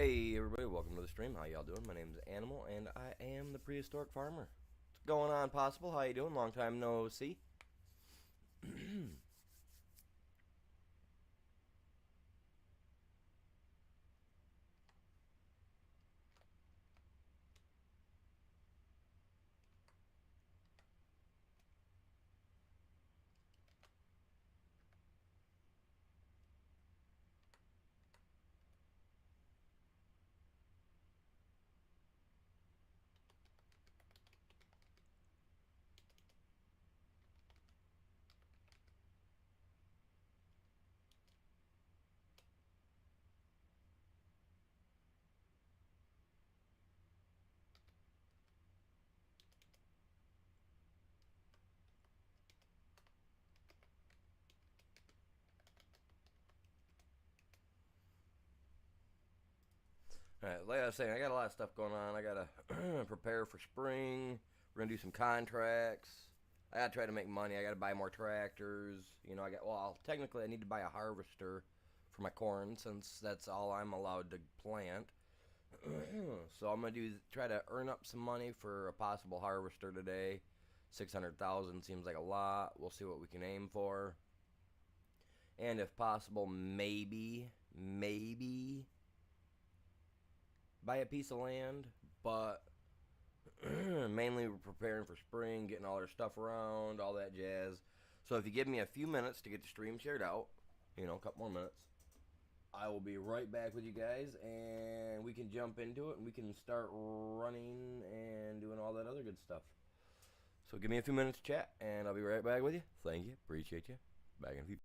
Hey everybody, welcome to the stream. How y'all doing? My name is Animal and I am the prehistoric farmer. What's going on, Possible? How you doing? Long time no see. Alright, like I was saying, I got a lot of stuff going on. I gotta prepare for spring. We're gonna do some contracts. I gotta try to make money. I gotta buy more tractors. Technically I need to buy a harvester for my corn since that's all I'm allowed to plant. So I'm gonna try to earn up some money for a possible harvester today. 600,000 seems like a lot. We'll see what we can aim for. And if possible, maybe buy a piece of land, but mainly we're preparing for spring, getting all our stuff around, all that jazz. So if you give me a few minutes to get the stream shared out, a couple more minutes, I will be right back with you guys, and we can jump into it, and we can start running and doing all that other good stuff. So give me a few minutes to chat, and I'll be right back with you. Thank you. Appreciate you. Back in a few.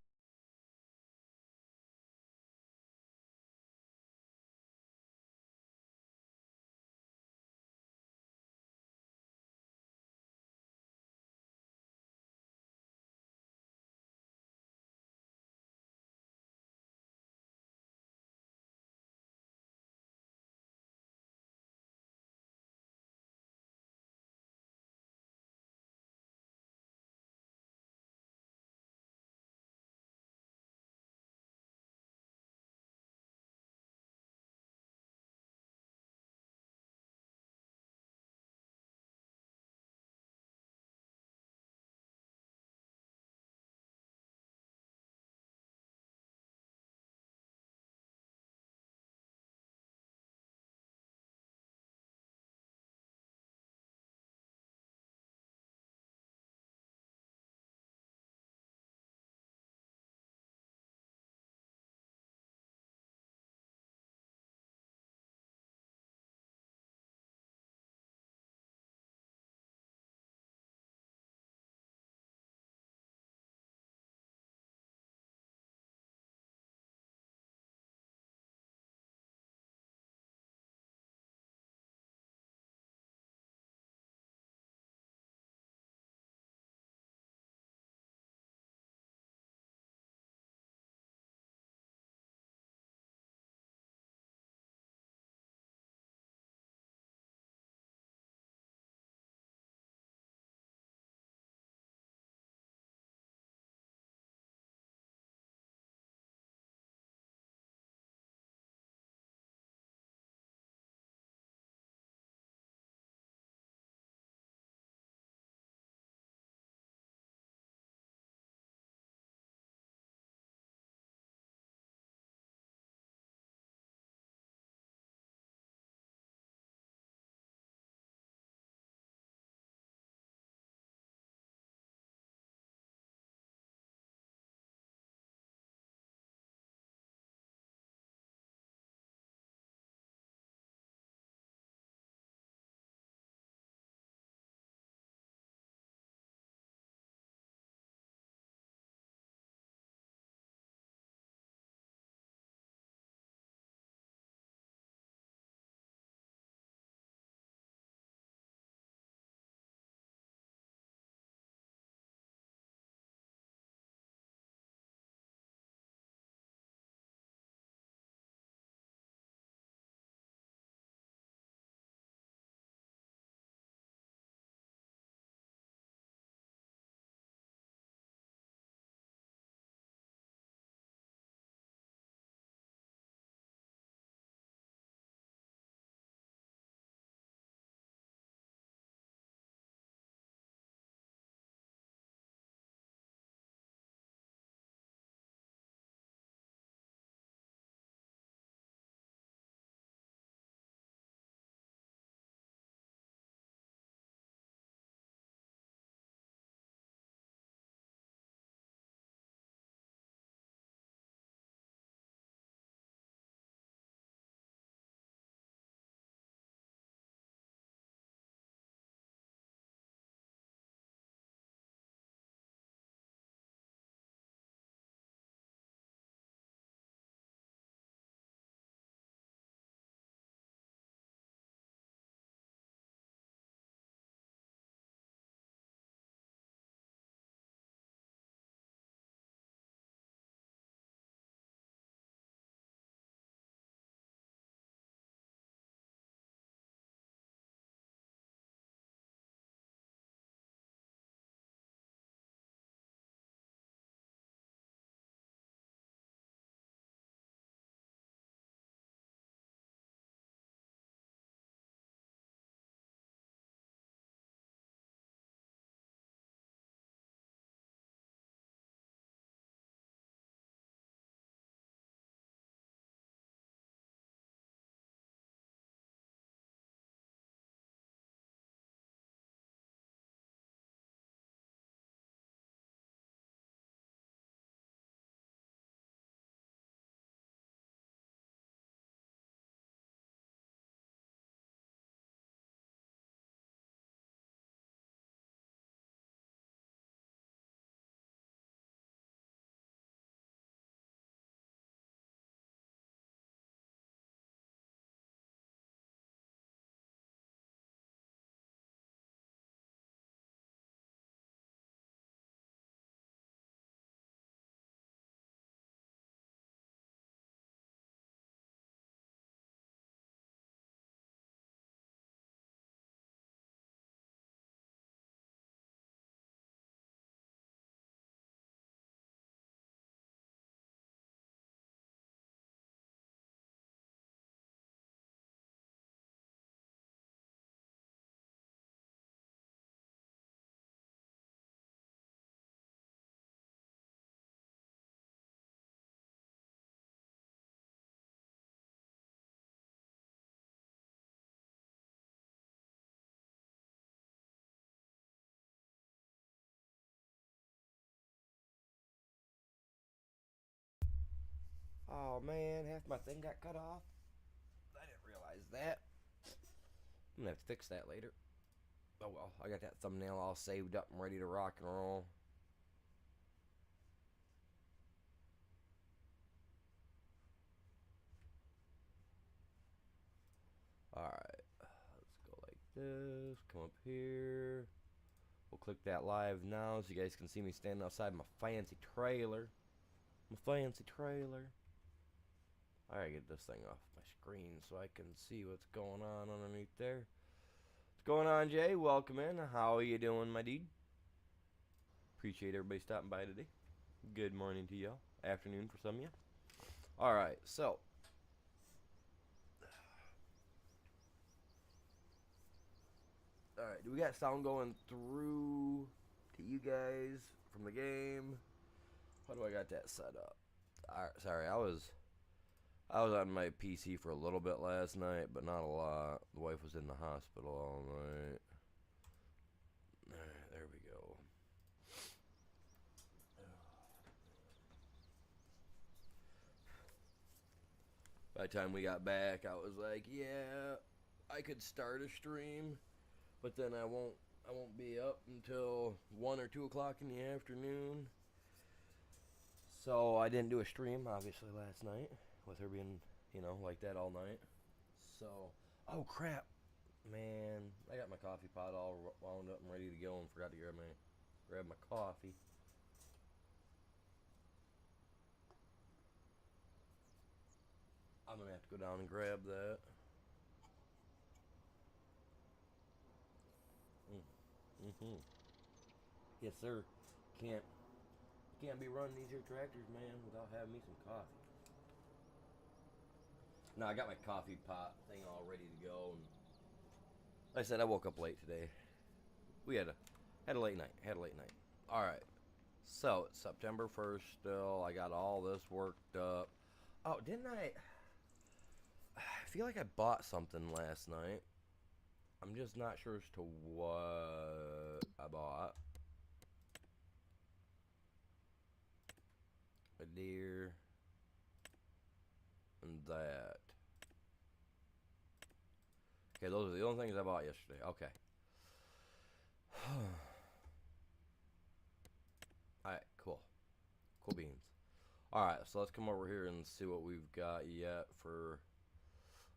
Oh man, half my thing got cut off. I didn't realize that. I'm gonna have to fix that later. Oh well, I got that thumbnail all saved up and ready to rock and roll. Alright, let's go like this. Come up here. We'll click that live now so you guys can see me standing outside my fancy trailer. My fancy trailer. Alright, get this thing off my screen so I can see what's going on underneath there. What's going on, Jay? Welcome in. How are you doing, my dude? Appreciate everybody stopping by today. Good morning to y'all. Afternoon for some of you. Alright, so. Alright, do we got sound going through to you guys from the game? How do I got that set up? Alright, sorry, I was on my PC for a little bit last night, but not a lot. The wife was in the hospital all night. Alright, there we go. By the time we got back, I was like, yeah, I could start a stream, but then I won't be up until 1 or 2 o'clock in the afternoon. So I didn't do a stream, obviously, last night, with her being, like that all night. So, oh crap, man, I got my coffee pot all wound up and ready to go and forgot to grab my coffee. I'm gonna have to go down and grab that. Mm-hmm. Yes, sir. Can't be running these here tractors, man, without having me some coffee. No, I got my coffee pot thing all ready to go. And like I said, I woke up late today. We had a late night. All right. So it's September 1st still. I got all this worked up. Oh, didn't I? I feel like I bought something last night. I'm just not sure as to what I bought. A deer. And that. Okay, those are the only things I bought yesterday. Okay. Alright, cool. Cool beans. Alright, so let's come over here and see what we've got yet for...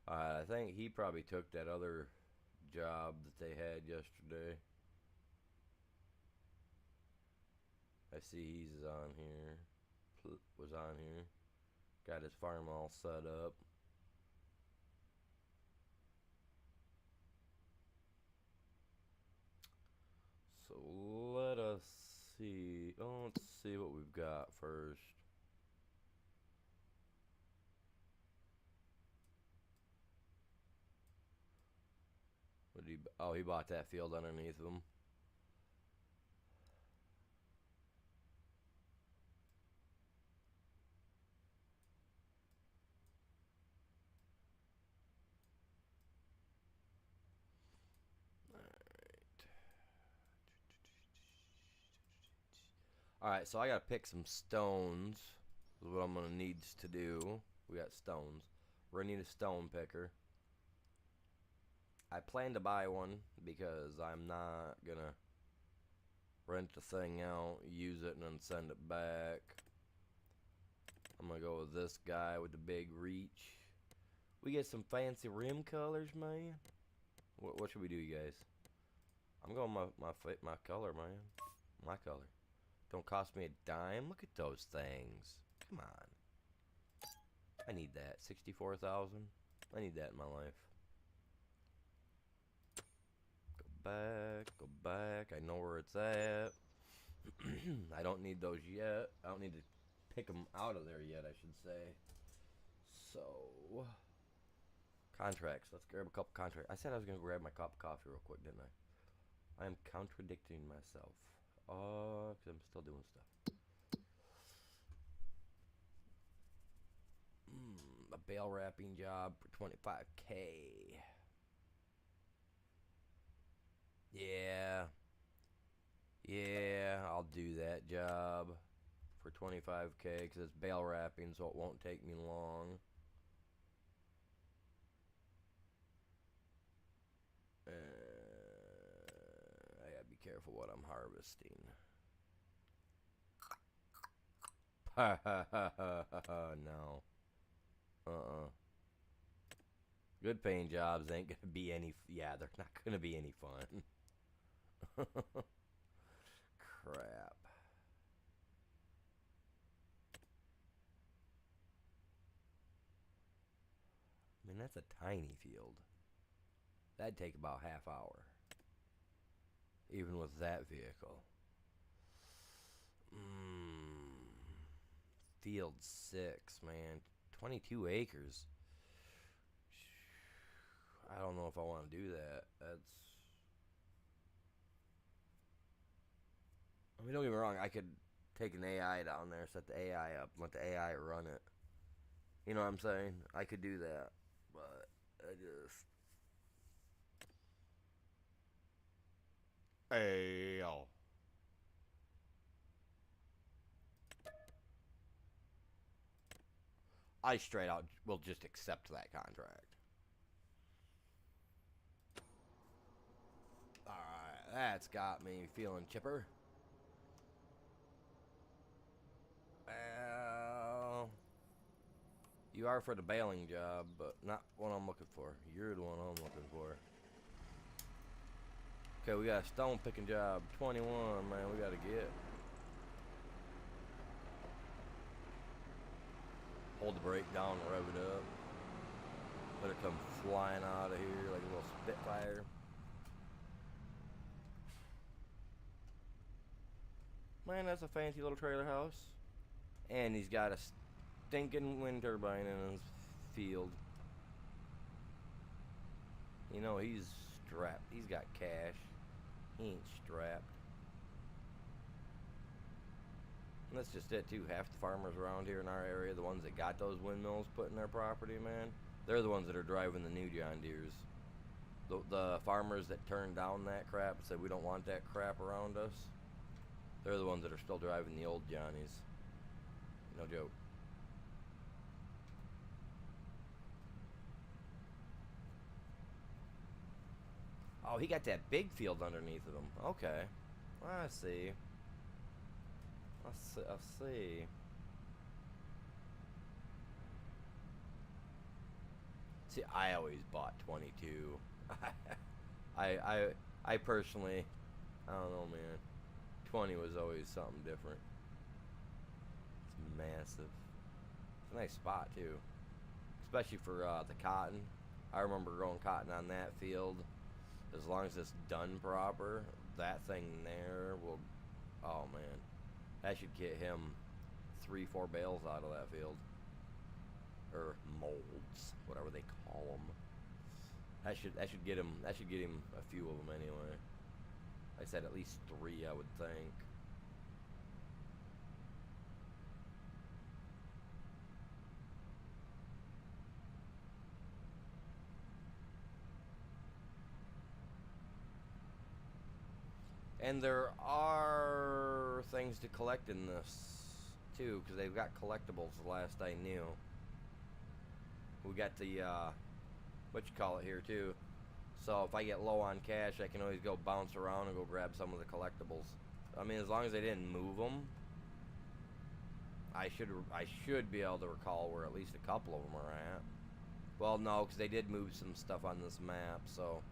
I think he probably took that other job that they had yesterday. I see he's on here. Was on here. Got his farm all set up. So let us see. Oh, let's see what we've got first. What did he? Oh, he bought that field underneath him. Alright, so I gotta pick some stones. Is what I'm gonna need to do. We got stones. We're gonna need a stone picker. I plan to buy one because I'm not gonna rent the thing out, use it, and then send it back. I'm gonna go with this guy with the big reach. We get some fancy rim colors, man. What should we do, you guys? I'm going my color, man. My color. Don't cost me a dime. Look at those things. Come on. I need that. 64,000. I need that in my life. Go back. Go back. I know where it's at. I don't need those yet. I don't need to pick them out of there yet, I should say. So, contracts. Let's grab a couple contracts. I said I was going to grab my cup of coffee real quick, didn't I? I am contradicting myself. Because I'm still doing stuff. A bale wrapping job for 25K. Yeah. Yeah, I'll do that job for 25K because it's bale wrapping, so it won't take me long. I gotta be careful what I'm harvesting. Ha ha ha ha ha, no. Good paying jobs ain't gonna be any, yeah, they're not gonna be any fun. Crap. I mean, that's a tiny field. That'd take about half hour. Even with that vehicle. Field 6, man. 22 acres. I don't know if I want to do that. I mean, don't get me wrong. I could take an AI down there, set the AI up, let the AI run it. You know what I'm saying? I could do that. But I just... Hey, yo. I straight out will just accept that contract. Alright, that's got me feeling chipper. Well, you are for the baling job, but not what I'm looking for. You're the one I'm looking for. Okay, we got a stone picking job. 21, man, we gotta get. Hold the brake down, rev it up. Let it come flying out of here like a little Spitfire. Man, that's a fancy little trailer house. And he's got a stinking wind turbine in his field. You know, he's strapped. He's got cash. He ain't strapped. And that's just it, too. Half the farmers around here in our area, the ones that got those windmills put in their property, man, they're the ones that are driving the new John Deeres. The farmers that turned down that crap and said we don't want that crap around us, they're the ones that are still driving the old Johnnies. No joke. Oh, he got that big field underneath of him. Okay. I see. I see. See, I always bought 22. I personally, I don't know, man. 20 was always something different. It's massive. It's a nice spot too, especially for the cotton. I remember growing cotton on that field. As long as it's done proper, that thing there will, oh man, that should get him 3-4 bales out of that field, or molds, whatever they call them. That should get him a few of them anyway. I said at least 3, I would think. And there are things to collect in this too, because they've got collectibles. The last I knew, we got the what you call it here too. So if I get low on cash, I can always go bounce around and go grab some of the collectibles. I mean, as long as they didn't move them, I should be able to recall where at least a couple of them are at. Well, no, because they did move some stuff on this map, so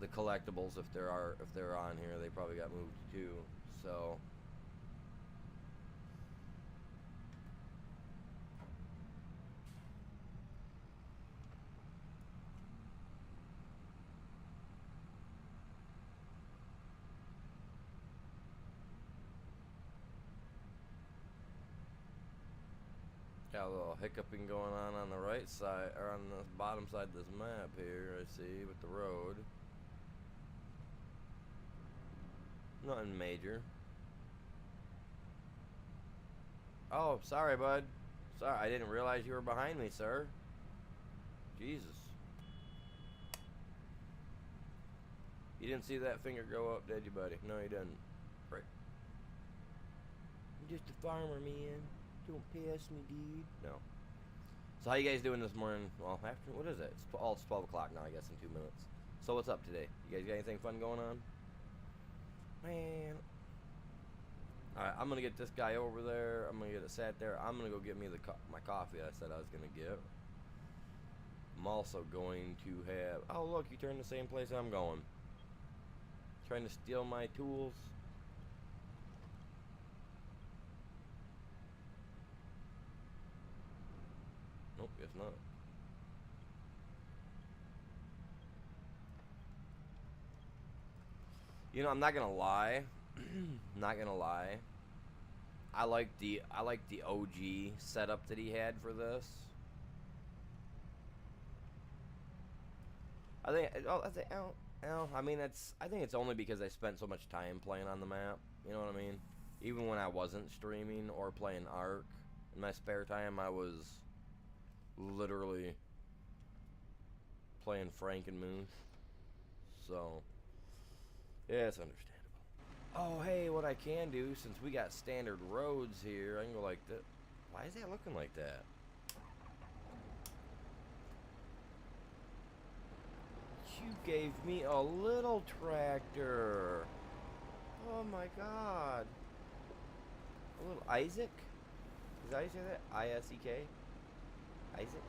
the collectibles, if they're on here, they probably got moved too. So got a little hiccuping going on the right side, or on the bottom side of this map here, I see, with the road. Nothing major. Oh, sorry, bud. Sorry, I didn't realize you were behind me, sir. Jesus. You didn't see that finger go up, did you, buddy? No, you didn't. Right. I'm just a farmer, man. Don't pass me, dude. No. So how you guys doing this morning? Well, after what is it? It's 12 o'clock now, I guess, in 2 minutes. So what's up today? You guys got anything fun going on? Man. Alright, I'm gonna get this guy over there. I'm gonna get it sat there. I'm gonna go get me my coffee I said I was gonna get. I'm also going to have... Oh, look, you turned the same place I'm going. Trying to steal my tools. Nope, guess not. You know, I'm not gonna lie. Not gonna lie. I like the OG setup that he had for this. I think I mean I think it's only because I spent so much time playing on the map. You know what I mean? Even when I wasn't streaming or playing Ark in my spare time, I was literally playing Frankenmuth. So yeah, it's understandable. Oh, hey, what I can do, since we got standard roads here, I can go like that. Why is that looking like that? You gave me a little tractor. Oh my god. A little Isaac? Is that how you say that? I-S-E-K? Isaac?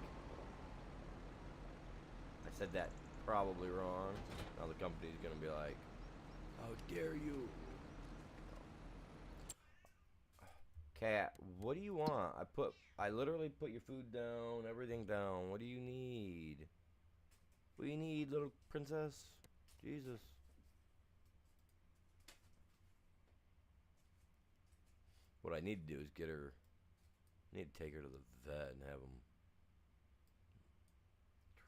I said that probably wrong. Now the company's gonna be like, how dare you? Cat, what do you want? I literally put your food down, everything down. What do you need? What do you need, little princess? Jesus. What I need to do is get her... I need to take her to the vet and have them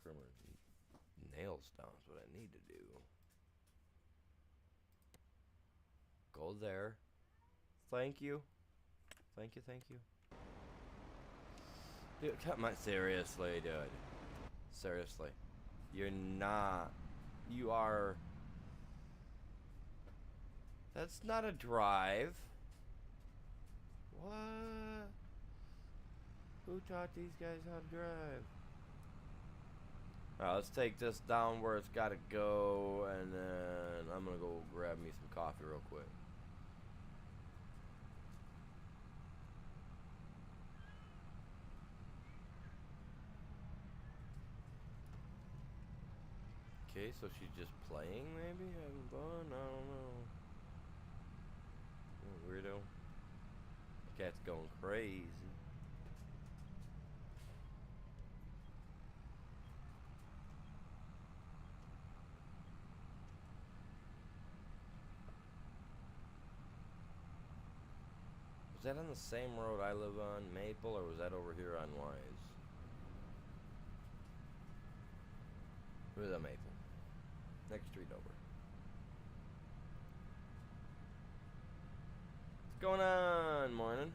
trim her nails down is what I need to do. Go there. Thank you. Thank you, thank you. Dude, come on, seriously, dude. Seriously. You're not. You are. That's not a drive. What? Who taught these guys how to drive? Alright, let's take this down where it's gotta go, and then I'm gonna go grab me some coffee real quick. Okay, so she's just playing, maybe? Having fun? I don't know. Weirdo. The cat's going crazy. Was that on the same road I live on, Maple, or was that over here on Wise? Where's that Maple? Next street over. What's going on, morning?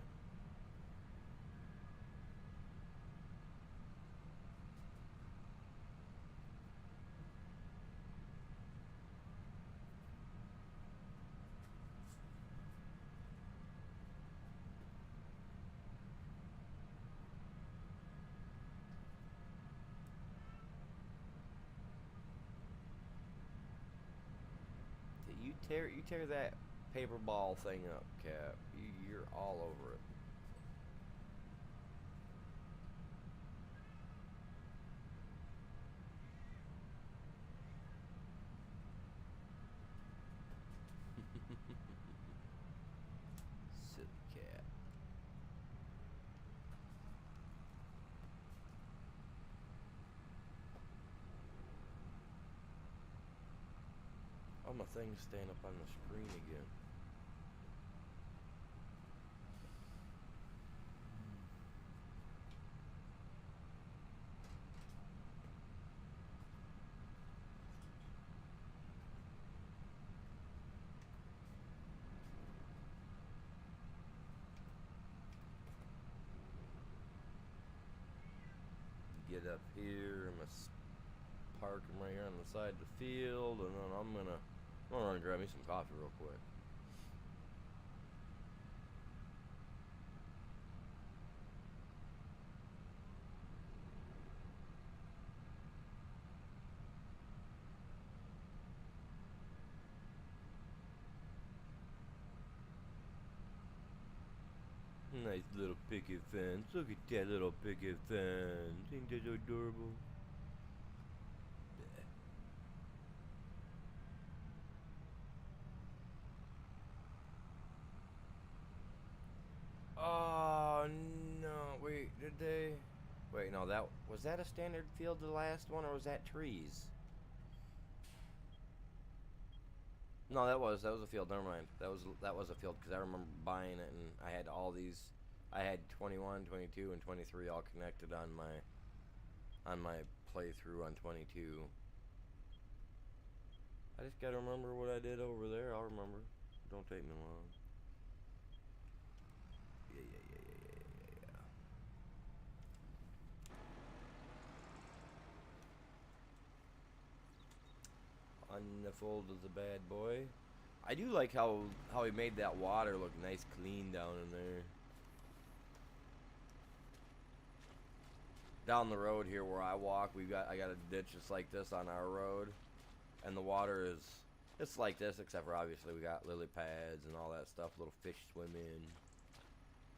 You tear that paper ball thing up, Cap. You're all over it. Silly cat. Oh, my thing's staying up on the screen again. Get up here, I'm gonna park him right here on the side of the field, and then I'm gonna run and grab me some coffee real quick. nice little picket fence. Look at that little picket fence. Ain't that adorable? Oh no! Wait, did they? Wait, no. That was that a standard field, the last one, or was that trees? No, that was a field. Never mind. That was a field because I remember buying it and I had all these. I had 21, 22, and 23 all connected on my playthrough on 22. I just gotta remember what I did over there. I'll remember. Don't take me long. Yeah, yeah, yeah, yeah, yeah, yeah, yeah. Unfold is a bad boy. I do like how he made that water look nice, clean down in there. Down the road here where I walk, I got a ditch just like this on our road, and the water is it's like this, except for obviously we got lily pads and all that stuff, little fish swim in.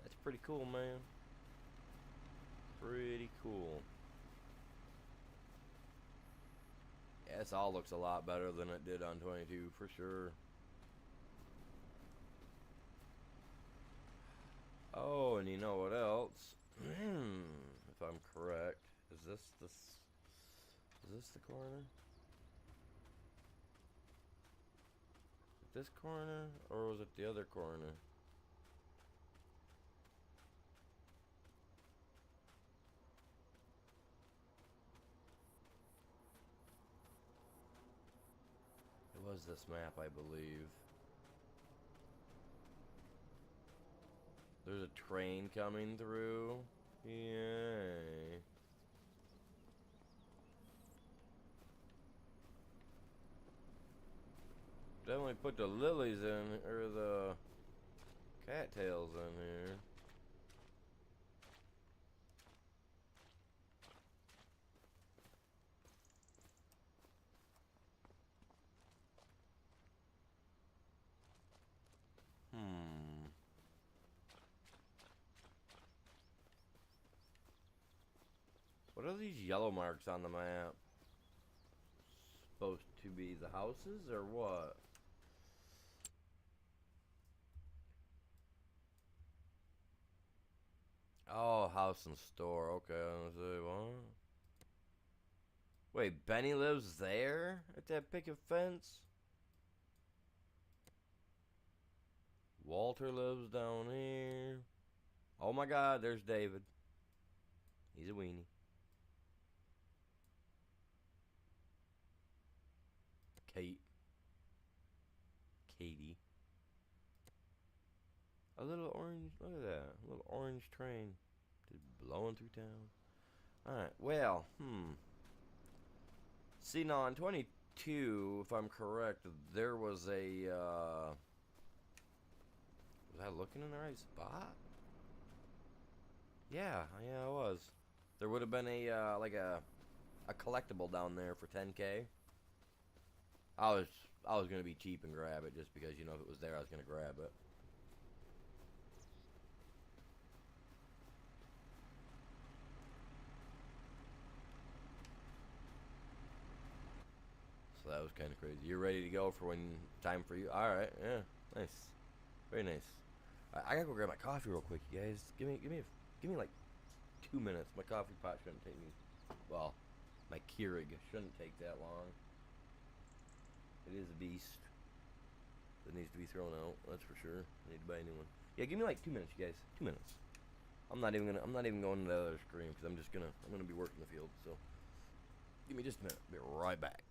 That's pretty cool, man. Pretty cool. Yeah, this all looks a lot better than it did on 22 for sure. Oh, and you know what else? If I'm correct, is this the corner? This corner, or was it the other corner? It was this map, I believe. There's a train coming through. Yay. Definitely put the lilies in, or the cattails in here. Hmm. What are these yellow marks on the map? Supposed to be the houses, or what? Oh, house and store. Okay, I was gonna say, what? Wait, Benny lives there? At that picket fence? Walter lives down here. Oh my god, there's David. He's a weenie. Kate. Katie. A little orange, look at that. A little orange train. Just blowing through town. Alright, well, See, now on 22, if I'm correct, there was a, was I looking in the right spot? Yeah, I was. There would have been like a collectible down there for 10K. I was gonna be cheap and grab it just because, if it was there, I was gonna grab it. So that was kind of crazy. You're ready to go for when time for you? All right, yeah, nice, very nice. I gotta go grab my coffee real quick, you guys. Give me like 2 minutes. My coffee pot shouldn't take me. Well, my Keurig shouldn't take that long. It is a beast that needs to be thrown out. That's for sure. I need to buy a new one. Yeah, give me like 2 minutes, you guys. 2 minutes. I'm not even going to the other screen because I'm gonna be working the field. So give me just a minute. Be right back.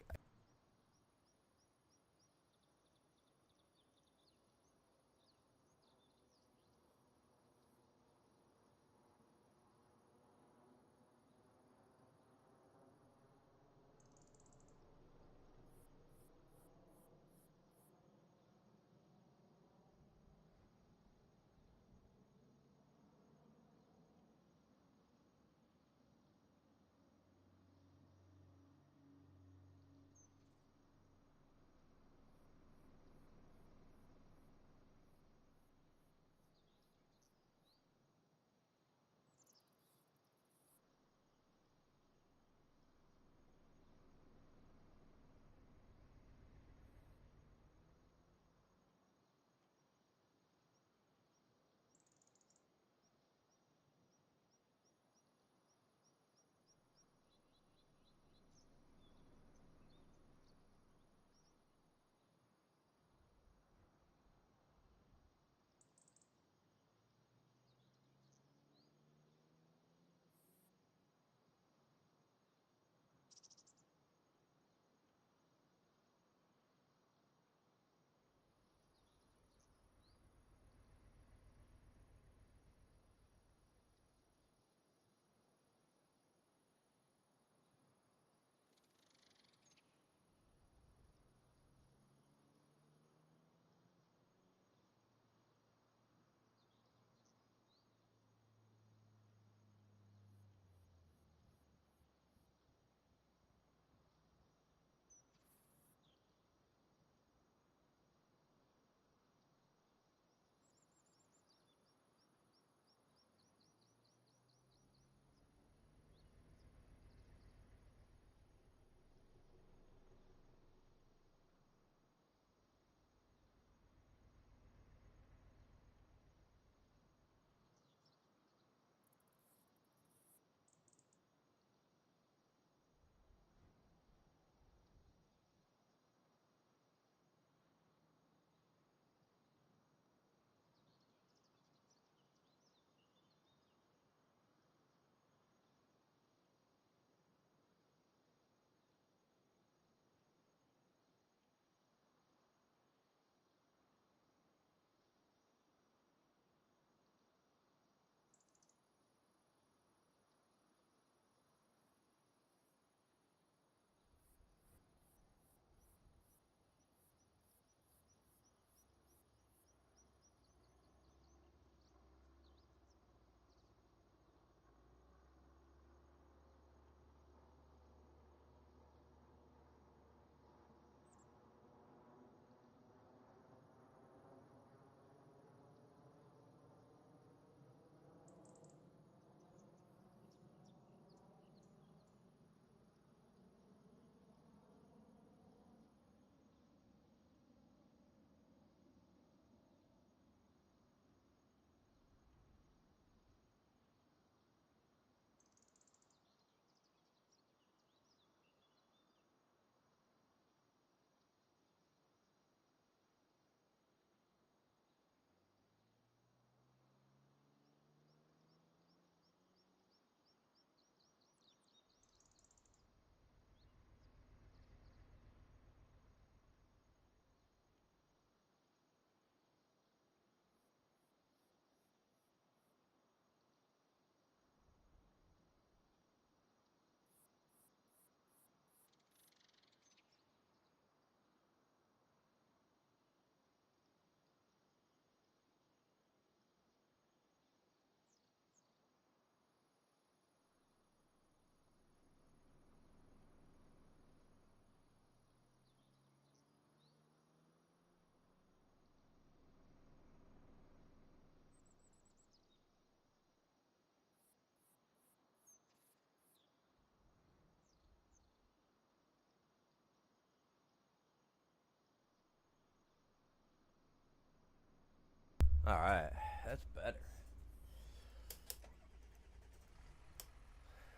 All right, that's better.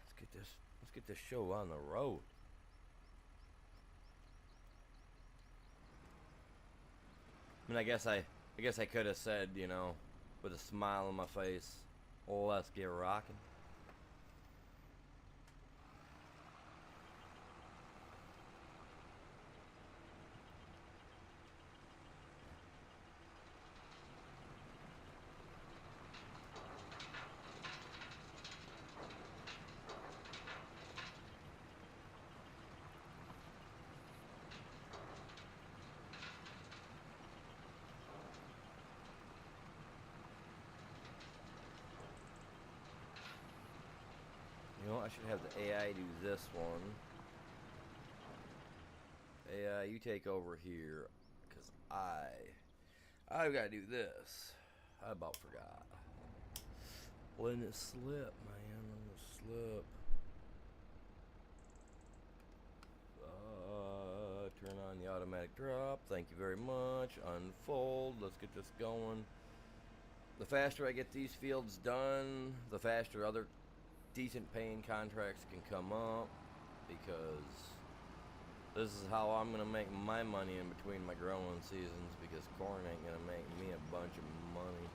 Let's get this. Let's get this show on the road. I mean, I guess I could have said, you know, with a smile on my face, well, let's get rocking. You know, I should have the AI do this one. AI, you take over here, cause I've got to do this. I about forgot. Letting it slip, man. Letting it slip. Turn on the automatic drop. Thank you very much. Unfold. Let's get this going. The faster I get these fields done, the faster other decent paying contracts can come up, because this is how I'm going to make my money in between my growing seasons, because corn ain't going to make me a bunch of money.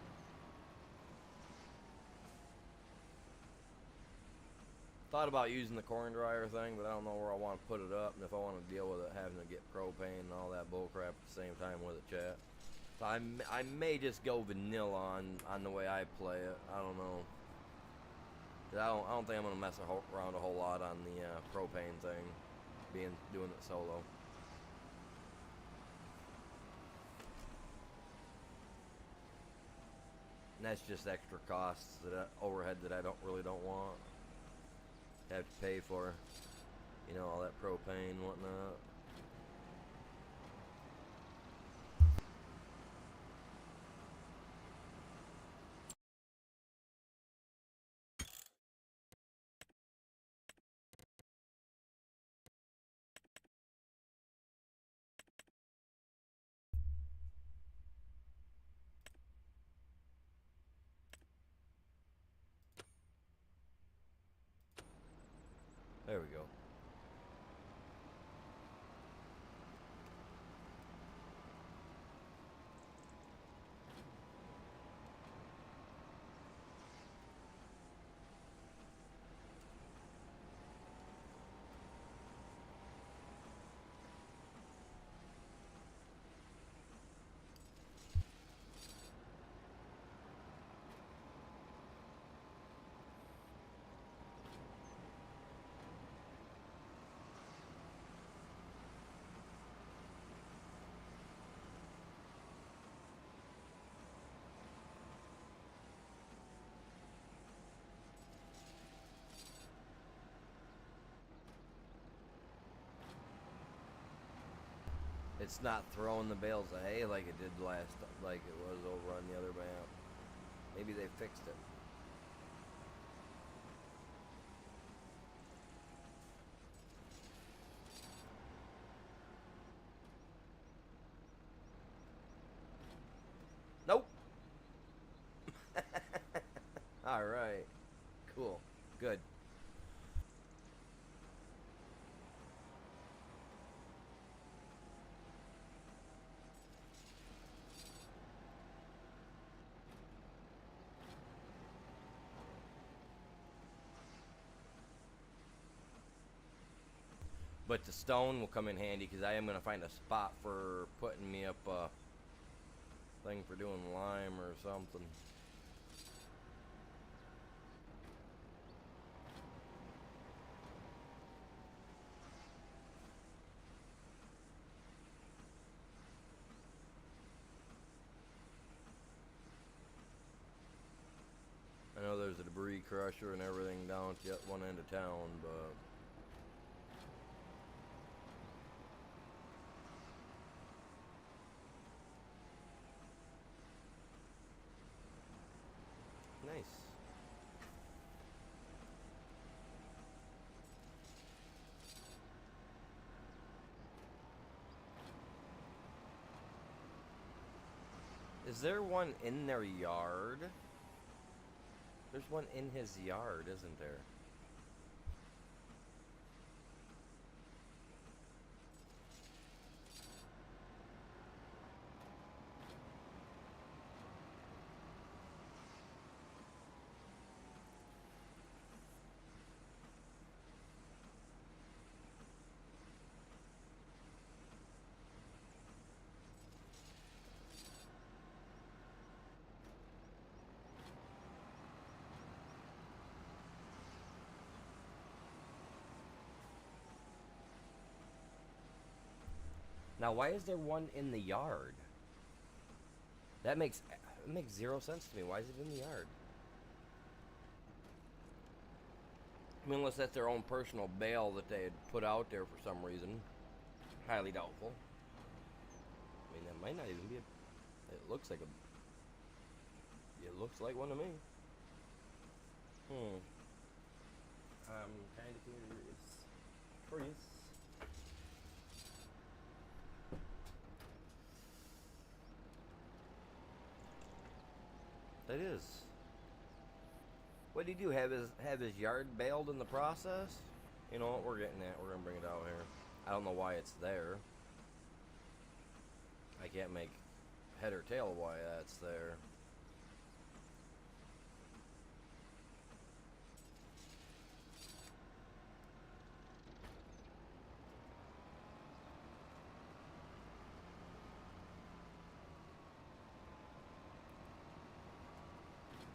Thought about using the corn dryer thing, but I don't know where I want to put it up, and if I want to deal with it having to get propane and all that bullcrap at the same time with it, chat. So I may just go vanilla on the way I play it. I don't know. I don't think I'm gonna mess around a whole lot on the propane thing, doing it solo. And that's just extra costs, overhead that I really don't want. Have to pay for, you know, all that propane and whatnot. There we go. It's not throwing the bales of hay like it did like it was over on the other map. Maybe they fixed it. Nope. All right. Cool. Good. But the stone will come in handy, because I am going to find a spot for putting me up a thing for doing lime or something. I know there's a debris crusher and everything down at one end of town, but nice. Is there one in their yard? There's one in his yard, isn't there? Now, why is there one in the yard? That makes zero sense to me. Why is it in the yard? I mean, unless that's their own personal bale that they had put out there for some reason. Highly doubtful. I mean, that might not even be a... It looks like a... It looks like one to me. I'm kind of curious. That is. What did he do? Have his yard baled in the process? You know what? We're getting that. We're gonna bring it out here. I don't know why it's there. I can't make head or tail of why that's there.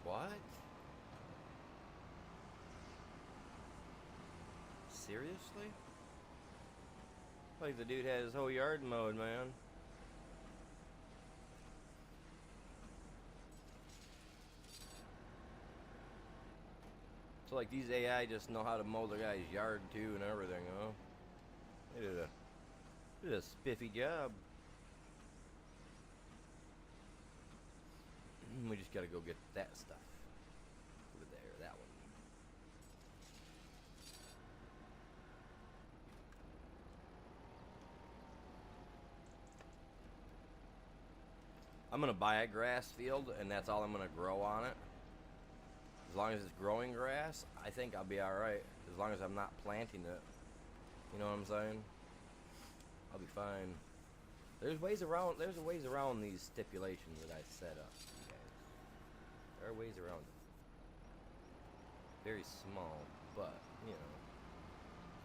What? Seriously? Like the dude had his whole yard mowed, man. So like these AI just know how to mow the guy's yard too and everything, huh? They did a spiffy job. We just gotta go get that stuff. Over there, that one. I'm gonna buy a grass field and that's all I'm gonna grow on it. As long as it's growing grass, I think I'll be alright. As long as I'm not planting it. You know what I'm saying? I'll be fine. There's ways around these stipulations that I set up, you guys. There are ways around it. Very small, but, you know.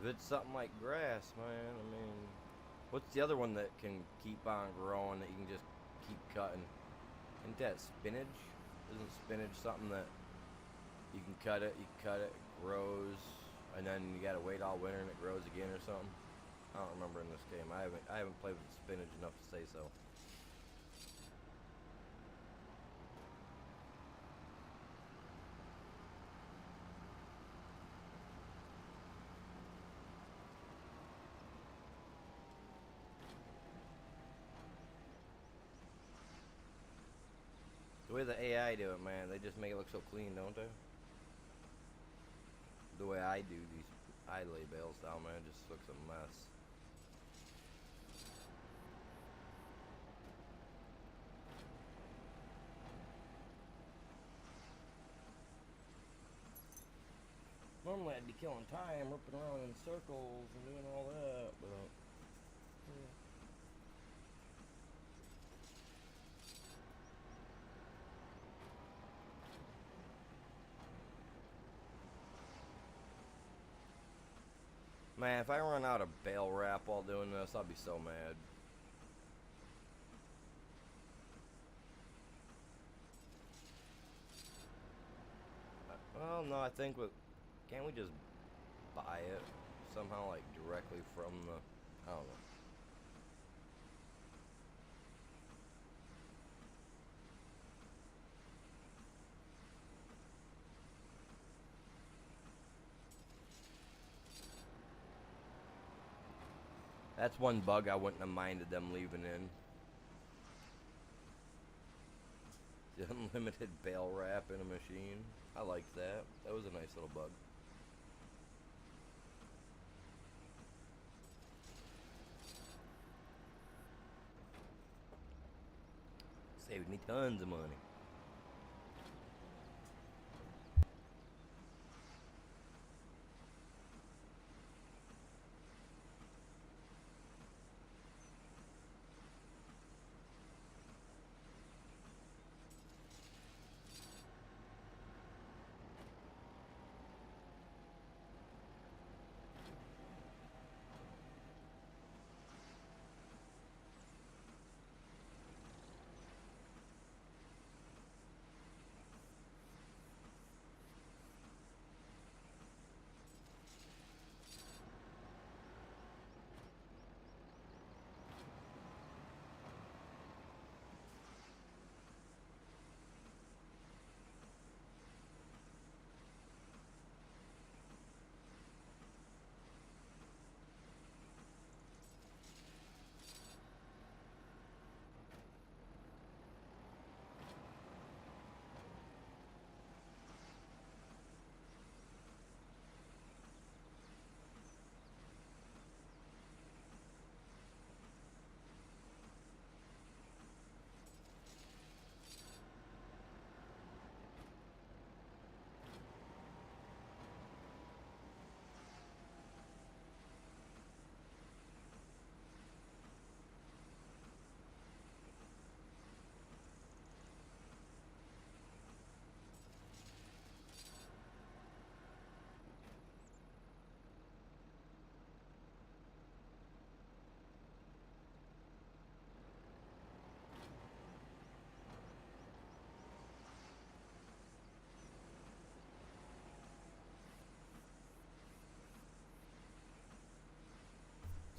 If it's something like grass, man, I mean... What's the other one that can keep on growing that you can just keep cutting? Isn't that spinach? Isn't spinach something that you can cut it, it grows, and then you gotta wait all winter and it grows again or something? I don't remember in this game. I haven't played with spinach enough to say so. The way the AI do it, man, they just make it look so clean, don't they? The way I do these, I lay bales down, man, it just looks a mess. Normally I'd be killing time, ripping around in circles and doing all that, but... Yeah. Man, if I run out of bale wrap while doing this, I'll be so mad. Well, no, I think can't we just buy it somehow, like directly from the, I don't know. That's one bug I wouldn't have minded them leaving in. The unlimited bale wrap in a machine. I like that. That was a nice little bug. Saved me tons of money.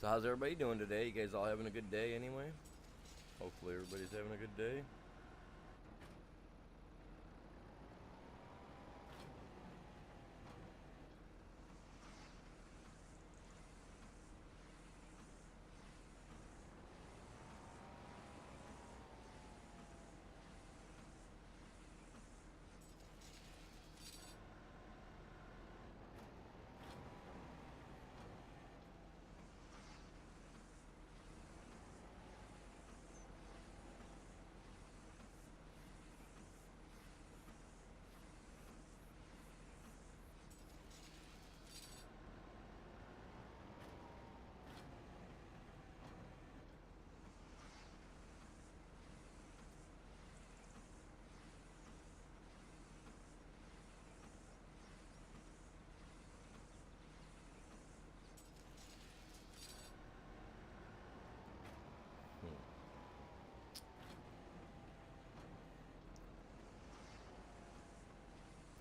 So how's everybody doing today? You guys all having a good day anyway? Hopefully everybody's having a good day.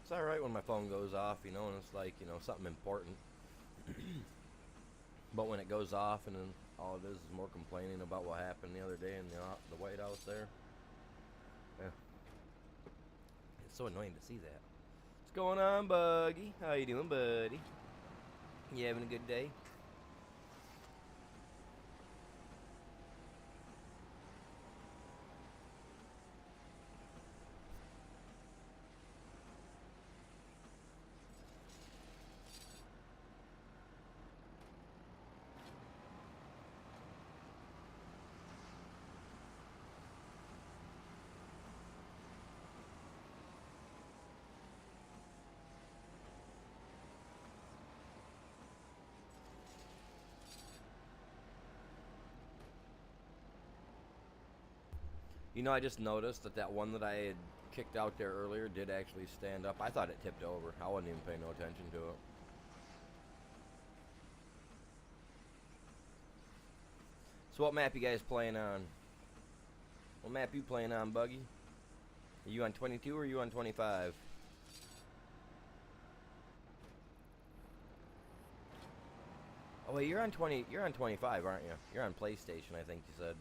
It's alright when my phone goes off, you know, and it's like, you know, something important. But when it goes off and then all it is more complaining about what happened the other day in the White House there. Yeah. It's so annoying to see that. What's going on, Buggy? How you doing, buddy? You having a good day? You know, I just noticed that one that I had kicked out there earlier did actually stand up. I thought it tipped over. I wasn't even paying no attention to it. So what map you guys playing on? What map you playing on, Buggy? Are you on 22 or are you on 25? Oh wait, you're on 20. You're on 25, aren't you? You're on PlayStation, I think you said.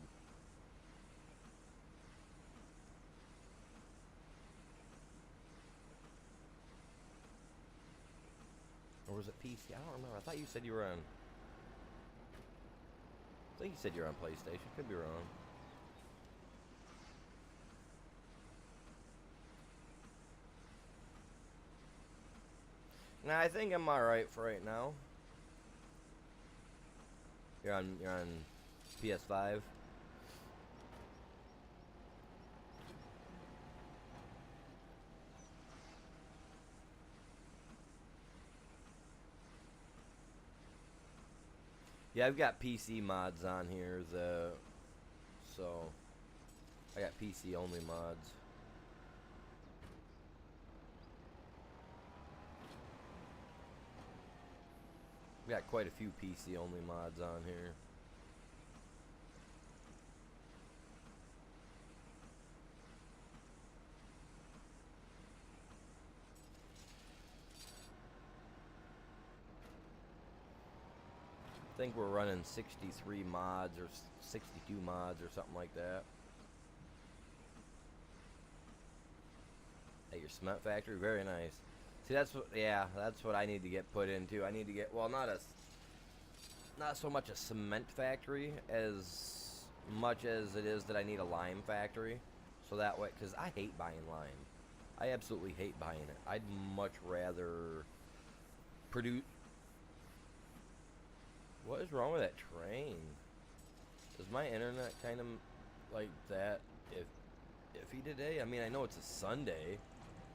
Or was it PC? I don't remember. I thought you said you were on. I think you said you're on PlayStation. Could be wrong. Nah, I think I'm alright for right now. You're on PS5. Yeah, I've got PC mods on here, so I got PC only mods. We got quite a few PC only mods on here. I think we're running 63 mods or 62 mods or something like that. At your cement factory, very nice. See, that's what, yeah, that's what I need to get put into. I need to get, well, not so much a cement factory as much as it is that I need a lime factory. So that way, because I hate buying lime. I absolutely hate buying it. I'd much rather produce. What is wrong with that train? Is my internet kind of like that iffy today? I mean, I know it's a Sunday.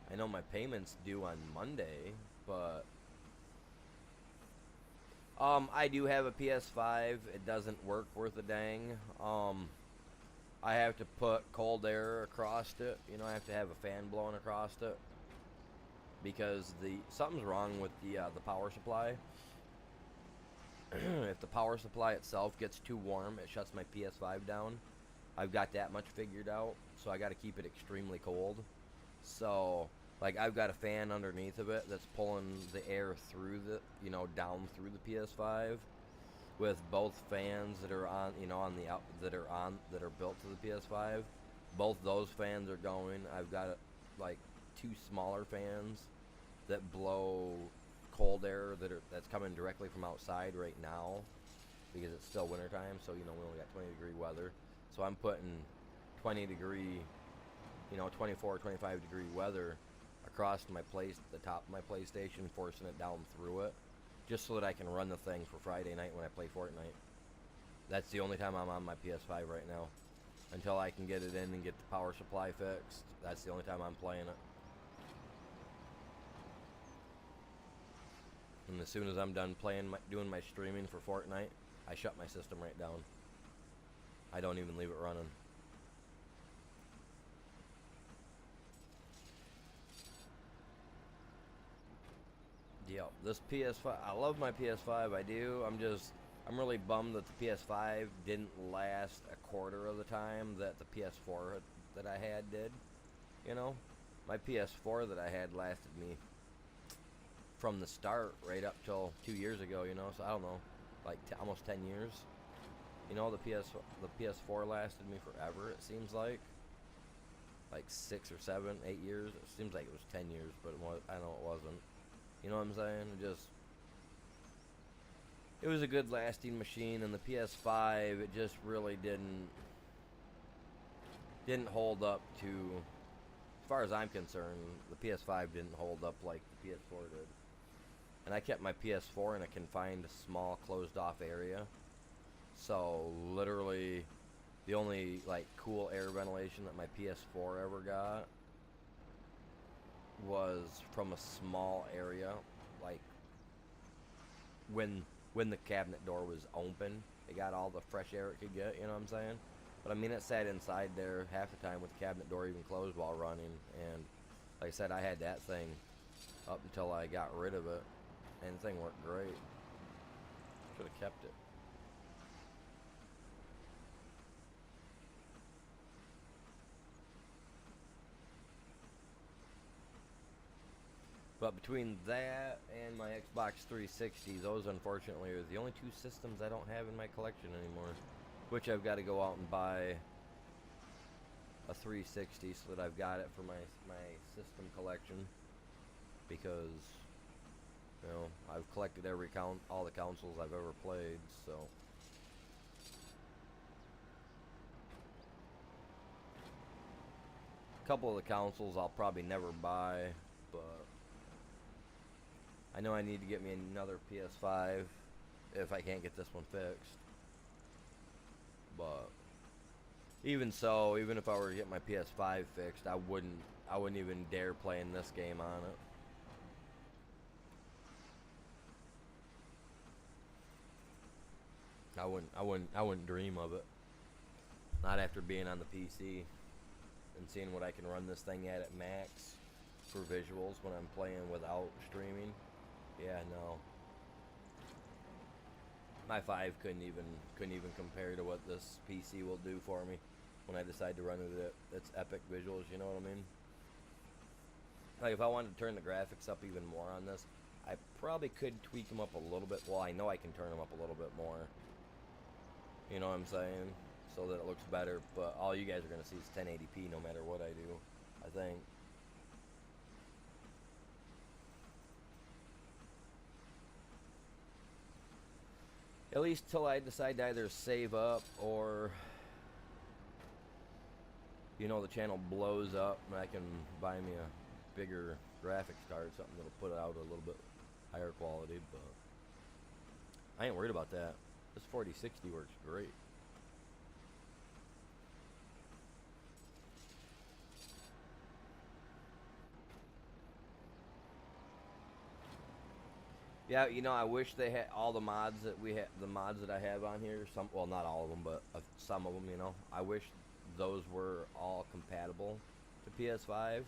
I know my payment's due on Monday, but I do have a PS5. It doesn't work worth a dang. I have to put cold air across it. You know, I have to have a fan blowing across it because something's wrong with the power supply. If the power supply itself gets too warm, it shuts my PS5 down. I've got that much figured out, so I got to keep it extremely cold. So, like, I've got a fan underneath of it that's pulling the air through down through the PS5, with both fans that are on, that are built to the PS5. Both those fans are going. I've got like 2 smaller fans that blow cold air that's coming directly from outside right now, because it's still wintertime, so we only got 20-degree weather. So I'm putting 20-degree, 24 or 25-degree weather across the top of my PlayStation, forcing it down through it, just so that I can run the thing for Friday night when I play Fortnite. That's the only time I'm on my PS5 right now. Until I can get it in and get the power supply fixed, that's the only time I'm playing it. And as soon as I'm done doing my streaming for Fortnite, I shut my system right down. I don't even leave it running. Yep, this PS5, I love my PS5, I do. I'm really bummed that the PS5 didn't last a quarter of the time that the PS4 that I had did. My PS4 that I had lasted me from the start right up till 2 years ago, so I don't know, like almost 10 years. The PS4 lasted me forever, it seems like 6 or 7, 8 years. It seems like it was 10 years, but I know it wasn't. You know what I'm saying? It was a good lasting machine, and the PS5, it just really didn't hold up to, as far as I'm concerned, the PS5 didn't hold up like the PS4 did. And I kept my PS4 in a confined, small, closed-off area. So, literally, the only, cool air ventilation that my PS4 ever got was from a small area, when the cabinet door was open, it got all the fresh air it could get, you know what I'm saying? But, I mean, it sat inside there half the time with the cabinet door even closed while running, and, like I said, I had that thing up until I got rid of it. And the thing worked great. Should have kept it. But between that and my Xbox 360, those unfortunately are the only 2 systems I don't have in my collection anymore. Which I've got to go out and buy a 360 so that I've got it for my system collection. Because I've collected all the consoles I've ever played, so. A couple of the consoles I'll probably never buy, but I know I need to get me another PS5 if I can't get this one fixed. But even so, even if I were to get my PS5 fixed, I wouldn't even dare playing this game on it. I wouldn't dream of it. Not after being on the PC and seeing what I can run this thing at max for visuals when I'm playing without streaming. Yeah, no. My 5 couldn't even compare to what this PC will do for me when I decide to run it at its epic visuals, you know what I mean? Like, if I wanted to turn the graphics up even more on this, I probably could tweak them up a little bit. Well, I know I can turn them up a little bit more. You know what I'm saying? So that it looks better. But all you guys are going to see is 1080p no matter what I do, I think. At least till I decide to either save up or, you know, the channel blows up and I can buy me a bigger graphics card, something that'll put it out a little bit higher quality, but I ain't worried about that. This 4060 works great. Yeah, you know, I wish they had all the mods that we have, the mods that I have on here. Some, well, not all of them, but some of them. You know, I wish those were all compatible to PS5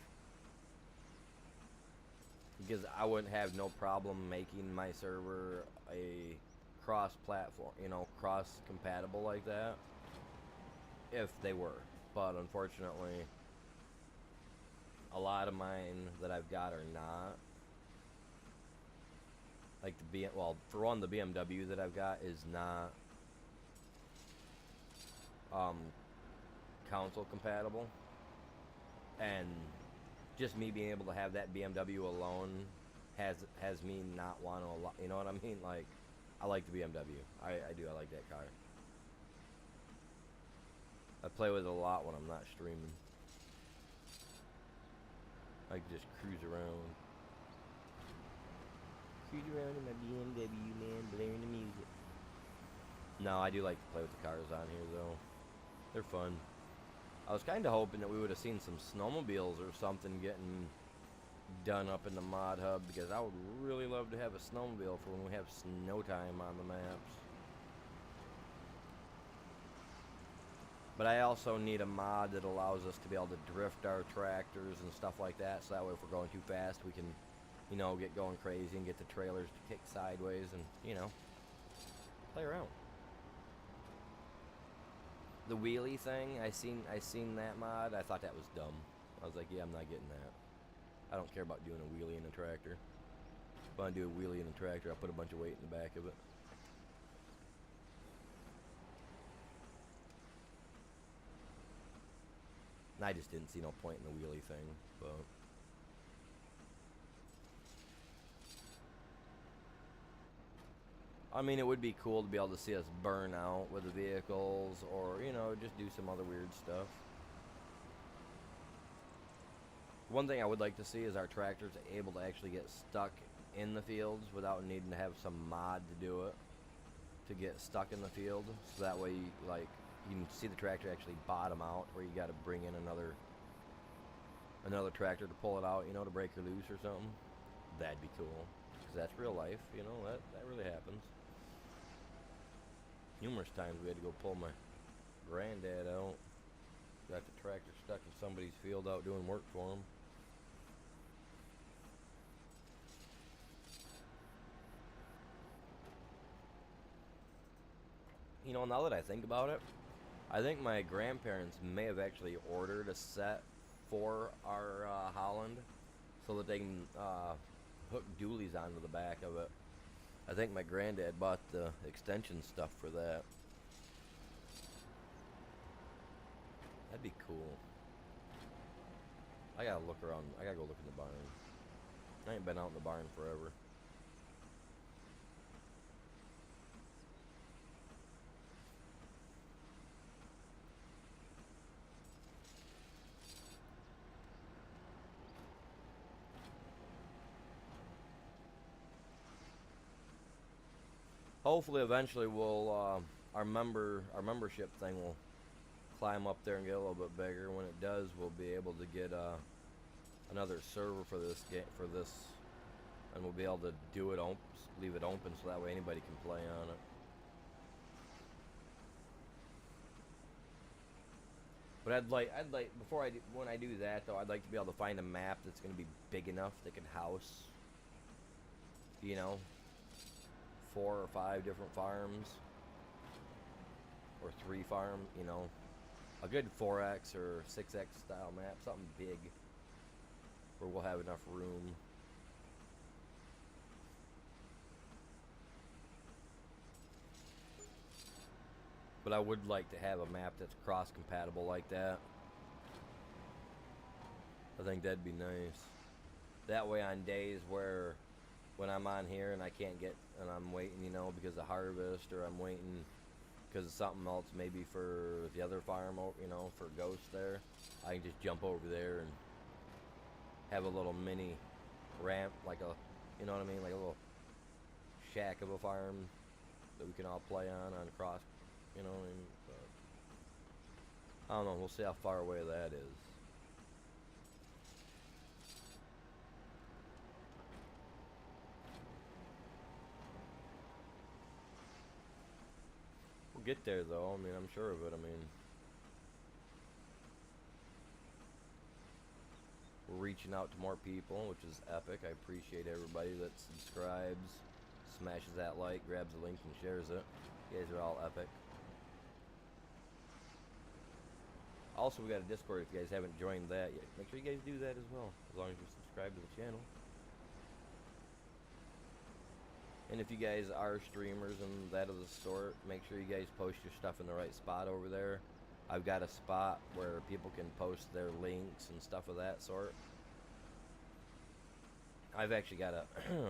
because I wouldn't have no problem making my server a cross-platform, you know, cross-compatible like that if they were. But unfortunately, a lot of mine that I've got are not. Like well, for one, the BMW that I've got is not console compatible, and just me being able to have that BMW alone has me not want to. You know what I mean? Like, I like the BMW. I do. I like that car. I play with it a lot when I'm not streaming. I can just cruise around. Cruise around in my BMW, man, blaring the music. No, I do like to play with the cars on here, though. They're fun. I was kind of hoping that we would have seen some snowmobiles or something getting done up in the mod hub, because I would really love to have a snowmobile for when we have snow time on the maps. But I also need a mod that allows us to be able to drift our tractors and stuff like that, so that way if we're going too fast, we can, you know, get going crazy and get the trailers to kick sideways and, you know, play around. The wheelie thing, I seen that mod. I thought that was dumb. I was like, yeah, I'm not getting that. I don't care about doing a wheelie in a tractor. If I want to do a wheelie in a tractor, I'll put a bunch of weight in the back of it. And I just didn't see no point in the wheelie thing, but I mean, it would be cool to be able to see us burn out with the vehicles, or, you know, just do some other weird stuff. One thing I would like to see is our tractors able to actually get stuck in the fields without needing to have some mod to do it, to get stuck in the field, so that way, like, you can see the tractor actually bottom out, where you got to bring in another tractor to pull it out, you know, to break her loose or something. That'd be cool, because that's real life, you know, that really happens. Numerous times we had to go pull my granddad out. Got the tractor stuck in somebody's field out doing work for him. You know, now that I think about it, I think my grandparents may have actually ordered a set for our Holland so that they can hook dualies onto the back of it. I think my granddad bought the extension stuff for that. That'd be cool. I gotta look around. I gotta go look in the barn. I ain't been out in the barn forever. Hopefully, eventually, we'll our membership thing will climb up there and get a little bit bigger. When it does, we'll be able to get another server for this game, and we'll be able to do it leave it open, so that way anybody can play on it. But before when I do that though, I'd like to be able to find a map that's going to be big enough that can house, you know, 4 or 5 different farms, or 3 farm, you know, a good 4X or 6X style map, something big, where we'll have enough room. But I would like to have a map that's cross-compatible like that. I think that'd be nice. That way on days where when I'm on here and I can't get, and I'm waiting, you know, because of harvest, or I'm waiting because of something else, maybe for the other farm, you know, for ghosts there, I can just jump over there and have a little mini ramp, like a, you know what I mean, like a little shack of a farm that we can all play on cross, you know what I mean? But I don't know, we'll see how far away that is. We'll get there though, I mean, I'm sure of it. I mean, we're reaching out to more people, which is epic. I appreciate everybody that subscribes, smashes that like, grabs a link and shares it. You guys are all epic. Also, we got a Discord if you guys haven't joined that yet. Make sure you guys do that as well, as long as you subscribe to the channel. And if you guys are streamers and that of the sort, make sure you guys post your stuff in the right spot over there. I've got a spot where people can post their links and stuff of that sort. I've actually got to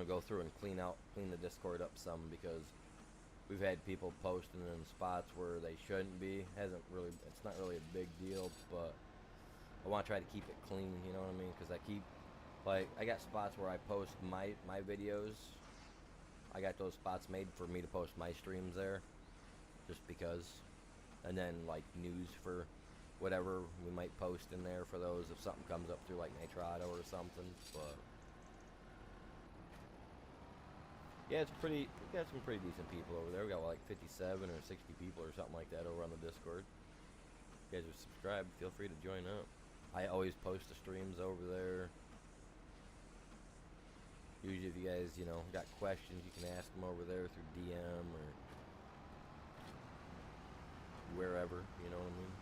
go through and clean the Discord up some, because we've had people posting in spots where they shouldn't be. It's not really a big deal, but I want to try to keep it clean, you know what I mean? Because I got spots where I post my videos. I got those spots made for me to post my streams there, just because. And then like news for whatever we might post in there for those if something comes up through like Nitrado or something. But yeah, we got some pretty decent people over there. We got like 57 or 60 people or something like that over on the Discord. If you guys are subscribed, feel free to join up. I always post the streams over there. Usually if you guys, you know, got questions, you can ask them over there through DM or wherever, you know what I mean?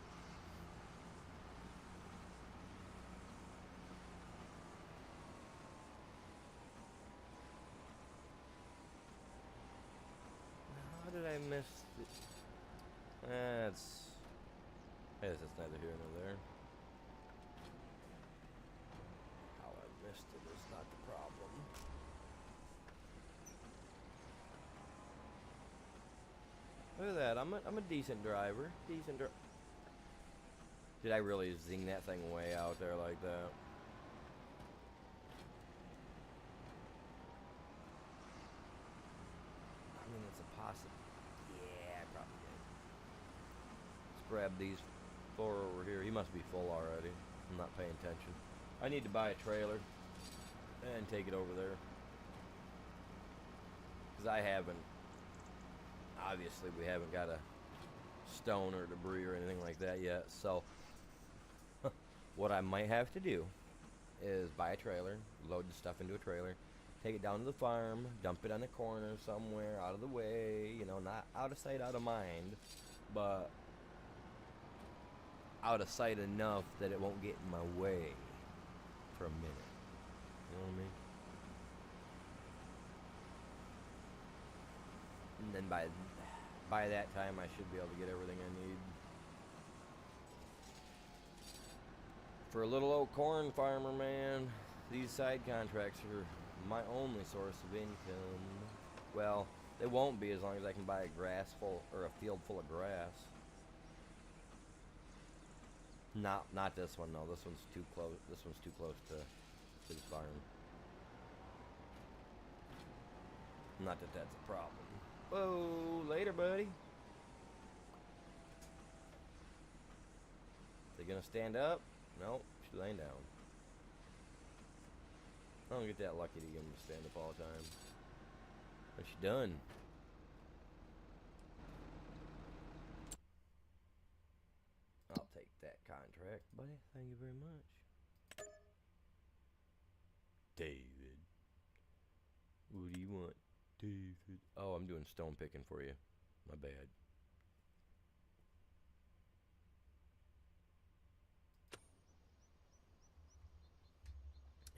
How did I miss it? I guess it's neither here nor there. How I missed it is not the problem. Look at that, I'm a decent driver. Did I really zing that thing way out there like that? I mean, it's a possibility. Yeah, I probably did. Let's grab these 4 over here. He must be full already. I'm not paying attention. I need to buy a trailer and take it over there. Because obviously we haven't got a stone or debris or anything like that yet. So what I might have to do is buy a trailer, load the stuff into a trailer, take it down to the farm, dump it on the corner somewhere out of the way, you know, not out of sight, out of mind, but out of sight enough that it won't get in my way for a minute. You know what I mean? And then by that time I should be able to get everything I need. For a little old corn farmer, man, these side contracts are my only source of income. Well, they won't be as long as I can buy a field full of grass. Not this one though. This one's too close. This one's too close to his farm. Not that that's a problem. Whoa, later, buddy. They gonna stand up? Nope, she's laying down. I don't get that lucky to get them to stand up all the time. But she's done. I'll take that contract. contract, buddy. Thank you very much. David. What do you want, David? Oh, I'm doing stone picking for you. My bad.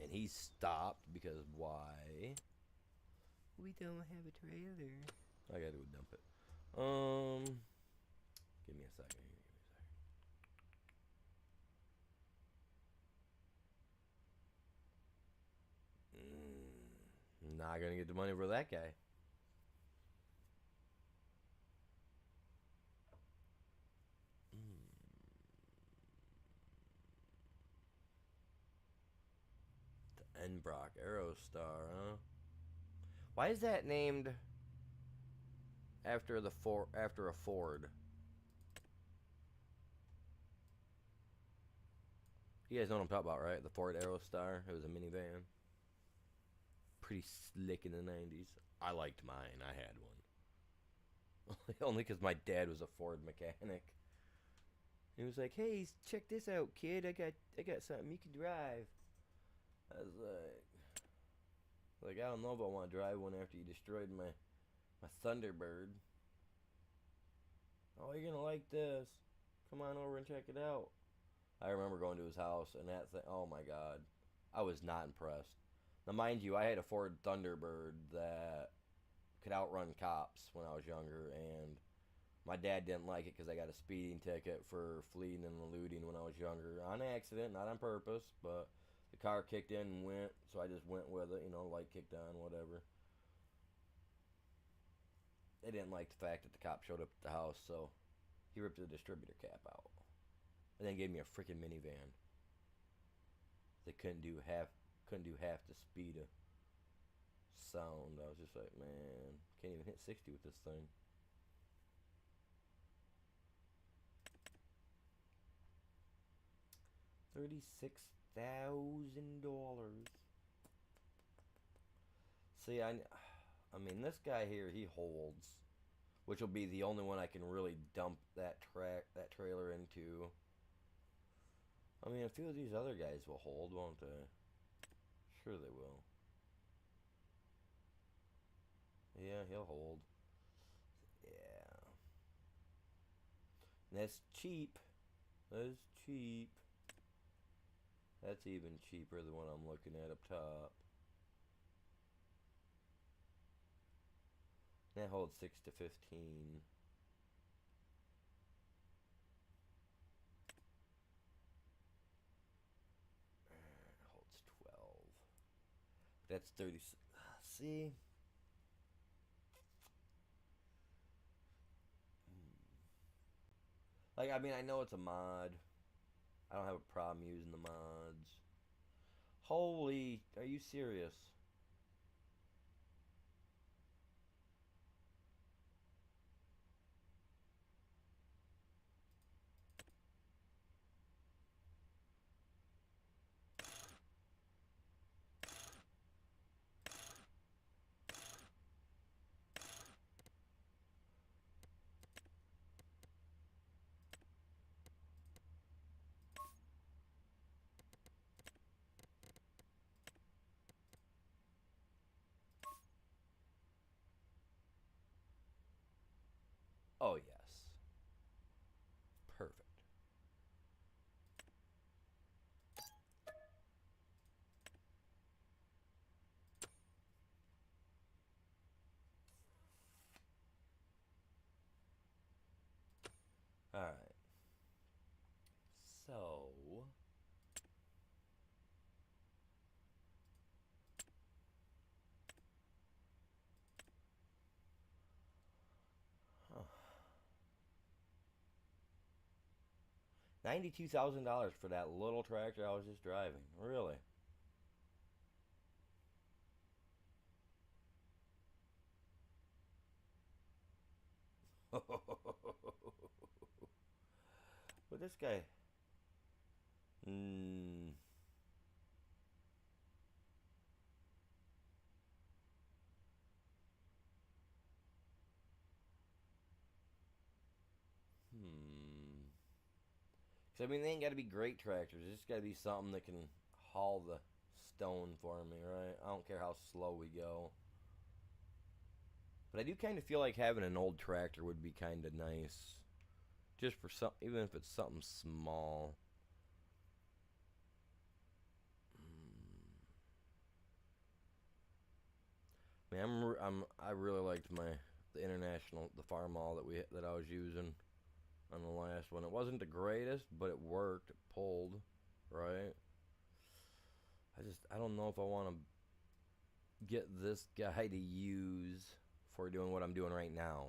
And he stopped because why? We don't have a trailer. I gotta go dump it. Give me a second here. Not gonna get the money for that guy. The Enbrock Aerostar, huh? Why is that named after after a Ford? You guys know what I'm talking about, right? The Ford Aerostar. It was a minivan. Pretty slick in the 90s. I liked mine. I had one. Only because my dad was a Ford mechanic. He was like, "Hey, check this out, kid. I got something you can drive." I was like, I don't know if I want to drive one after you destroyed my Thunderbird. Oh, you're gonna like this. Come on over and check it out. I remember going to his house and that thing. Oh my god, I was not impressed. Now, mind you, I had a Ford Thunderbird that could outrun cops when I was younger, and my dad didn't like it because I got a speeding ticket for fleeing and eluding when I was younger. On accident, not on purpose, but the car kicked in and went, so I just went with it, light kicked on, whatever. They didn't like the fact that the cop showed up at the house, so he ripped the distributor cap out. And then gave me a freaking minivan. They couldn't do half the speed of sound. I was just like, man, can't even hit 60 with this thing. $36,000. See, I mean, this guy here, he holds, which will be the only one I can really dump that trailer into. I mean, a few of these other guys will hold, won't they? Sure they will. Yeah, he'll hold. Yeah. And that's cheap. That's cheap. That's even cheaper than what I'm looking at up top. That holds 6 to 15. Holds 12. That's 30. See? Like, I mean, I know it's a mod. I don't have a problem using the mods. Holy, are you serious? Oh, yes. Perfect. Alright. So... Huh. $92,000 for that little tractor I was just driving. Really? But this guy... Hmm... Hmm... 'Cause, I mean, they ain't got to be great tractors. It's just got to be something that can haul the stone for me, right? I don't care how slow we go. But I do kind of feel like having an old tractor would be kind of nice. Just for some, even if it's something small. Man, I really liked the international farm all that I was using on the last one. It wasn't the greatest, but it worked. It pulled, right? I don't know if I want to get this guy to use for doing what I'm doing right now.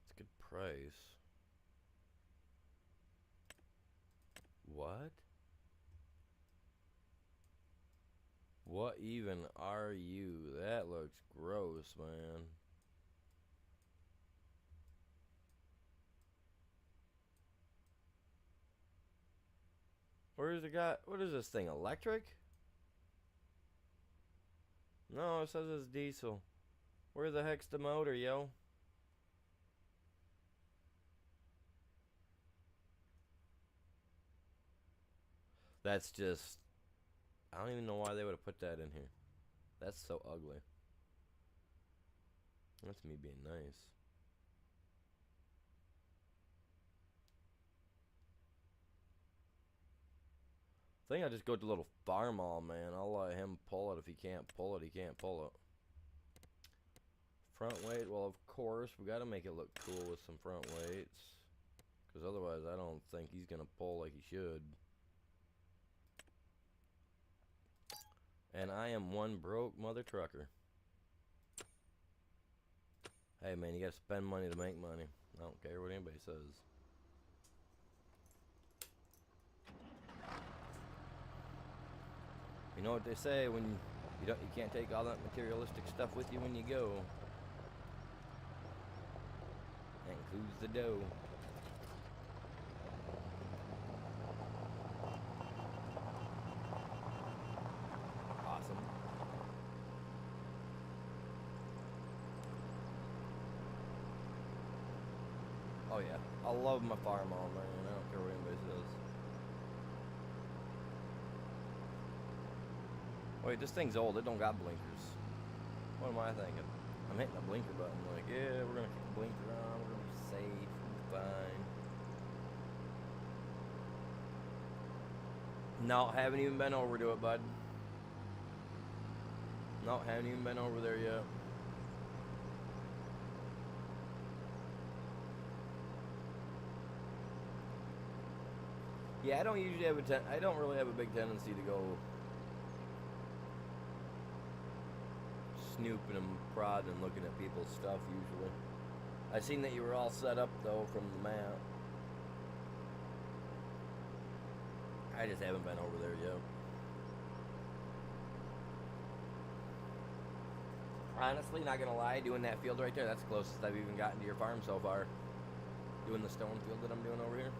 It's a good price. What? What even are you? That looks gross, man. Where's the guy? What is this thing? Electric? No, it says it's diesel. Where the heck's the motor, yo? That's just... I don't even know why they would have put that in here. That's so ugly. That's me being nice. I think I'll just go to the little farm all, man. I'll let him pull it. If he can't pull it, he can't pull it. Front weight, well, of course, we got to make it look cool with some front weights. Because otherwise, I don't think he's going to pull like he should. And I am one broke mother trucker. Hey, man, you got to spend money to make money. I don't care what anybody says. You know what they say, when you can't take all that materialistic stuff with you when you go. That includes the dough. Awesome. Oh yeah, I love my farm all, man. I don't care what anybody says. Wait, this thing's old. It don't got blinkers. What am I thinking? I'm hitting the blinker button. Like, yeah, we're gonna keep the blinker on. We're gonna be safe. We'll be fine. No, haven't even been over to it, bud. No, haven't even been over there yet. Yeah, I don't usually have I don't really have a big tendency to go snooping and prodding and looking at people's stuff usually. I seen that you were all set up though from the map. I just haven't been over there yet. Honestly, not gonna lie, doing that field right there, that's the closest I've even gotten to your farm so far. Doing the stone field that I'm doing over here.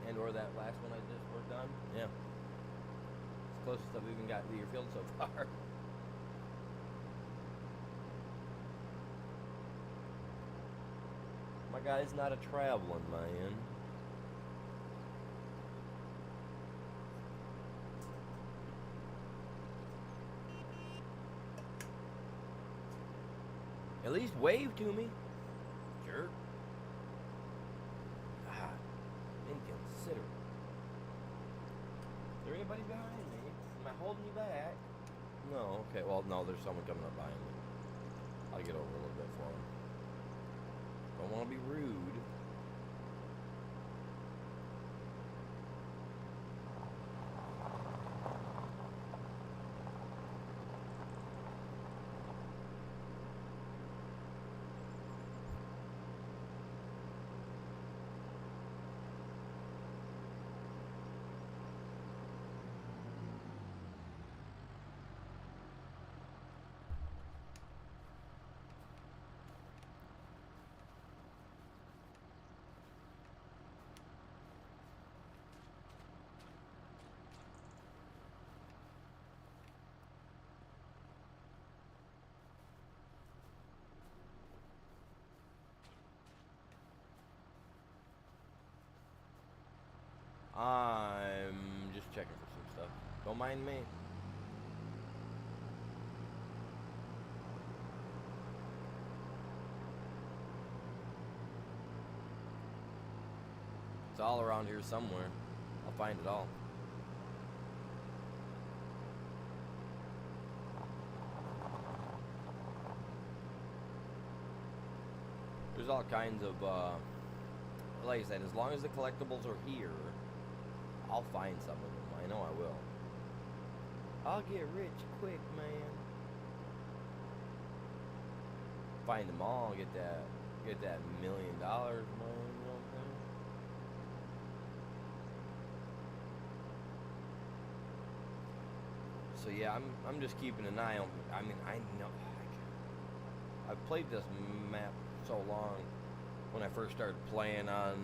And or that last one I just worked on. Yeah. It's the closest I've even gotten to your field so far. My guy's not a traveling man. At least wave to me. Jerk. Ah, inconsiderate. Is there anybody behind me? Am I holding you back? No, okay, well, no, there's someone coming up behind me. I'll get over a little bit for him. Don't want to be rude. I'm just checking for some stuff. Don't mind me. It's all around here somewhere. I'll find it all. There's all kinds of, like I said, as long as the collectibles are here, I'll find some of them. I know I will. I'll get rich quick, man. Find them all, get that $1 million, man. You know what I'm saying? So yeah, I'm just keeping an eye on. I mean, I know I've played this map so long. When I first started playing on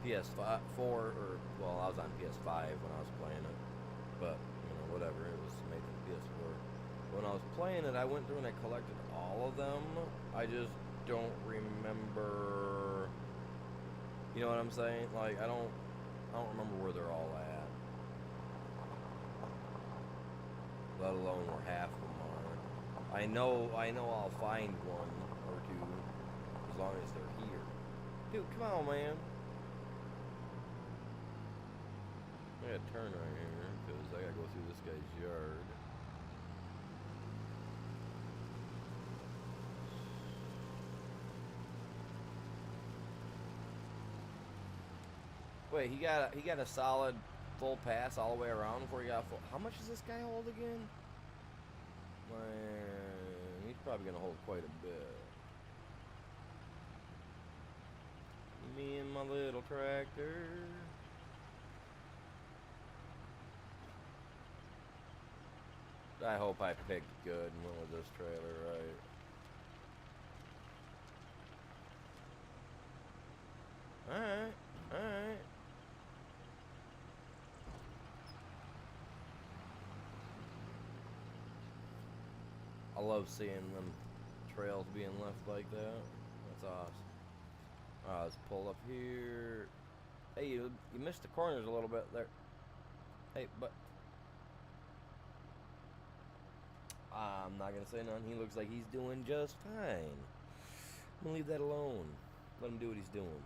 the PS4, or well, I was on PS5 when I was playing it, but you know, whatever, it was made for the PS4. When I was playing it, I went through and I collected all of them. I just don't remember. You know what I'm saying? Like I don't remember where they're all at. Let alone where half of them are. I know I'll find one or two as long as they're here. Dude, come on, man. I gotta turn right here because I gotta go through this guy's yard. Wait, he got a solid full pass all the way around before he got full. How much does this guy hold again? Man, he's probably gonna hold quite a bit. Me and my little tractor. I hope I picked good and went with this trailer right. Alright, alright. I love seeing them trails being left like that. That's awesome. Alright, let's pull up here. Hey, you missed the corners a little bit there. Hey, but I'm not gonna say nothing. He looks like he's doing just fine. I'm gonna leave that alone. Let him do what he's doing.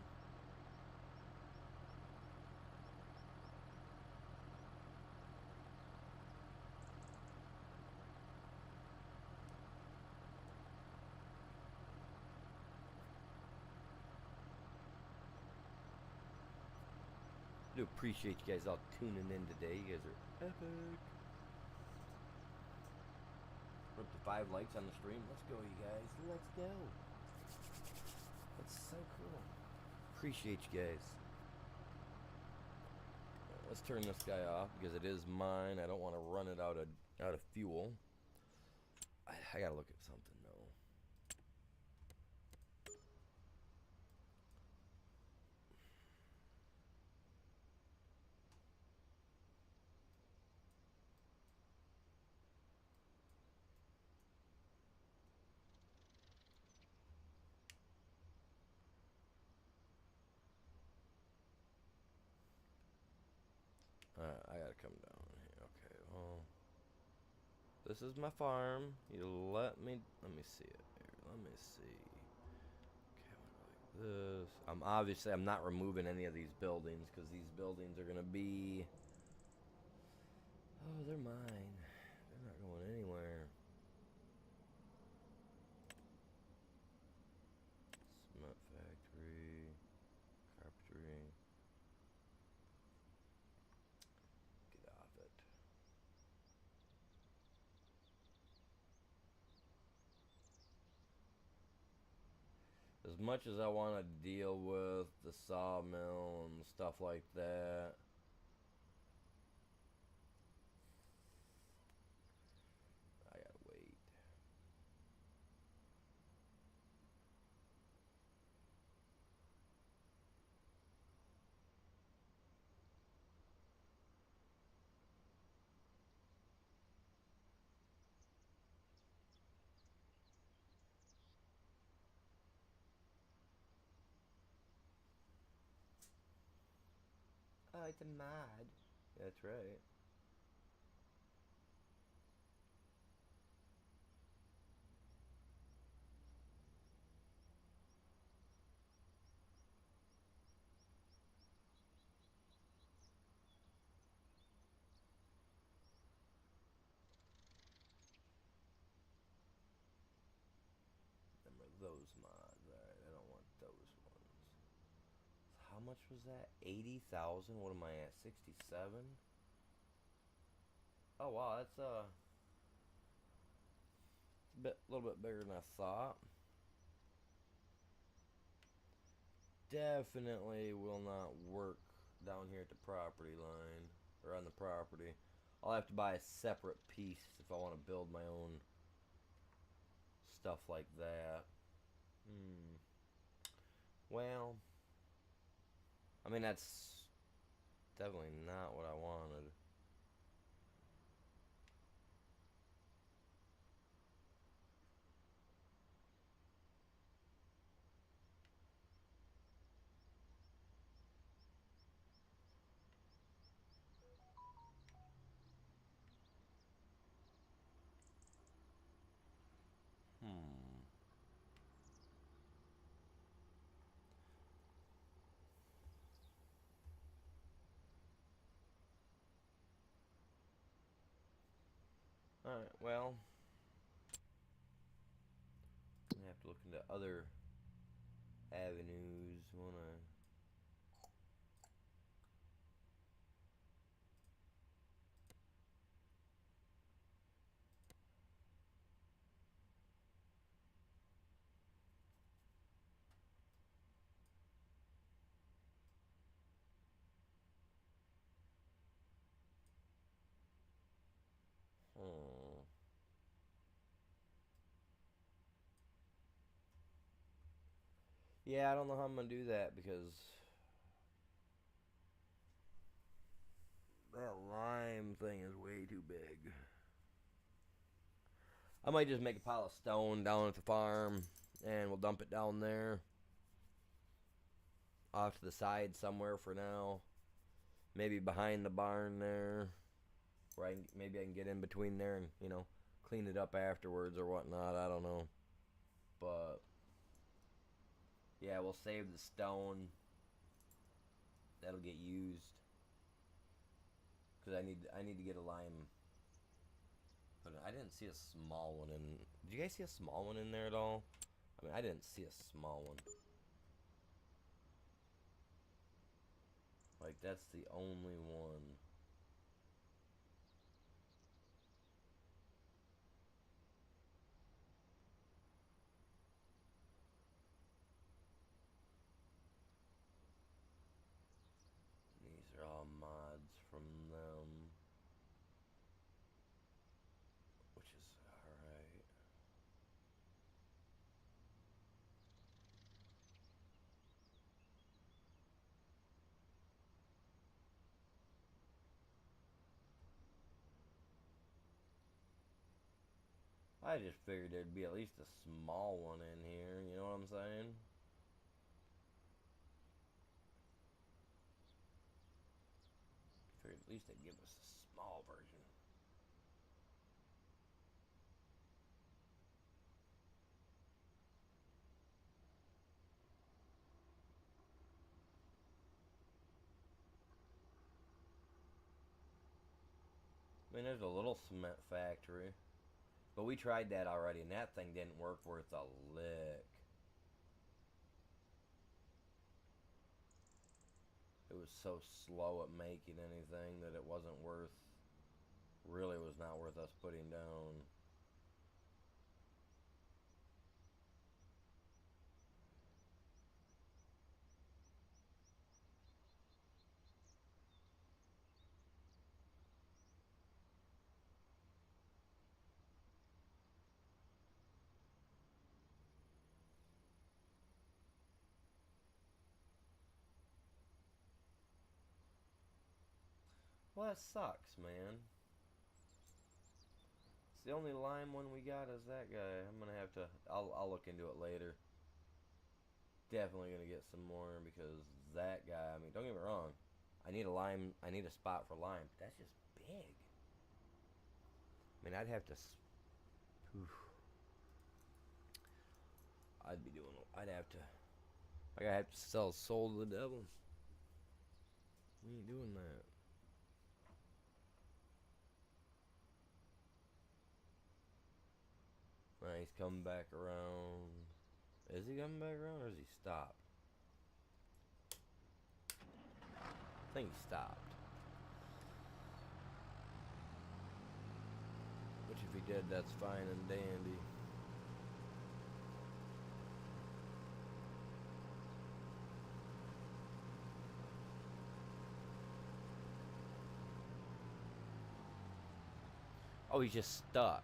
I do appreciate you guys all tuning in today. You guys are epic. We're up to 5 likes on the stream. Let's go, you guys. Let's go. That's so cool. Appreciate you guys. Let's turn this guy off because it is mine. I don't want to run it out of fuel. I gotta look at something though. I gotta come down here. Okay, well, this is my farm. You let me see it here. Let me see. Okay, I'm gonna go like this. I'm not removing any of these buildings because these buildings are gonna be. Oh, they're mine. They're not going anywhere. Cement factory, carpentry. Get off it. As much as I want to deal with the sawmill and stuff like that, I gotta wait. it's a mod. That's right. Remember those mods. Alright, I don't want those ones. How much was that? 80,000? What am I at? 67? Oh wow, that's a little bit bigger than I thought. Definitely will not work down here at the property line or on the property. I'll have to buy a separate piece if I want to build my own stuff like that. Hmm. Well, I mean that's definitely not what I wanted. Hmm. All right. Well, I have to look into other avenues. Wanna? Hmm. Yeah, I don't know how I'm gonna do that because that lime thing is way too big. I might just make a pile of stone down at the farm and we'll dump it down there off to the side somewhere for now. Maybe behind the barn there, where maybe I can get in between there and clean it up afterwards or whatnot. I don't know, but yeah, we'll save the stone. That'll get used because I need to get a lime. But I didn't see a small one in. Did you guys see a small one in there at all? I mean, I didn't see a small one. Like that's the only one. These are all mods from them, which is alright. I just figured there'd be at least a small one in here, you know what I'm saying? Figured at least they'd give us a small version. I mean, there's a little cement factory, but we tried that already, and that thing didn't work worth a lick. It was so slow at making anything that it wasn't worth, really was not worth us putting down. Well, that sucks, man. It's the only lime one we got is that guy. I'm gonna have to. I'll look into it later. Definitely gonna get some more because that guy. I mean, don't get me wrong. I need a lime. I need a spot for lime. But that's just big. I mean, I'd have to. Oof. I'd be doing. I'd have to. Like, I have to sell soul to the devil. We ain't doing that. Right, he's coming back around. Is he coming back around or has he stopped? I think he stopped. Which if he did, that's fine and dandy. Oh, he's just stuck.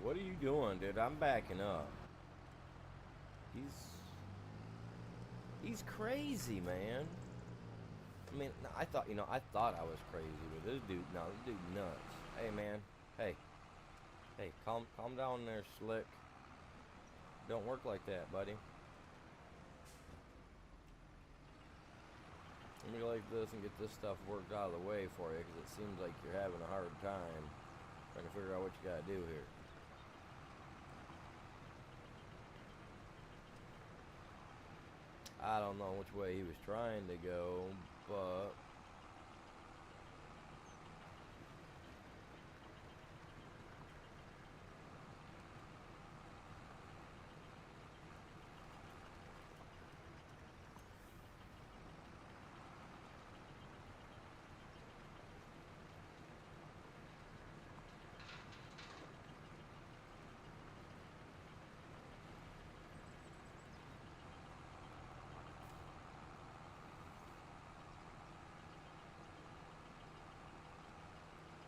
What are you doing, dude? I'm backing up. He's crazy, man. I mean, I thought, I thought I was crazy, but this dude nuts. Hey, man. Hey, calm down there, Slick. Don't work like that, buddy. Let me like this and get this stuff worked out of the way for you, because it seems like you're having a hard time trying to figure out what you gotta do here. I don't know which way he was trying to go, but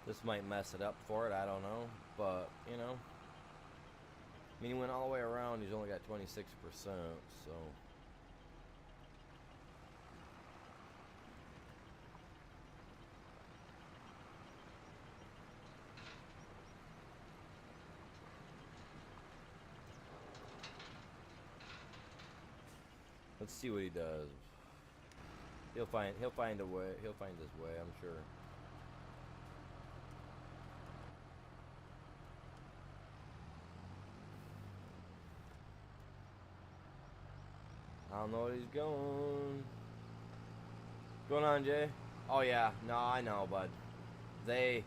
this might mess it up for it, I don't know. But, I mean, he went all the way around, he's only got 26%, so. Let's see what he does. He'll find a way. He'll find his way, I'm sure. I don't know where he's going. What's going on, Jay? Oh yeah, no, I know, bud. They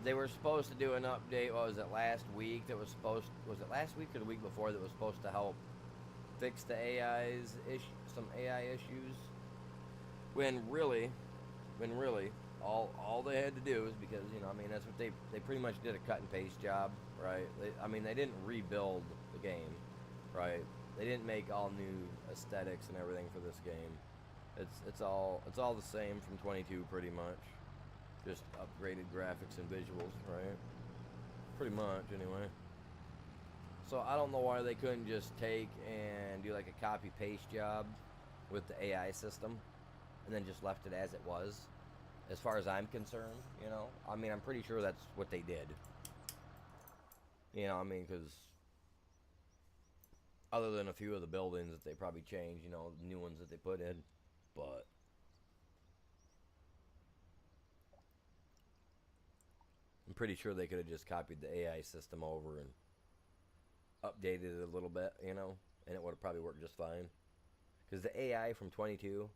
were supposed to do an update. What was it, last week? Was it last week or the week before, that was supposed to help fix the some AI issues? When really, all they had to do is, because I mean, that's what they pretty much did, a cut and paste job, right? I mean, they didn't rebuild the game, right? They didn't make all new aesthetics and everything for this game. It's all the same from 22, pretty much. Just upgraded graphics and visuals, right? Pretty much, anyway. So I don't know why they couldn't just take and do like a copy paste job with the AI system, and then just left it as it was. As far as I'm concerned, I mean, I'm pretty sure that's what they did. I mean, because other than a few of the buildings that they probably changed, the new ones that they put in, but I'm pretty sure they could have just copied the AI system over and updated it a little bit, and it would have probably worked just fine. Because the AI from 22,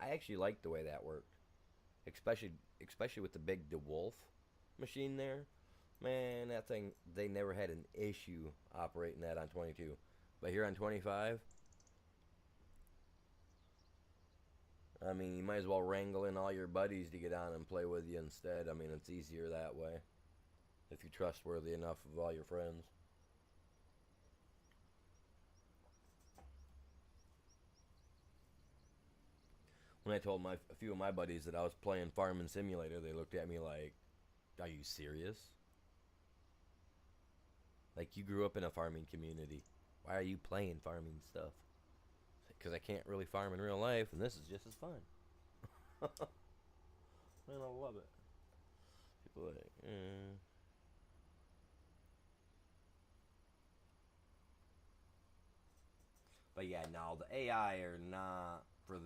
I actually liked the way that worked, especially with the big DeWolf machine there. Man, that thing, they never had an issue operating that on 22. But here on 25, I mean, you might as well wrangle in all your buddies to get on and play with you instead. I mean, it's easier that way, if you're trustworthy enough of all your friends. When I told a few of my buddies that I was playing Farming Simulator, they looked at me like, "Are you serious? Like, you grew up in a farming community. Why are you playing farming stuff?" because I can't really farm in real life, and this is just as fun. And I love it. People are like, But yeah, no, the AI are not for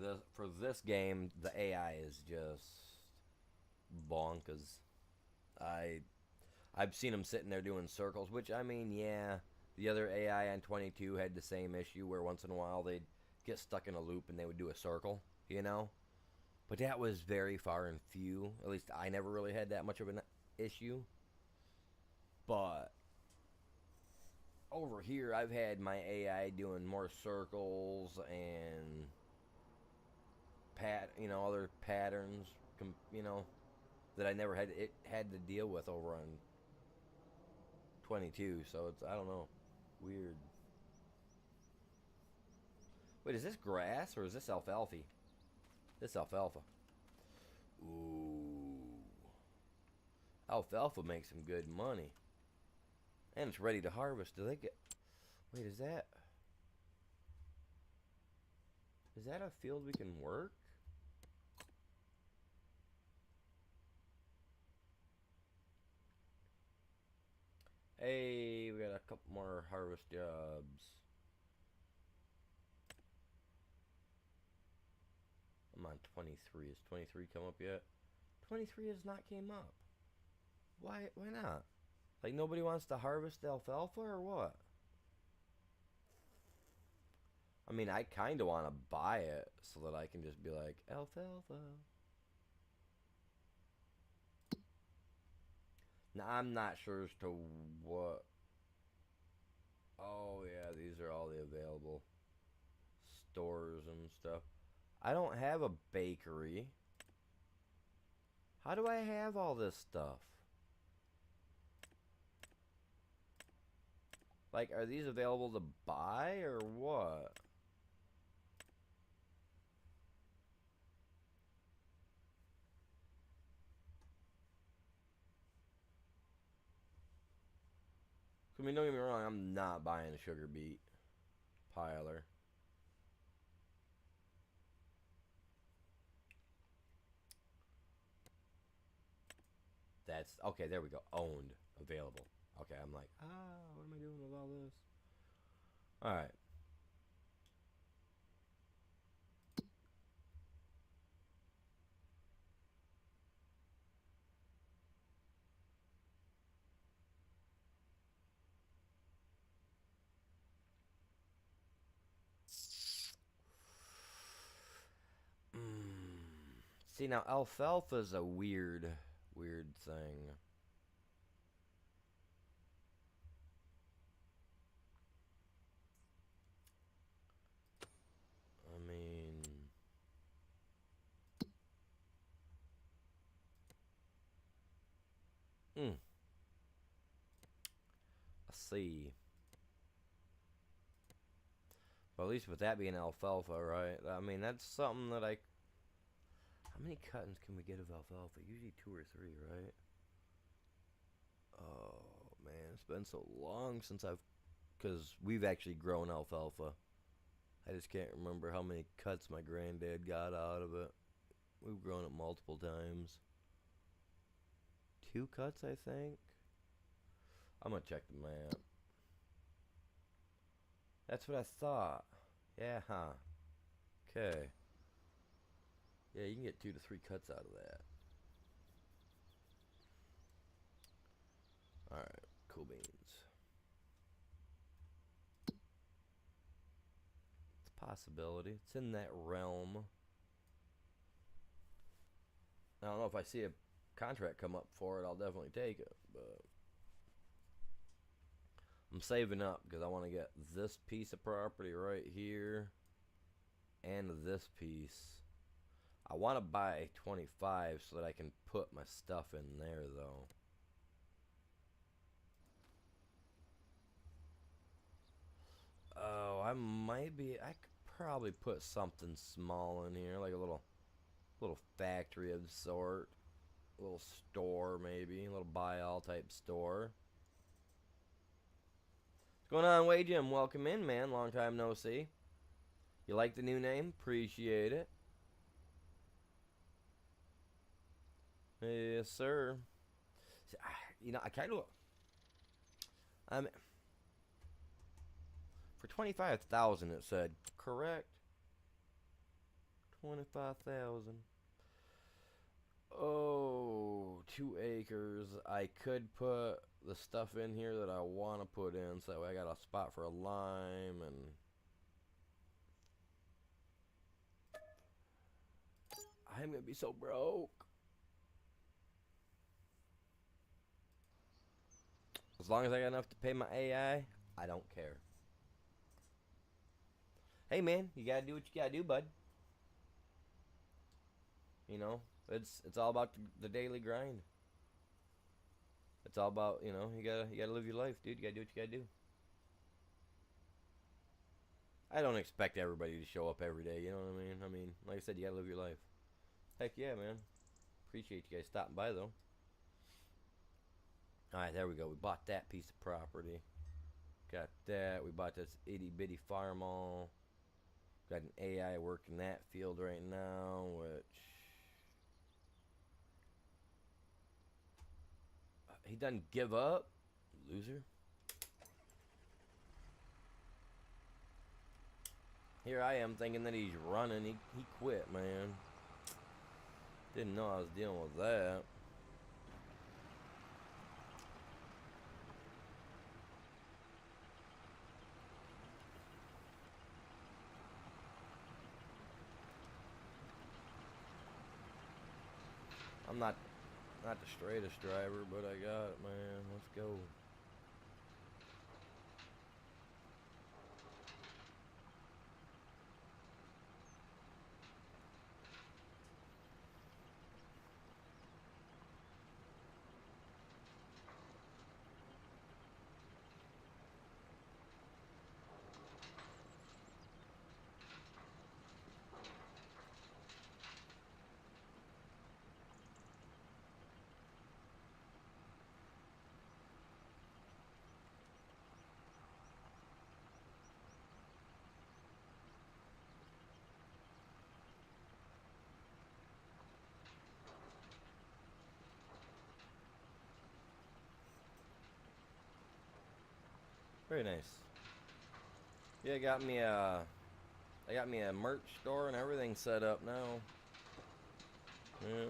this game. The AI is just bonkers. I I've seen them sitting there doing circles, which I mean, yeah, the other AI on 22 had the same issue where once in a while they'd get stuck in a loop and they would do a circle, you know. But that was very far and few. At least I never really had that much of an issue. But over here, I've had my AI doing more circles and other patterns, you know, that I never had to deal with over on 22. So it's, I don't know, weird. Wait, is this grass or is this alfalfa? This alfalfa. Ooh, alfalfa makes some good money, and it's ready to harvest. Do they get? Wait, is that a field we can work? Hey, we got a couple more harvest jobs. I'm on 23. Has 23 come up yet? 23 has not came up. Why not? Like nobody wants to harvest alfalfa or what? I mean, I kind of want to buy it so that I can just be like, alfalfa. Now, I'm not sure as to what. Oh, yeah, these are all the available stores and stuff. I don't have a bakery. How do I have all this stuff? Like, are these available to buy or what? I mean, don't get me wrong, I'm not buying a sugar beet piler. That's okay. There we go. Owned, available. Okay, I'm like, what am I doing with all this? All right. See now, alfalfa's a weird thing. I mean, let's see. Well, at least with that being alfalfa, right? I mean, that's something that I. How many cuttings can we get of alfalfa? Usually 2 or 3, right? Oh man, it's been so long since because we've actually grown alfalfa. I just can't remember how many cuts my granddad got out of it. We've grown it multiple times. 2 cuts, I think. I'm gonna check the map. That's what I thought. Yeah, huh. Okay. Yeah, you can get 2 to 3 cuts out of that. Alright, cool beans. It's a possibility. It's in that realm. I don't know if I see a contract come up for it, I'll definitely take it, but I'm saving up because I want to get this piece of property right here and this piece. I want to buy 25 so that I can put my stuff in there, though. Oh, I could probably put something small in here, like a little factory of the sort. A little store, maybe. A little buy-all type store. What's going on, Way Jim? Welcome in, man. Long time no see. You like the new name? Appreciate it. Yes, sir. You know, I kind of. I'm for 25,000. It said correct. 25,000. Oh, 2 acres. I could put the stuff in here that I want to put in, so that way I got a spot for a lime and. I'm gonna be so broke. As long as I got enough to pay my I don't care. Hey man, you gotta do what you gotta do, bud. You know, it's all about the daily grind. It's all about, you gotta live your life, dude. You gotta do what you gotta do. I don't expect everybody to show up every day. You know what I mean? I mean, like I said, you gotta live your life. Heck yeah, man. Appreciate you guys stopping by though. All right, there we go. We bought that piece of property. Got that. We bought this itty bitty farm all. Got an AI working that field right now, which he doesn't give up, loser. Here I am thinking that he's running. He quit, man. Didn't know I was dealing with that. I'm not the straightest driver, but I got it, man. Let's go. Very nice. Yeah, I got me a merch store and everything set up now. Yeah.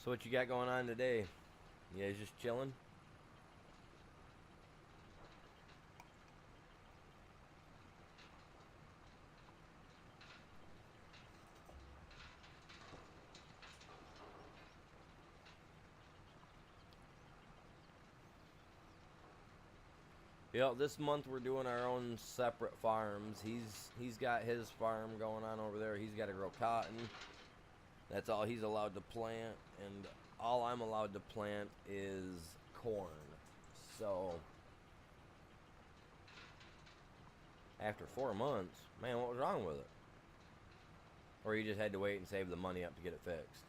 So what you got going on today? You guys just chilling? Yep, this month we're doing our own separate farms. He's got his farm going on over there. He's got to grow cotton. That's all he's allowed to plant, and all I'm allowed to plant is corn. So after 4 months, man, what was wrong with it? Or you just had to wait and save the money up to get it fixed?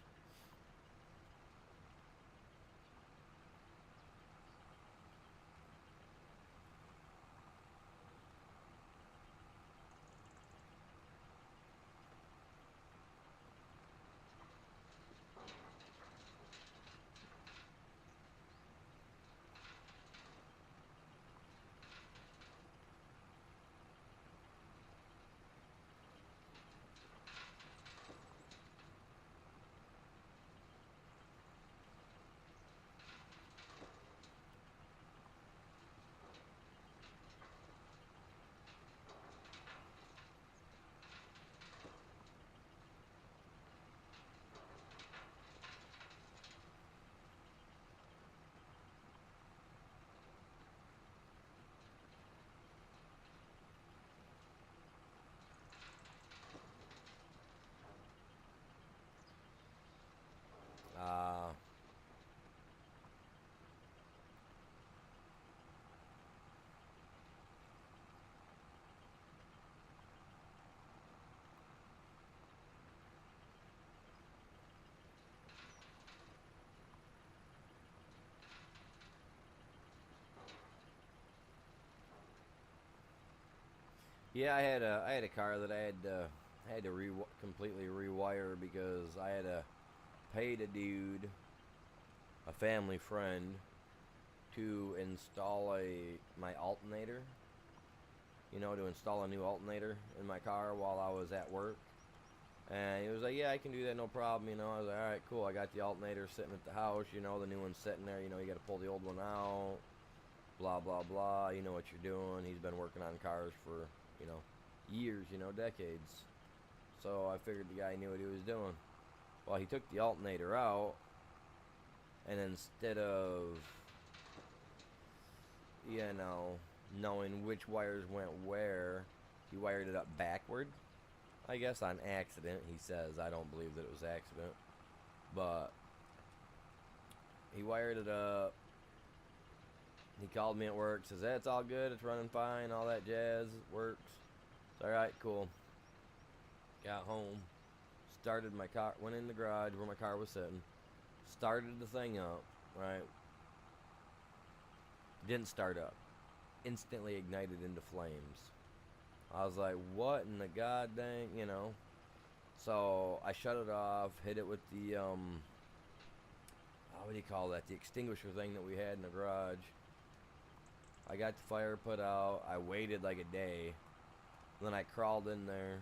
Yeah, I had a car that I had to completely rewire because I had to pay a dude, a family friend, to install my alternator. You know, to install a new alternator in my car while I was at work. And he was like, "Yeah, I can do that, no problem." You know, I was like, "All right, cool." I got the alternator sitting at the house. You know, the new one's sitting there. You know, you got to pull the old one out. Blah blah blah. You know what you're doing. He's been working on cars for years. Decades. So I figured the guy knew what he was doing. Well, he took the alternator out, and instead of knowing which wires went where, he wired it up backward. I guess on accident, he says. I don't believe that it was accident. But he wired it up. He called me at work, says, "Hey, it's all good, it's running fine, all that jazz, it works." It's alright, cool. Got home, started my car, went in the garage where my car was sitting, started the thing up, right? Didn't start up. Instantly ignited into flames. I was like, what in the god dang, So I shut it off, hit it with the, what do you call that? The extinguisher thing that we had in the garage. I got the fire put out. I waited like a day. Then I crawled in there,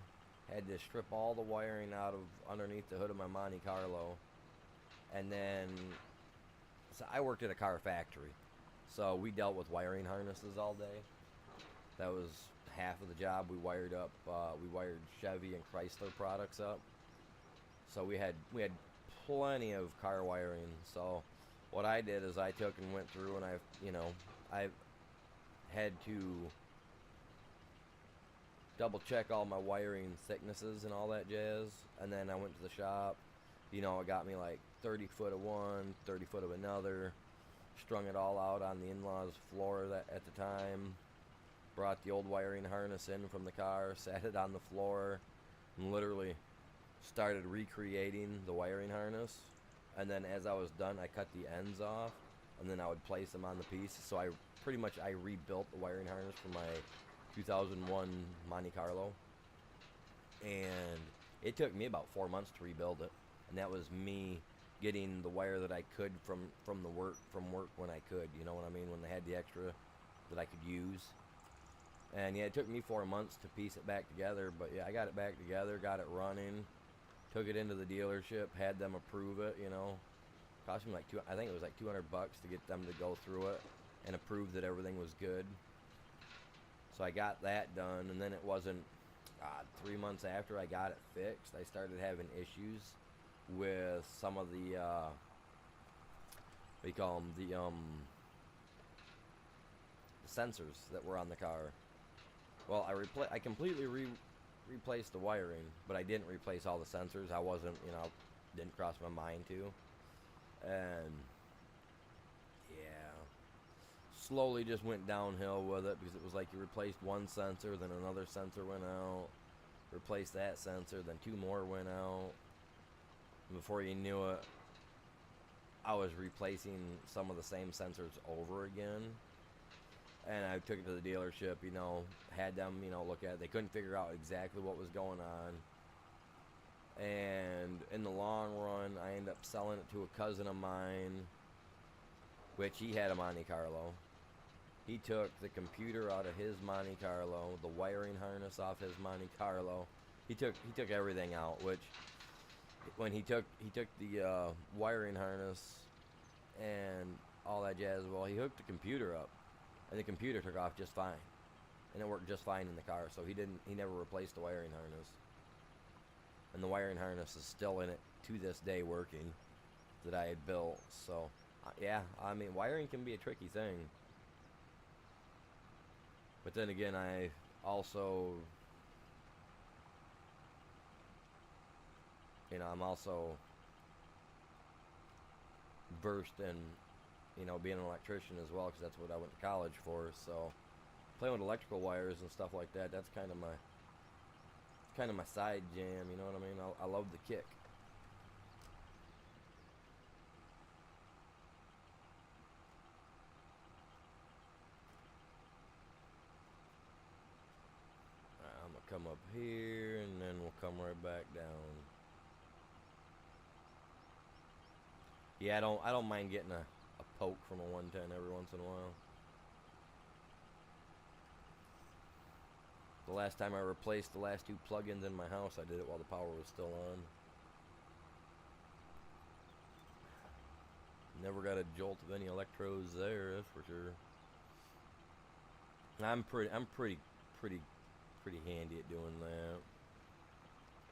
had to strip all the wiring out of underneath the hood of my Monte Carlo. And then, so I worked at a car factory. So we dealt with wiring harnesses all day. That was half of the job. We wired Chevy and Chrysler products up. So we had plenty of car wiring. So what I did is I took and went through and I had to double check all my wiring thicknesses and all that jazz. And then I went to the shop. It got me like 30 foot of one, 30 foot of another. Strung it all out on the in-laws floor at the time. Brought the old wiring harness in from the car, sat it on the floor, and literally started recreating the wiring harness. And then as I was done, I cut the ends off, and then I would place them on the piece. So I rebuilt the wiring harness for my 2001 Monte Carlo. And it took me about 4 months to rebuild it. And that was me getting the wire that I could from work when I could, you know what I mean, when they had the extra that I could use. And yeah, it took me 4 months to piece it back together, but yeah, I got it back together, got it running, took it into the dealership, had them approve it, cost me I think it was like $200 to get them to go through it and approve that everything was good. So I got that done, and then it wasn't 3 months after I got it fixed, I started having issues with some of the we call them the sensors that were on the car. Well, I completely replaced the wiring, but I didn't replace all the sensors. I wasn't, didn't cross my mind to. And yeah, slowly just went downhill with it because it was like you replaced one sensor, then another sensor went out, replaced that sensor, then two more went out. And before you knew it, I was replacing some of the same sensors over again. And I took it to the dealership, had them, look at it. They couldn't figure out exactly what was going on. And in the long run, I ended up selling it to a cousin of mine, which he had a Monte Carlo. He took the computer out of his Monte Carlo, the wiring harness off his Monte Carlo. He took everything out, which when he took the wiring harness and all that jazz, well, he hooked the computer up. And the computer took off just fine, and it worked just fine in the car. So he never replaced the wiring harness, and the wiring harness is still in it to this day working that I had built. So yeah, I mean, wiring can be a tricky thing, but then again, I also, I'm also versed in being an electrician as well, because that's what I went to college for. So playing with electrical wires and stuff like that, that's kind of my side jam, you know what I mean? I love the kick. up here, and then we'll come right back down. Yeah, I don't mind getting a poke from a 110 every once in a while. The last time I replaced the last 2 plugins in my house, I did it while the power was still on. Never got a jolt of any electrodes there, that's for sure. I'm pretty handy at doing that.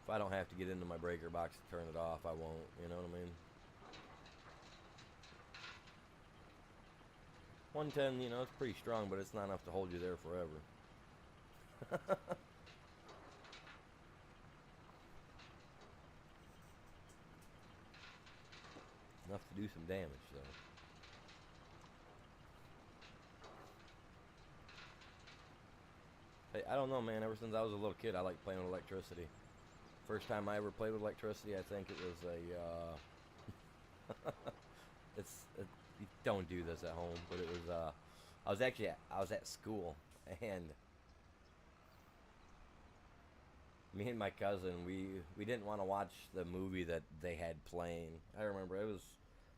If I don't have to get into my breaker box to turn it off, I won't, you know what I mean? 110, you know, it's pretty strong, but it's not enough to hold you there forever. Enough to do some damage, though. Hey, I don't know, man. Ever since I was a little kid, I liked playing with electricity. First time I ever played with electricity, I think it was a, you don't do this at home, but it was, I was at school, and me and my cousin, we didn't want to watch the movie that they had playing. I remember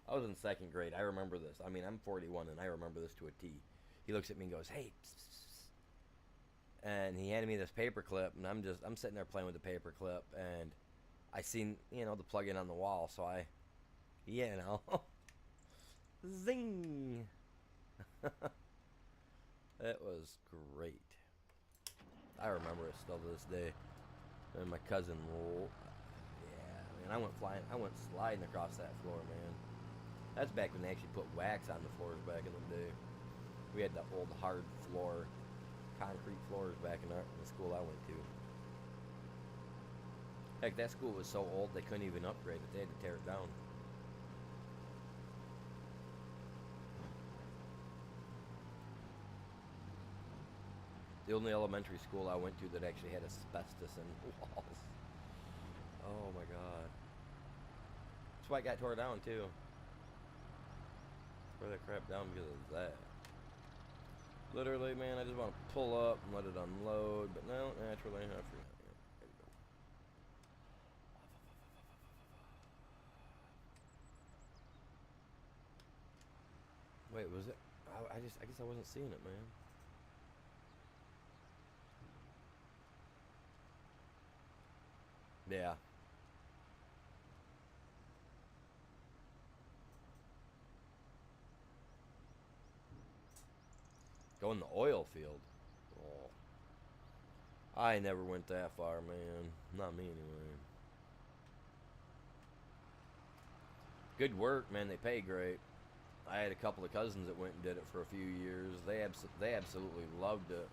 I was in 2nd grade. I remember this. I mean, I'm 41, and I remember this to a T. He looks at me and goes, "Hey," and he handed me this paper clip, and I'm sitting there playing with the paper clip, and I seen, you know, the plug-in on the wall, so you know, zing. It was great. I remember it still to this day. And my cousin, yeah, man, I went sliding across that floor, man. That's back when they actually put wax on the floors back in the day. We had the old hard floor, concrete floors back in the school I went to. Heck, that school was so old they couldn't even upgrade it. They had to tear it down. The only elementary school I went to that actually had asbestos in the walls. Oh my god. That's why it got tore down too. Tore that crap down because of that. Literally, man, I just want to pull up and let it unload, but no, naturally, I forgot. There we go. Wait, was it? I guess I wasn't seeing it, man. Yeah. Go in the oil field. Oh. I never went that far, man. Not me, anyway. Good work, man. They pay great. I had a couple of cousins that went and did it for a few years. They absolutely loved it.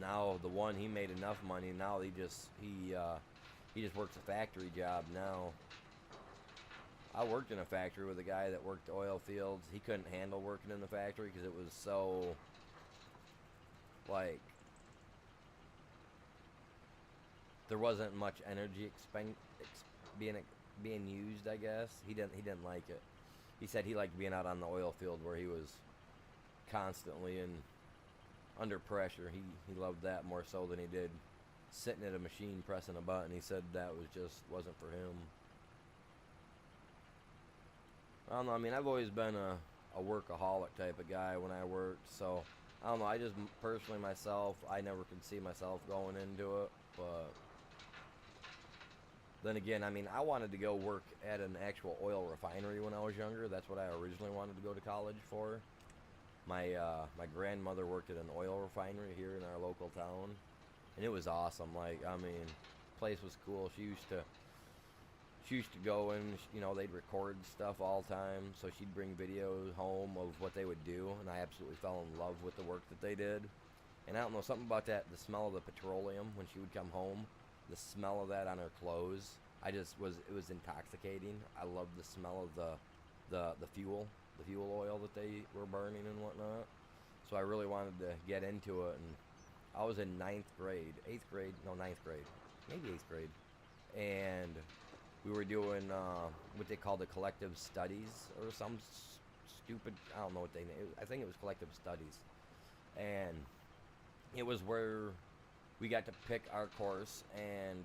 Now the one, he made enough money. Now he just works a factory job now. I worked in a factory with a guy that worked oil fields. He couldn't handle working in the factory because it was so, like, there wasn't much energy being used, I guess. He didn't like it. He said he liked being out on the oil field where he was constantly under pressure. He loved that more so than he did sitting at a machine pressing a button. He said that wasn't for him. I don't know, I mean, I've always been a workaholic type of guy when I worked, so I don't know, I just personally myself, I never could see myself going into it, but then again, I mean, I wanted to go work at an actual oil refinery when I was younger. That's what I originally wanted to go to college for. My grandmother worked at an oil refinery here in our local town, and it was awesome. Like, I mean, the place was cool. She used to go and, you know, they'd record stuff all the time, so she'd bring videos home of what they would do, and I absolutely fell in love with the work that they did. And I don't know, something about that, the smell of the petroleum when she would come home, the smell of that on her clothes, it was intoxicating. I loved the smell of the fuel oil that they were burning and whatnot. So I really wanted to get into it, and I was in ninth grade, maybe 8th grade, and we were doing what they call the collective studies or stupid. I don't know what they. I think it was collective studies, and it was where we got to pick our course, and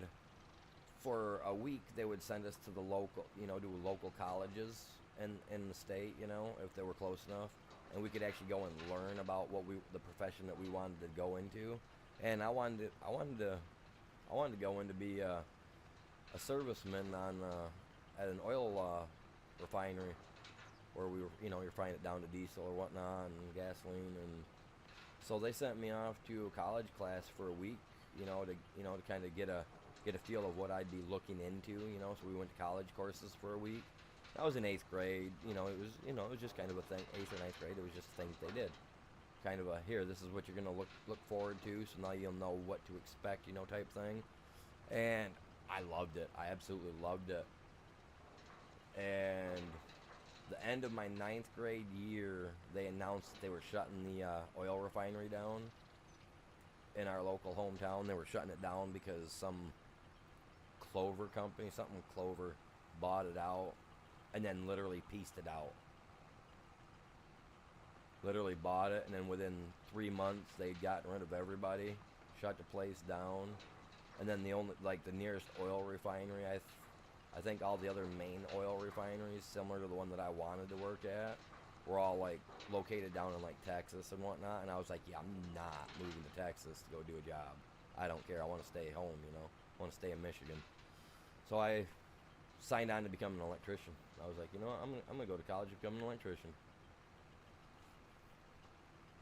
for a week they would send us to the local, to local colleges in the state, if they were close enough, and we could actually go and learn about the profession that we wanted to go into. And I wanted to go in to be a serviceman at an oil refinery, where we were, you're refining it down to diesel or whatnot and gasoline. And so they sent me off to a college class for a week, to kind of get a feel of what I'd be looking into, So we went to college courses for a week. I was in 8th grade. It was just kind of a thing. 8th or 9th grade. It was just things they did. Kind of here. This is what you're gonna look forward to. So now you'll know what to expect, type thing. And I loved it. I absolutely loved it. And the end of my 9th grade year, they announced that they were shutting the oil refinery down in our local hometown. They were shutting it down because some Clover company, something Clover, bought it out and then literally pieced it out. Literally bought it, and then within 3 months they'd gotten rid of everybody, shut the place down, and then the nearest oil refinery, I think all the other main oil refineries, similar to the one that I wanted to work at, were all located down in Texas and whatnot. And I was like, yeah, I'm not moving to Texas to go do a job. I don't care. I want to stay home. I want to stay in Michigan. So I signed on to become an electrician. I was like, what? I'm gonna go to college and become an electrician.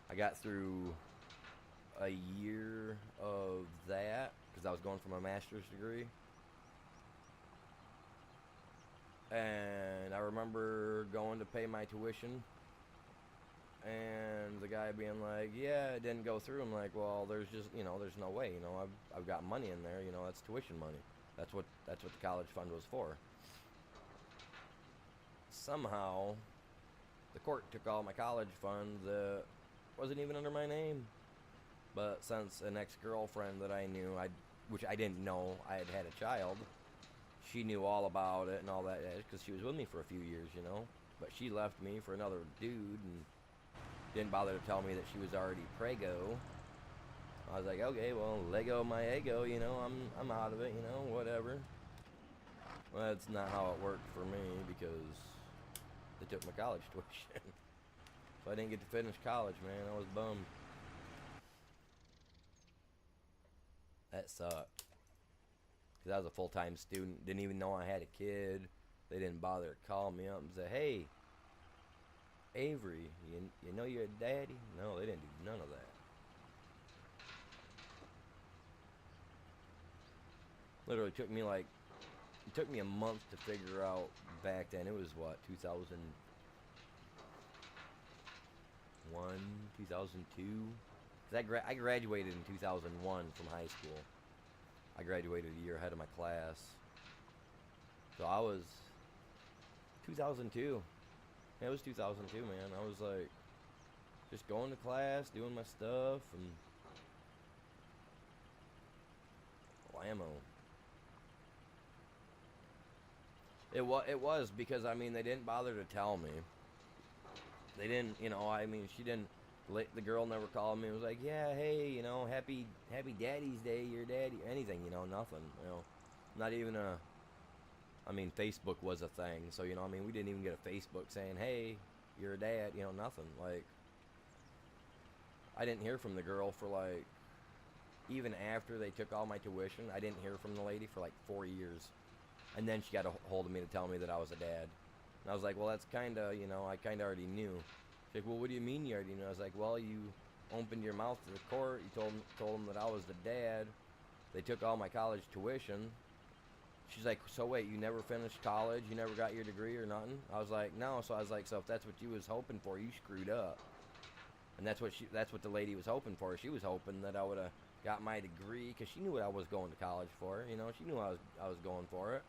I got through a year of that because I was going for my master's degree. And I remember going to pay my tuition, and the guy being like, yeah, it didn't go through. I'm like, well, there's just, there's no way, I've got money in there, that's tuition money. That's what the college fund was for. Somehow, the court took all my college funds that wasn't even under my name. But since an ex-girlfriend that I knew, which I didn't know I had a child, she knew all about it and all that, because she was with me for a few years, But she left me for another dude and didn't bother to tell me that she was already prego. I was like, okay, well, Lego my ego, I'm out of it, whatever. Well, that's not how it worked for me, because they took my college tuition. So I didn't get to finish college, man. I was bummed. That sucked. Because I was a full-time student. Didn't even know I had a kid. They didn't bother to call me up and say, hey, Avery, you know you're a daddy? No, they didn't do none of that. Literally took me it took me a month to figure out back then. It was what, 2001, 2002? 'Cause I graduated in 2001 from high school. I graduated a year ahead of my class. So I was 2002. Yeah, it was 2002, man. I was just going to class, doing my stuff, and blammo. It was because, they didn't bother to tell me. They didn't, she didn't, the girl never called me and was like, yeah, hey, happy Daddy's Day, your daddy, anything, nothing, not even Facebook was a thing, so, we didn't even get a Facebook saying, hey, you're a dad, nothing, I didn't hear from the girl for, even after they took all my tuition, I didn't hear from the lady for, 4 years. And then she got a hold of me to tell me that I was a dad. And I was like, well, that's kind of, I kind of already knew. She's like, well, what do you mean you already knew? I was like, well, you opened your mouth to the court. You told them that I was the dad. They took all my college tuition. She's like, so wait, you never finished college? You never got your degree or nothing? I was like, no. So I was like, so if that's what you was hoping for, you screwed up. And that's what the lady was hoping for. She was hoping that I would have got my degree, because she knew what I was going to college for. She knew I was going for it.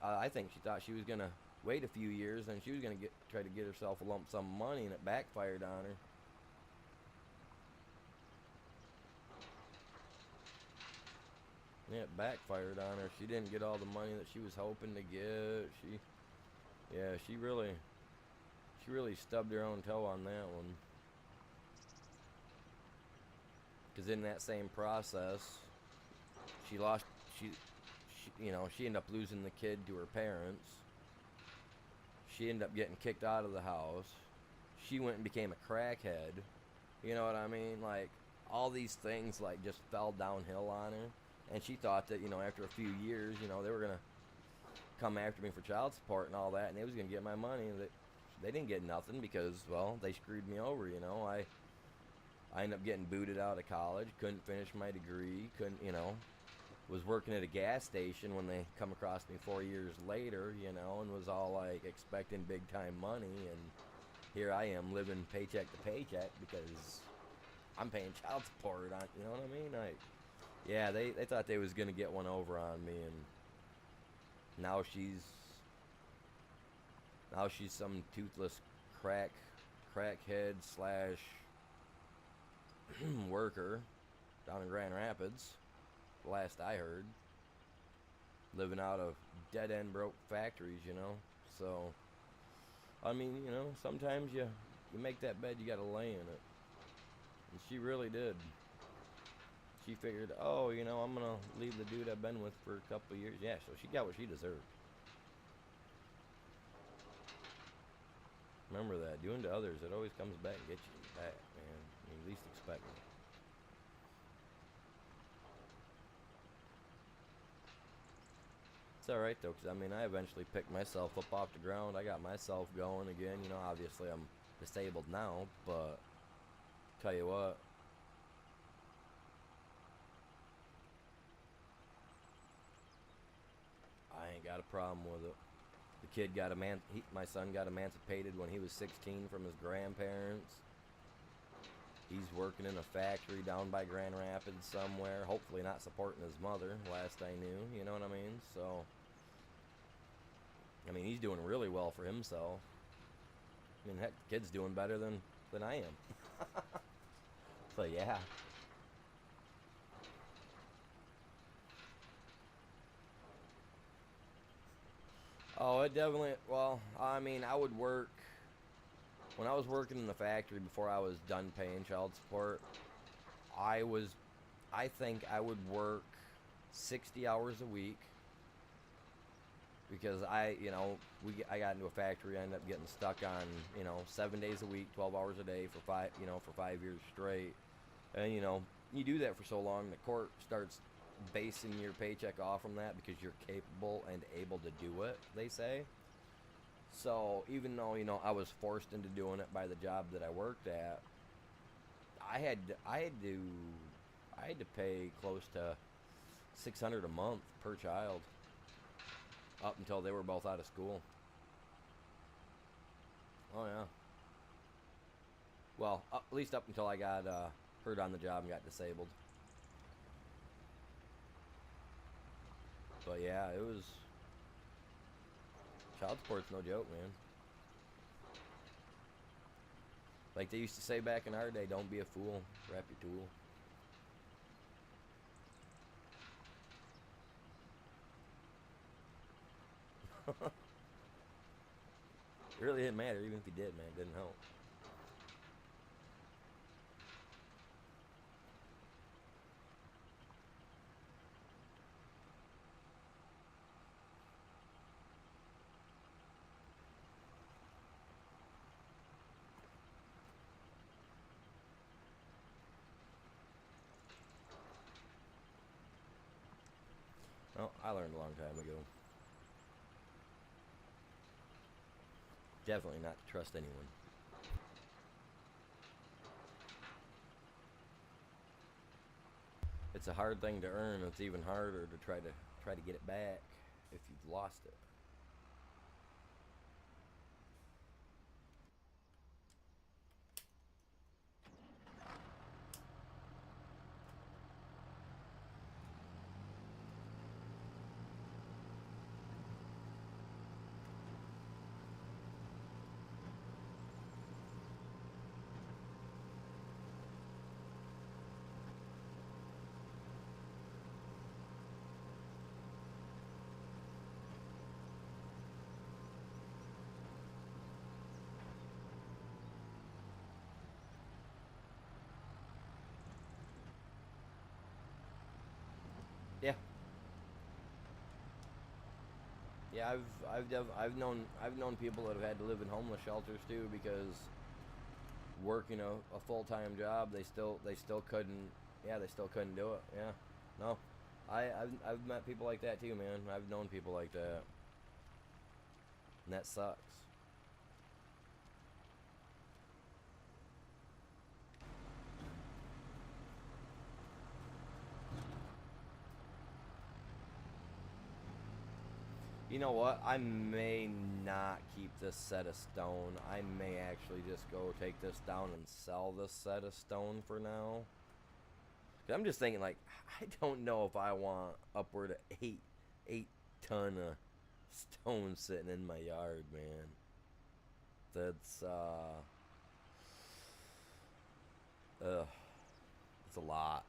I think she thought she was gonna wait a few years and she was gonna try to get herself a lump sum of money, and it backfired on her. Yeah, it backfired on her. She didn't get all the money that she was hoping to get. She really She really stubbed her own toe on that one. Because in that same process, she lost. She ended up losing the kid to her parents. She ended up getting kicked out of the house. She went and became a crackhead. You know what I mean? Like, all these things, like, just fell downhill on her. And she thought that, after a few years, they were going to come after me for child support and all that, and they was going to get my money. They didn't get nothing because, well, they screwed me over, I ended up getting booted out of college, couldn't finish my degree, was working at a gas station when they come across me 4 years later, and was all like expecting big time money, and here I am living paycheck to paycheck because I'm paying child support on, you know what I mean? Like, yeah, they thought they was gonna get one over on me, and now she's some toothless crackhead slash worker down in Grand Rapids. Last I heard, living out of dead-end broke factories, So, I mean, sometimes you make that bed, you gotta lay in it. And she really did. She figured, oh, I'm gonna leave the dude I've been with for a couple of years. Yeah, so she got what she deserved. Remember that. Doing to others, it always comes back and gets you back, man. You least expect it. It's alright though, because I eventually picked myself up off the ground. I got myself going again. Obviously I'm disabled now, but tell you what, I ain't got a problem with it. The kid got my son got emancipated when he was 16 from his grandparents. He's working in a factory down by Grand Rapids somewhere, hopefully not supporting his mother, last I knew, you know what I mean? So, he's doing really well for himself. Heck, the kid's doing better than I am. So, yeah. Oh, it definitely, well, I would work, when I was working in the factory before I was done paying child support, I think I would work 60 hours a week because I got into a factory, I ended up getting stuck on, 7 days a week, 12 hours a day for 5 years straight. And, you do that for so long, the court starts basing your paycheck off from that because you're capable and able to do it, they say. So even though, I was forced into doing it by the job that I worked at, I had to pay close to $600 a month per child up until they were both out of school. Oh yeah. Well, at least up until I got hurt on the job and got disabled. But yeah, it was, child support's no joke, man. Like they used to say back in our day, don't be a fool, wrap your tool. It really didn't matter, even if you did, man, it didn't help. Well, I learned a long time ago. Definitely not to trust anyone. It's a hard thing to earn. It's even harder to try to get it back if you've lost it. Yeah, yeah. I've known people that have had to live in homeless shelters too because working a full time job, they still couldn't. Yeah, they still couldn't do it. Yeah, no, I've met people like that too, man. I've known people like that, and that sucks. You know what? I may not keep this set of stone. I may actually just go take this down and sell this set of stone for now. 'Cause I'm just thinking, like, I don't know if I want upward of 8 ton of stone sitting in my yard, man. That's ugh, it's a lot.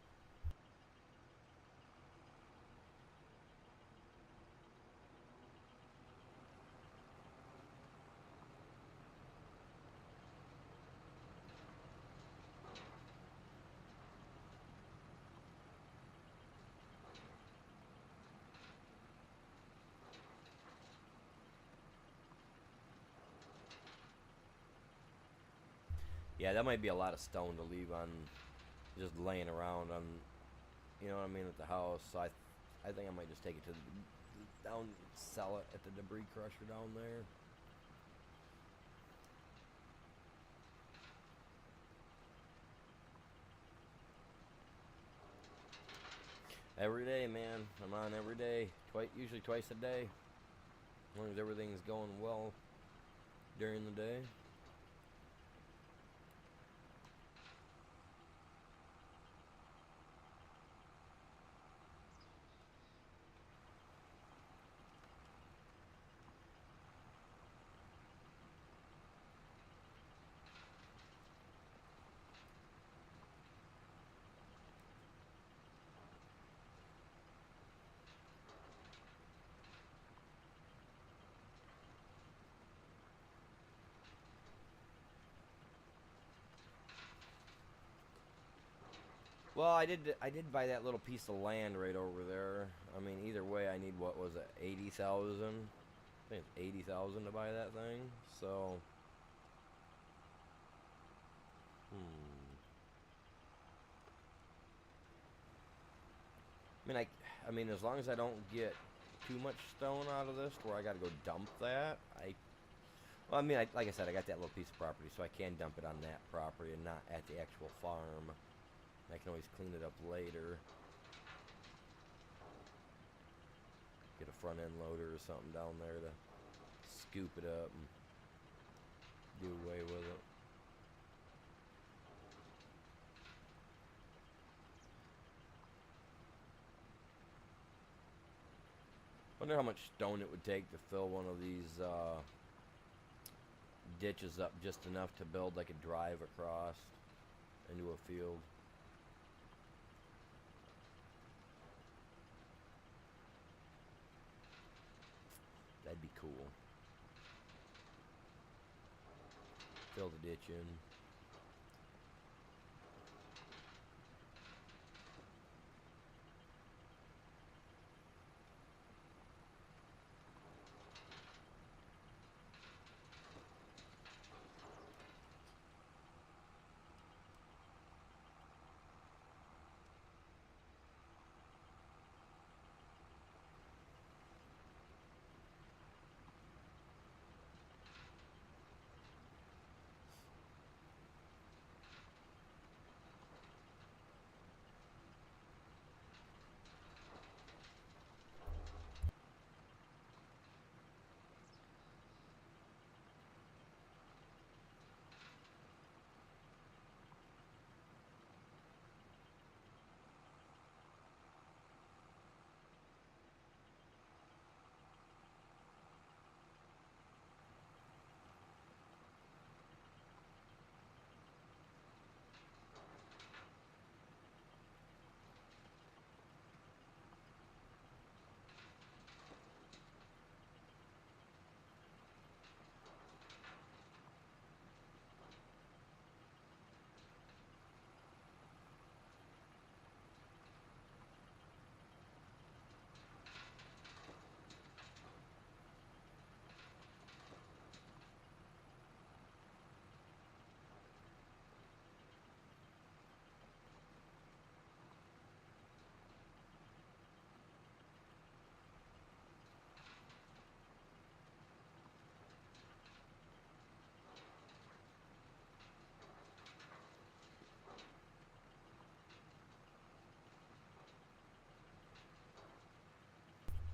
Yeah, that might be a lot of stone to leave on, just laying around on, you know what I mean, at the house. So I think I might just take it to down, sell it at the debris crusher down there. Every day, man. I'm on every day. Usually twice a day. As long as everything's going well during the day. Well, I did buy that little piece of land right over there. I mean, either way, I need what was it, 80,000? I think it's 80,000 to buy that thing. So, hmm. I mean, I mean, as long as I don't get too much stone out of this, where I got to go dump that, well, I mean, like I said, I got that little piece of property, so I can dump it on that property and not at the actual farm. I can always clean it up later. Get a front end loader or something down there to scoop it up and do away with it. Wonder how much stone it would take to fill one of these ditches up just enough to build like a drive across into a field. That'd be cool. Fill the ditch in.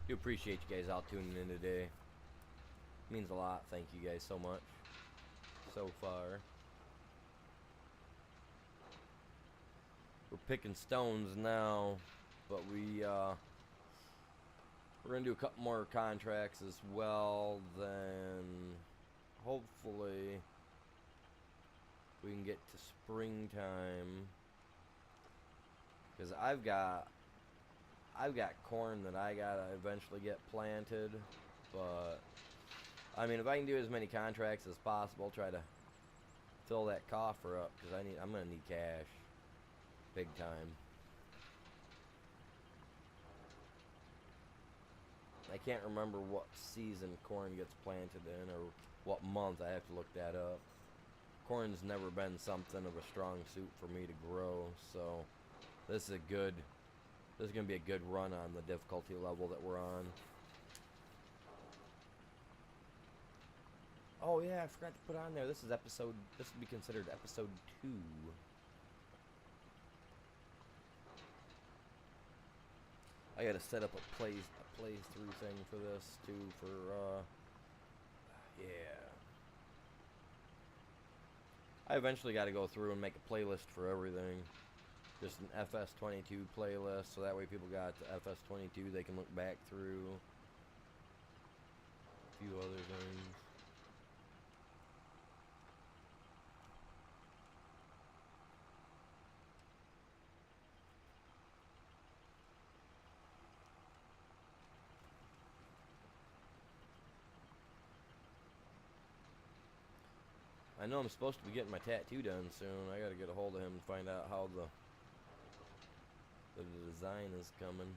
Do appreciate you guys all tuning in today. Means a lot. Thank you guys so much. So far. We're picking stones now, but we're gonna do a couple more contracts as well. Then hopefully we can get to springtime, because I've got corn that I gotta eventually get planted. But I mean, if I can do as many contracts as possible, try to fill that coffer up, because I'm gonna need cash. Big time. I can't remember what season corn gets planted in, or what month. I have to look that up. Corn's never been something of a strong suit for me to grow, so this is gonna be a good run on the difficulty level that we're on. Oh yeah, I forgot to put on there. This would be considered episode 2. I gotta set up a playthrough thing for this too. Yeah. I eventually got to go through and make a playlist for everything. Just an FS22 playlist, so that way people got to FS22, they can look back through a few other things. I know I'm supposed to be getting my tattoo done soon. I gotta get a hold of him and find out how the design is coming.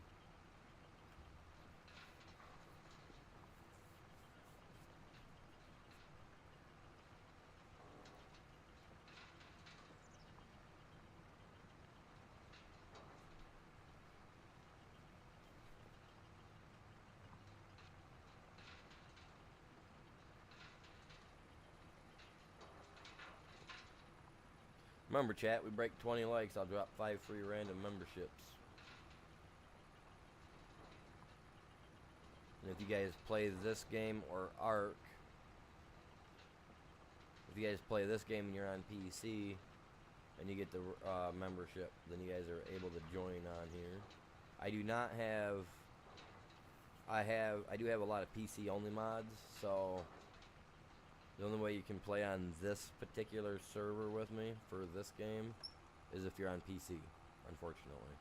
Remember, chat, we break 20 likes, I'll drop 5 free random memberships. And if you guys play this game or Ark, if you guys play this game and you're on PC and you get the membership, then you guys are able to join on here. I do not have. I do have a lot of PC only mods, so the only way you can play on this particular server with me for this game is if you're on PC, unfortunately.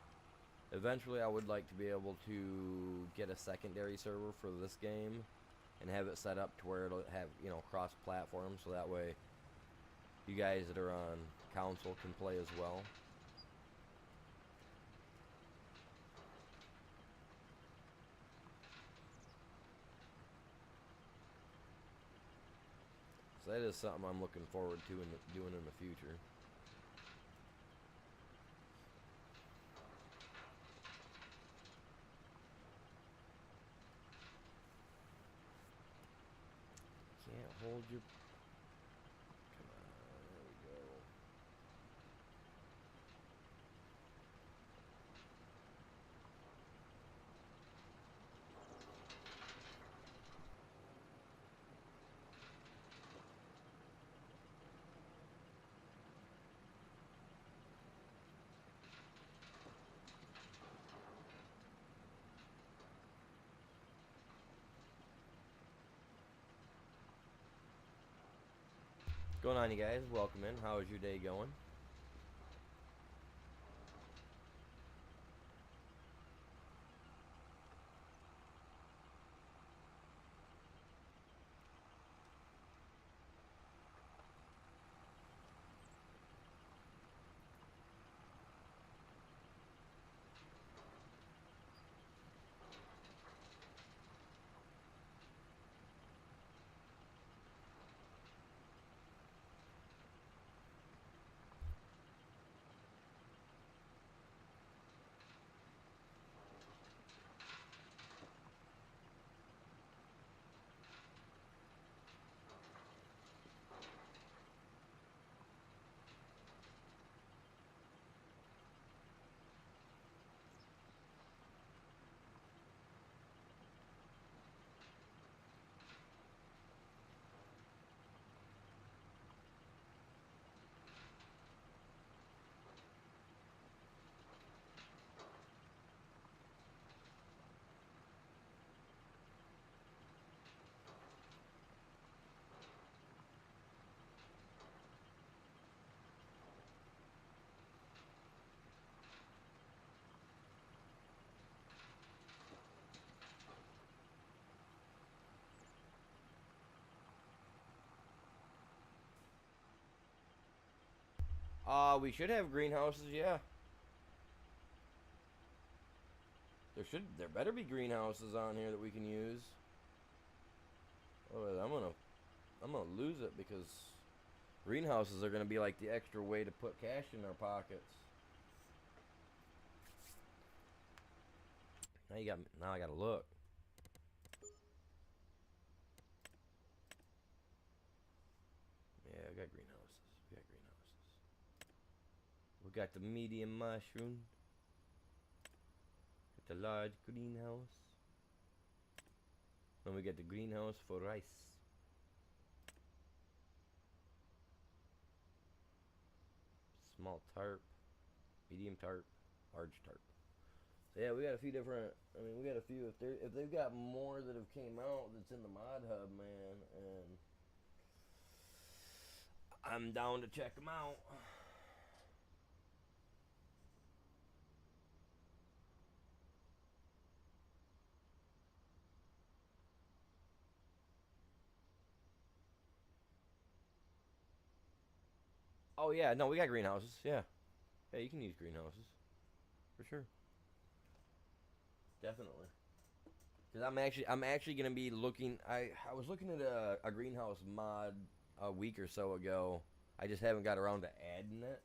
Eventually, I would like to be able to get a secondary server for this game and have it set up to where it'll have, cross-platform, so that way you guys that are on console can play as well. So that is something I'm looking forward to doing in the future. Can't hold your... Come on, there we go. What's going on, you guys? Welcome in. How is your day going? We should have greenhouses, yeah. There better be greenhouses on here that we can use. Otherwise, I'm gonna lose it because greenhouses are gonna be like the extra way to put cash in our pockets. Now I gotta look. Yeah, we got greenhouses. We got greenhouses. We got the medium mushroom. Got the large greenhouse. Then we get the greenhouse for rice. Small tarp, medium tarp, large tarp. So yeah, we got a few different. I mean, we got a few. If they've got more that have came out that's in the mod hub, man, and I'm down to check them out. Oh yeah, no, we got greenhouses. Yeah, yeah, you can use greenhouses for sure, definitely. Because I'm actually gonna be looking. I was looking at a greenhouse mod a week or so ago. I just haven't got around to adding it,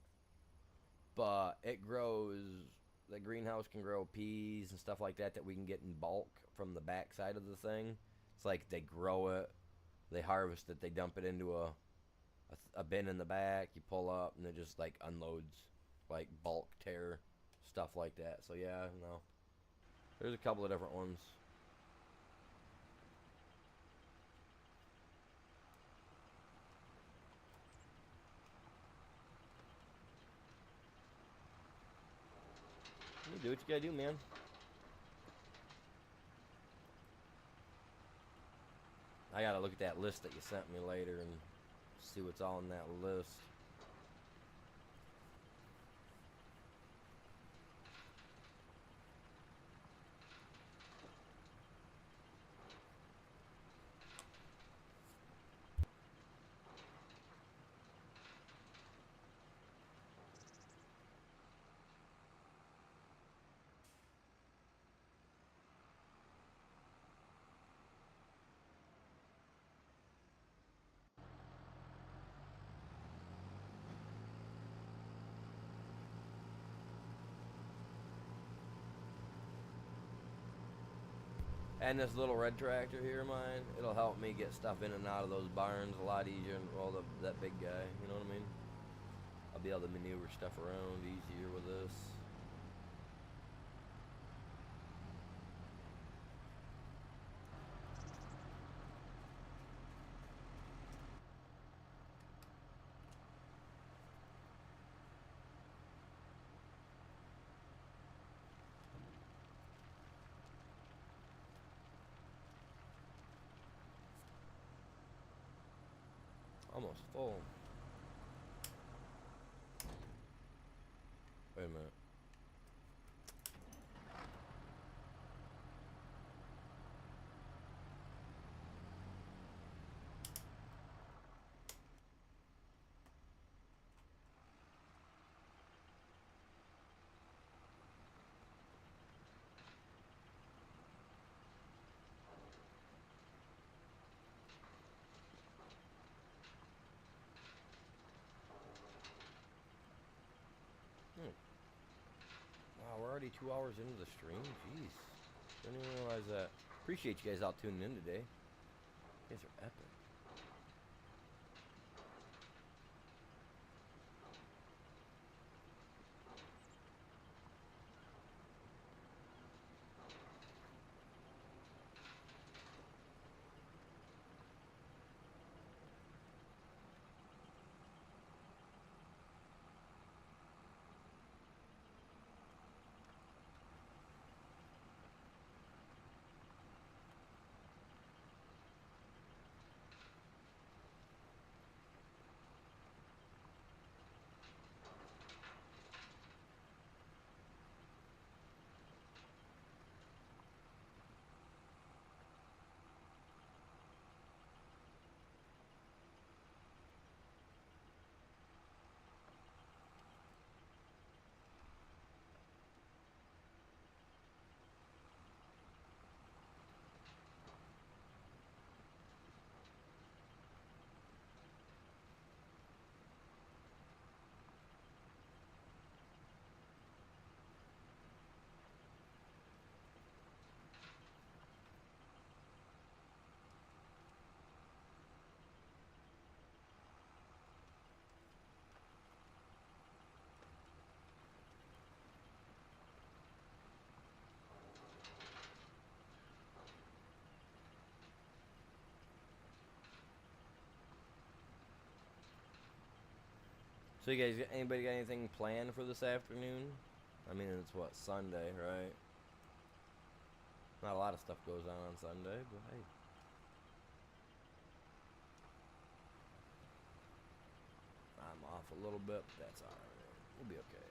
but it grows. The greenhouse can grow peas and stuff like that that we can get in bulk from the back side of the thing. It's like they grow it, they harvest it, they dump it into a bin in the back. You pull up and it just like unloads like bulk tear stuff like that. So yeah, no, there's a couple of different ones. You do what you gotta do, man. I gotta look at that list that you sent me later and see what's all on that list. And this little red tractor here of mine, it'll help me get stuff in and out of those barns a lot easier than that big guy, you know what I mean? I'll be able to maneuver stuff around easier with this. Almost full. Wait a minute. Wow, we're already 2 hours into the stream? Jeez. Didn't even realize that. Appreciate you guys all tuning in today. You guys are epic. So you guys, anybody got anything planned for this afternoon? I mean, it's what, Sunday, right? Not a lot of stuff goes on Sunday, but hey. I'm off a little bit, but that's alright. We'll be okay.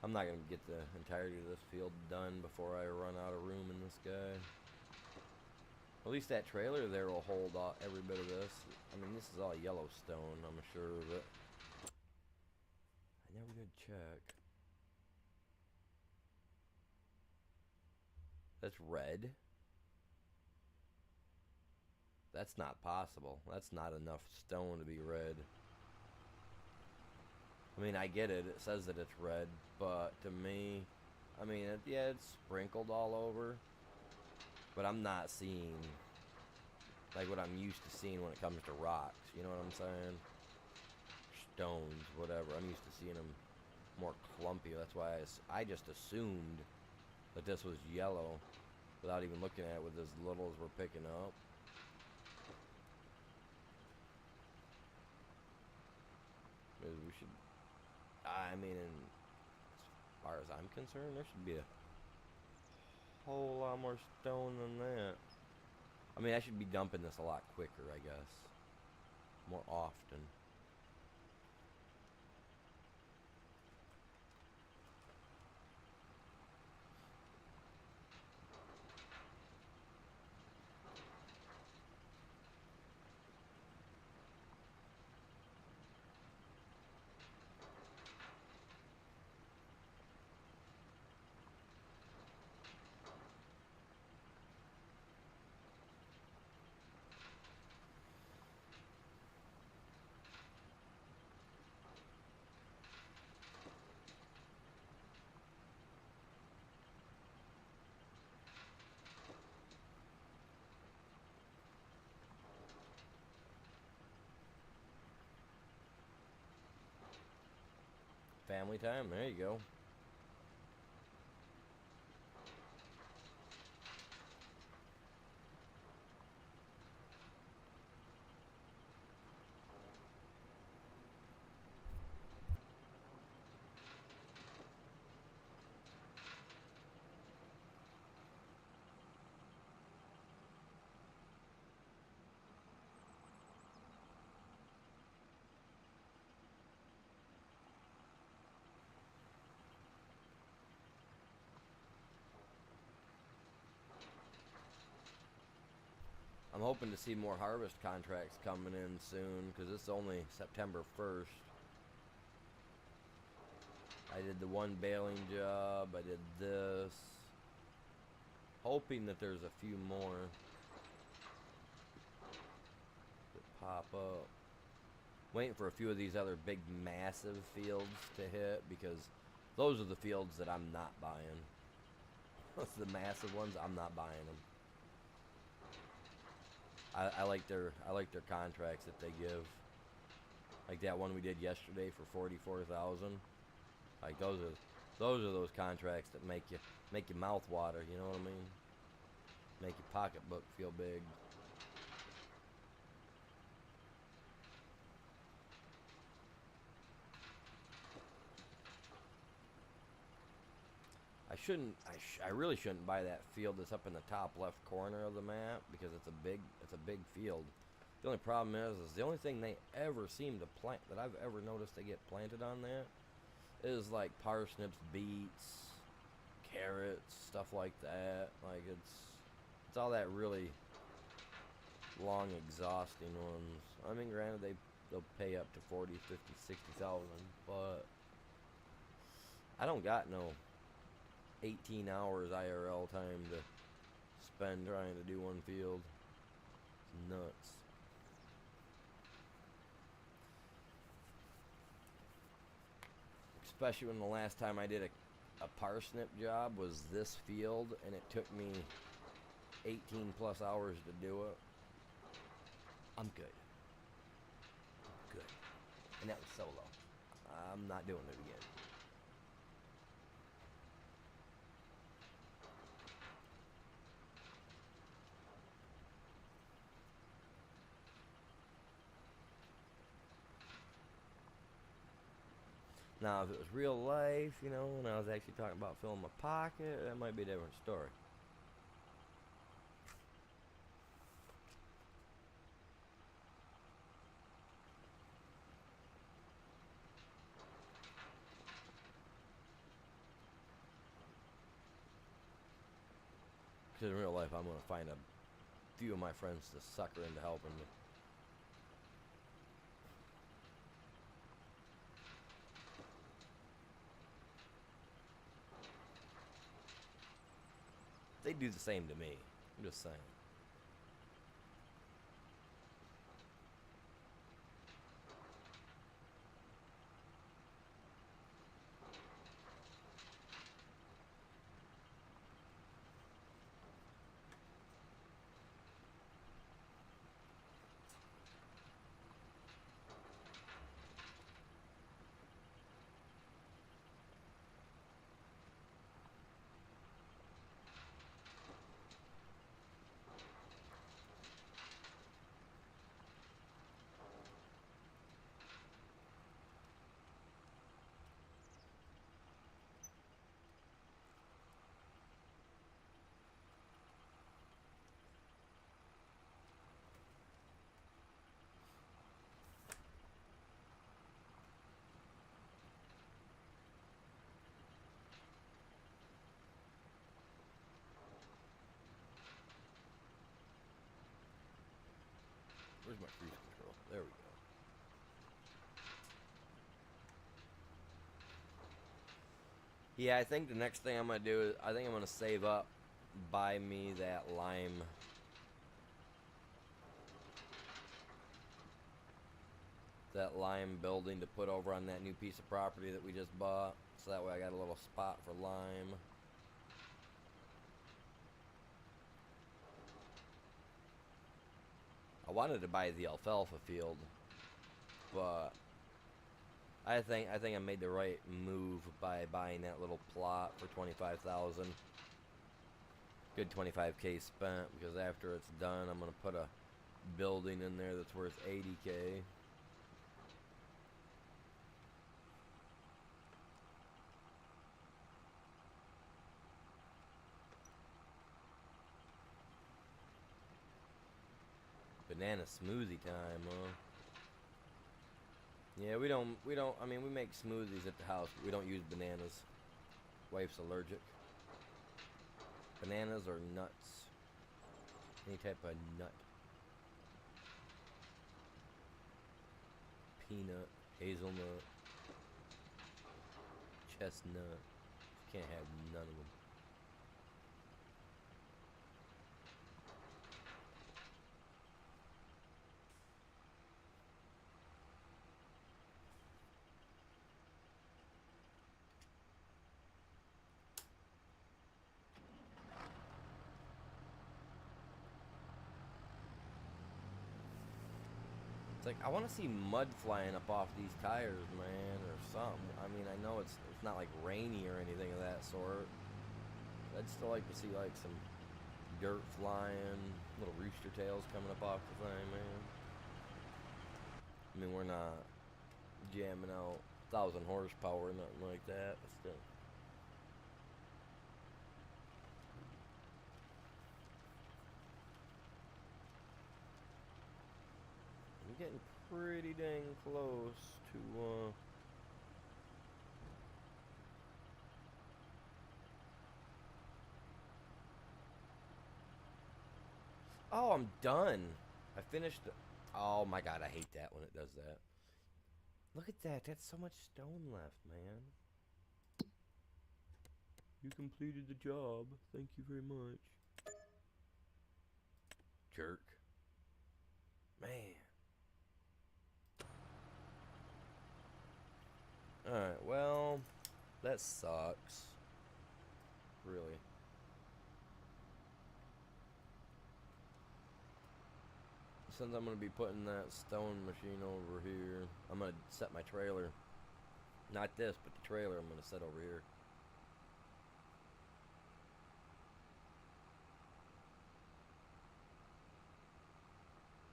I'm not going to get the entirety of this field done before I run out of room in this guy. At least that trailer there will hold every bit of this. I mean, this is all Yellowstone, I'm sure of it. I never did check. That's red. That's not possible. That's not enough stone to be red. I mean, I get it. It says that it's red, but to me, I mean, yeah, it's sprinkled all over. But I'm not seeing like what I'm used to seeing when it comes to rocks. You know what I'm saying? Stones, whatever. I'm used to seeing them more clumpy. That's why I just assumed that this was yellow without even looking at it with as little as we're picking up. Maybe we should. I mean, as far as I'm concerned, there should be a whole lot more stone than that. I mean, I should be dumping this a lot quicker, I guess. More often. Family time, there you go. I'm hoping to see more harvest contracts coming in soon because it's only September 1st. I did the one baling job. I did this. Hoping that there's a few more that pop up. Waiting for a few of these other big massive fields to hit because those are the fields that I'm not buying. Those are the massive ones. I'm not buying them. I like their contracts that they give. Like that one we did yesterday for 44,000. Like those are those contracts that make your mouth water. You know what I mean? Make your pocketbook feel big. I really shouldn't buy that field that's up in the top left corner of the map because it's a big field. The only problem is the only thing they ever seem to plant that I've ever noticed they get planted on that is like parsnips, beets, carrots, stuff like that. Like it's all that really long exhausting ones. I mean, granted they'll pay up to 40, 50, 60,000, but I don't got no 18 hours IRL time to spend trying to do one field. It's nuts. Especially when the last time I did a parsnip job was this field and it took me 18 plus hours to do it. I'm good. And that was solo. I'm not doing it again. Now, if it was real life, you know, and I was actually talking about filling my pocket, that might be a different story. Because in real life, I'm going to find a few of my friends to sucker into helping me. They do the same to me. I'm just saying. Where's my cruise control? There we go. Yeah, I think the next thing I'm going to do is, I think I'm going to save up, buy me that lime building to put over on that new piece of property that we just bought. So that way I got a little spot for lime. I wanted to buy the alfalfa field, but I think I made the right move by buying that little plot for $25,000. Good 25K spent, because after it's done, I'm gonna put a building in there that's worth 80K. Banana smoothie time, huh? Yeah, we don't, I mean, we make smoothies at the house, but we don't use bananas. Wife's allergic. Bananas or nuts. Any type of nut. Peanut, hazelnut, chestnut. Can't have none of them. It's like, I want to see mud flying up off these tires, man, or something. I mean, I know it's not like rainy or anything of that sort. I'd still like to see like some dirt flying, little rooster tails coming up off the thing, man. I mean, we're not jamming out 1,000 horsepower or nothing like that, but still. I'm getting pretty dang close to, Oh, I'm done. I finished. Oh my god, I hate that when it does that. Look at that. That's so much stone left, man. You completed the job. Thank you very much. Jerk. Man. Alright, well, that sucks. Really. Since I'm going to be putting that stone machine over here, I'm going to set my trailer. Not this, but the trailer I'm going to set over here.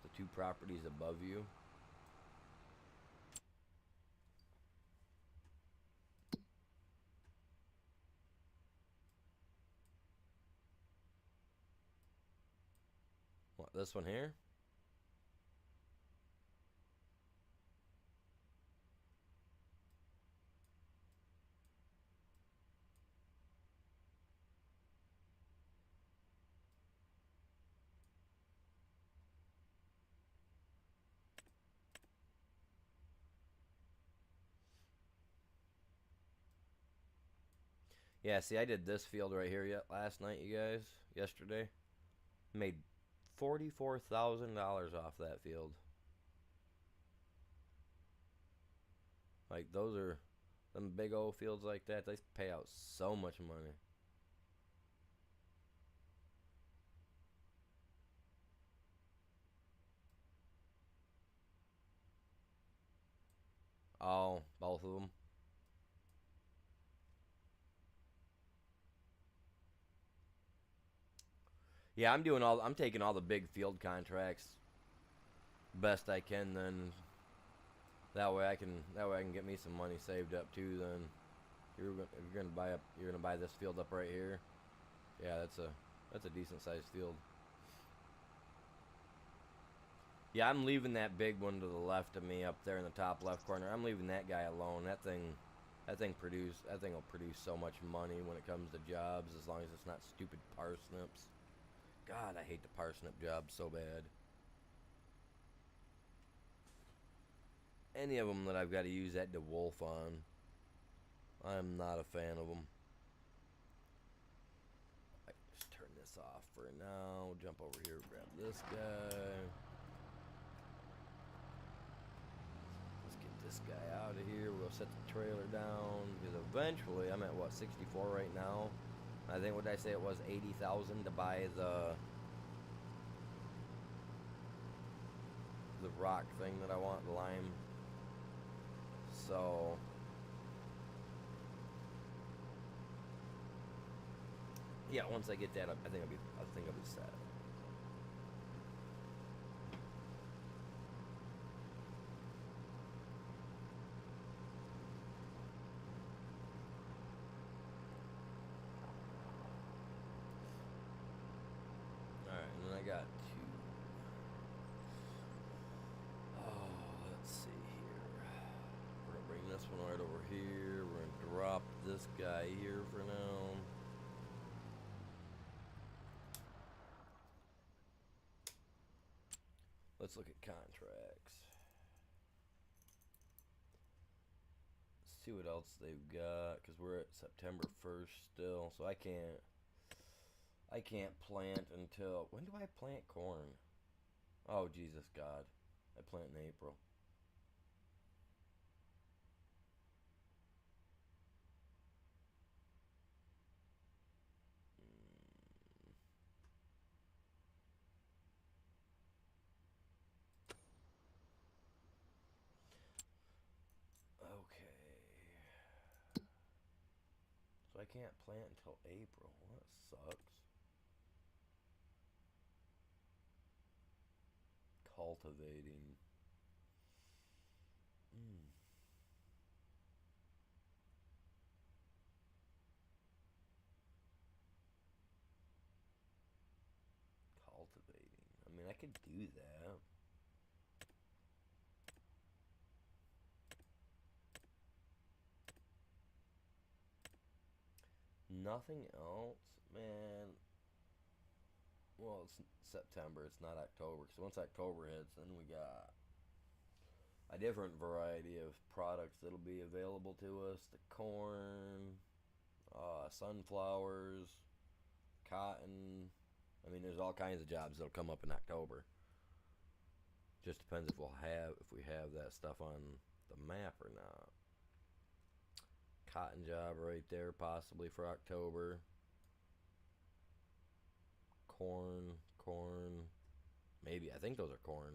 The two properties above you. What, this one here? Yeah, see, I did this field right here yet last night, you guys. Yesterday. Made $44,000 off that field. Like, those are them big old fields like that. They pay out so much money. Oh, both of them. Yeah, I'm taking all the big field contracts best I can. Then that way I can get me some money saved up too. Then you're gonna buy this field up right here. Yeah, that's a decent sized field. Yeah, I'm leaving that big one to the left of me up there in the top left corner. I'm leaving that guy alone. That thing will produce so much money when it comes to jobs, as long as it's not stupid parsnips. God, I hate the parsnip job so bad. Any of them that I've got to use that DeWolf on, I'm not a fan of them. I just turn this off for now. Jump over here, grab this guy. Let's get this guy out of here. We'll set the trailer down because eventually I'm at what, 64 right now. I think what did I say it was, 80,000 to buy the rock thing that I want, the lime. So yeah, once I get that, I think I'll be set. All right, and then I got two. Oh, let's see here. We're gonna bring this one right over here. We're gonna drop this guy here for now. Let's look at contracts. Let's see what else they've got, because we're at September 1st still, so I can't plant until, when do I plant corn? Oh, Jesus God. I plant in April. Okay. So I can't plant until April. Well, that sucks. Cultivating. Mm. Cultivating. I mean, I could do that. Nothing else? Man. Well, it's September. It's not October. So once October hits, then we got a different variety of products that'll be available to us. The corn, sunflowers, cotton. I mean, there's all kinds of jobs that'll come up in October. Just depends if we have that stuff on the map or not. Cotton job right there, possibly for October. Corn. Maybe. I think those are corn.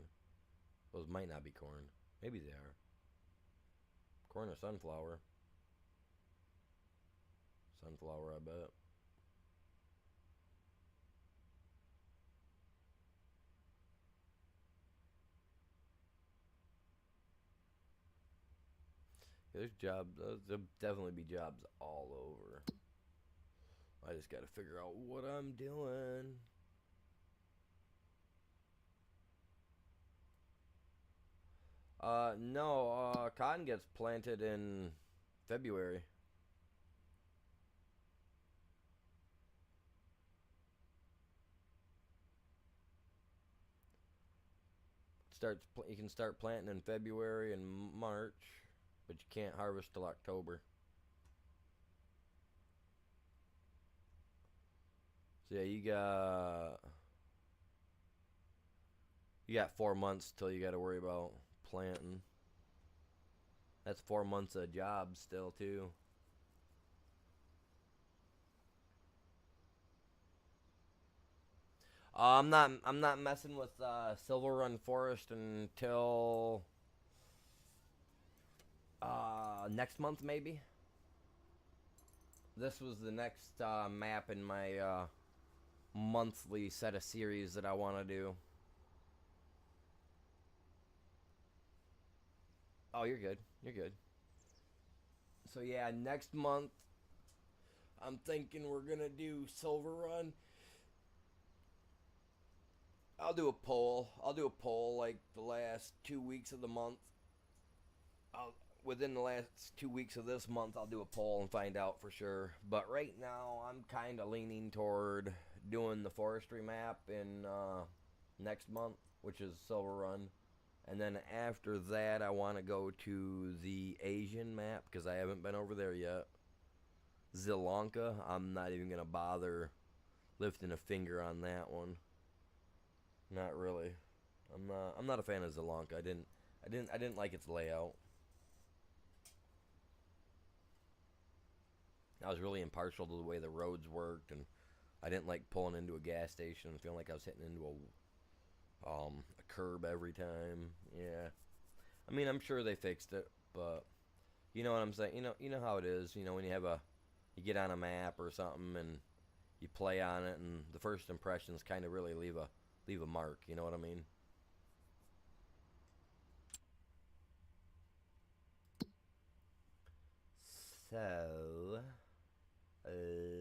Those might not be corn. Maybe they are. Corn or sunflower. Sunflower, I bet. There's jobs. There'll definitely be jobs all over. I just got to figure out what I'm doing. No, cotton gets planted in February. You can start planting in February and March, but you can't harvest till October. So yeah, you got 4 months till you got to worry about planting. That's 4 months of job still too. I'm not messing with Silver Run Forest until next month maybe. This was the next map in my monthly set of series that I want to do. Oh, you're good. You're good. So yeah, next month I'm thinking we're gonna do Silver Run. I'll do a poll. I'll do a poll like the last 2 weeks of the month. I'll, Within the last 2 weeks of this month, I'll do a poll and find out for sure. But right now, I'm kind of leaning toward doing the forestry map in next month, which is Silver Run. And then after that, I want to go to the Asian map because I haven't been over there yet. Sri Lanka, I'm not even gonna bother lifting a finger on that one. Not really. I'm not a fan of Sri Lanka. I didn't like its layout. I was really impartial to the way the roads worked, and I didn't like pulling into a gas station and feeling like I was hitting into a curb every time. Yeah, I mean I'm sure they fixed it, but you know what I'm saying. You know how it is. When you get on a map or something and you play on it, and the first impressions kind of really leave a mark. You know what I mean? So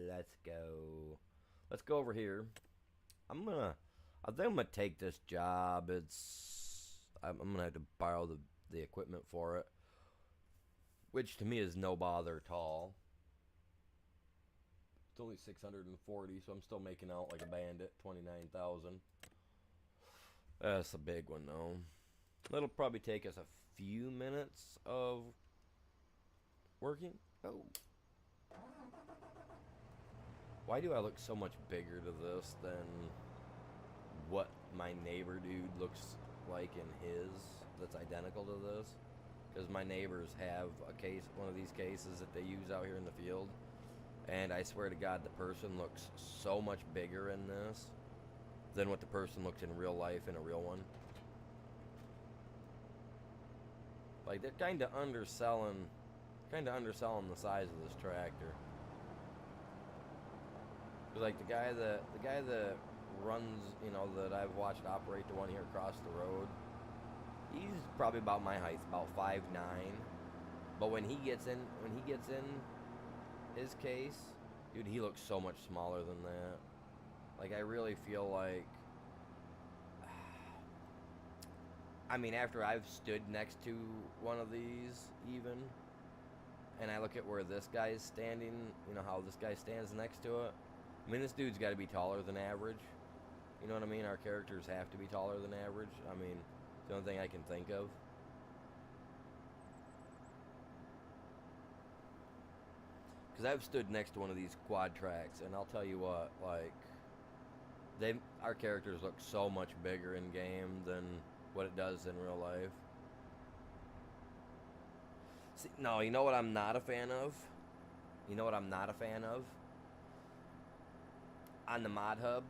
let's go. Let's go over here. I'm gonna. I think I'm gonna take this job. I'm gonna have to borrow the equipment for it, which to me is no bother at all. It's only 640, so I'm still making out like a bandit. 29,000. That's a big one though. It'll probably take us a few minutes of working. Oh, why do I look so much bigger to this than what my neighbor dude looks like in his that's identical to this? Because my neighbors have one of these cases that they use out here in the field, and I swear to God, the person looks so much bigger in this than what the person looks in real life in a real one. Like they're kind of underselling the size of this tractor. Like the guy that runs, that I've watched operate the one here across the road, he's probably about my height, about 5'9". But when he gets in his case, dude, he looks so much smaller than that. Like I really feel like, I mean, after I've stood next to one of these, even, and I look at where this guy is standing, how this guy stands next to it. I mean, this dude's got to be taller than average. You know what I mean? Our characters have to be taller than average. I mean, it's the only thing I can think of. Because I've stood next to one of these quad tracks, and I'll tell you what, like, our characters look so much bigger in game than what it does in real life. See, no, you know what I'm not a fan of? You know what I'm not a fan of? On the mod hub,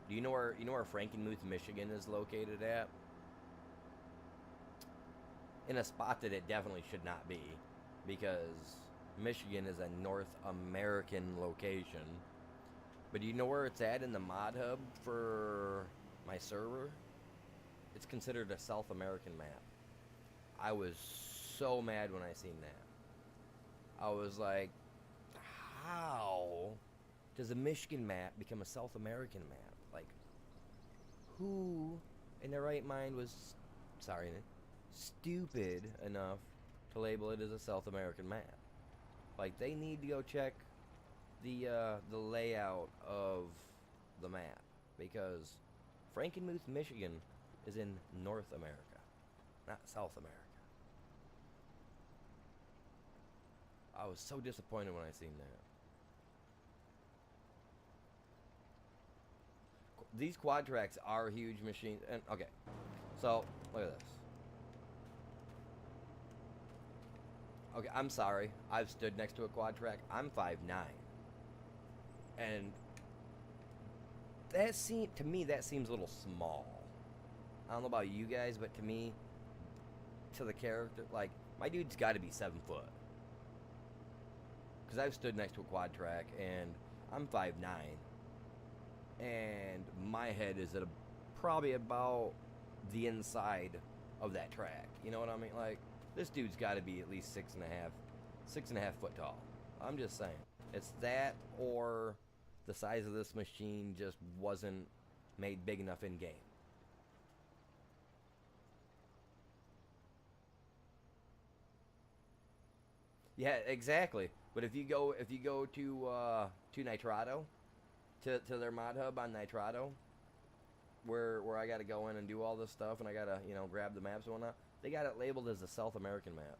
do you know where Frankenmuth, Michigan is located at? In a spot that it definitely should not be, because Michigan is a North American location. But do you know where it's at in the mod hub for my server? It's considered a South American map. I was so mad when I seen that. I was like, how does a Michigan map become a South American map? Like, who in their right mind was, sorry, stupid enough to label it as a South American map. Like, they need to go check the layout of the map, because Frankenmuth, Michigan is in North America, not South America. I was so disappointed when I seen that. These quad tracks are huge machines, and okay, so look at this. Okay, I'm sorry. I've stood next to a quad track. I'm 5'9", and to me that seems a little small. I don't know about you guys, but to me, to the character, like, my dude's got to be 7 foot. Because I've stood next to a quad track, and I'm 5'9", and my head is at probably about the inside of that track. You know what I mean? Like, this dude's got to be at least 6.5 foot tall. I'm just saying. It's that, or the size of this machine just wasn't made big enough in game. Yeah, exactly. But if you go to Nitrado, to their mod hub on Nitrado, where I got to go in and do all this stuff, and I got to grab the maps and whatnot, they got it labeled as a South American map.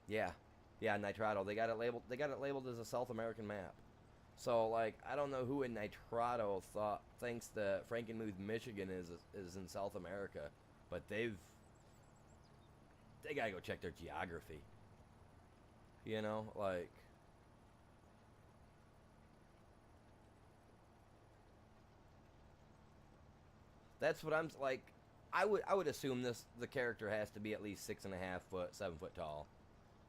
Yeah, yeah, Nitrado. They got it labeled. They got it labeled as a South American map. So, like, I don't know who in Nitrado thinks that Frankenmuth, Michigan is in South America, but they gotta go check their geography. Like, that's what I'm like. I would assume the character has to be at least 6.5 foot, 7 foot tall,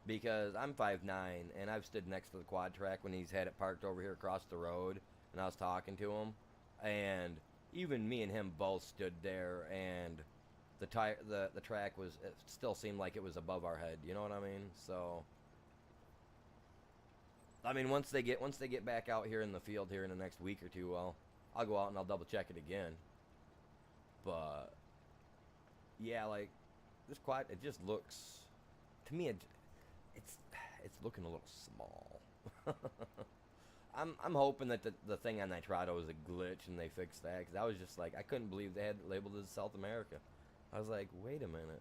because I'm 5'9", and I've stood next to the quad track when he's had it parked over here across the road, and I was talking to him, and even me and him both stood there, and the track it still seemed like it was above our head. You know what I mean? So, I mean, once they get back out here in the field here in the next week or two, well, I'll go out and I'll double check it again. But yeah, like, this quad, it just looks, to me, it's looking a little small. I'm hoping that the thing on Nitrado is a glitch and they fixed that, because I was just like, I couldn't believe they had it labeled as South America. I was like, wait a minute.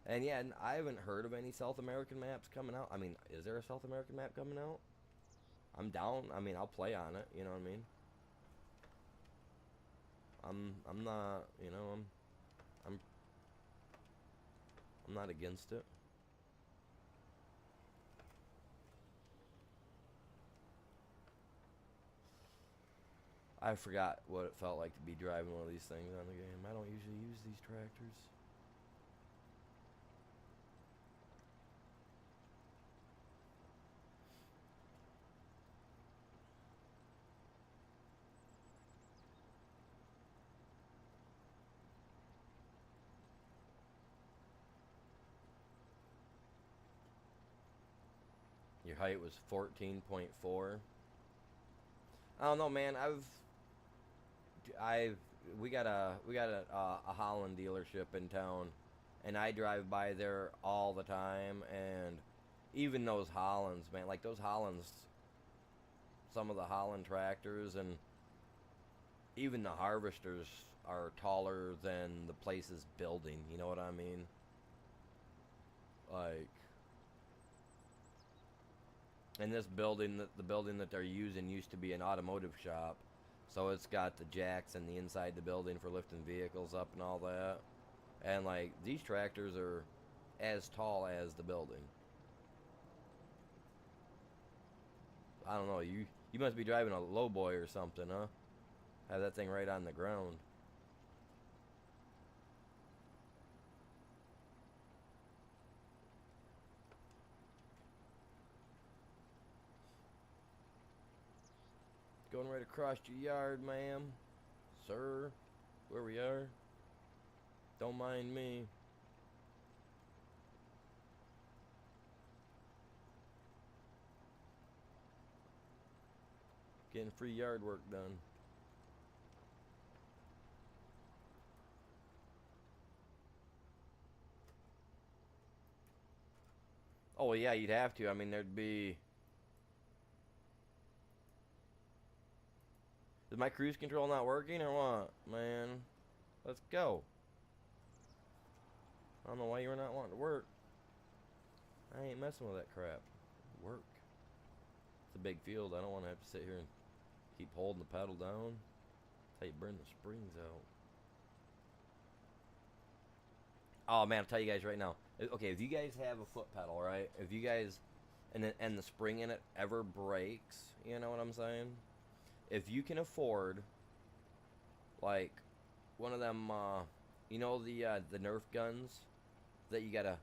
And yeah, I haven't heard of any South American maps coming out. I mean, is there a South American map coming out? I'm down. I mean, I'll play on it. You know what I mean? I'm not. I'm I'm not against it. I forgot what it felt like to be driving one of these things on the game. I don't usually use these tractors. Your height was 14.4. I don't know, man. I've we got a Holland dealership in town, and I drive by there all the time. And even those Hollands, man, like those Hollands, some of the Holland tractors, and even the harvesters are taller than the place's building. You know what I mean? Like, and this building, the building that they're using, used to be an automotive shop, so it's got the jacks in the inside the building for lifting vehicles up and all that. And like, these tractors are as tall as the building. I don't know. You must be driving a lowboy or something, huh? Have that thing right on the ground. Going right across your yard, ma'am, sir, where we are. Don't mind me. Getting free yard work done. Oh yeah, you'd have to. I mean, there'd be. Is my cruise control not working or what, man? Let's go. I don't know why you were not wanting to work. I ain't messing with that crap. Work. It's a big field. I don't want to have to sit here and keep holding the pedal down. That's how you burn the springs out. Oh man, I'll tell you guys right now. Okay, if you guys have a foot pedal, right? If you guys and the spring in it ever breaks, you know what I'm saying? If you can afford like one of them, you know the Nerf guns that you gotta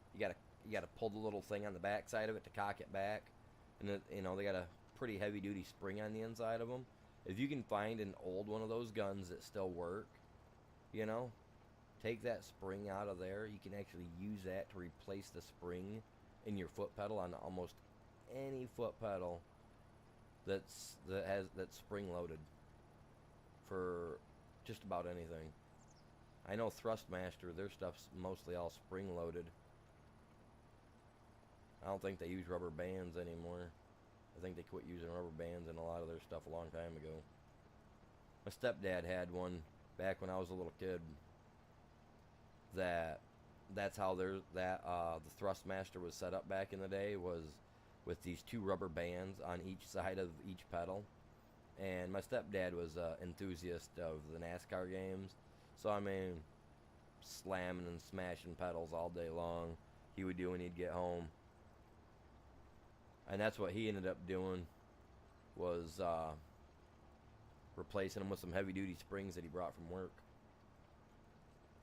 pull the little thing on the back side of it to cock it back, and you know they got a pretty heavy duty spring on the inside of them. If you can find an old one of those guns that still work, you know, take that spring out of there. You can actually use that to replace the spring in your foot pedal on almost any foot pedal that's spring loaded for just about anything. I know Thrustmaster, their stuff's mostly all spring loaded. I don't think they use rubber bands anymore. I think they quit using rubber bands in a lot of their stuff a long time ago. My stepdad had one back when I was a little kid. That's how the Thrustmaster was set up back in the day, was with these two rubber bands on each side of each pedal. And my stepdad was an enthusiast of the NASCAR games, so I mean, slamming and smashing pedals all day long. He would do when he'd get home, and that's what he ended up doing, was replacing them with some heavy duty springs that he brought from work.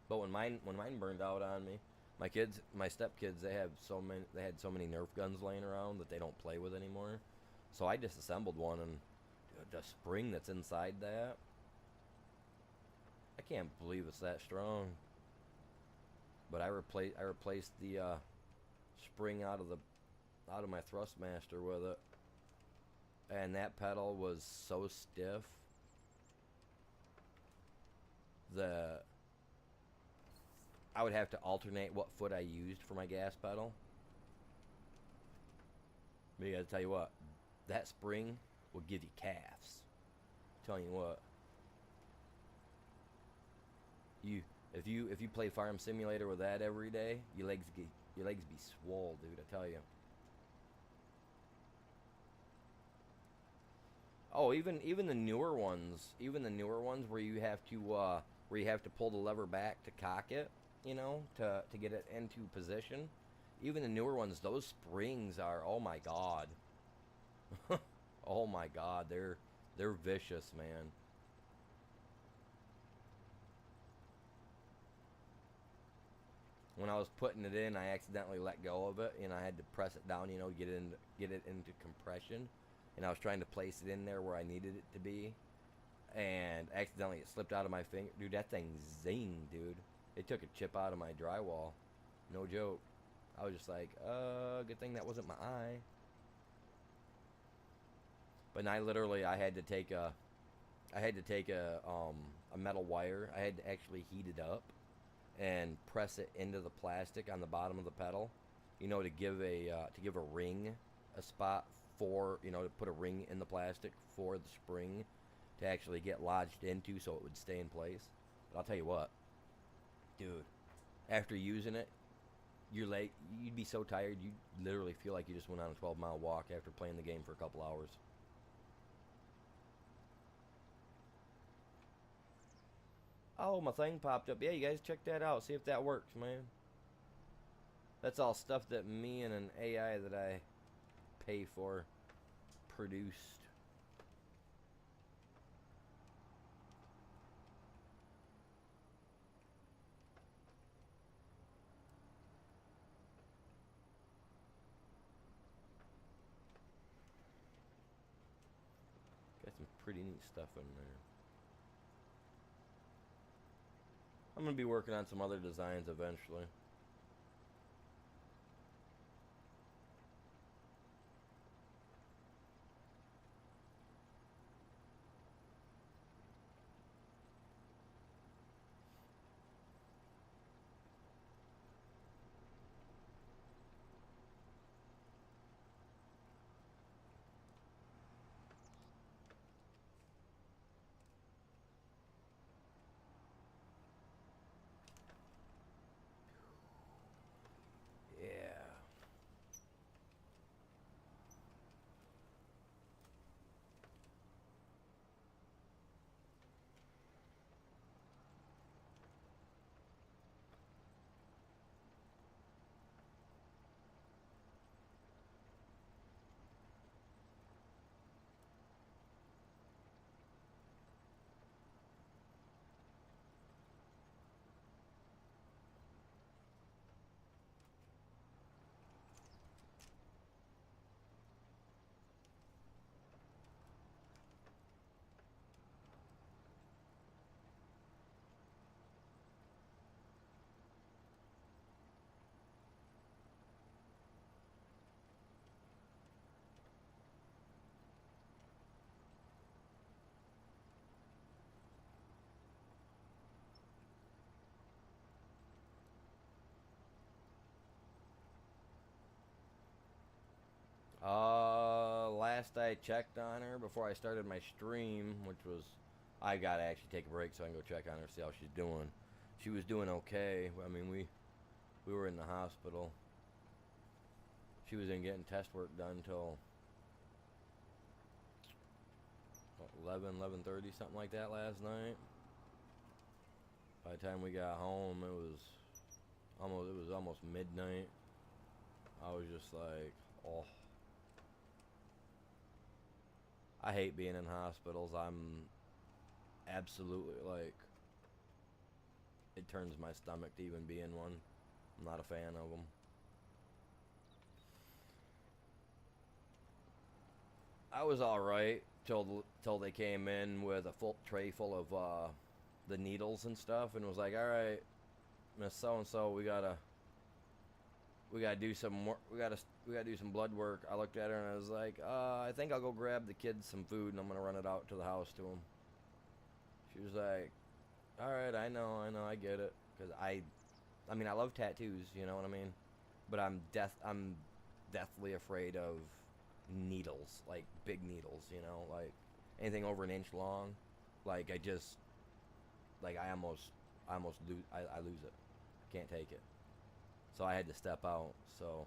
But when mine burned out on me, my stepkids, they had so many Nerf guns laying around that they don't play with anymore. So I disassembled one, and the spring that's inside that, I can't believe it's that strong. But I replaced the spring out of my Thrustmaster with it, and that pedal was so stiff that I would have to alternate what foot I used for my gas pedal. But I gotta tell you what, that spring will give you calves. I'm telling you what. If you play Farm Simulator with that every day, your legs be swole, dude. I tell you. Oh, even the newer ones, where you have to pull the lever back to cock it, you know, to get it into position. Even the newer ones, those springs are, oh my god. Oh my god, they're vicious, man. When I was putting it in, I accidentally let go of it, and I had to press it down, you know, get it into compression. And I was trying to place it in there where I needed it to be, and accidentally it slipped out of my finger. Dude, that thing zinged, dude. It took a chip out of my drywall. No joke. I was just like, good thing that wasn't my eye. But I had to take a metal wire. I had to actually heat it up and press it into the plastic on the bottom of the pedal, you know, to give a ring a spot for, you know, to put a ring in the plastic for the spring to actually get lodged into so it would stay in place. But I'll tell you what, dude, after using it, you'd be so tired, you'd literally feel like you just went on a 12-mile walk after playing the game for a couple hours. Oh, my thing popped up. Yeah, you guys check that out. See if that works, man. That's all stuff that me and an AI that I pay for produced. Got some pretty neat stuff in there. I'm going to be working on some other designs eventually. last I checked on her before I started my stream, which was, I gotta actually take a break so I can go check on her, see how she's doing. She was doing okay. I mean, we were in the hospital. She was in getting test work done till 11:30, something like that last night. By the time we got home, it was almost midnight. I was just like, oh. I hate being in hospitals. I'm absolutely like, it turns my stomach to even be in one. I'm not a fan of them. I was all right till they came in with a full tray full of the needles and stuff, and was like, all right, Miss So and So, we gotta do some more. We gotta do some blood work. I looked at her and I was like, I think I'll go grab the kids some food and I'm gonna run it out to the house to them. She was like, all right, I know, I get it, because I mean, I love tattoos, you know what I mean, but I'm deathly afraid of needles, like big needles, you know, like anything over an inch long, like I almost lose, I lose it, can't take it. So I had to step out. So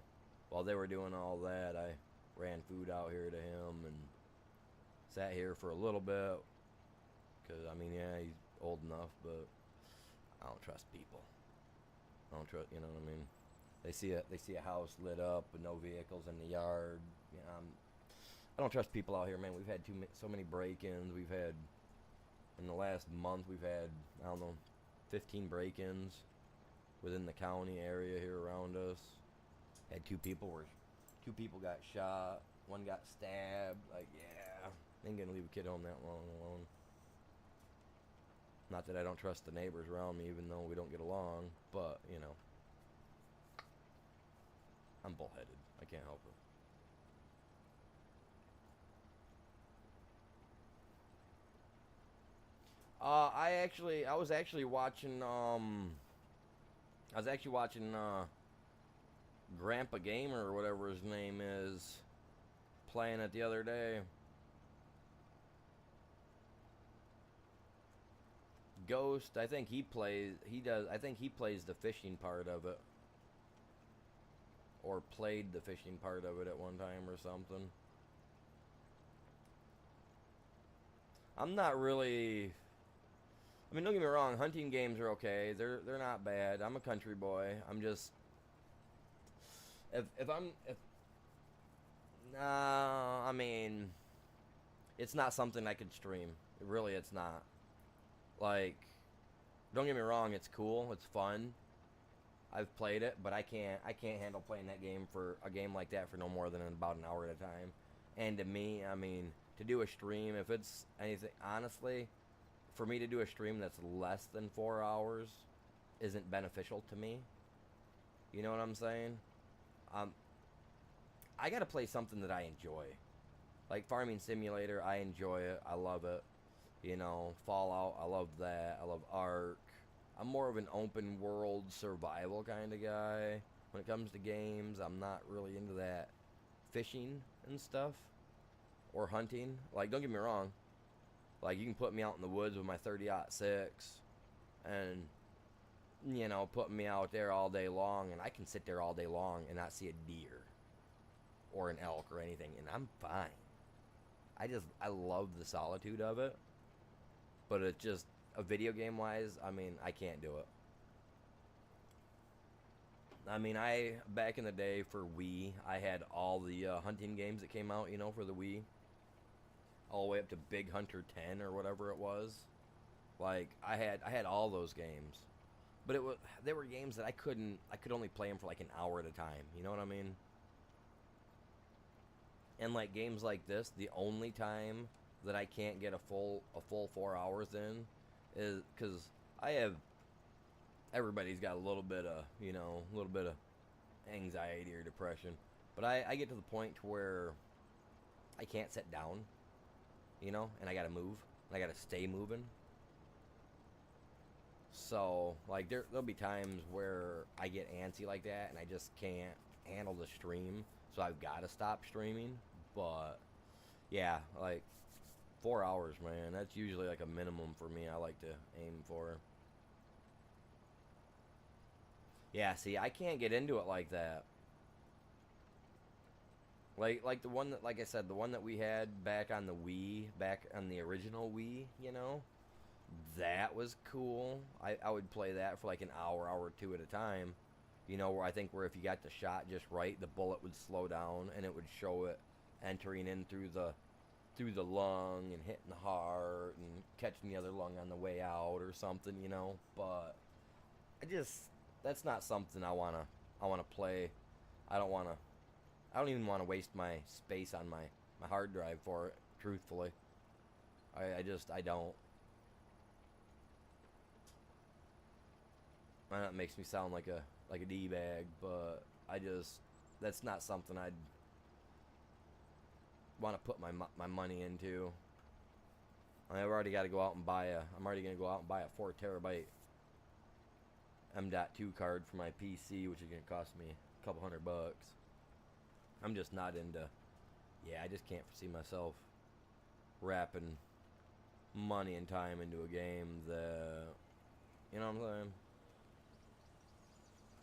while they were doing all that, I ran food out here to him and sat here for a little bit. Because, I mean, yeah, he's old enough, but I don't trust people. I don't trust, you know what I mean? They see a house lit up with no vehicles in the yard. You know, I don't trust people out here, man. We've had so many break-ins. We've had, in the last month, we've had, I don't know, 15 break-ins within the county area here around us. Had two people got shot, one got stabbed. Like, yeah, ain't gonna leave a kid home that long alone. Not that I don't trust the neighbors around me, even though we don't get along, but you know, I'm bullheaded. I can't help it. I was actually watching Grandpa Gamer or whatever his name is playing it the other day. Ghost, I think he plays the fishing part of it. Or played the fishing part of it at one time or something. I'm not really, I mean, don't get me wrong, hunting games are okay. They're not bad. I'm a country boy. I'm just, if no, I mean, it's not something I could stream. Really, it's not. Like, don't get me wrong, it's cool, it's fun. I've played it, but I can't handle playing that game for a game like that for no more than about an hour at a time. And to me, I mean, to do a stream, if it's anything, honestly, for me to do a stream that's less than 4 hours isn't beneficial to me. You know what I'm saying? I gotta play something that I enjoy. Like Farming Simulator, I enjoy it. I love it. You know, Fallout, I love that. I love Ark. I'm more of an open world survival kind of guy. When it comes to games, I'm not really into that fishing and stuff. Or hunting. Like, don't get me wrong. Like, you can put me out in the woods with my 30-06 and, you know, put me out there all day long, and I can sit there all day long and not see a deer or an elk or anything, and I'm fine. I love the solitude of it, but it's just, a video game wise, I mean, I can't do it. I mean, back in the day for Wii, I had all the hunting games that came out, you know, for the Wii. All the way up to Big Hunter 10 or whatever it was. Like, I had all those games. But they were games that I could only play them for like an hour at a time, you know what I mean? And like games like this, the only time that I can't get a full 4 hours in is because everybody's got a little bit of anxiety or depression, but I get to the point to where I can't sit down, you know, and I gotta move, and I gotta stay moving. So like there'll be times where I get antsy like that and I just can't handle the stream, so I've got to stop streaming. But Yeah, like 4 hours, man. That's usually like a minimum for me. I like to aim for. Yeah, see, I can't get into it like that. Like the one that, like I said, the one that we had back on the Wii, back on the original Wii, that was cool. I would play that for like an hour, hour or two at a time. Where I think where if you got the shot just right, the bullet would slow down and it would show it entering in through the lung and hitting the heart and catching the other lung on the way out or something. But I just that's not something I wanna play. I don't wanna I don't even want to waste my space on my hard drive for it, truthfully. I don't. I know it makes me sound like a D bag, but that's not something I'd want to put my money into. I've already got to go out and buy a. I'm already gonna go out and buy a 4 terabyte M.2 card for my PC, which is gonna cost me a couple $100. I'm just not into. Yeah, I just can't foresee myself wrapping money and time into a game that. You know what I'm saying?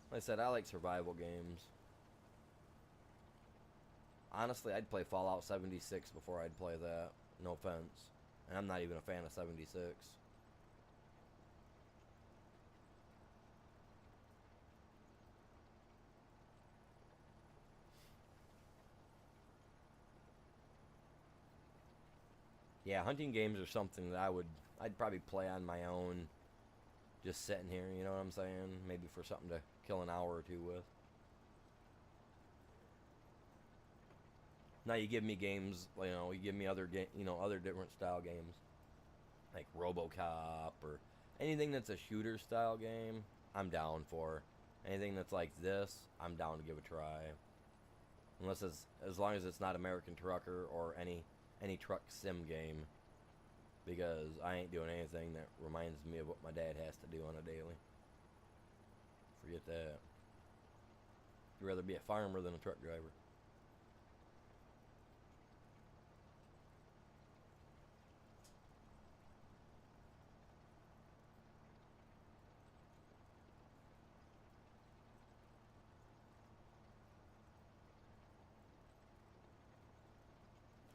Like I said, I like survival games. Honestly, I'd play Fallout 76 before I'd play that. No offense. And I'm not even a fan of 76. Yeah, hunting games are something that I'd probably play on my own, just sitting here, you know what I'm saying? Maybe for something to kill an hour or two with. Now you give me games, you give me other other different style games, like RoboCop or anything that's a shooter style game. I'm down for. Anything that's like this, I'm down to give a try. Unless it's as long as it's not American Trucker or any truck sim game, because I ain't doing anything that reminds me of what my dad has to do on a daily. Forget that. I'd rather be a farmer than a truck driver.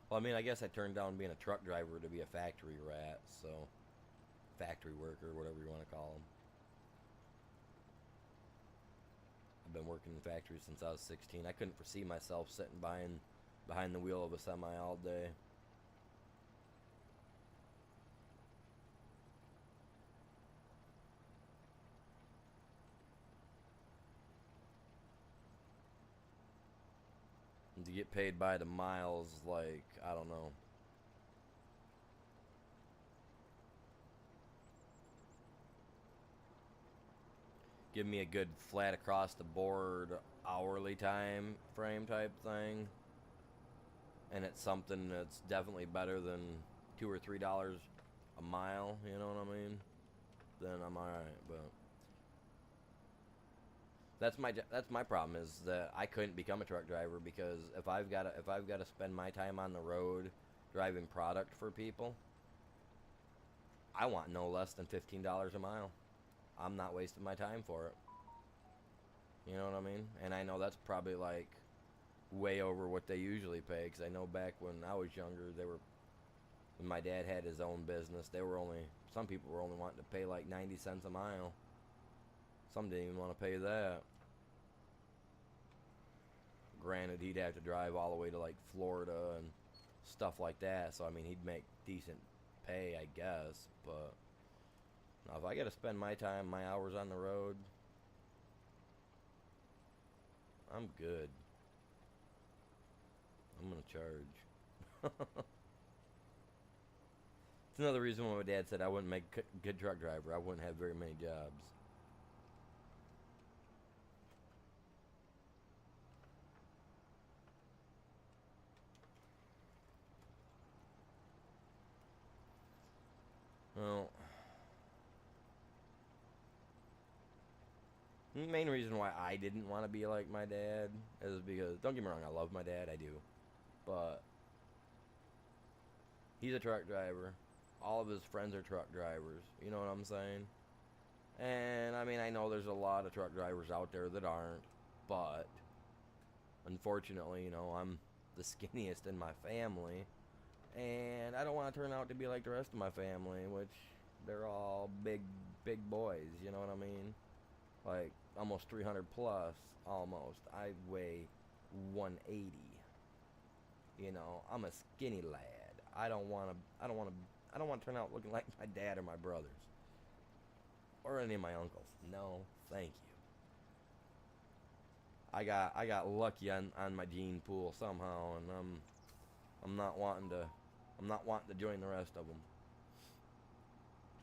Well, I mean, I guess I turned down being a truck driver to be a factory rat, so factory worker, whatever you want to call them. I've been working in factories since I was 16. I couldn't foresee myself sitting behind the wheel of a semi all day. And to get paid by the miles, like, I don't know. Give me a good flat across the board hourly time frame type thing, and it's something that's definitely better than $2 or $3 a mile. You know what I mean? Then I'm all right. But that's my problem is that I couldn't become a truck driver because if I've got to spend my time on the road driving product for people, I want no less than $15 a mile. I'm not wasting my time for it. You know what I mean? And I know that's probably like way over what they usually pay because I know back when I was younger, when my dad had his own business, some people were only wanting to pay like 90 cents a mile. Some didn't even want to pay that. Granted, he'd have to drive all the way to like Florida and stuff like that, so I mean, he'd make decent pay, I guess, but now if I got to spend my time, my hours on the road, I'm good. I'm gonna charge. It's another reason why my dad said I wouldn't make a good truck driver. I wouldn't have very many jobs. Well, the main reason why I didn't want to be like my dad is because, don't get me wrong, I love my dad, I do. But He's a truck driver. All of his friends are truck drivers. You know what I'm saying? And I mean, I know there's a lot of truck drivers out there that aren't, but unfortunately, I'm the skinniest in my family, and I don't want to turn out to be like the rest of my family, which they're all big, big boys. You know what I mean? Like almost 300 plus, almost. I weigh 180. I'm a skinny lad. I don't want to. I don't want to. I don't want to turn out looking like my dad or my brothers or any of my uncles. No, thank you. I got lucky on my gene pool somehow, and I'm not wanting to join the rest of them.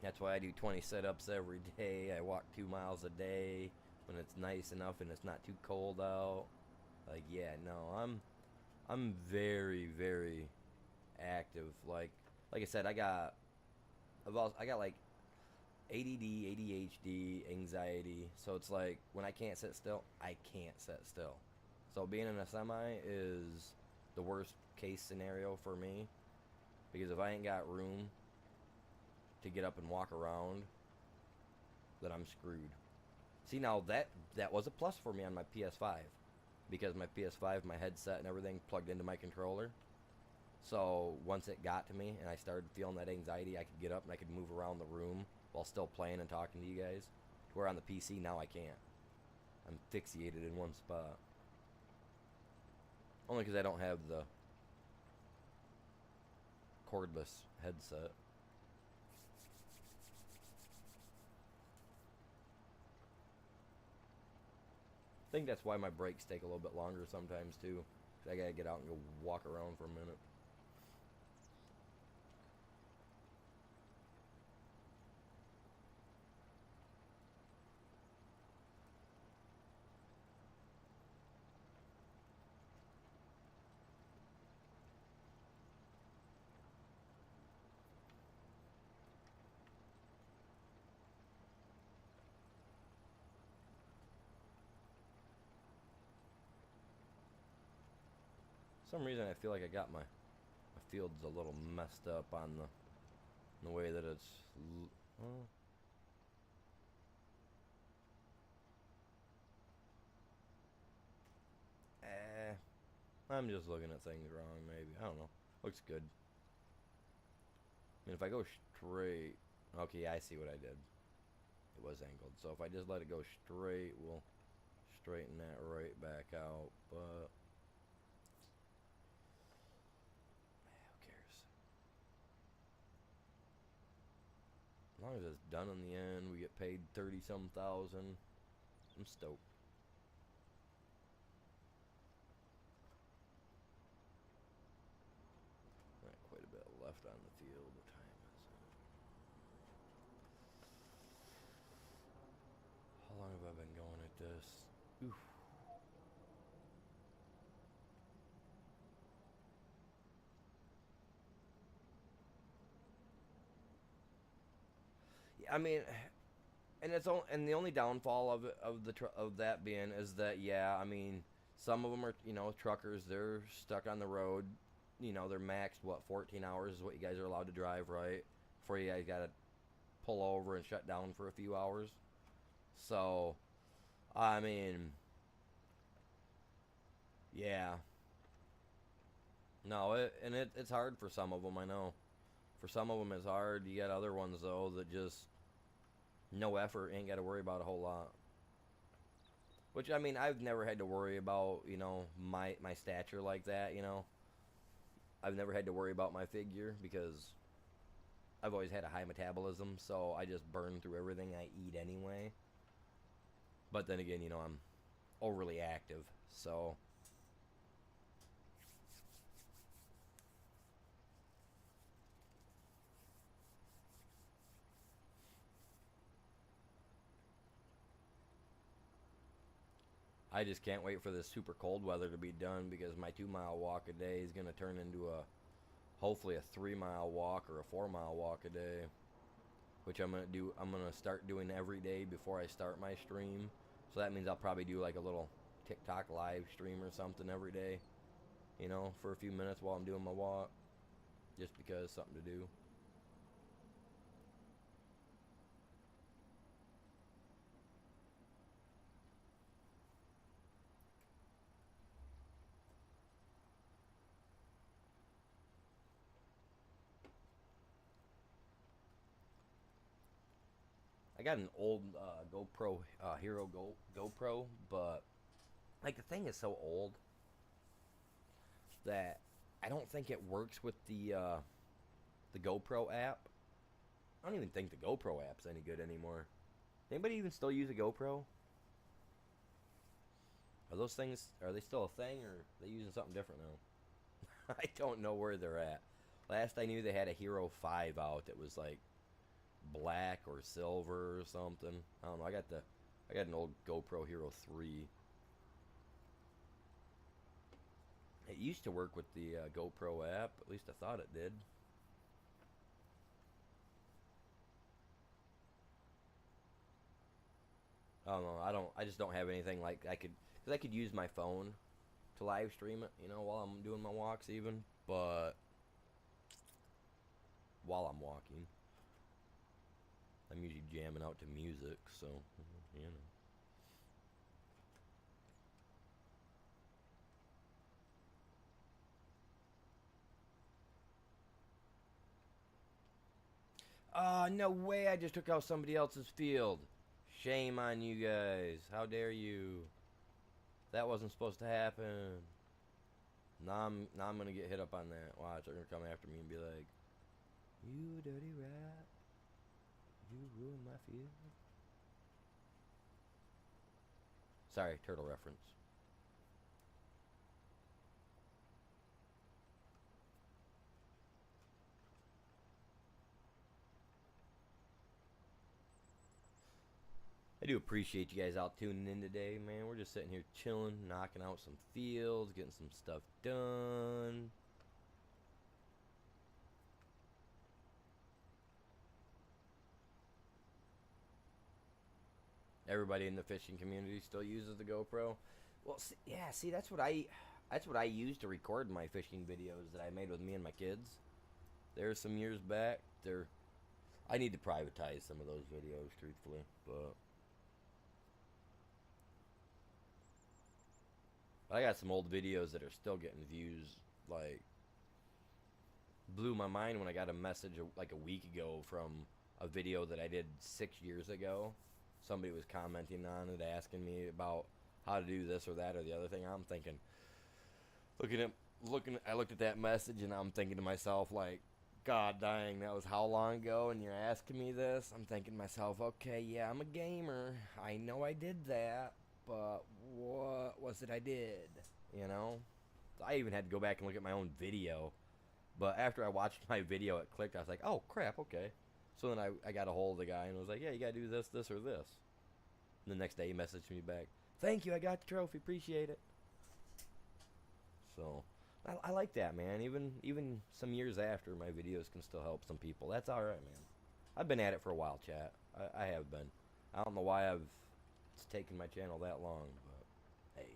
That's why I do 20 sit-ups every day. I walk 2 miles a day when it's nice enough and it's not too cold out. Like, yeah, no, I'm very, very active. Like I said, I got like ADD, ADHD, anxiety. So it's like when I can't sit still, I can't sit still. So being in a semi is the worst case scenario for me, because if I ain't got room to get up and walk around, then I'm screwed. See, now that was a plus for me on my PS5, because my PS5, my headset and everything plugged into my controller. So once it got to me and I started feeling that anxiety, I could get up and I could move around the room while still playing and talking to you guys. To where on the PC now I can't. I'm fixated in one spot. Only because I don't have the cordless headset. I think that's why my breaks take a little bit longer sometimes too. 'Cause I gotta get out and go walk around for a minute. For some reason I feel like I got my field's a little messed up on the way that it's. Well, I'm just looking at things wrong. Maybe I don't know. Looks good. I mean, if I go straight, okay, I see what I did. It was angled, so if I just let it go straight, we'll straighten that right back out. But who cares? As long as it's done in the end, we get paid 30-some thousand. I'm stoked. Not quite a bit left on the field. What time is it? How long have I been going at this? Oof. Yeah, I mean, and the only downfall of of that being is that, yeah, I mean, some of them are, truckers. They're stuck on the road. They're maxed, what, 14 hours is what you guys are allowed to drive, right? Before you guys gotta pull over and shut down for a few hours. So, I mean, yeah. No, it's hard for some of them, I know. For some of them it's hard. You got other ones though that just no effort, ain't got to worry about a whole lot. Which, I mean, I've never had to worry about, my stature like that. I've never had to worry about my figure because I've always had a high metabolism, so I just burn through everything I eat anyway. But then again, I'm overly active, so I just can't wait for this super cold weather to be done, because my 2 mile walk a day is going to turn into hopefully a 3 mile walk or a 4 mile walk a day, which I'm going to do. I'm going to start doing every day before I start my stream. So that means I'll probably do like a little TikTok live stream or something every day, for a few minutes while I'm doing my walk. just because something to do. I got an old GoPro Hero GoPro, but like the thing is so old that I don't think it works with the GoPro app. I don't even think the GoPro app's any good anymore. Anybody even still use a GoPro? Are those things, are they still a thing, or are they using something different now? I don't know where they're at. Last I knew, they had a Hero 5 out that was like black or silver or something. I don't know. I got an old GoPro Hero 3. It used to work with the GoPro app. At least I thought it did. I don't know. I just don't have anything like I could, because I could use my phone to live stream it, while I'm doing my walks even. But while I'm walking, I'm usually jamming out to music, so you know. No way! I just took out somebody else's field. Shame on you guys! How dare you? That wasn't supposed to happen. Now I'm gonna get hit up on that. Watch, they're gonna come after me and be like, "You dirty rat! You ruined my field." Sorry, turtle reference. I do appreciate you guys out tuning in today, man. We're just sitting here chilling, knocking out some fields, getting some stuff done. Everybody in the fishing community still uses the GoPro. Well, see, that's what I use to record my fishing videos that I made with me and my kids. There's some years back. I need to privatize some of those videos, truthfully, but I got some old videos that are still getting views. Like, blew my mind when I got a message like a week ago from a video that I did 6 years ago. Somebody was commenting on it, asking me about how to do this or that or the other thing. I'm thinking, I looked at that message and I'm thinking to myself, like, God dang, that was how long ago, and you're asking me this? I'm thinking to myself, okay, yeah, I'm a gamer. I know I did that, but what was it I did? You know? I even had to go back and look at my own video. But after I watched my video, it clicked. I was like, oh, crap, okay. So then I got a hold of the guy and was like, yeah, you got to do this, this, or this. And the next day he messaged me back, thank you, I got the trophy, appreciate it. So I like that, man. Even some years after, my videos can still help some people. That's all right, man. I've been at it for a while, chat. I have been. I don't know why it's taken my channel that long, but hey,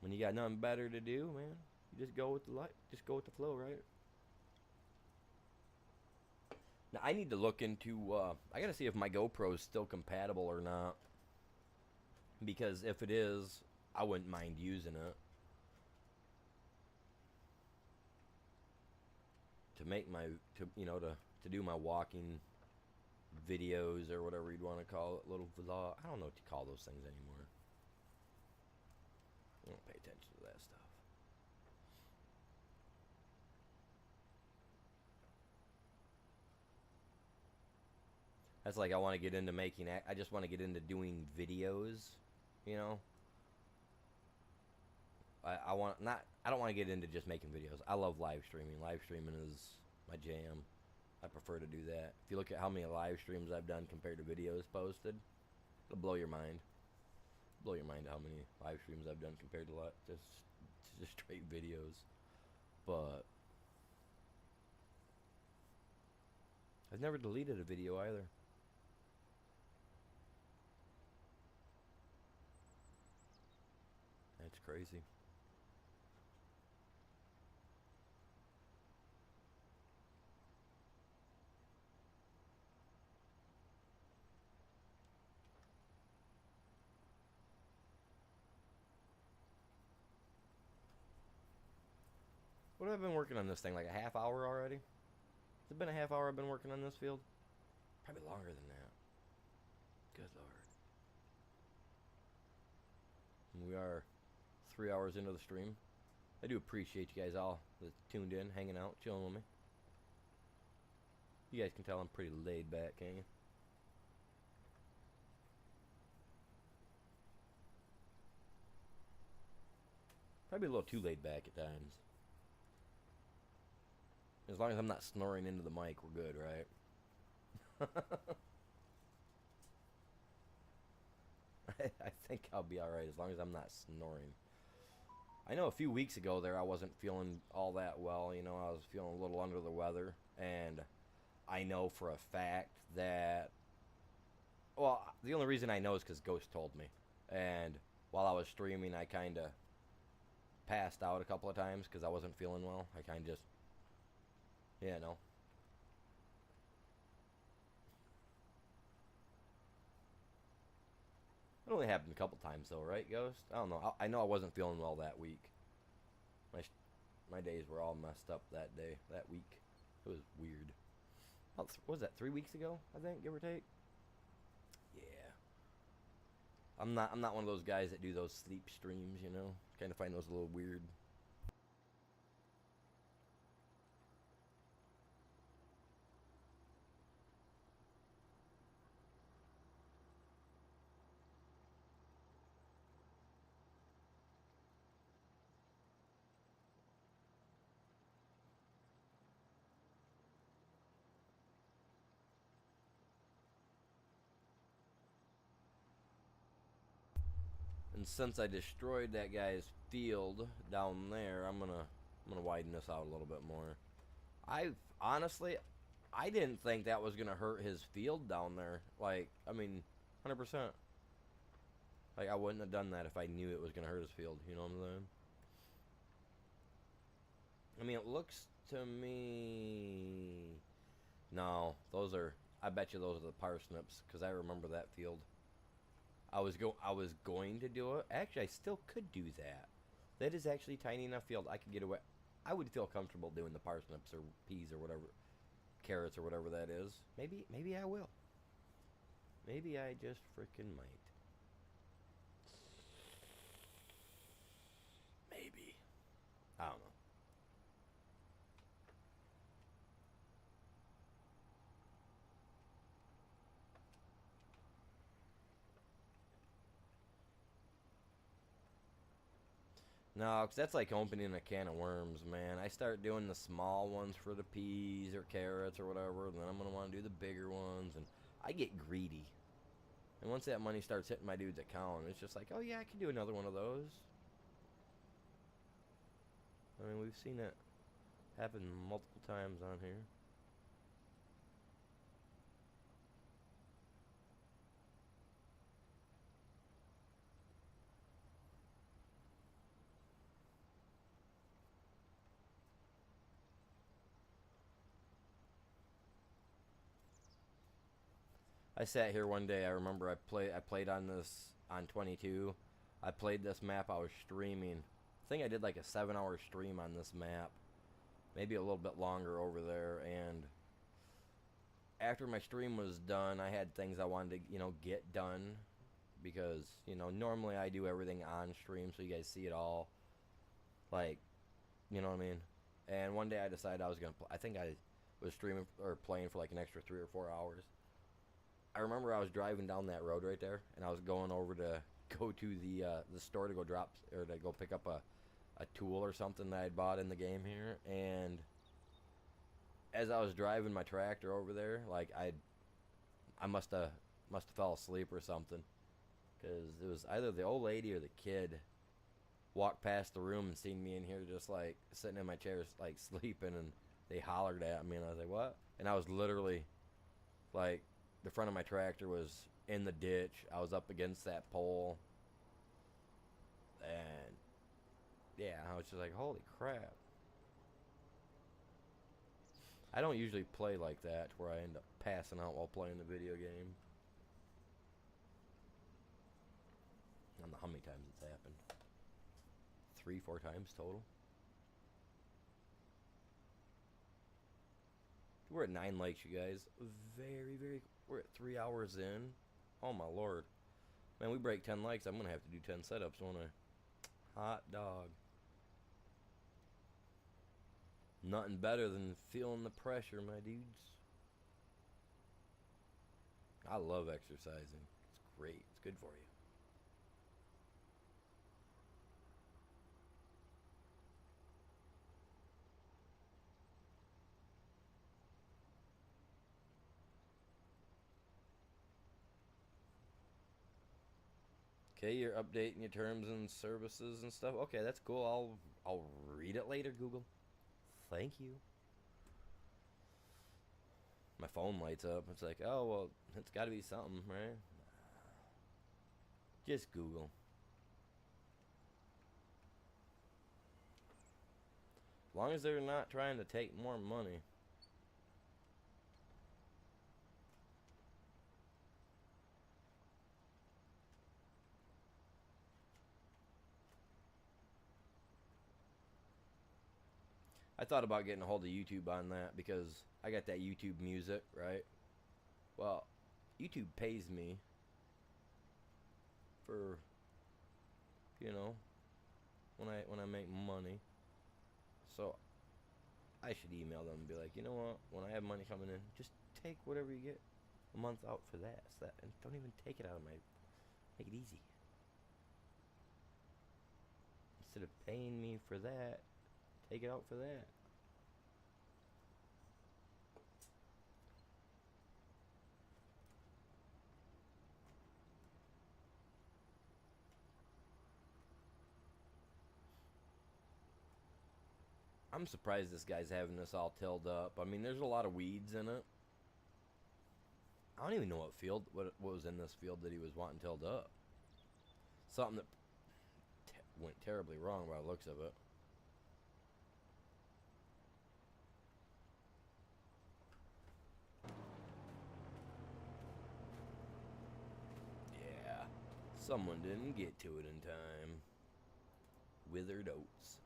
when you got nothing better to do, man, you just go with the just go with the flow, right? Now I need to look into. I gotta see if my GoPro is still compatible or not, because if it is, I wouldn't mind using it to make my to do my walking videos or whatever you'd want to call it, little vlog. I don't know what you call those things anymore. I don't pay attention to that stuff. That's like I want to get into making. I just want to get into doing videos. You know, I want not. I don't want to get into just making videos. I love live streaming. Live streaming is my jam. I prefer to do that. If you look at how many live streams I've done compared to videos posted, it'll blow your mind. Blow your mind how many live streams I've done compared to just straight videos. But I've never deleted a video either. That's crazy. What have I been working on this thing? Like a half hour already? Has it been a half hour I've been working on this field? Probably longer than that. Good lord. And we are 3 hours into the stream. I do appreciate you guys all that tuned in, hanging out, chilling with me. You guys can tell I'm pretty laid back, can't you? Probably a little too laid back at times. As long as I'm not snoring into the mic, we're good, right? I think I'll be alright as long as I'm not snoring. I know a few weeks ago there I wasn't feeling all that well, you know, I was feeling a little under the weather, and I know for a fact that, well, the only reason I know is because Ghost told me, and while I was streaming I kind of passed out a couple of times because I wasn't feeling well. I kind of just, yeah, no. It only happened a couple times though, right, Ghost? I don't know. I know I wasn't feeling well that week. My days were all messed up that day, that week. It was weird. What was that, 3 weeks ago, I think, give or take? Yeah. I'm not one of those guys that do those sleep streams, you know? Kind of find those a little weird. And since I destroyed that guy's field down there, I'm gonna widen this out a little bit more. Honestly, I didn't think that was gonna hurt his field down there. Like, I mean, 100%. Like, I wouldn't have done that if I knew it was gonna hurt his field. You know what I'm saying? I mean, it looks to me. No, those are. I bet you those are the parsnips because I remember that field. I was going to do it. Actually, I still could do that. That is actually tiny enough field I could get away. I would feel comfortable doing the parsnips or peas or whatever, carrots or whatever that is. Maybe I will. Maybe I just freaking might. Maybe. I don't know. No, because that's like opening a can of worms, man. I start doing the small ones for the peas or carrots or whatever, then I'm going to want to do the bigger ones, and I get greedy. And once that money starts hitting my dude's account, it's just like, oh yeah, I can do another one of those. I mean, we've seen it happen multiple times on here. I sat here one day. I remember I played on this on 22. I played this map. I was streaming. I think I did like a 7-hour stream on this map, maybe a little bit longer over there. And after my stream was done, I had things I wanted to get done because normally I do everything on stream so you guys see it all. Like, you know what I mean? And one day I decided I was gonna. I think I was streaming or playing for like an extra 3 or 4 hours. I remember I was driving down that road right there, and I was going over to go to the store to go drop or to go pick up a tool or something that I'd bought in the game here. And as I was driving my tractor over there, like I must have fell asleep or something, because it was either the old lady or the kid walked past the room and seen me in here just like sitting in my chair like sleeping, and they hollered at me, and I was like, what? And I was literally like, the front of my tractor was in the ditch. I was up against that pole. And yeah, I was just like, holy crap. I don't usually play like that where I end up passing out while playing the video game. I don't know how many times it's happened. 3, 4 times total. We're at 9 lakes, you guys. We're at 3 hours in. Oh my lord. Man, we break 10 lakes. I'm gonna have to do 10 setups, won't I? Hot dog. Nothing better than feeling the pressure, my dudes. I love exercising. It's great. It's good for you. Okay, you're updating your terms and services and stuff. Okay, that's cool. I'll read it later, Google. Thank you. My phone lights up. It's like, oh well, it's got to be something, right? Just Google. As long as they're not trying to take more money. I thought about getting a hold of YouTube on that because I got that YouTube music, right? Well, YouTube pays me for, you know, when I make money. So I should email them and be like, you know what? When I have money coming in, just take whatever you get a month out for that. So that, and don't even take it out of my. Make it easy. Instead of paying me for that, take it out for that. I'm surprised this guy's having this all tilled up. I mean, there's a lot of weeds in it. I don't even know what was in this field that he was wanting tilled up. Something that went terribly wrong by the looks of it. Yeah, someone didn't get to it in time. Withered oats.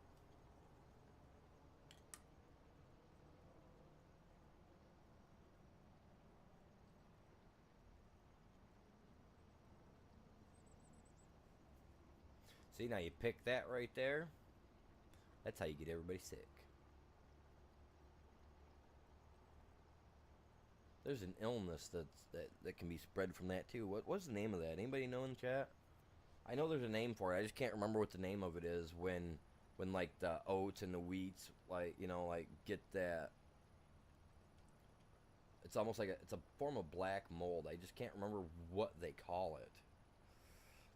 See, now you pick that right there. That's how you get everybody sick. There's an illness that can be spread from that too. What's the name of that? Anybody know in the chat? I know there's a name for it. I just can't remember what the name of it is when like the oats and the wheats like, you know, like get that. It's almost like it's a form of black mold. I just can't remember what they call it.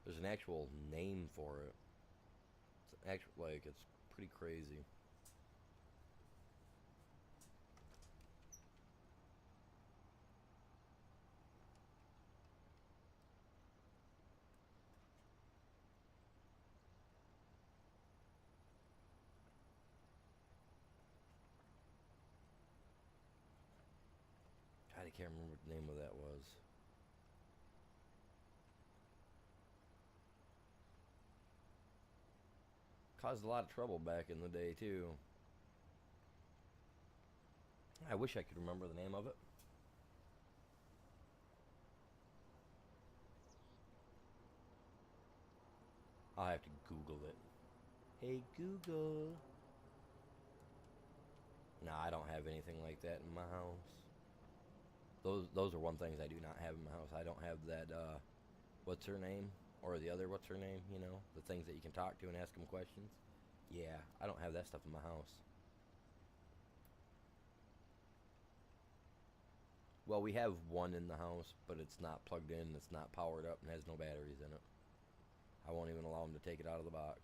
There's an actual name for it. It's actual, like, it's pretty crazy. God, I can't remember what the name of that was. Caused a lot of trouble back in the day too. I wish I could remember the name of it. I'll have to Google it. Hey Google. No, I don't have anything like that in my house. Those are one things I do not have in my house. I don't have that what's her name? Or the other what's her name, you know? The things that you can talk to and ask them questions. Yeah, I don't have that stuff in my house. Well, we have one in the house, but it's not plugged in, it's not powered up, and has no batteries in it. I won't even allow them to take it out of the box.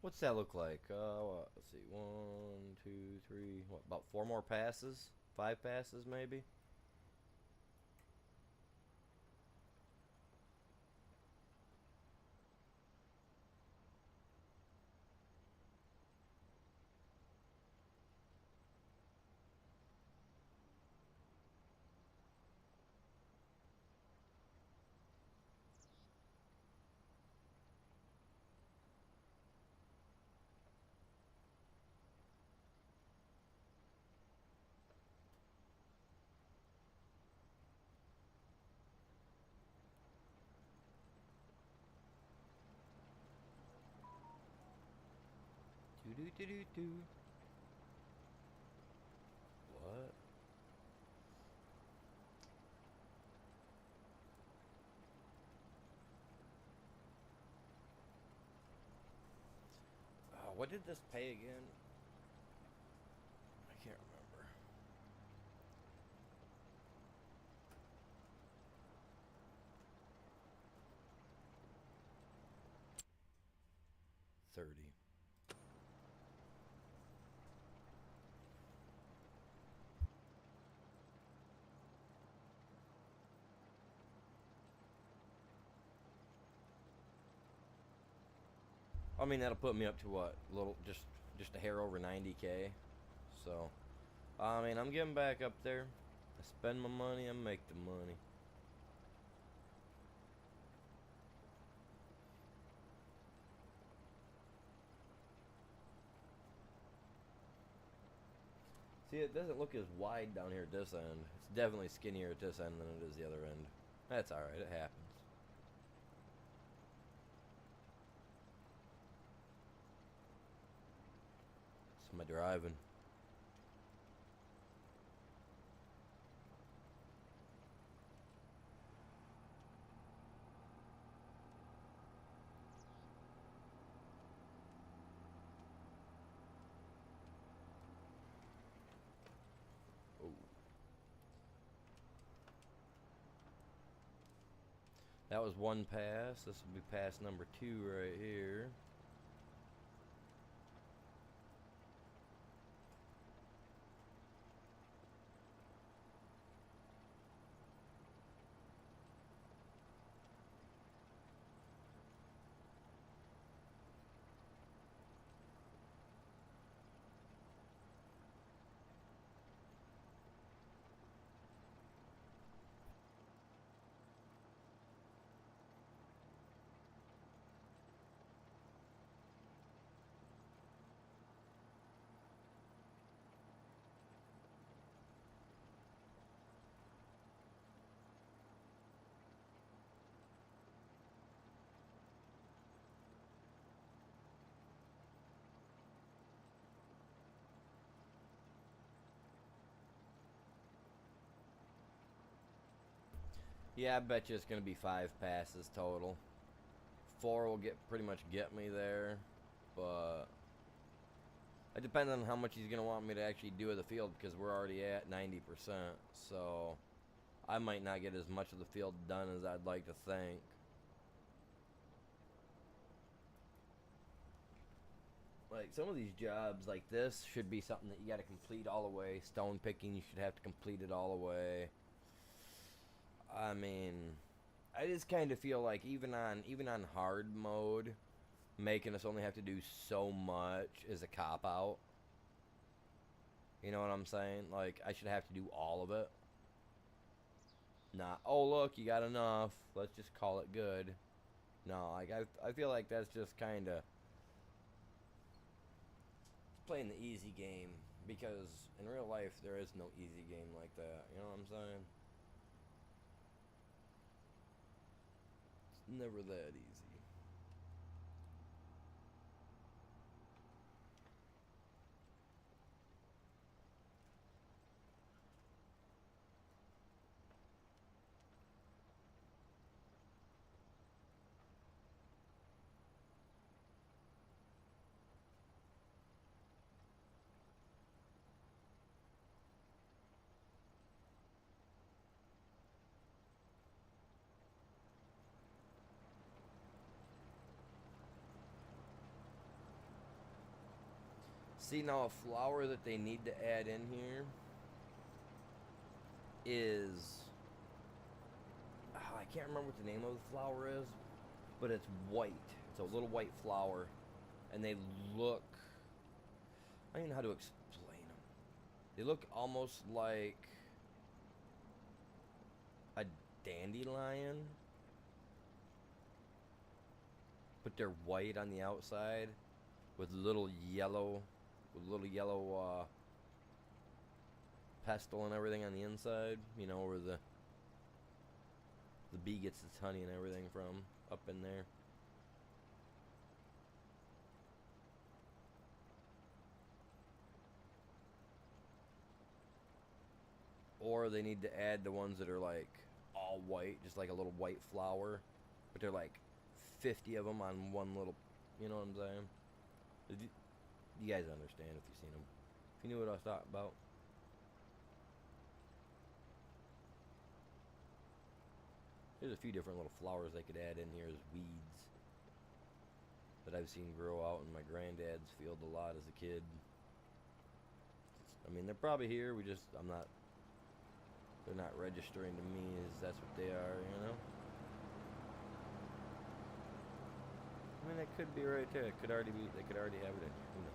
What's that look like? Let's see. One, two, three. What? About four more passes? Five passes, maybe. Do do do do do. What? What did this pay again? I can't remember. 30. I mean, that'll put me up to what? Little, just a hair over 90K. So, I mean, I'm getting back up there. I spend my money, I make the money. See, it doesn't look as wide down here at this end. It's definitely skinnier at this end than it is the other end. That's alright, it happens. It's my driving. Ooh. That was one pass. This will be pass number 2 right here. Yeah, I bet you it's going to be 5 passes total. 4 will get pretty much get me there, but it depends on how much he's going to want me to actually do of the field because we're already at 90%. So I might not get as much of the field done as I'd like to think. Like some of these jobs like this should be something that you got to complete all the way. Stone picking, you should have to complete it all the way. I mean, I just kind of feel like even on hard mode, making us only have to do so much is a cop out. You know what I'm saying? Like I should have to do all of it. Not, oh look, you got enough. Let's just call it good. No, like I feel like that's just kind of playing the easy game because in real life there is no easy game like that. You know what I'm saying? It's never that easy. See, now a flower that they need to add in here is... I can't remember what the name of the flower is, but it's white. It's a little white flower, and they look... I don't even know how to explain them. They look almost like a dandelion, but they're white on the outside with little yellow pestle and everything on the inside, you know, where the bee gets its honey and everything from, up in there. Or they need to add the ones that are like all white, just like a little white flower, but they're like 50 of them on one little, you know what I'm saying? You guys understand if you've seen them. If you knew what I was talking about. There's a few different little flowers they could add in here as weeds that I've seen grow out in my granddad's field a lot as a kid. I mean, they're probably here. They're not registering to me as that's what they are, you know? I mean, they could be right there. They could already have it in here. Who knows?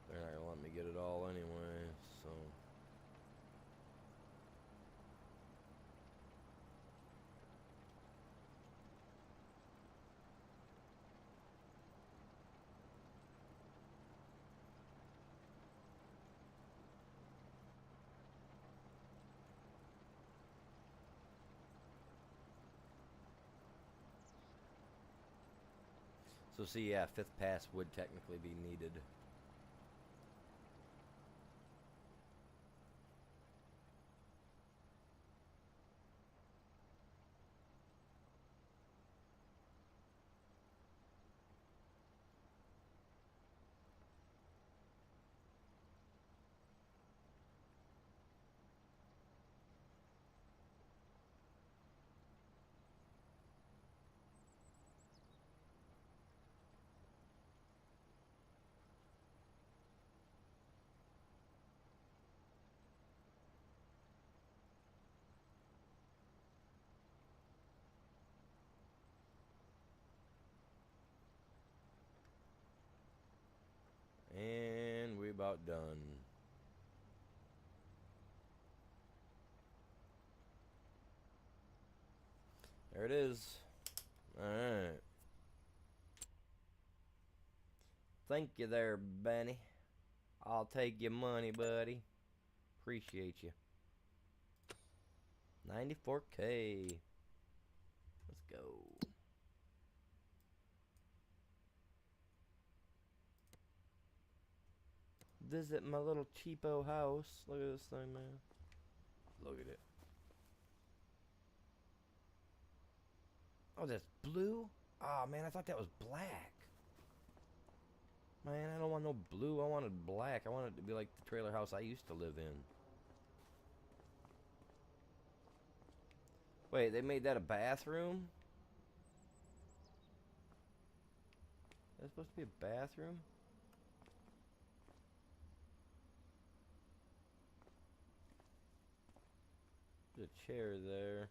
They're not gonna let me get it all anyway, so. So see, yeah, 5th pass would technically be needed. And we about done. There it is. Alright. Thank you there, Benny. I'll take your money, buddy. Appreciate you. 94K. Let's go. Visit my little cheapo house. Look at this thing, man. Look at it. Oh, that's blue? Oh, man, I thought that was black. Man, I don't want no blue. I wanted black. I wanted it to be like the trailer house I used to live in. Wait, they made that a bathroom? That's supposed to be a bathroom? There's a chair there.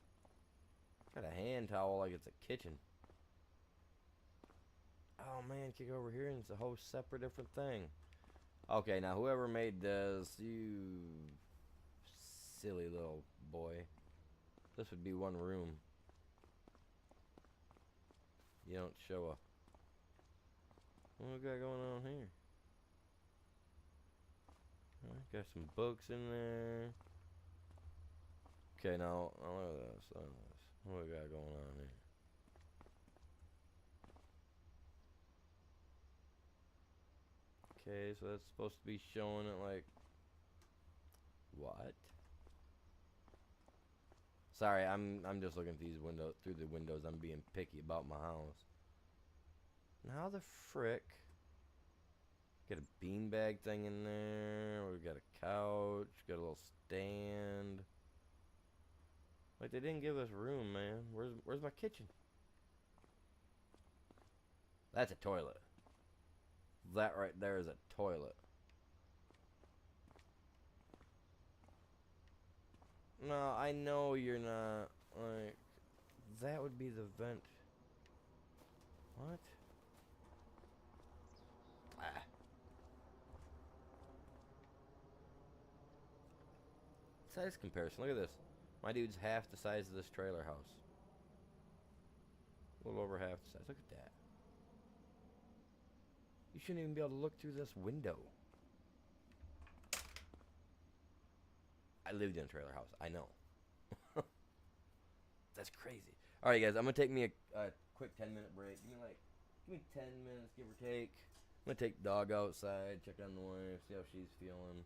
Got a hand towel like it's a kitchen. Oh man, kick over here and it's a whole separate different thing. Okay, now whoever made this, you silly little boy. This would be one room. You don't show a... What we got going on here? Got some books in there. Okay, now, look at this. Look at this. What we got going on here? Okay, so that's supposed to be showing it like... What? Sorry, I'm just looking at these windows, through the windows. I'm being picky about my house. And how the frick Got a beanbag thing in there. We got a couch. Got a little stand. Like they didn't give us room, man. Where's my kitchen? That's a toilet. That right there is a toilet. No, I know you're not. Like, that would be the vent. What? Ah. Size comparison. Look at this. My dude's half the size of this trailer house. A little over half the size. Look at that. You shouldn't even be able to look through this window. I lived in a trailer house. I know. That's crazy. All right, guys. I'm gonna take me a quick 10-minute break. Give me 10 minutes, give or take. I'm gonna take the dog outside, check on the wife, see how she's feeling,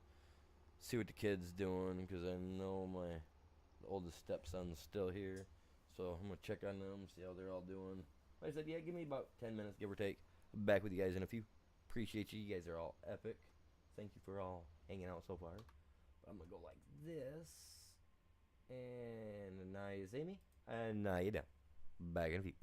see what the kid's doing, because I know my oldest stepson's still here. So I'm gonna check on them, see how they're all doing. Like I said, yeah, give me about 10 minutes, give or take. I'll be back with you guys in a few. Appreciate you. You guys are all epic. Thank you for all hanging out so far. But I'm gonna go like this, and now you see me, and now you don't. Back in a few.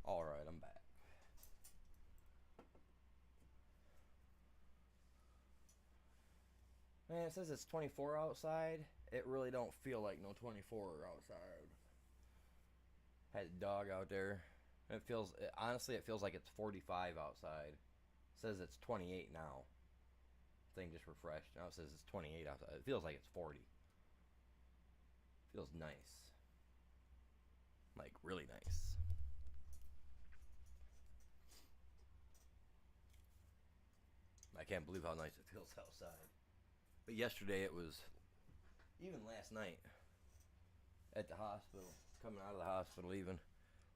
Alright, I'm back. Man, it says it's 24 outside. It really don't feel like no 24 outside. Had a dog out there. Honestly, it feels like it's 45 outside. It says it's 28 now. Thing just refreshed. Now it says it's 28 outside. It feels like it's 40. Feels nice. Like, really nice. I can't believe how nice it feels outside. But yesterday it was, even last night at the hospital, coming out of the hospital even,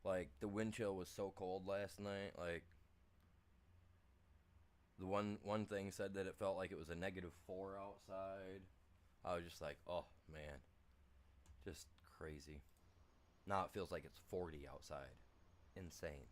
like the wind chill was so cold last night. Like the one thing said that it felt like it was a -4 outside. I was just like, oh man, just crazy. Now it feels like it's 40 outside. Insane.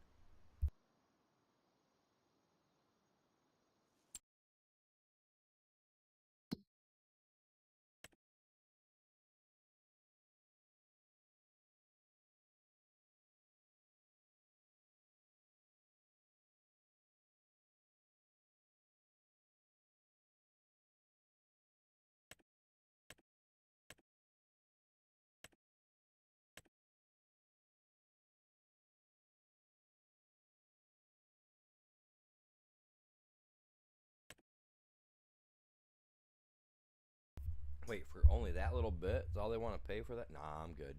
Wait, for only that little bit? Is all they want to pay for that? Nah, I'm good.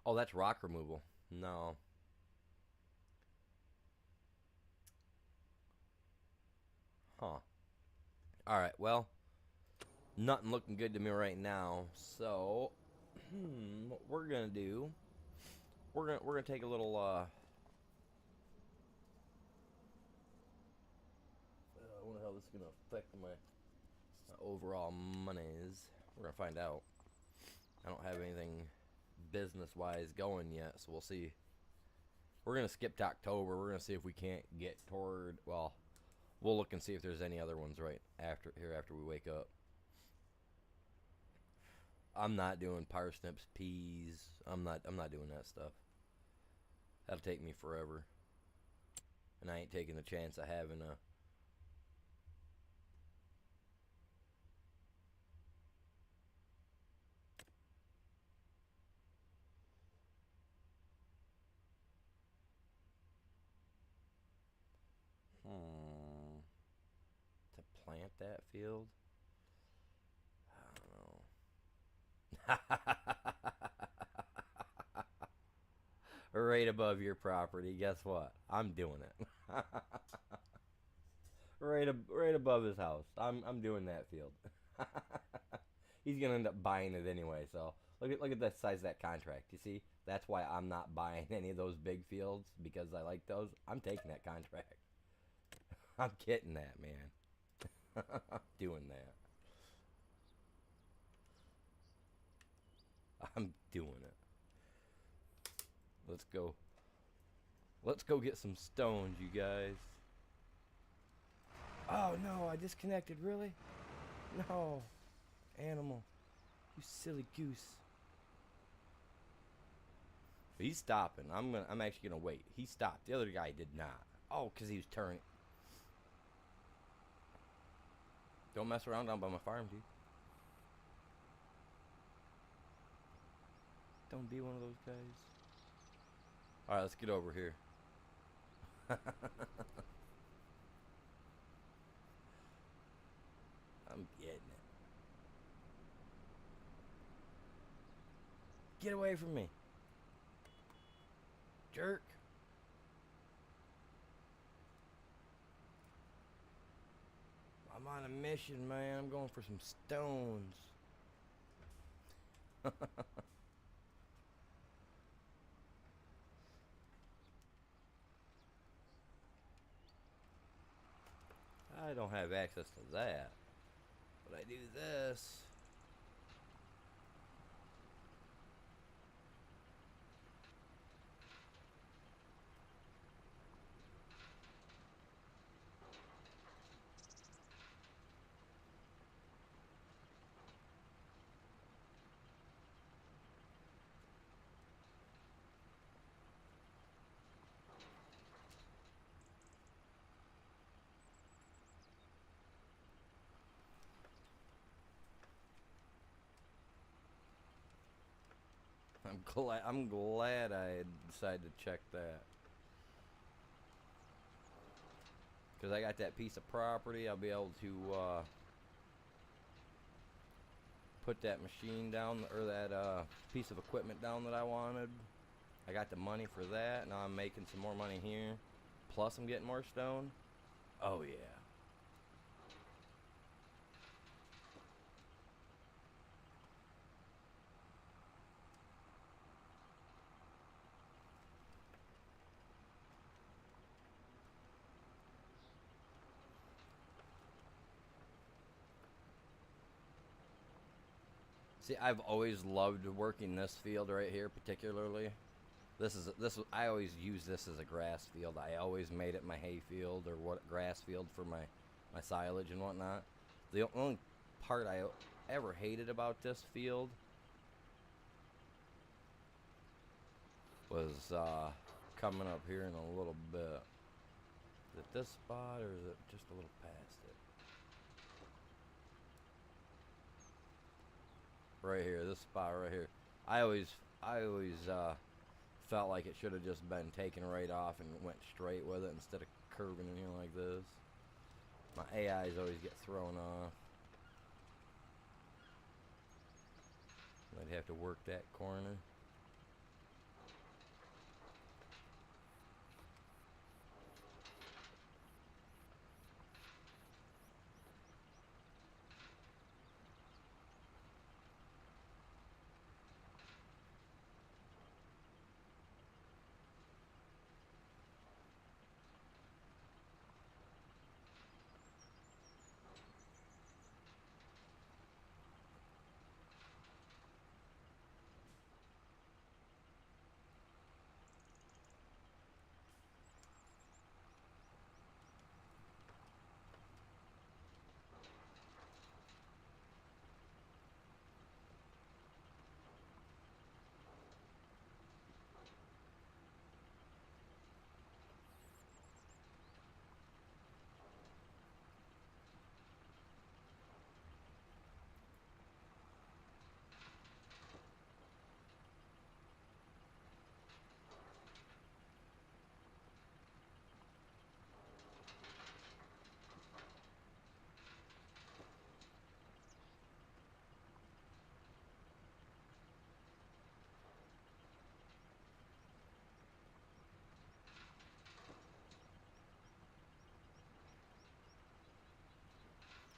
Oh, that's rock removal. No. Huh. Alright, well, nothing looking good to me right now. So, what we're gonna do, we're gonna take a little I wonder how this is gonna affect my overall monies. We're gonna find out. I don't have anything business wise going yet, so we'll see. We're gonna skip to October. We're gonna see if we can't get toward, well, we'll look and see if there's any other ones right after we wake up. I'm not doing parsnips, peas. I'm not doing that stuff. That'll take me forever. And I ain't taking the chance of having a to plant that field. I don't know. Right above your property. Guess what? I'm doing it. right above his house. I'm doing that field. He's gonna end up buying it anyway. So look at the size of that contract. You see, that's why I'm not buying any of those big fields because I like those. I'm taking that contract. I'm getting that, man. I'm doing that. I'm doing it. Let's go. Let's go get some stones, you guys. Oh no, I disconnected. Really? No, animal. You silly goose. He's stopping. I'm actually gonna wait. He stopped. The other guy did not. Oh, cause he was turning. Don't mess around down by my farm, dude. Don't be one of those guys. All right, let's get over here. I'm getting it. Get away from me, jerk. I'm on a mission, man. I'm going for some stones. I don't have access to that, but I do this. I'm glad I decided to check that. Because I got that piece of property, I'll be able to put that machine down, or that piece of equipment down that I wanted. I got the money for that. Now I'm making some more money here. Plus I'm getting more stone. Oh yeah. See, I've always loved working this field right here, particularly. I always use this as a grass field. I always made it my hay field or what grass field for my silage and whatnot. The only part I ever hated about this field was coming up here in a little bit. Is it this spot or is it just a little past it? Right here, this spot right here. I always felt like it should have just been taken right off and went straight with it instead of curving in here like this. My AIs always get thrown off. I'd have to work that corner.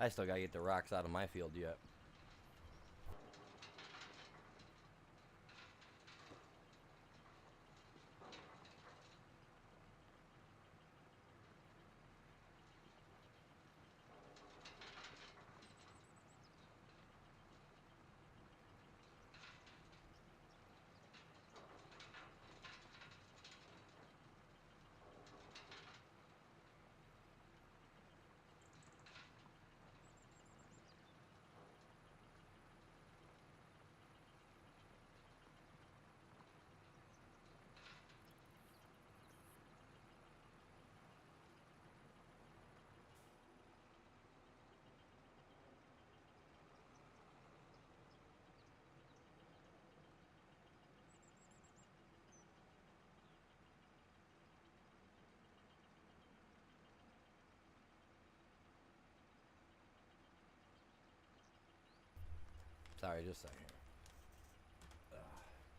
I still gotta get the rocks out of my field yet. Sorry, just a second.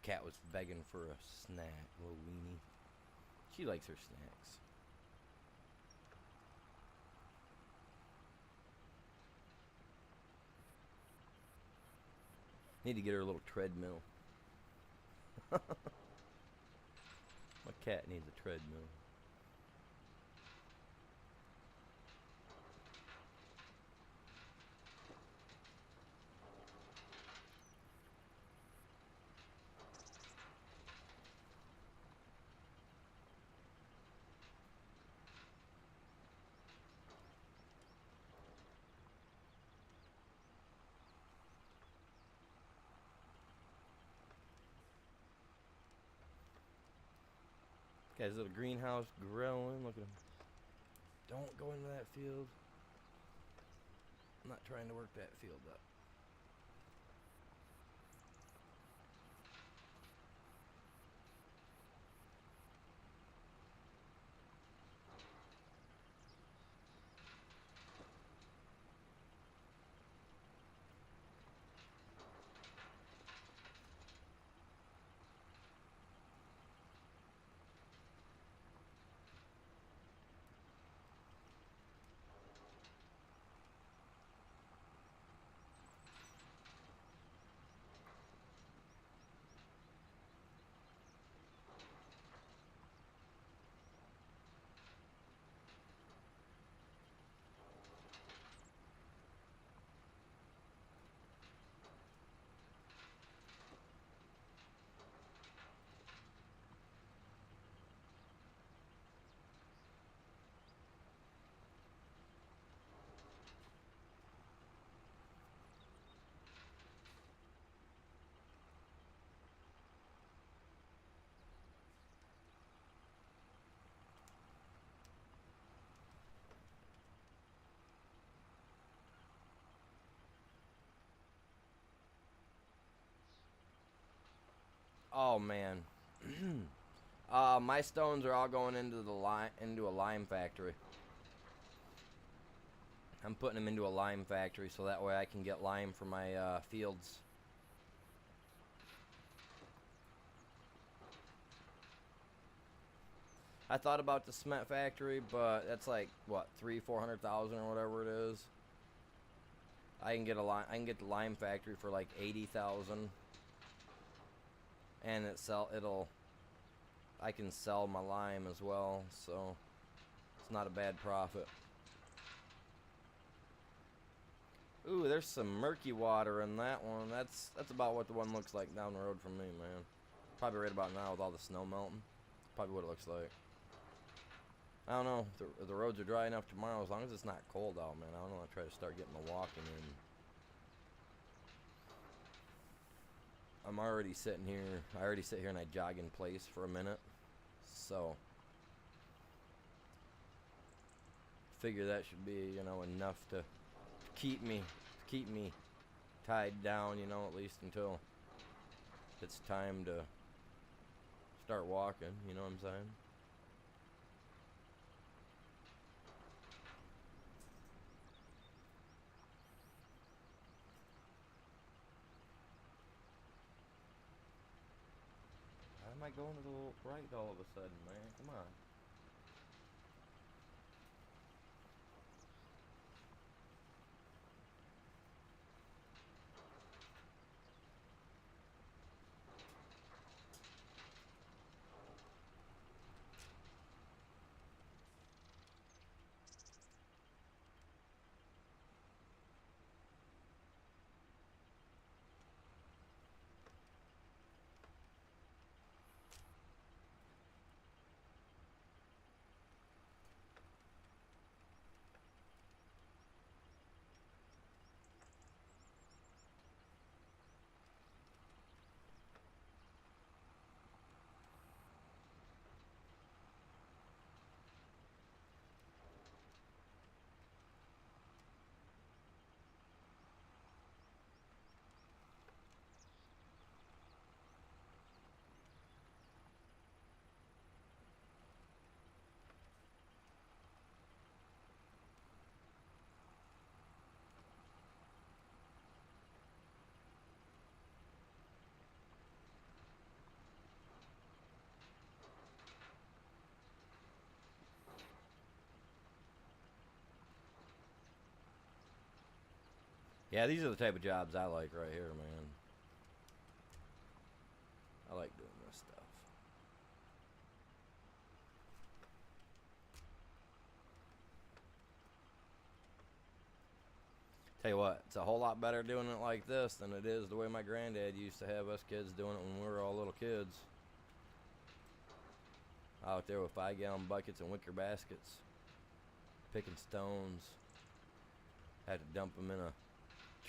Cat was begging for a snack, little weenie. She likes her snacks. Need to get her a little treadmill. My cat needs a treadmill. Got his little greenhouse growing. Look at him. Don't go into that field. I'm not trying to work that field up. Oh man. My stones are all going into a lime factory. I'm putting them into a lime factory so that way I can get lime for my fields. I thought about the cement factory, but that's like what 400,000 or whatever it is. I can get the lime factory for like 80,000, and I can sell my lime as well, so it's not a bad profit. Ooh, there's some murky water in that one. That's about what the one looks like down the road from me, man. Probably right about now with all the snow melting. Probably what it looks like. I don't know if the roads are dry enough tomorrow, as long as it's not cold out, man. I don't know. I'll try to start getting the walking in. I'm already sitting here. I already sit here and I jog in place for a minute. So, figure that should be, enough to keep me tied down, at least until it's time to start walking, you know what I'm saying? Why am I going to the right all of a sudden, man? Come on. Yeah, these are the type of jobs I like right here, man. I like doing this stuff. Tell you what, it's a whole lot better doing it like this than it is the way my granddad used to have us kids doing it when we were all little kids. Out there with 5-gallon buckets and wicker baskets, picking stones. Had to dump them in a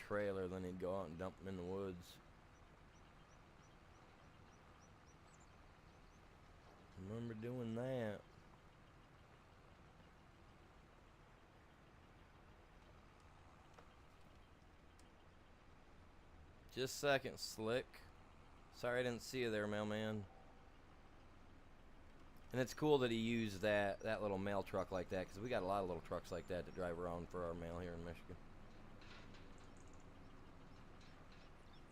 trailer, then he'd go out and dump them in the woods. Remember doing that. Just a second, Slick. Sorry I didn't see you there, mailman. And it's cool that he used that little mail truck like that, because we got a lot of little trucks like that to drive around for our mail here in Michigan.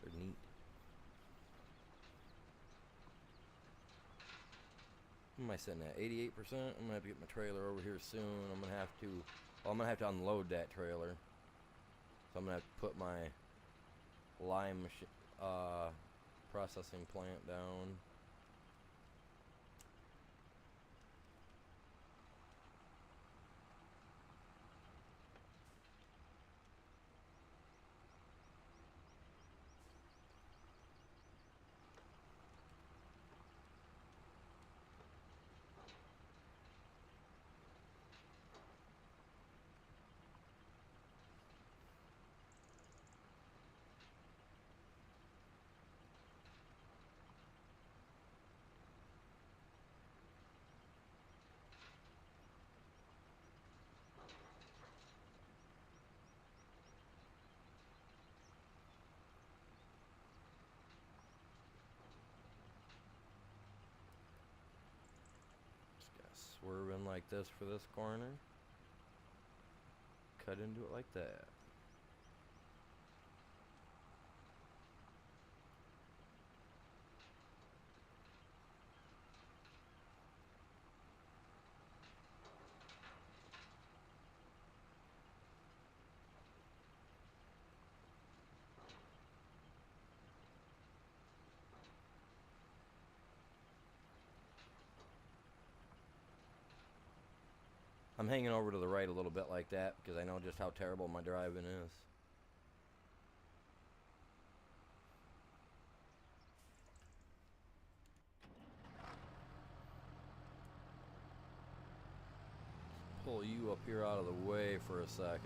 They're neat. What am I sitting at? 88%? I'm gonna have to get my trailer over here soon. I'm gonna have to unload that trailer. So I'm gonna have to put my lime processing plant down. Swerve in like this for this corner. Cut into it like that. I'm hanging over to the right a little bit like that because I know just how terrible my driving is. Pull you up here out of the way for a second.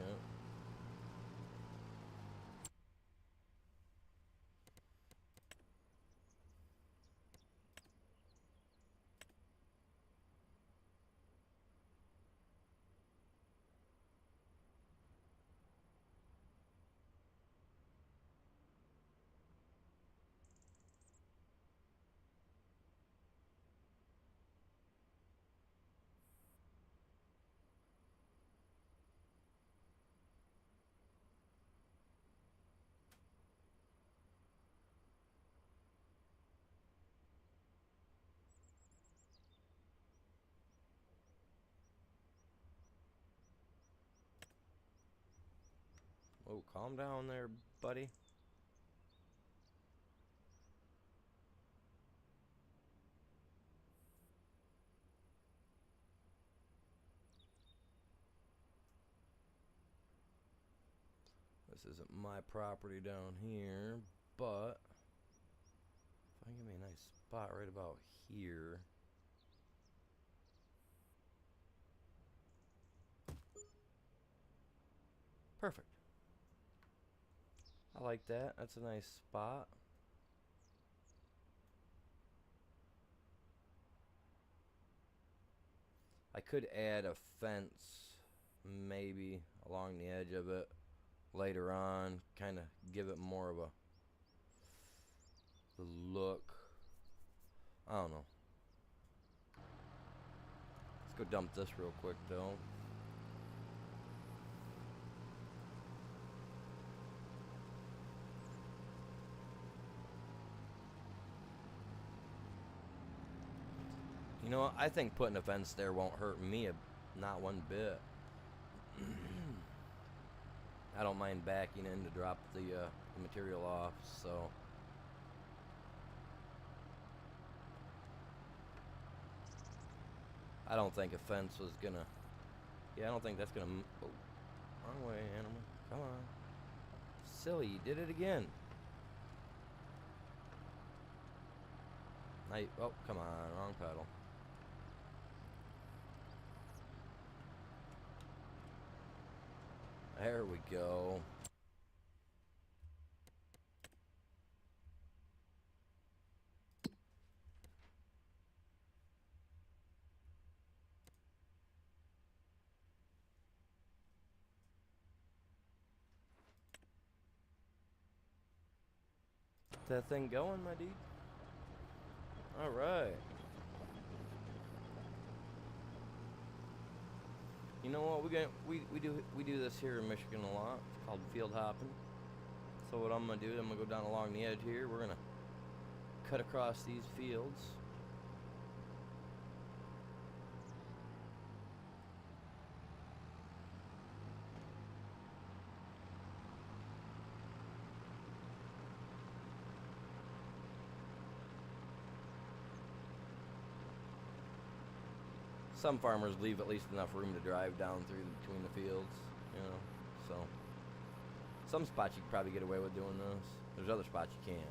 Oh, calm down there, buddy. This isn't my property down here, but if I can give me a nice spot right about here. Perfect. I like that. That's a nice spot. I could add a fence maybe along the edge of it later on, kind of give it more of a look. I don't know. Let's go dump this real quick though. You know what? I think putting a fence there won't hurt me not one bit. I don't mind backing in to drop the material off, so. I don't think a fence was gonna. Yeah, I don't think that's gonna. Oh, wrong way, animal. Come on. Silly, you did it again. Oh, come on, wrong pedal. There we go. That thing going, my dude? All right. You know what? We do this here in Michigan a lot. It's called field hopping. So what I'm gonna do, I'm gonna go down along the edge here. We're gonna cut across these fields. Some farmers leave at least enough room to drive down through between the fields, you know. So some spots you could probably get away with doing this. There's other spots you can't.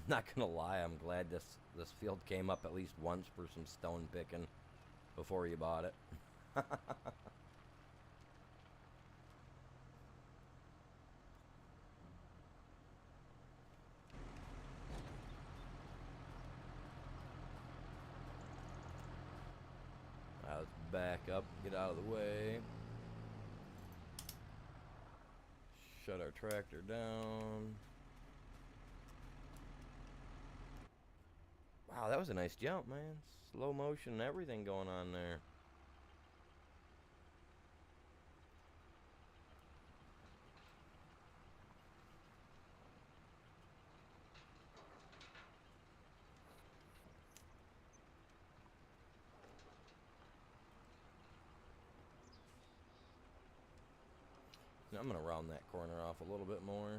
Not gonna lie, I'm glad this field came up at least once for some stone picking before you bought it. Let's back up, get out of the way. Shut our tractor down. Wow, that was a nice jump, man. Slow motion and everything going on there. Now I'm going to round that corner off a little bit more.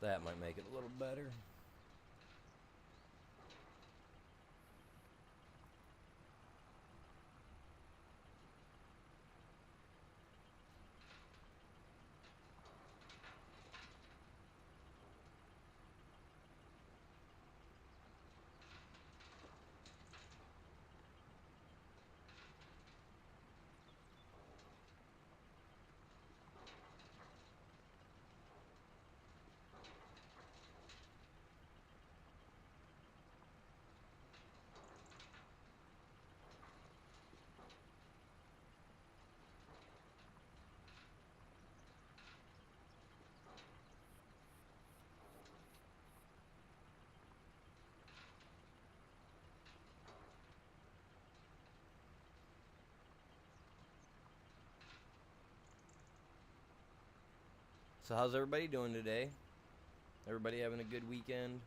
That might make it a little better. So how's everybody doing today? Everybody having a good weekend?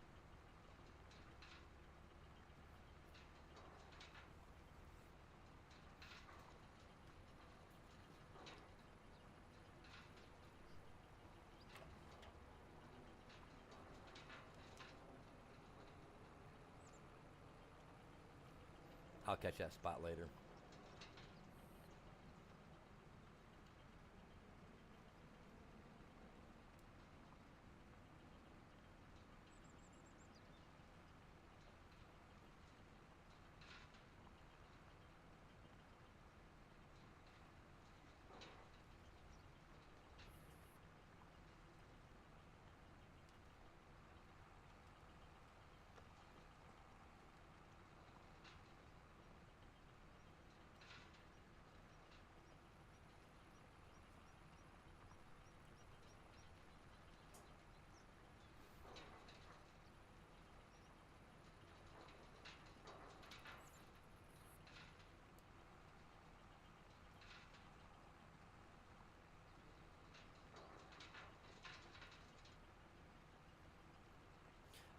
I'll catch that spot later.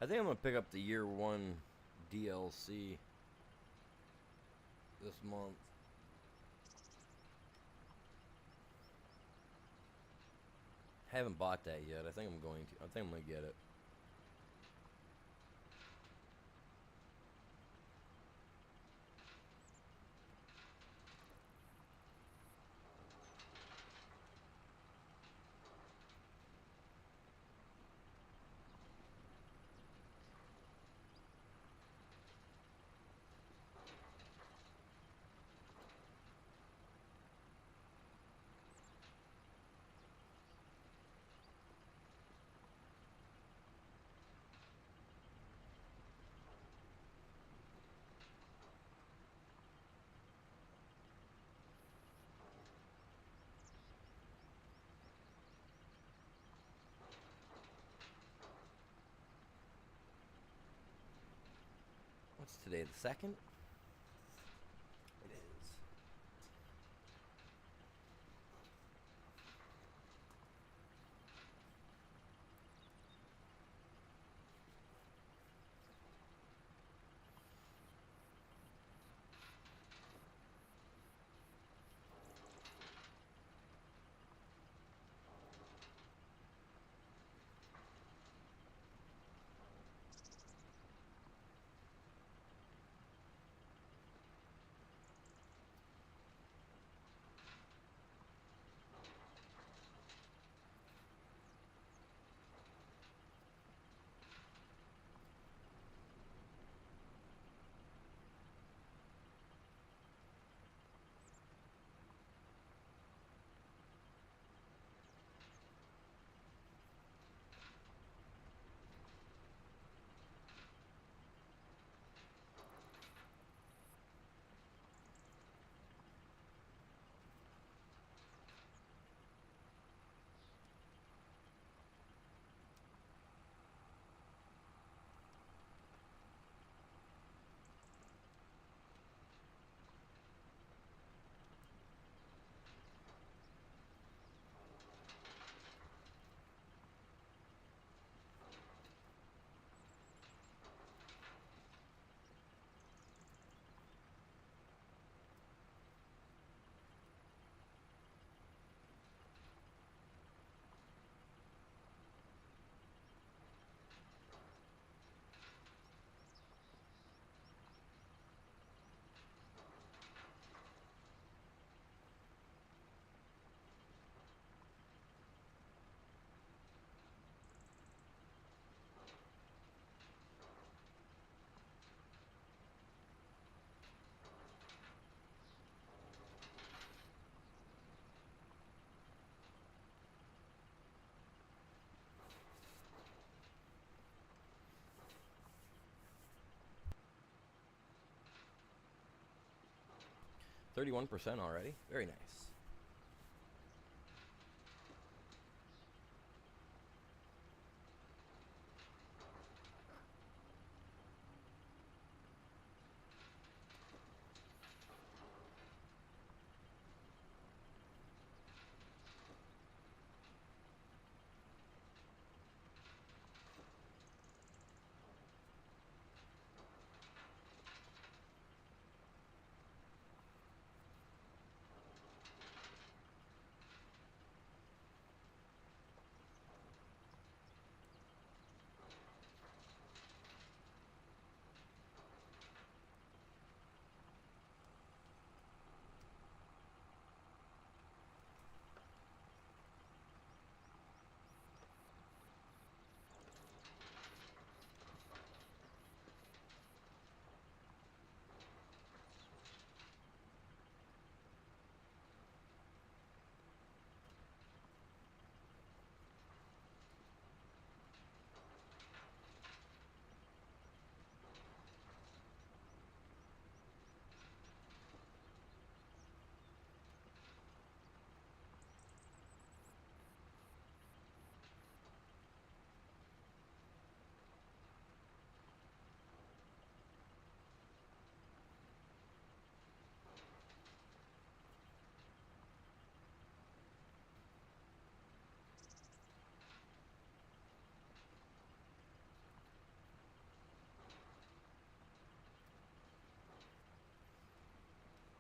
I think I'm going to pick up the year 1 DLC this month. Haven't bought that yet. I think I'm going to. I think I'm going to get it. What's today, the 2nd? It is. 31% already. Very nice.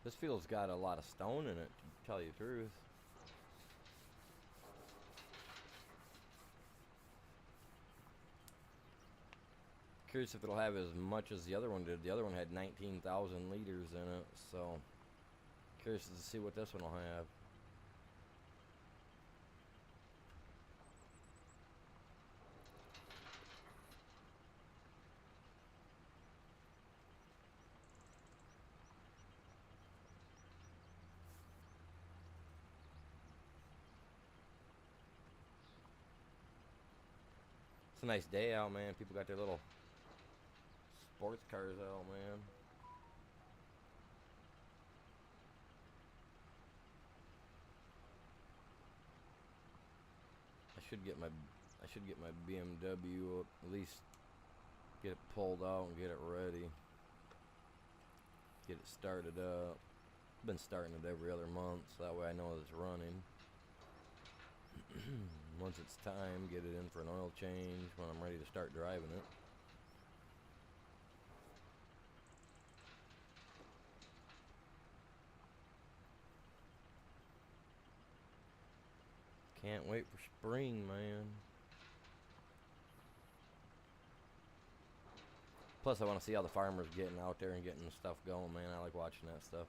This field's got a lot of stone in it, to tell you the truth. Curious if it'll have as much as the other one did. The other one had 19,000 liters in it, so curious to see what this one will have. It's a nice day out, man. People got their little sports cars out, man. I should get my BMW, at least get it pulled out and get it ready. Get it started up. I've been starting it every other month, so that way I know it's running. Once it's time, get it in for an oil change when I'm ready to start driving it. Can't wait for spring, man. Plus, I want to see how the farmers getting out there and getting the stuff going, man. I like watching that stuff.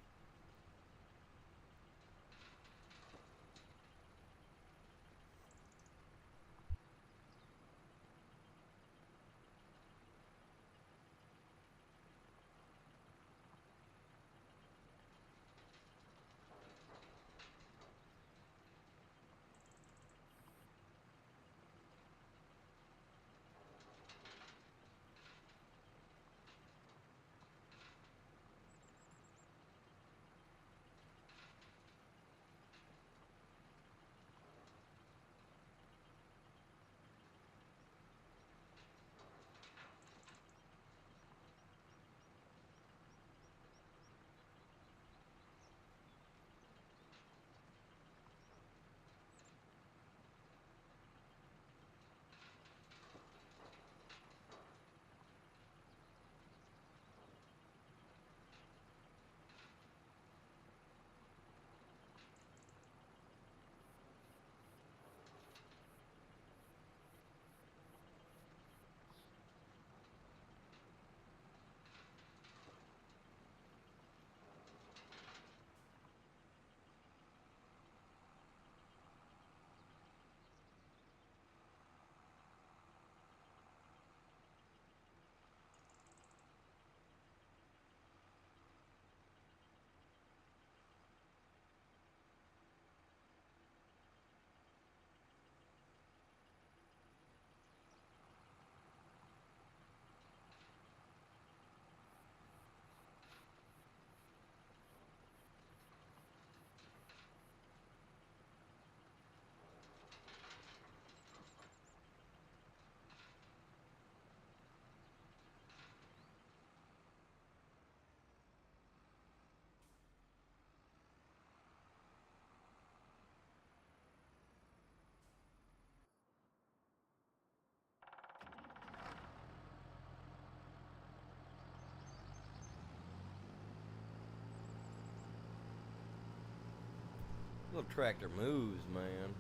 Little tractor moves, man.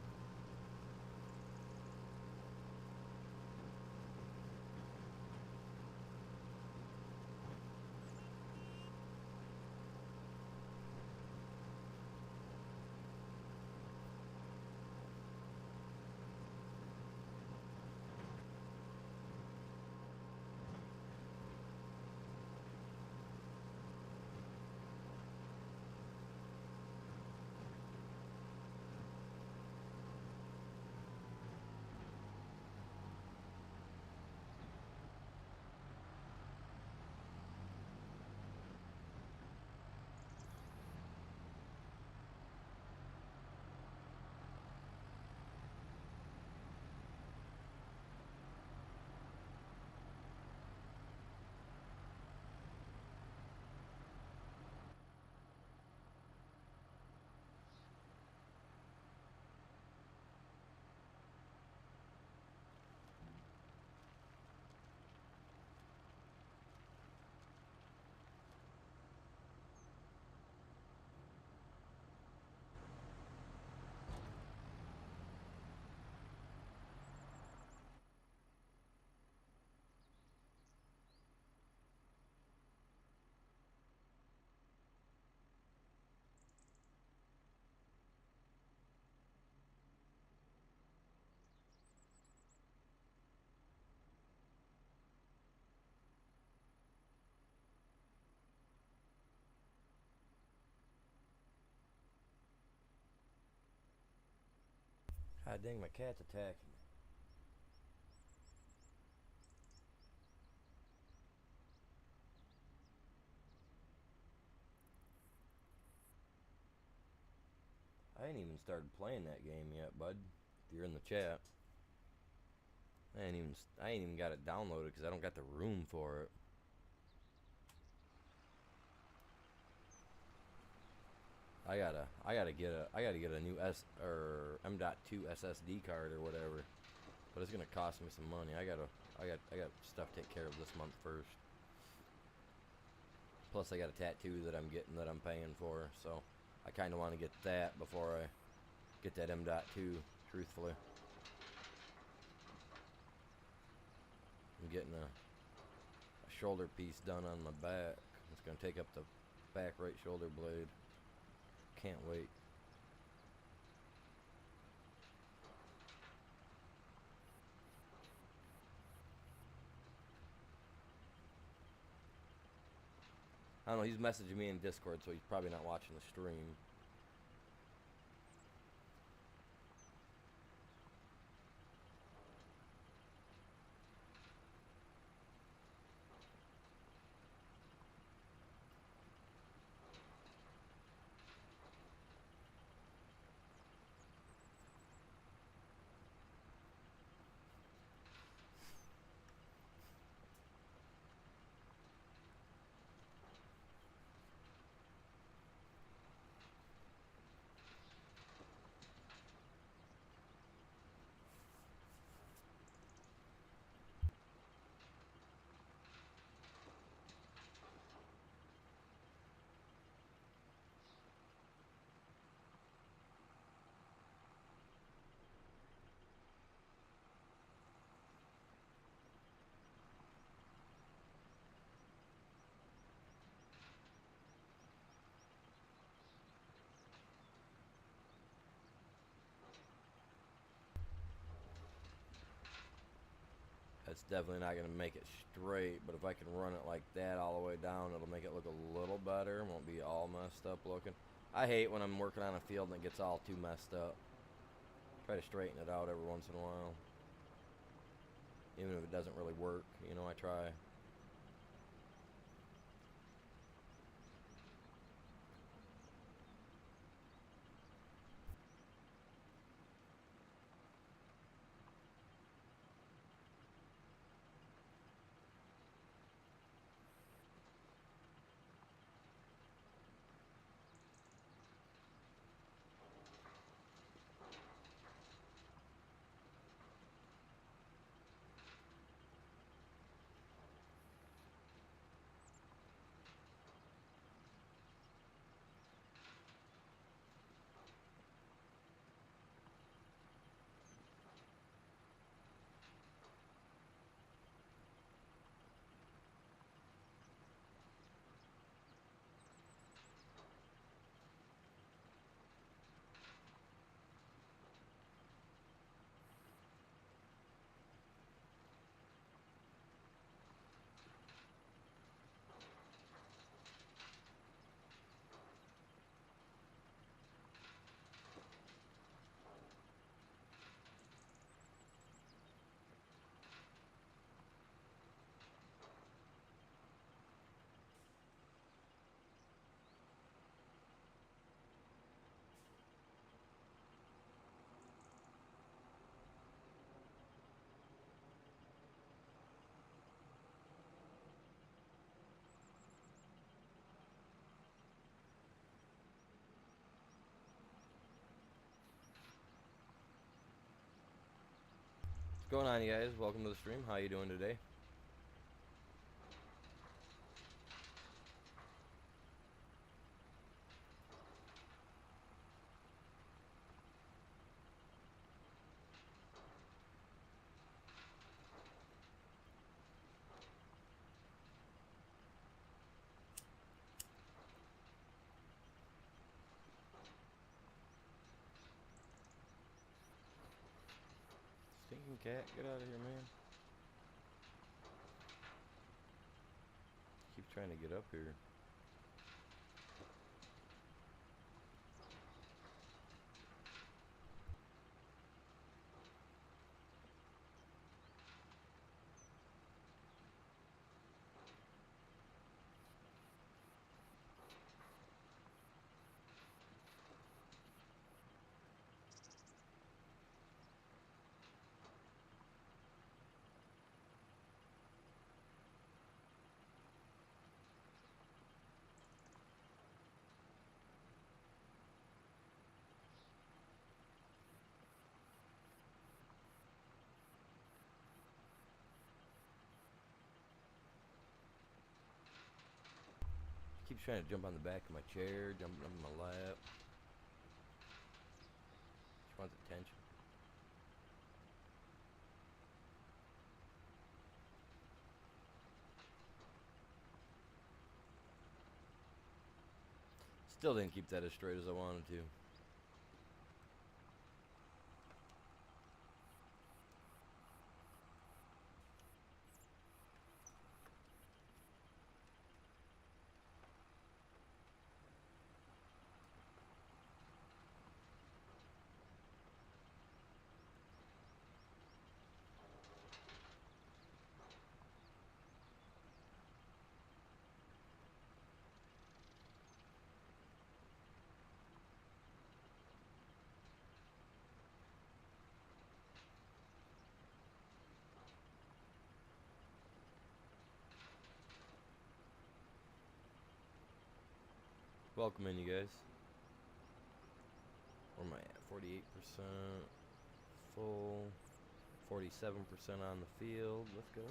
God dang, my cat's attacking me. I ain't even started playing that game yet, bud. If you're in the chat, I ain't even got it downloaded because I don't got the room for it. I gotta get a new M.2 SSD card or whatever, but it's gonna cost me some money. I got stuff to take care of this month first. Plus, I got a tattoo that I'm getting that I'm paying for, so I kind of want to get that before I get that M.2. Truthfully, I'm getting a shoulder piece done on my back. It's gonna take up the back right shoulder blade. Can't wait. I don't know, he's messaging me in Discord, so he's probably not watching the stream. That's definitely not going to make it straight, but if I can run it like that all the way down, it'll make it look a little better. It won't be all messed up looking. I hate when I'm working on a field and it gets all too messed up. Try to straighten it out every once in a while. Even if it doesn't really work, you know, I try. What's going on, you guys? Welcome to the stream. How you doing today? Stinking cat, get out of here, man. Keep trying to get up here. Keeps trying to jump on the back of my chair, jumping up in my lap. She wants attention. Still didn't keep that as straight as I wanted to. Welcome in, you guys. Where am I at? 48% full, 47% on the field. Let's go.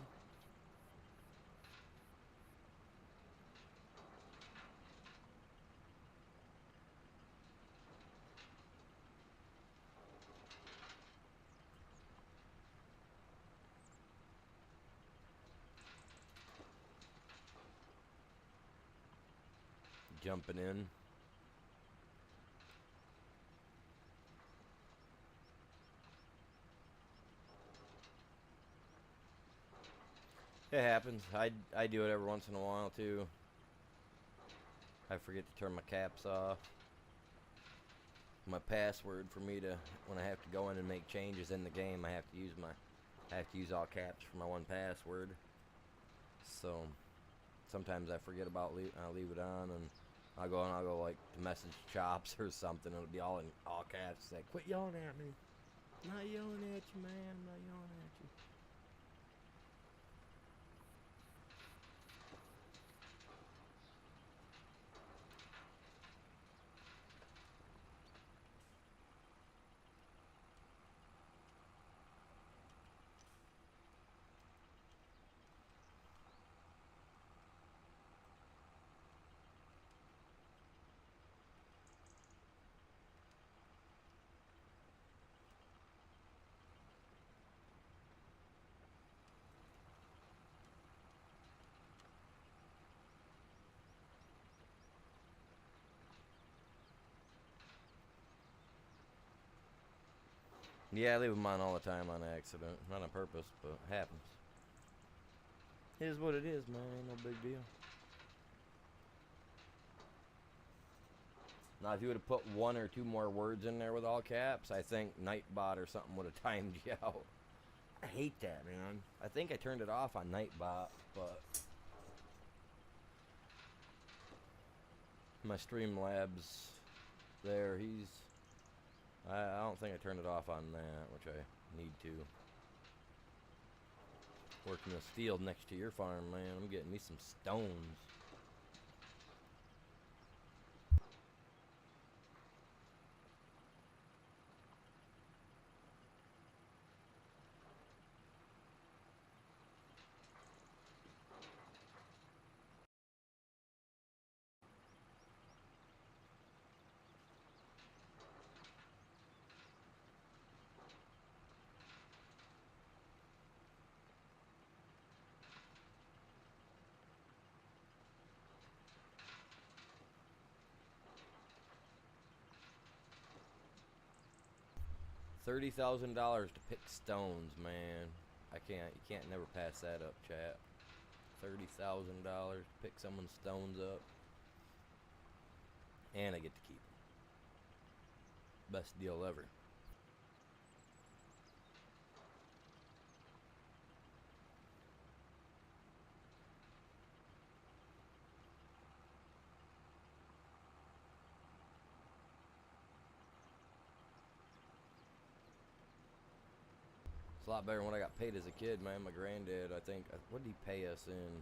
Jumping in. It happens. I do it every once in a while too. I forget to turn my caps off. My password for me to, when I have to go in and make changes in the game, I have to use all caps for my one password. So sometimes I forget about I'll leave it on, and I'll go like to message Chops or something. It'll be all in all caps. It's like, quit yelling at me. I'm not yelling at you, man. I'm not yelling at you. Yeah, I leave them on all the time on accident. Not on purpose, but it happens. It is what it is, man. Ain't no big deal. Now, if you would have put one or two more words in there with all caps, I think Nightbot or something would have timed you out. I hate that, man. I think I turned it off on Nightbot, but my Streamlabs there, I don't think I turned it off on that, which I need to. Working this field next to your farm, man. I'm getting me some stones. $30,000 to pick stones, man. You can't never pass that up, chat. $30,000 to pick someone's stones up. And I get to keep them. Best deal ever. It's a lot better than what I got paid as a kid, man. My granddad, I think, what did he pay us in?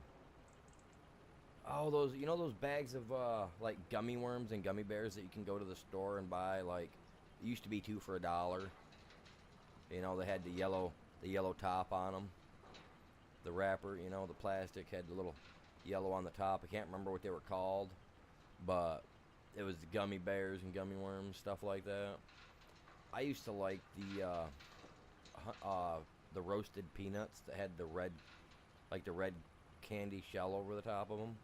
Oh, those bags of like gummy worms and gummy bears that you can go to the store and buy. Like, it used to be 2 for $1. You know, they had the yellow top on them. The wrapper, you know, the plastic had the little yellow on the top. I can't remember what they were called, but it was the gummy bears and gummy worms, stuff like that. I used to like the roasted peanuts that had the red candy shell over the top of them.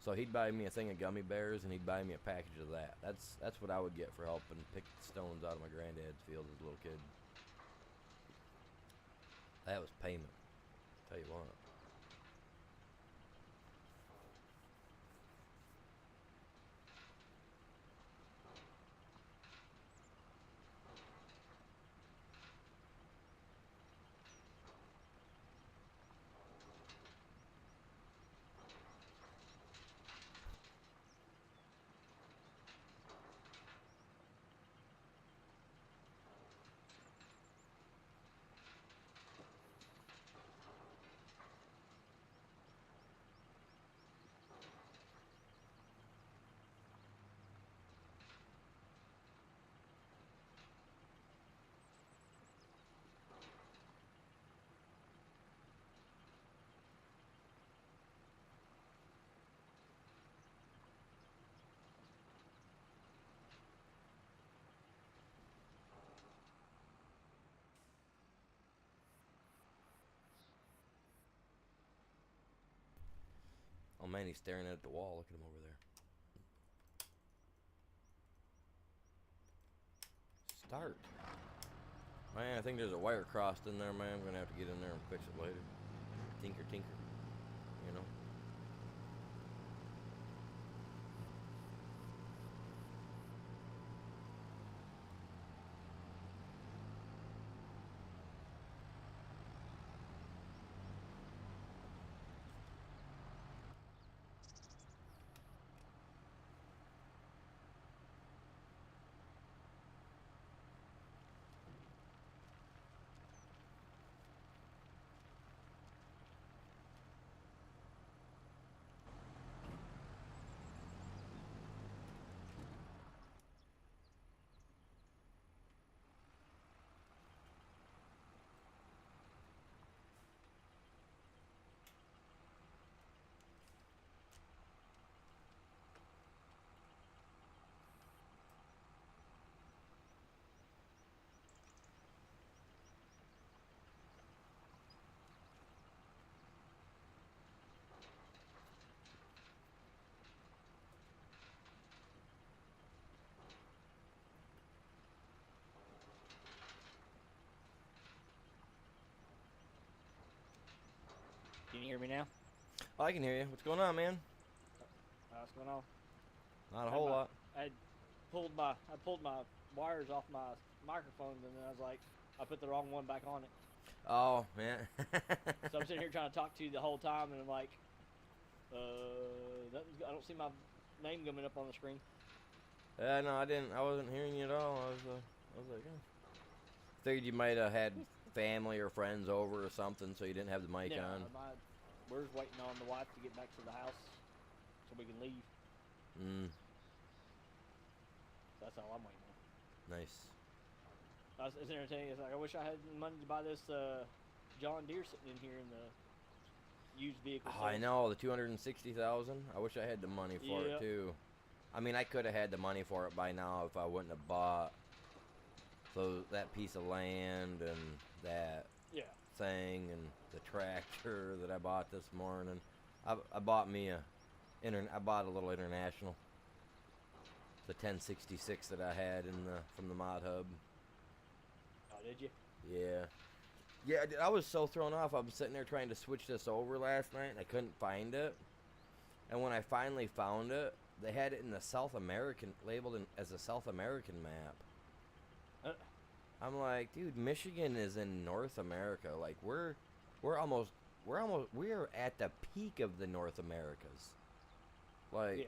So he'd buy me a thing of gummy bears, and he'd buy me a package of that. That's what I would get for helping pick stones out of my granddad's field as a little kid. That was payment. Tell you what. Oh man, he's staring at the wall. Look at him over there. Start. Man, I think there's a wire crossed in there, man. I'm gonna have to get in there and fix it later. Tinker, tinker. You know. Can you hear me now? Oh, I can hear you. What's going on, man? What's going on? Not a whole lot. I pulled my wires off my microphone, and then I was like, I put the wrong one back on it. Oh, man. So I'm sitting here trying to talk to you the whole time, and I'm like, I don't see my name coming up on the screen. No, I didn't. I wasn't hearing you at all. I was like, figured you might have had family or friends over or something, so you didn't have the mic on. We're just waiting on the wife to get back to the house so we can leave. So that's all I'm waiting on. Nice. It's entertaining. It's like, I wish I had money to buy this John Deere sitting in here in the used vehicle. Oh, I know, the $260,000. I wish I had the money for it too. I mean, I could have had the money for it by now if I wouldn't have bought that piece of land and that thing and the tractor that I bought this morning. I bought a little International, the 1066 that I had from the mod hub. did you? Yeah. Yeah, dude, I was so thrown off. I was sitting there trying to switch this over last night, and I couldn't find it. And when I finally found it, they had it in the South American, labeled as a South American map. Uh, I'm like, dude, Michigan is in North America. Like, we're at the peak of the North Americas. Like, yeah.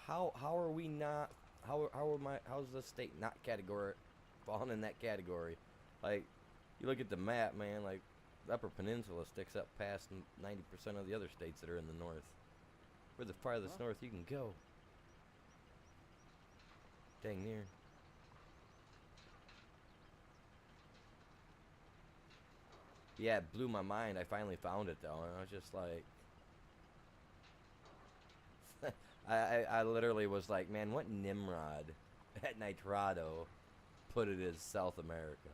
how are we not? How's the state not category falling in that category? Like, you look at the map, man. Like, the Upper Peninsula sticks up past 90% of the other states that are in the north. We're the farthest north you can go. Dang near. Yeah, it blew my mind. I finally found it though, and I was just like, I literally was like, man, what Nimrod at Nitrado put it as South America?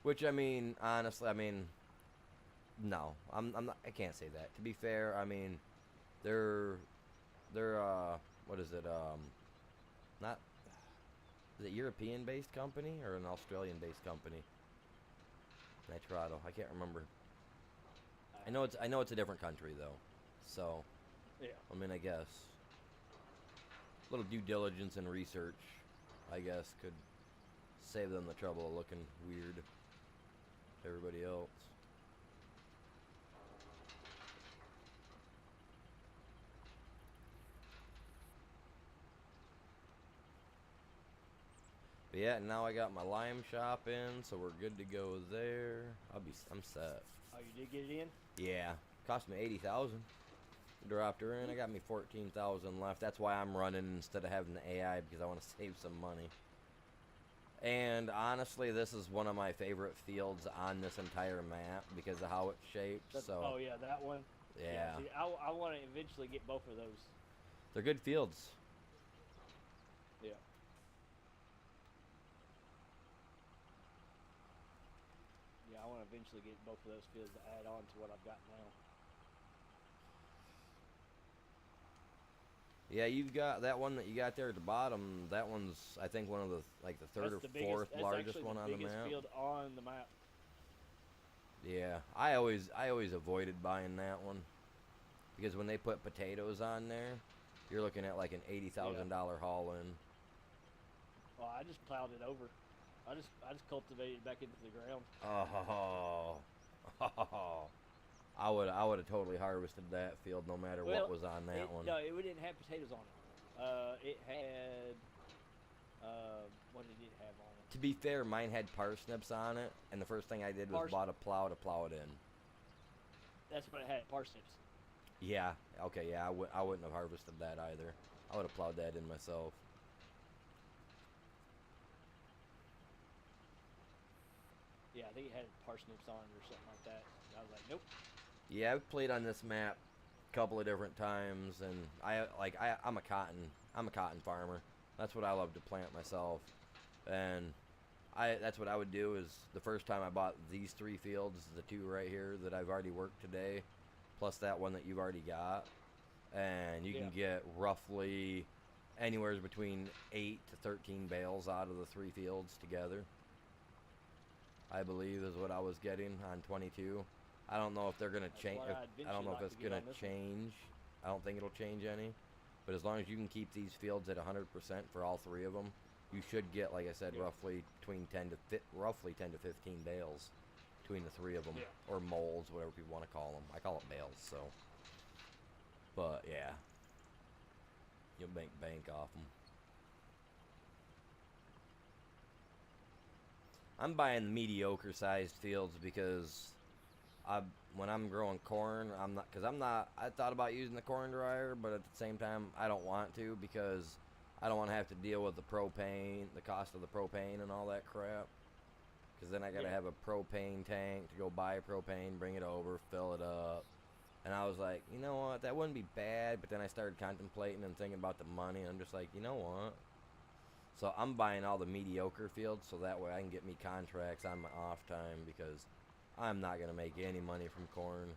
Which, I mean, honestly, I mean, no, I'm not. I can't say that. To be fair, I mean, they're what is it? Not, is it European-based company or an Australian-based company? Nitrado. I can't remember. I know it's a different country though. So, Yeah. I mean, I guess a little due diligence and research, I guess, could save them the trouble of looking weird to everybody else. But yeah, now I got my lime shop in, so we're good to go there. I'm set. Oh, you did get it in? Yeah, cost me 80,000. Dropped her in. I got me 14,000 left. That's why I'm running instead of having the AI, because I want to save some money. And honestly, this is one of my favorite fields on this entire map because of how it's shaped. So. Oh yeah, that one. Yeah. See, I want to eventually get both of those. They're good fields. Yeah. Yeah, I want to eventually get both of those fields to add on to what I've got now. Yeah, you've got that one that you got there at the bottom. That one's, I think, one of the the third That's or the fourth biggest, largest one the on the biggest map. field on the map. Yeah, I always avoided buying that one because when they put potatoes on there, you're looking at like an $80,000 haul in. Well, I just plowed it over. I just cultivated it back into the ground. Oh, I would have totally harvested that field no matter what was on that one. No, it didn't have potatoes on it. It had what did it have on it? To be fair, mine had parsnips on it, and the first thing I did was bought a plow to plow it in. That's what it had, parsnips. Yeah, okay, yeah, I wouldn't have harvested that either. I would have plowed that in myself. Yeah, I think it had parsnips on it or something like that. I was like, nope. Yeah, I've played on this map a couple of different times, and I'm a cotton farmer. That's what I love to plant myself, and that's what I would do. Is the first time I bought these 3 fields, the 2 right here that I've already worked today, plus that one that you've already got, and you can get roughly anywhere between 8 to 13 bales out of the 3 fields together. I believe is what I was getting on 22. I don't know if they're gonna change. I don't know if it's gonna change. I don't think it'll change any. But as long as you can keep these fields at 100% for all 3 of them, you should get, like I said, roughly 10 to 15 bales between the 3 of them, or moles, whatever people want to call them. I call it bales. So, but yeah, you'll make bank off them. I'm buying mediocre sized fields because when I'm growing corn, I thought about using the corn dryer, but at the same time, I don't want to because I don't want to have to deal with the propane, the cost of the propane and all that crap. Because then I got to have a propane tank to go buy propane, bring it over, fill it up. And I was like, you know what, that wouldn't be bad. But then I started contemplating and thinking about the money. And I'm just like, you know what? So I'm buying all the mediocre fields so that way I can get me contracts on my off time because I'm not going to make any money from corn.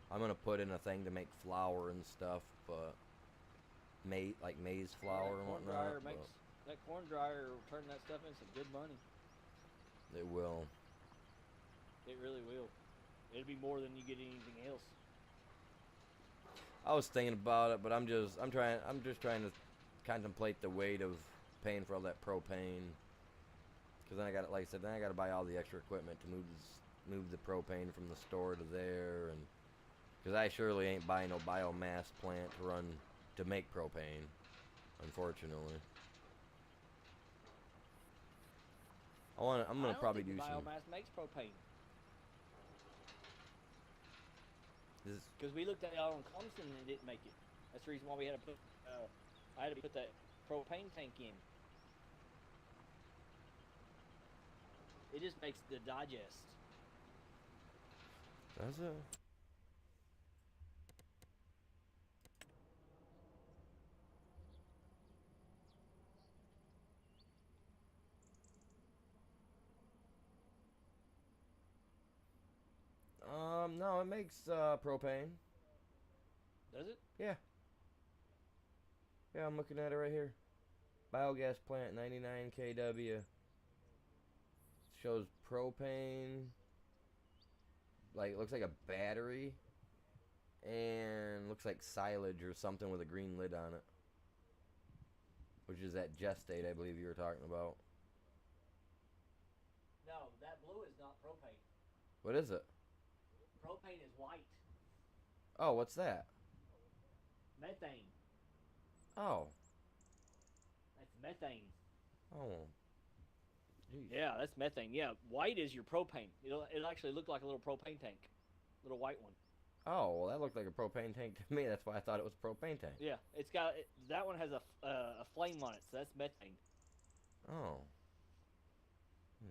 I'm going to put in a thing to make flour and stuff, but like maize flour and whatnot. That corn dryer, turning that stuff in some good money. It will. It really will. It'll be more than you get anything else. I was thinking about it, but I'm just trying to contemplate the weight of paying for all that propane. Because then I got, like I said, then I got to buy all the extra equipment to move the propane from the store to there, and because I surely ain't buying no biomass plant to make propane, unfortunately. I'm gonna probably do some. Biomass makes propane. This, Because we looked at it out on Clemson and it didn't make it. That's the reason why we had to put. I had to put that propane tank in. It just makes the digest. does it? No, it makes propane. Does it? Yeah. Yeah, I'm looking at it right here. Biogas plant, 99 kW. Shows propane. Like, it looks like a battery. And looks like silage or something with a green lid on it. Which is that gestate I believe you were talking about. No, that blue is not propane. What is it? Propane is white. Oh, what's that? Methane. Oh. That's methane. Oh. Jeez. Yeah, that's methane. Yeah, white is your propane. It'll actually look like a little propane tank, little white one. Oh, well, that looked like a propane tank to me. That's why I thought it was a propane tank. Yeah, that one has a flame on it, so that's methane. Oh.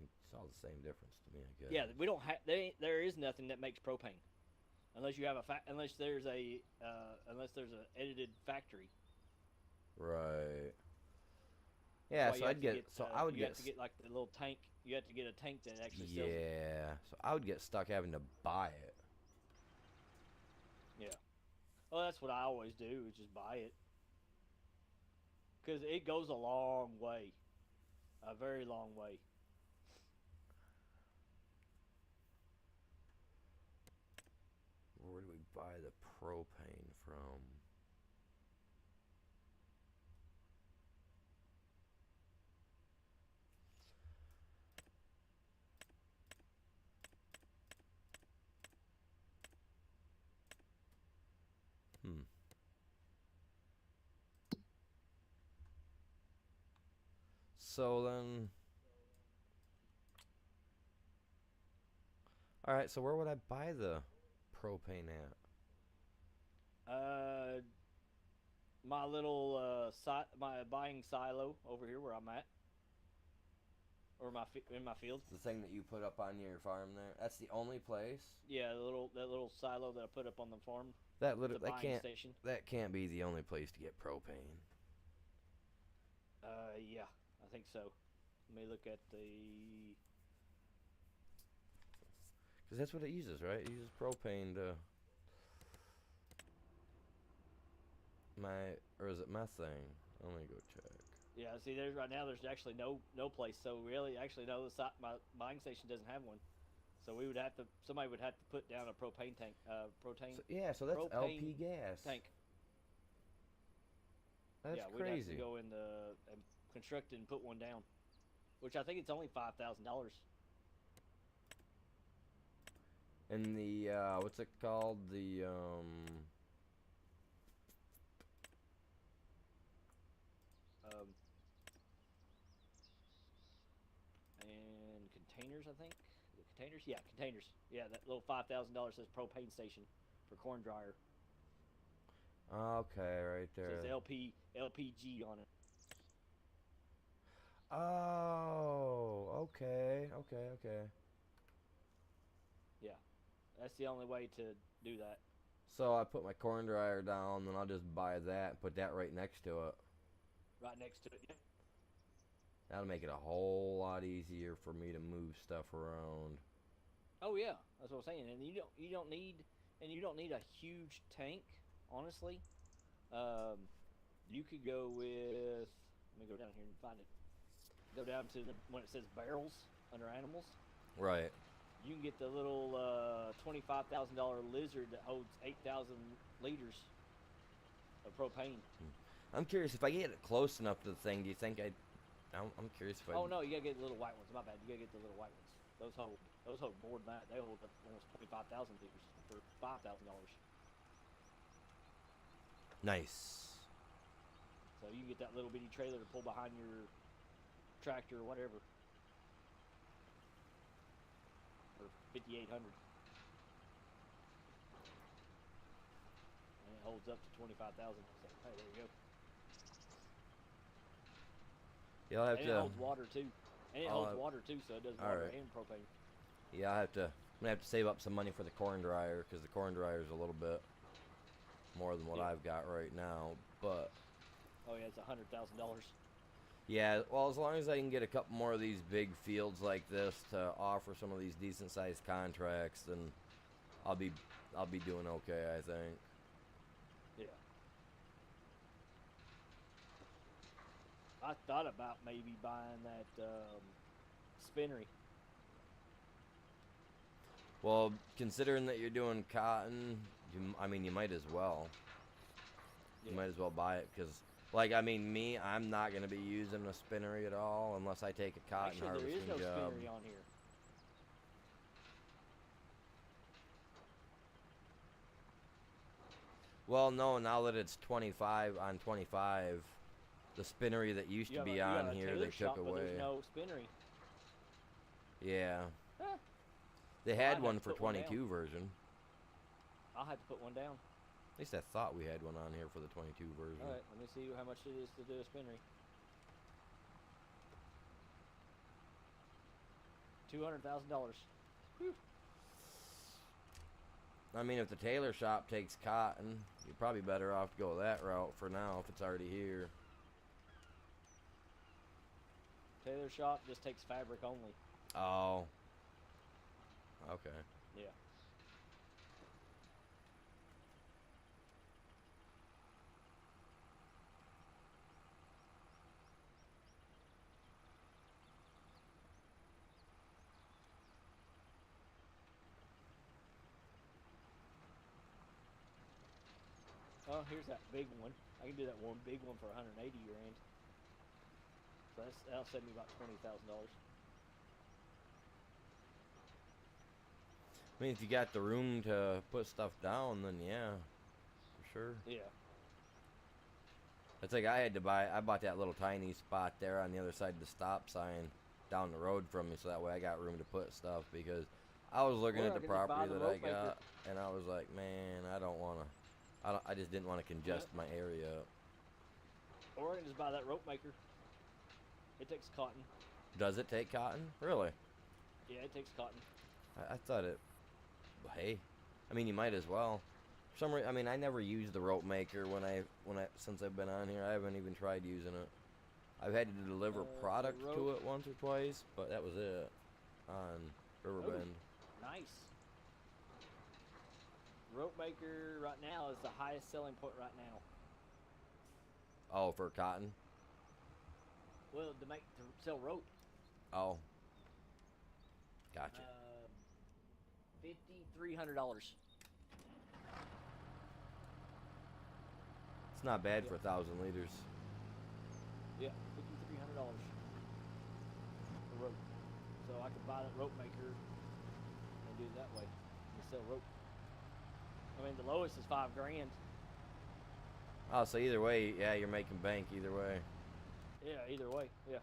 It's all the same difference to me, I guess. Yeah, we don't have. There is nothing that makes propane, unless you have unless there's a edited factory. Right. Yeah, so I'd get. So I would you get. have to get like the little tank. You have to get a tank that actually sells it. Yeah. So I would get stuck having to buy it. Yeah. Well, that's what I always do, is just buy it. Because it goes a long way. A very long way. Where do we buy the propane from? So then, all right. So where would I buy the propane at? My little my buying silo over here where I'm at, or in my field. The thing that you put up on your farm there. That's the only place. Yeah, that little silo that I put up on the farm. That Station. That can't be the only place to get propane. Yeah, I think so. Let me look at the. Because that's what it uses, right? It uses propane to. Or is it methane? Let me go check. Yeah, see, right now there's actually no place. So really, actually, no, my buying station doesn't have one. So somebody would have to put down a propane tank. So that's LP gas. Tank. That's crazy. crazy. We'd have to go in and construct it and put one down, which I think it's only $5,000. And the what's it called? The and containers, I think. The containers, yeah, containers. Yeah, that little $5,000 says propane station for corn dryer. Okay, right there. It says LPG on it. Oh, okay. Yeah, that's the only way to do that. So I put my corn dryer down, then I'll just buy that and put that right next to it. Right next to it. Yeah. That'll make it a whole lot easier for me to move stuff around. Oh yeah, that's what I'm saying. And you don't need a huge tank, honestly. You could go with. Let me go down here and find it. Go down to when it says barrels under animals. Right. You can get the little $25,000 lizard that holds 8,000 liters of propane. I'm curious if I get it close enough to the thing. Do you think I'm curious if I. Oh no, you gotta get the little white ones. My bad. You gotta get the little white ones. Those hold more than that. They hold up almost 25,000 liters for $5,000. Nice. So you can get that little bitty trailer to pull behind your tractor or whatever for 5,800. And it holds up to 25,000. So hey, there you go. You'll have And to. it holds water too. And it holds have- water too, so it does all water right. and propane. Yeah, I have to. I'm gonna have to save up some money for the corn dryer because the corn dryer is a little bit more than what Yeah. I've got right now. But Oh yeah, it's $100,000. yeah, well, as long as I can get a couple more of these big fields like this to offer some of these decent sized contracts, then I'll be doing okay, I think. Yeah. I thought about maybe buying that spinnery. Well, considering that you're doing cotton, I mean, you might as well. You Yeah. might as well buy it because, like, I mean, me, I'm not gonna be using a spinnery at all unless I take a cotton Actually, there harvesting is no job. spinnery on here. Well, no, now that it's 25 on 25, the spinnery that used to be on here, they took But away. there's no spinnery. Yeah. Huh. They Well, I'd had have one to for put one down. 22 version. I'll have to put one down. At least I thought we had one on here for the 22 version. All right, let me see how much it is to do a spinnery. $200,000. I mean, if the tailor shop takes cotton, you're probably better off to go that route for now if it's already here. Tailor shop just takes fabric only. Oh. Okay. Yeah. Oh, here's that big one. I can do that one big one for 180 grand. So that'll save me about $20,000. I mean, if you got the room to put stuff down, then yeah, for sure. Yeah. It's like I bought that little tiny spot there on the other side of the stop sign down the road from me, so that way I got room to put stuff because I was looking Or at I the could just buy property the that I rope maker. got, and I was like, man, I just didn't want to congest my area up. Or I can just buy that rope maker. It takes cotton. Does it take cotton? Really? Yeah, it takes cotton. I thought it. Hey, I mean, you might as well. For some reason, I mean, I never used the rope maker since I've been on here. I haven't even tried using it. I've had to deliver product to rope. it once or twice, but that was it on Riverbend. Nice. Rope maker right now is the highest selling point right now. Oh, for cotton? Well, to sell rope. Oh. Gotcha. $5,300. It's not bad for 1,000 liters. Yeah, $5,300 for rope. So I could buy that rope maker and do it that way. And sell rope. I mean, the lowest is $5 grand. Oh, so either way, yeah, you're making bank either way. Yeah, either way. Yeah.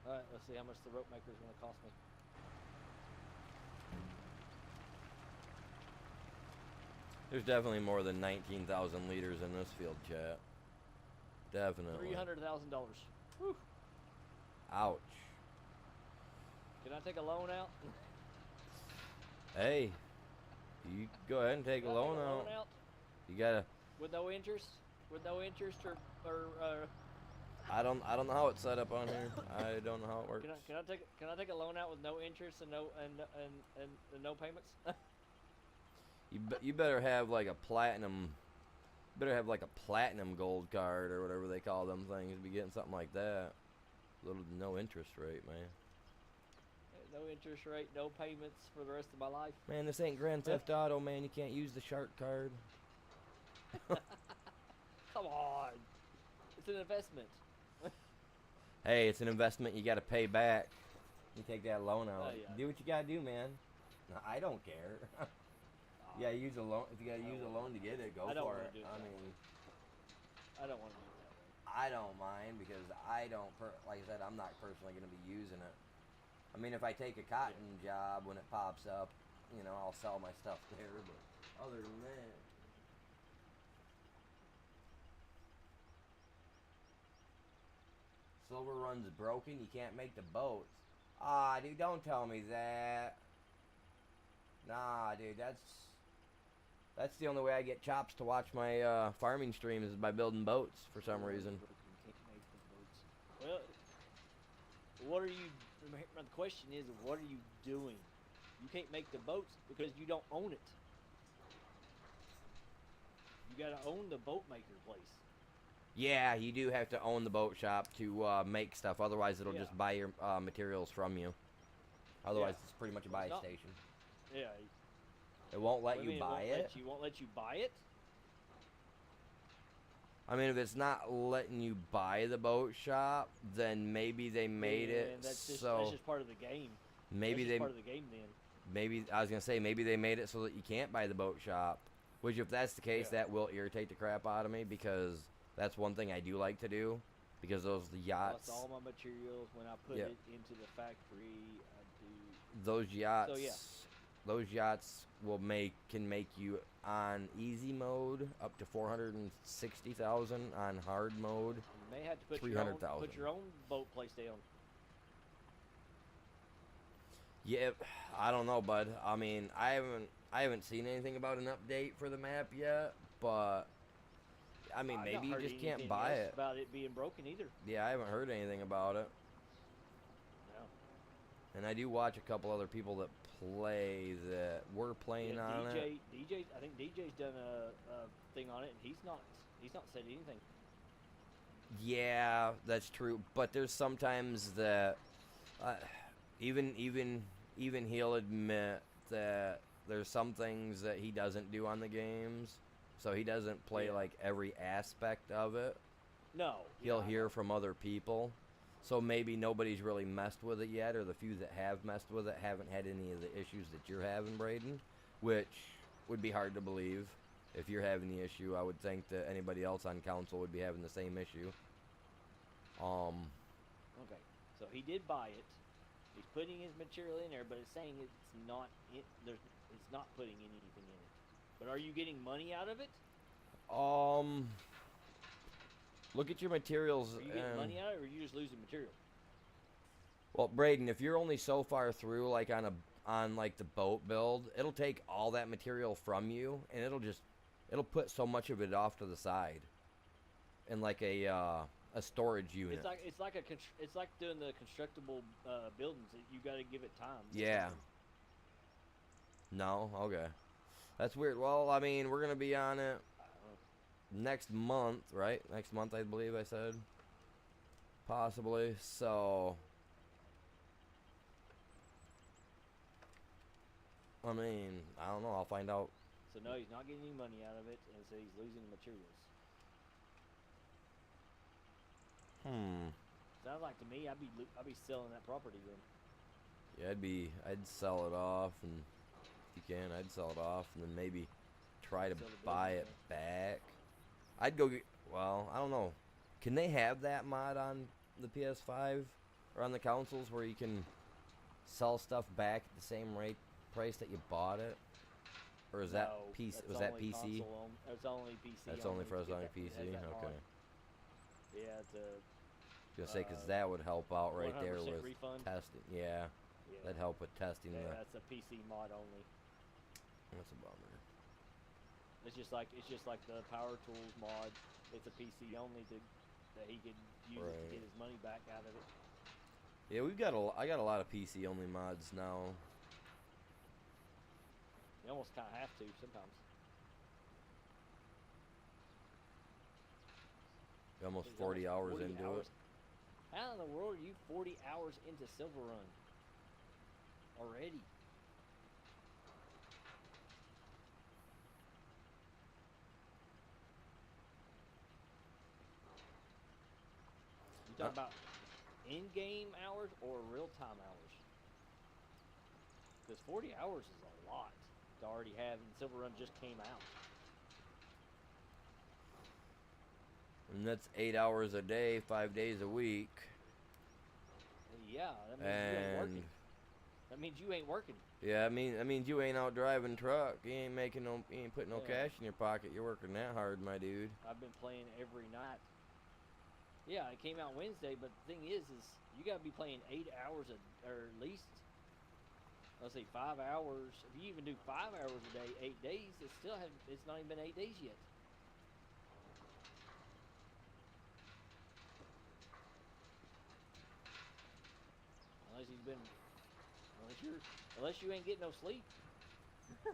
All right, let's see how much the rope maker is going to cost me. There's definitely more than 19,000 liters in this field, chat. Definitely. $300,000. Whew. Ouch. Can I take a loan out? Hey, you go ahead and take a Can I loan out. You gotta. With no interest? With no interest or I don't know how it's set up on here. I don't know how it works. can I take a loan out with no interest and no payments? You better have like a platinum. Better have like a platinum gold card or whatever they call them things. Be getting something like that. Little no interest rate, man. no interest rate, no payments for the rest of my life. Man, this ain't Grand Theft Auto, man. You can't use the shark card. Come on, it's an investment. Hey, it's an investment you got to pay back. You take that loan out. Yeah. Do what you got to do, man. No, I don't care. Yeah, use a loan. If you got to use a loan to get it, go I don't for wanna it. do it I that mean, I don't want to do it that way. I don't mind because I don't. Like I said, I'm not personally going to be using it. I mean, if I take a cotton job when it pops up, you know, I'll sell my stuff there. But other than that. Silver Run's broken, you can't make the boats. Ah, dude, don't tell me that. Nah, dude, that's the only way I get chops to watch my farming streams is by building boats for some reason. Well, what are you? The question is, what are you doing? You can't make the boats because you don't own it. You gotta own the boat maker place. Yeah, you do have to own the boat shop to make stuff. Otherwise, it'll Yeah. just buy your materials from you. Otherwise, it's pretty much a buy not- station. Yeah. It won't let What do you mean buy it. Won't let you buy it. I mean, if it's not letting you buy the boat shop, then maybe they made it That's just, so that's just part of the game. maybe That's they just part of the game then. maybe I was gonna say maybe they made it so that you can't buy the boat shop. Which, if that's the case, Yeah. that will irritate the crap out of me because that's one thing I do like to do. Because those yachts, Plus all my materials when I put Yeah. it into the factory, I do. those yachts, So, yeah. those yachts can make you on easy mode up to 460,000, on hard mode. You may have to put 300,000. your own boat place down. Yeah, I don't know, bud. I mean, I haven't seen anything about an update for the map yet, but I mean, I've maybe not you heard just can't anything buy else it. about it being broken either. Yeah, I haven't heard anything about it. No. And I do watch a couple other people that play that were playing Yeah, on it. DJ, I think DJ's done a thing on it, and he's not said anything. Yeah, that's true. But there's sometimes that even he'll admit that there's some things that he doesn't do on the games. So he doesn't play Yeah. like every aspect of it. No. He'll yeah, I hear know. from other people. So maybe nobody's really messed with it yet, or the few that have messed with it haven't had any of the issues that you're having, Braden, which would be hard to believe. If you're having the issue, I would think that anybody else on council would be having the same issue. Okay. So he did buy it. He's putting his material in there, but it's saying it's not it's not putting anything in it. But are you getting money out of it? Look at your materials. Are you getting money out of it, or are you just losing material? Well, Braden, if you're only so far through, like on like the boat build, it'll take all that material from you, and it'll put so much of it off to the side, in like a storage unit. It's like doing the constructible buildings. You got to give it time. Yeah. No, okay, that's weird. Well, I mean, we're gonna be on it next month, right? Next month, I believe I said. Possibly. So, I mean, I don't know. I'll find out. So no, he's not getting any money out of it, and so he's losing materials. Sounds like to me, I'd be selling that property then. Yeah, I'd sell it off, and if you can, I'd sell it off, and then maybe try to Sell the buy building, it back. I'd go get, well, I don't know. Can they have that mod on the PS5 or on the consoles where you can sell stuff back at the same price that you bought it? Or is that No, PC? that's Was that only PC? That's only PC. That's only for us It on has PC. that mod. Okay. Yeah, it's a Gonna say because that would help out right there 100% with refund. testing. Yeah, Yeah. that'd help with testing. Yeah, that's a PC mod only. That's a bummer. It's just like the Power Tools mod. It's a PC only that he could use it to Right. get his money back out of it. Yeah, I got a lot of PC only mods now. You almost kind of have to sometimes. You're almost He's 40 hours 40 into hours. it. How in the world are you 40 hours into Silver Run? already. You talking about in-game hours or real-time hours? Because 40 hours is a lot to already have, and Silver Run just came out. And that's 8 hours a day, 5 days a week. Yeah, that means you ain't working. And That means you ain't working. yeah, that means you ain't out driving truck. You ain't making no, you ain't putting no Yeah. cash in your pocket. You're working that hard, my dude. I've been playing every night. Yeah, it came out Wednesday, but the thing is you got to be playing 8 hours or at least, let's say 5 hours. If you even do 5 hours a day, 8 days, it's not even been 8 days yet. Unless you ain't getting no sleep. I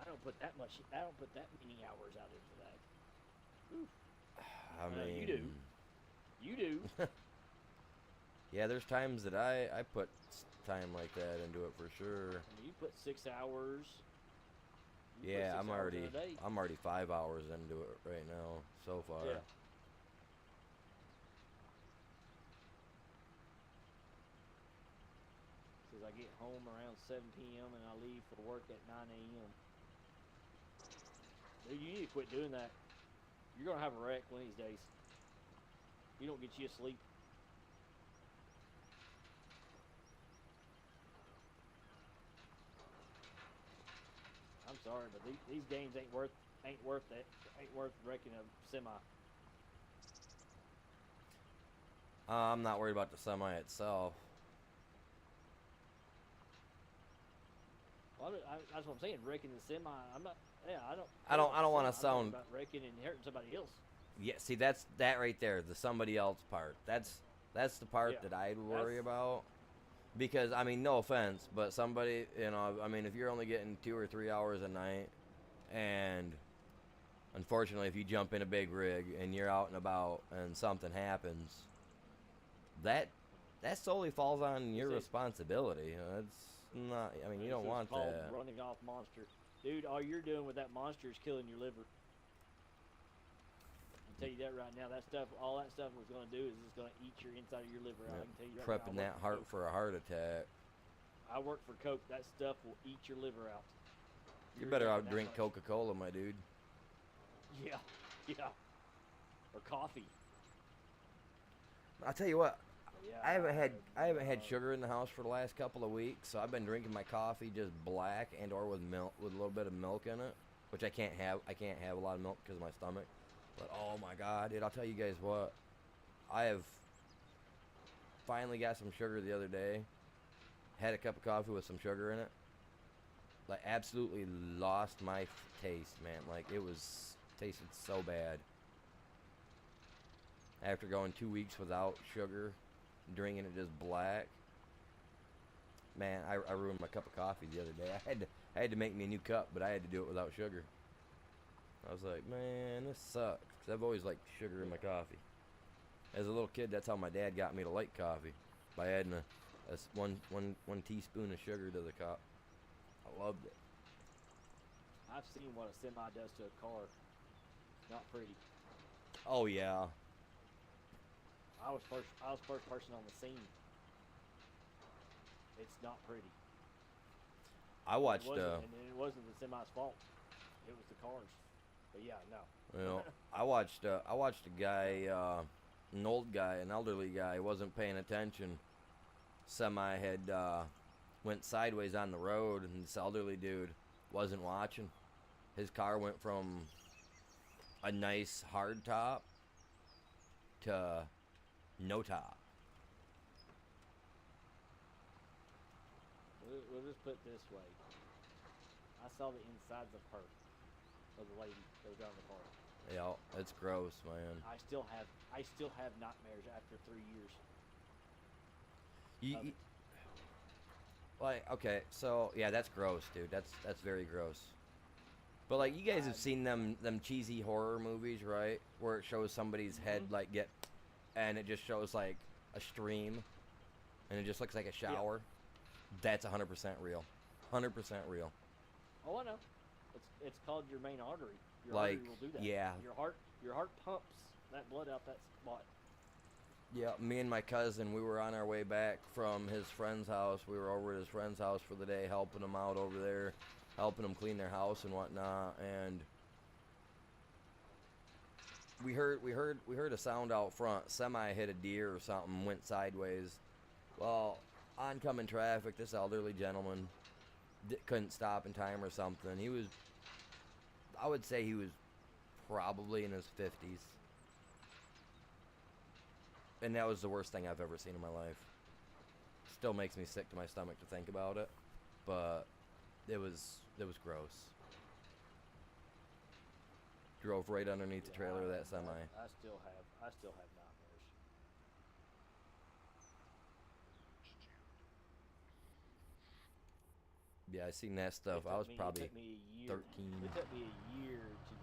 don't put that many hours out into that. Oof. I mean, you do. You do. Yeah, there's times that I put time like that into it for sure. I mean, you put 6 hours. Yeah, I'm hours in already a day. 5 hours into it right now so far. Yeah. Says I get home around 7 p.m. and I leave for work at 9 a.m. Dude, you need to quit doing that. You're gonna have a wreck one of these days. You don't get you sleep. I'm sorry, but these games ain't worth wrecking a semi. I'm not worried about the semi itself. Well, that's what I'm saying. Wrecking the semi. I'm not. Yeah, I don't. I don't want to I'm talking sound. about wrecking and hurting somebody else. Yeah, see that right there, the somebody else part. That's the part Yeah, that I'd worry that's- about. Because I mean, no offense, but somebody, I mean, if you're only getting 2 or 3 hours a night, and unfortunately, if you jump in a big rig and you're out and about and something happens, that solely falls on your responsibility. That's not. I mean, you don't want called that. running off monster, dude. All you're doing with that monster is killing your liver. I'll tell you that right now. All that stuff was going to do is it's going to eat your inside of your liver out. I can tell you right Prepping now. that heart for a heart attack. I work for Coke. That stuff will eat your liver out. You better taking out that drink much. Coca-Cola, my dude. Yeah, yeah. Or coffee. I'll tell you what. Yeah. I haven't had sugar in the house for the last couple of weeks, so I've been drinking my coffee just black and or with milk, with a little bit of milk in it, which I can't have. I can't have a lot of milk because of my stomach. But oh my God, dude! I'll tell you guys what. I have finally got some sugar the other day. Had a cup of coffee with some sugar in it. Like absolutely lost my taste, man. Like it tasted so bad. After going 2 weeks without sugar, drinking it just black. Man, I ruined my cup of coffee the other day. I had to make me a new cup, but I had to do it without sugar. I was like, man, this sucks. 'Cause I've always liked sugar in my coffee. As a little kid, that's how my dad got me to like coffee, by adding one teaspoon of sugar to the cup. I loved it. I've seen what a semi does to a car. Not pretty. Oh yeah. I was first person on the scene. It's not pretty. I watched. And it wasn't the semi's fault. It was the cars. But yeah, no. You know, I watched a guy, an old guy, an elderly guy, wasn't paying attention. Semi had went sideways on the road, and this elderly dude wasn't watching. His car went from a nice hard top to no top. We'll just put it this way. I saw the insides of her, of the lady that was driving the car. Yeah, it's gross, man. I still have nightmares after 3 years. You, like, okay, so yeah, that's gross, dude. That's very gross. But like, you guys have seen them cheesy horror movies, right? Where it shows somebody's head like get, and it just shows like a stream, and it just looks like a shower, that's 100% real. 100% real. Oh, I know. It's called your main artery. Your Like, artery will do that. yeah. Your heart pumps that blood out that spot. Yeah, me and my cousin, we were on our way back from his friend's house. We were over at his friend's house for the day, helping him out over there, helping him clean their house and whatnot. And we heard a sound out front. Semi hit a deer or something, went sideways. Well, oncoming traffic, this elderly gentleman couldn't stop in time or something. I would say he was probably in his 50s. And that was the worst thing I've ever seen in my life. Still makes me sick to my stomach to think about it, but it was gross. Drove right underneath the trailer of that semi. I still have nightmares. Yeah, I seen that stuff. I was probably It took me a year. 13. It took me a year to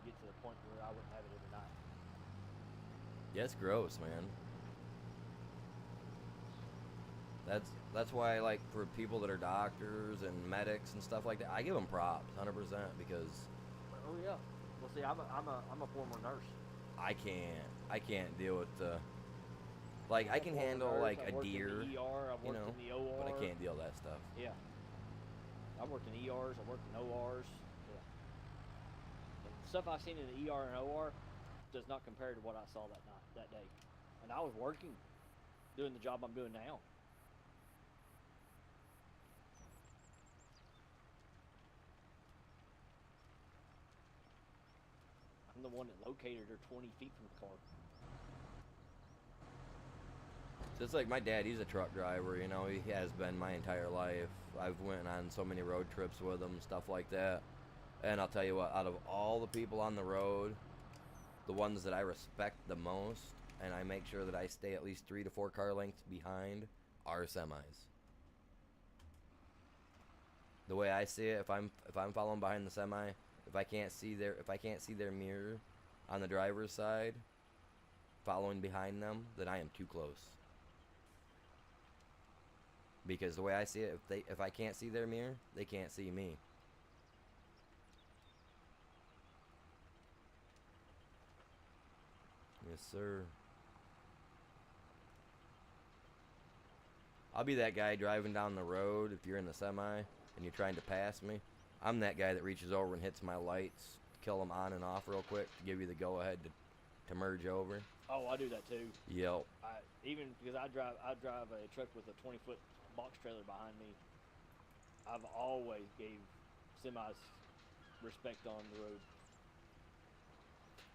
get to the point where I wouldn't have it every night. Yeah, it's gross, man. That's why, like, for people that are doctors and medics and stuff like that, I give them props, 100%, because Oh yeah. Well, see, I'm a former nurse. I can't deal with the, like, I can handle like a deer, In the ER, I've you worked know, in the OR. but I can't deal with that stuff. Yeah. I worked in ERs. I worked in ORs. Yeah. And the stuff I've seen in the ER and OR does not compare to what I saw that day. And I was working, doing the job I'm doing now. I'm the one that located her 20 feet from the car. So it's like my dad, he's a truck driver, you know, he has been my entire life. I've went on so many road trips with him, stuff like that. And I'll tell you what, out of all the people on the road, the ones that I respect the most, and I make sure that I stay at least 3 to 4 car lengths behind, are semis. The way I see it, if I'm following behind the semi, if I can't see their mirror on the driver's side, following behind them, then I am too close. Because the way I see it, if I can't see their mirror, they can't see me. Yes, sir. I'll be that guy driving down the road if you're in the semi and you're trying to pass me. I'm that guy that reaches over and hits my lights, kill them on and off real quick to give you the go-ahead to merge over. Oh, I do that too. Yep. Even because I drive a truck with a 20-foot box trailer behind me. I've always gave semis respect on the road.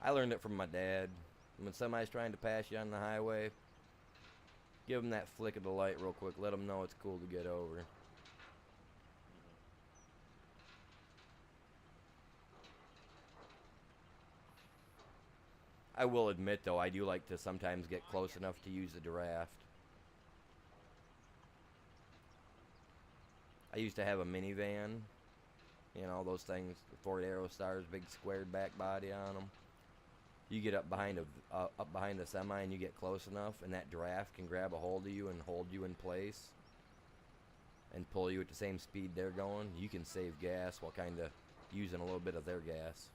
I learned it from my dad. When somebody's trying to pass you on the highway, give them that flick of the light real quick. Let them know it's cool to get over. I will admit, though, I do like to sometimes get close enough to use the draft. I used to have a minivan. You know, those things, Ford Aerostars, big squared back body on them. You get up behind a semi and you get close enough, and that draft can grab a hold of you and hold you in place and pull you at the same speed they're going. You can save gas while kind of using a little bit of their gas.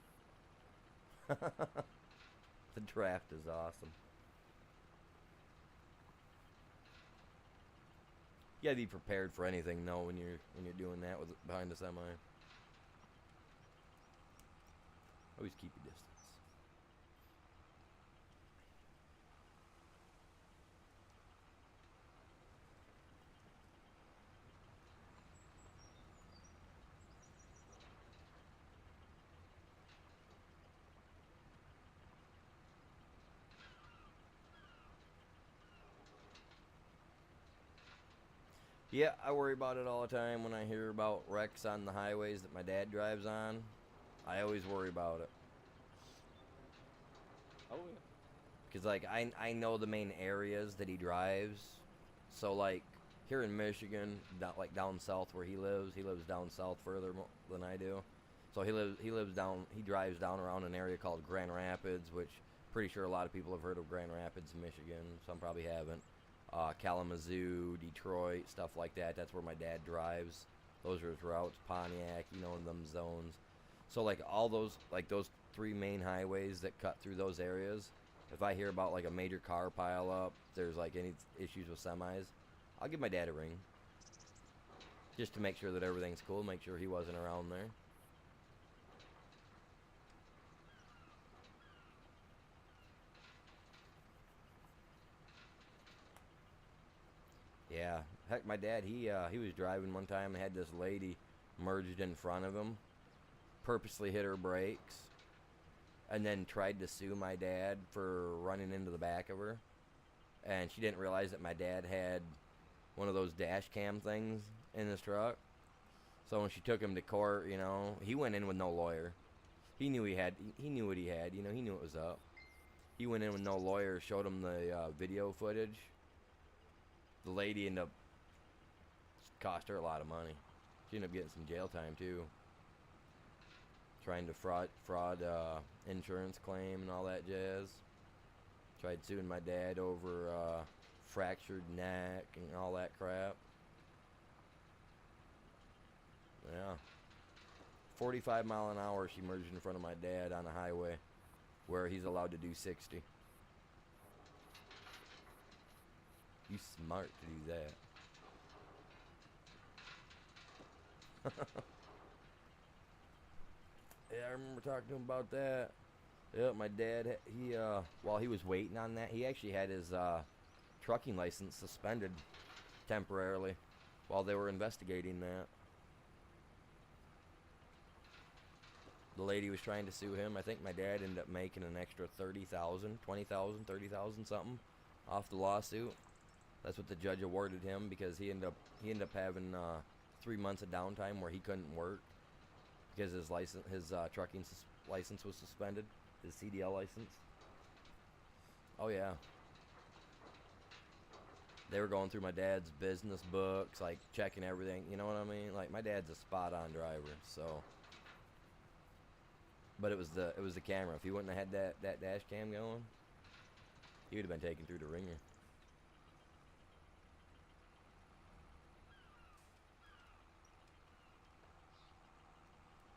The draft is awesome. You gotta be prepared for anything, though, when you're doing that with behind a semi. Always keep your distance. Yeah, I worry about it all the time when I hear about wrecks on the highways that my dad drives on. I always worry about it. Oh yeah. Because, like, I know the main areas that he drives. So, like, here in Michigan, like down south where he lives down south further than I do. So he drives down around an area called Grand Rapids, which pretty sure a lot of people have heard of Grand Rapids, Michigan. Some probably haven't. Kalamazoo, Detroit, stuff like that. That's where my dad drives. Those are his routes. Pontiac, in them zones. So like all those, like those three main highways that cut through those areas. If I hear about like a major car pile up, there's like any issues with semis, I'll give my dad a ring. Just to make sure that everything's cool, make sure he wasn't around there. Yeah, heck, my dad, he was driving one time and had this lady merged in front of him, purposely hit her brakes, and then tried to sue my dad for running into the back of her. And she didn't realize that my dad had one of those dash cam things in his truck. So when she took him to court, he went in with no lawyer. He knew what he had, he knew it was up. He went in with no lawyer, showed him the video footage. The lady ended up, cost her a lot of money. She ended up getting some jail time too. Trying to fraud insurance claim and all that jazz. Tried suing my dad over fractured neck and all that crap. Yeah. 45 mile an hour she merged in front of my dad on a highway where he's allowed to do 60. You smart to do that. Yeah, I remember talking to him about that. Yeah, my dad, he while he was waiting on that, he actually had his trucking license suspended temporarily while they were investigating that. The lady was trying to sue him. I think my dad ended up making an extra 30,000, 20,000, 30,000 something off the lawsuit. That's what the judge awarded him because he ended up having 3 months of downtime where he couldn't work because his trucking license was suspended, his CDL license. Oh yeah. They were going through my dad's business books, like checking everything. You know what I mean? Like my dad's a spot-on driver, so. But it was the camera. If he wouldn't have had that dash cam going, he would have been taken through the ringer.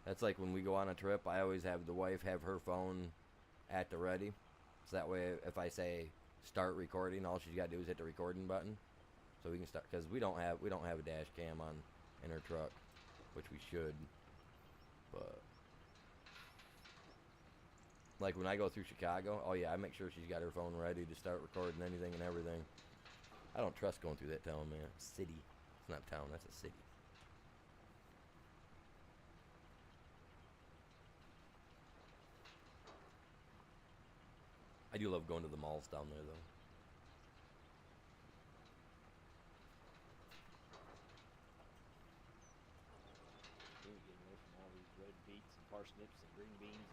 That's like when we go on a trip, I always have the wife have her phone at the ready. So that way if I say start recording, all she's got to do is hit the recording button. So we can start, because we don't have a dash cam in her truck, which we should. But like when I go through Chicago, oh yeah, I make sure she's got her phone ready to start recording anything and everything. I don't trust going through that town, man. City. It's not town, that's a city. I do love going to the malls down there, though. We're getting away from all these red beets and parsnips and green beans.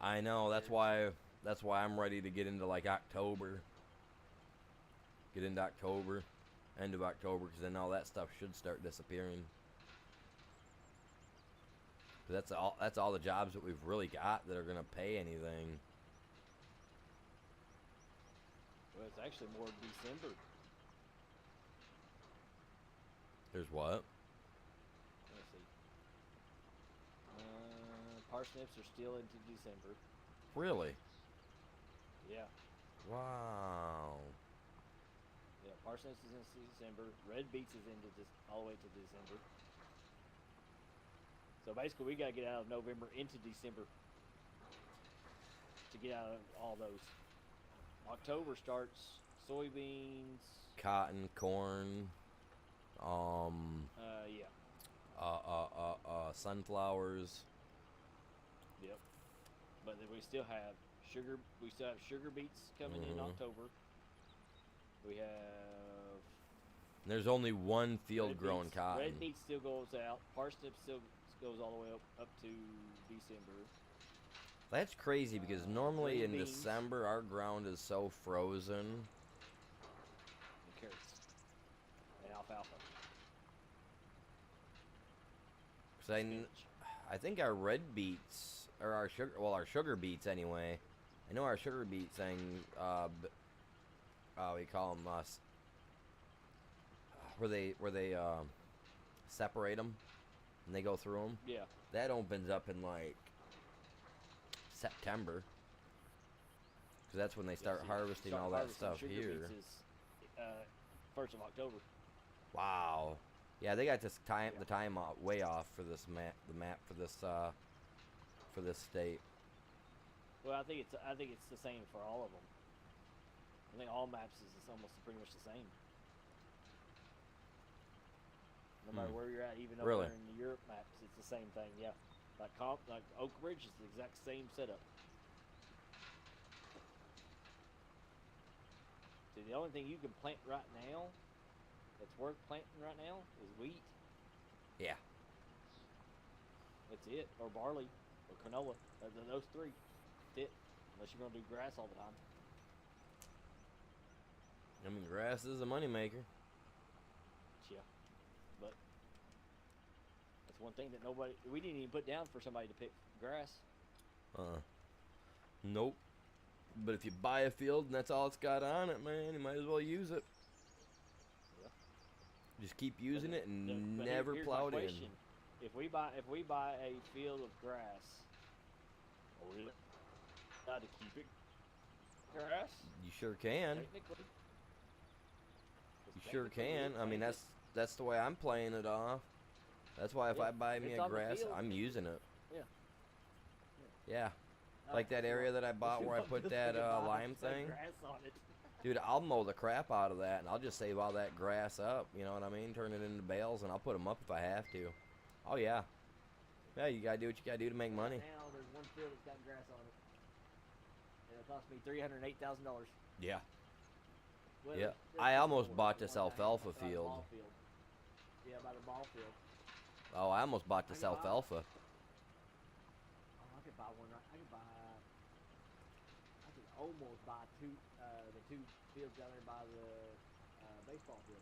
I know. That's why I'm ready to get into like October. Get into October, end of October, because then all that stuff should start disappearing. Cause that's all the jobs that we've really got that are gonna pay anything. Well, it's actually more December. There's what? Let's see. Parsnips are still into December. Really? Yeah. Wow. Yeah, parsnips is into December. Red beets is into all the way to December. So basically, we gotta get out of November into December to get out of all those. October starts soybeans. Cotton, corn, Yeah. Sunflowers. Yep. But then we still have sugar. We still have sugar beets coming in October. We have. There's only one field grown beets. cotton. Red beet still goes out. Parsnip still goes all the way up to December. That's crazy because normally green in beans. December our ground is so frozen. And carrots. And alfalfa. Cause I think our red beets or our sugar beets anyway. I know our sugar beet thing. We call them where they separate them and they go through them. Yeah. That opens up in like September, because that's when they start harvesting all that stuff Sugar here. beets is 1st of October. Wow. Yeah, they got this time Yeah. the time way off for this map for this state. Well, I think it's the same for all of them. I think all maps is almost pretty much the same. No matter where you're at, even over Really? there in the Europe maps, it's the same thing. Yeah, like Oak Ridge is the exact same setup. See, the only thing you can plant right now that's worth planting right now is wheat. Yeah. That's it, or barley, or canola. Those three. That's it. Unless you're gonna do grass all the time. I mean, grass is a moneymaker. Yeah, but that's one thing that we didn't even put down for somebody to pick grass. Nope. But if you buy a field and that's all it's got on it, man, you might as well use it. Yeah. Just keep using it and But never here's plow my it in. question. If we buy a field of grass, are we allowed to keep it grass? You sure can. Technically. You sure can. I mean, that's the way I'm playing it off. That's why if I buy me it's a on the grass, field. I'm using it. Yeah. Yeah. Like that area that I bought where I put that lime thing. Grass on it. Dude, I'll mow the crap out of that and I'll just save all that grass up, you know what I mean? Turn it into bales and I'll put them up if I have to. Oh yeah. Yeah, you gotta do what you gotta do to make money. Now there's one field that's got grass on it. And it cost me $308,000. Yeah. Well, Yeah. there's I more. almost bought There's this one down alfalfa by the field. ball field. Yeah, by the ball field. Oh, I almost bought this I can buy- alfalfa. Oh, I could buy one. I could almost buy the two fields down there by the baseball field.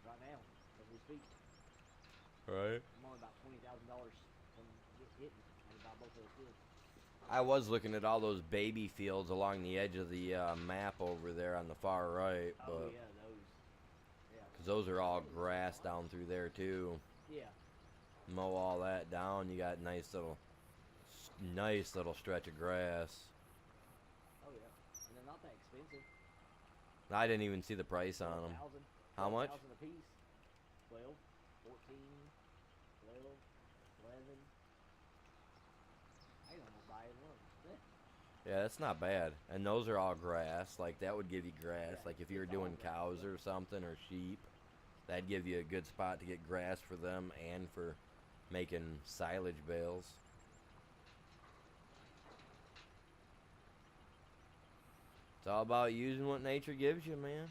Right now, as we speak, Right. I'm only about $20,000 from hitting. I can buy both of those fields. I was looking at all those baby fields along the edge of the map over there on the far right, Oh but yeah, those. Yeah. cause those are all grass down through there too. Yeah. Mow all that down, you got nice little stretch of grass. Oh yeah. And they're not that expensive. I didn't even see the price on them. 12,000 How much? 12,000 a piece. 12, 14, 12, 11. I can almost buy it one. Yeah, that's not bad. And those are all grass. Like that would give you grass. Yeah, Like if you were it's all doing grass, cows yeah. or something or sheep, that'd give you a good spot to get grass for them and for making silage bales. It's all about using what nature gives you, man.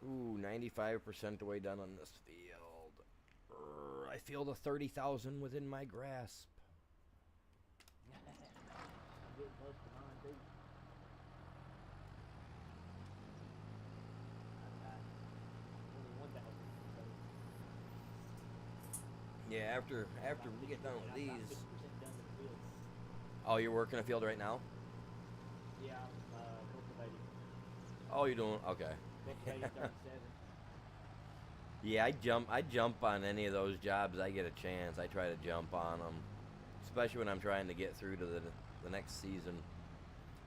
Ooh, 95% the way done on this field. I feel the 30,000 within my grasp. I'm getting close to mine too. I've got only 1,000. So Yeah, after we get done with I'm these. about 50% done to the field. Oh, you're working a field right now? Yeah, I'm cultivating. Oh, you're doing okay. Cultivating 37. Yeah, I jump on any of those jobs I get a chance. I try to jump on them, especially when I'm trying to get through to the next season.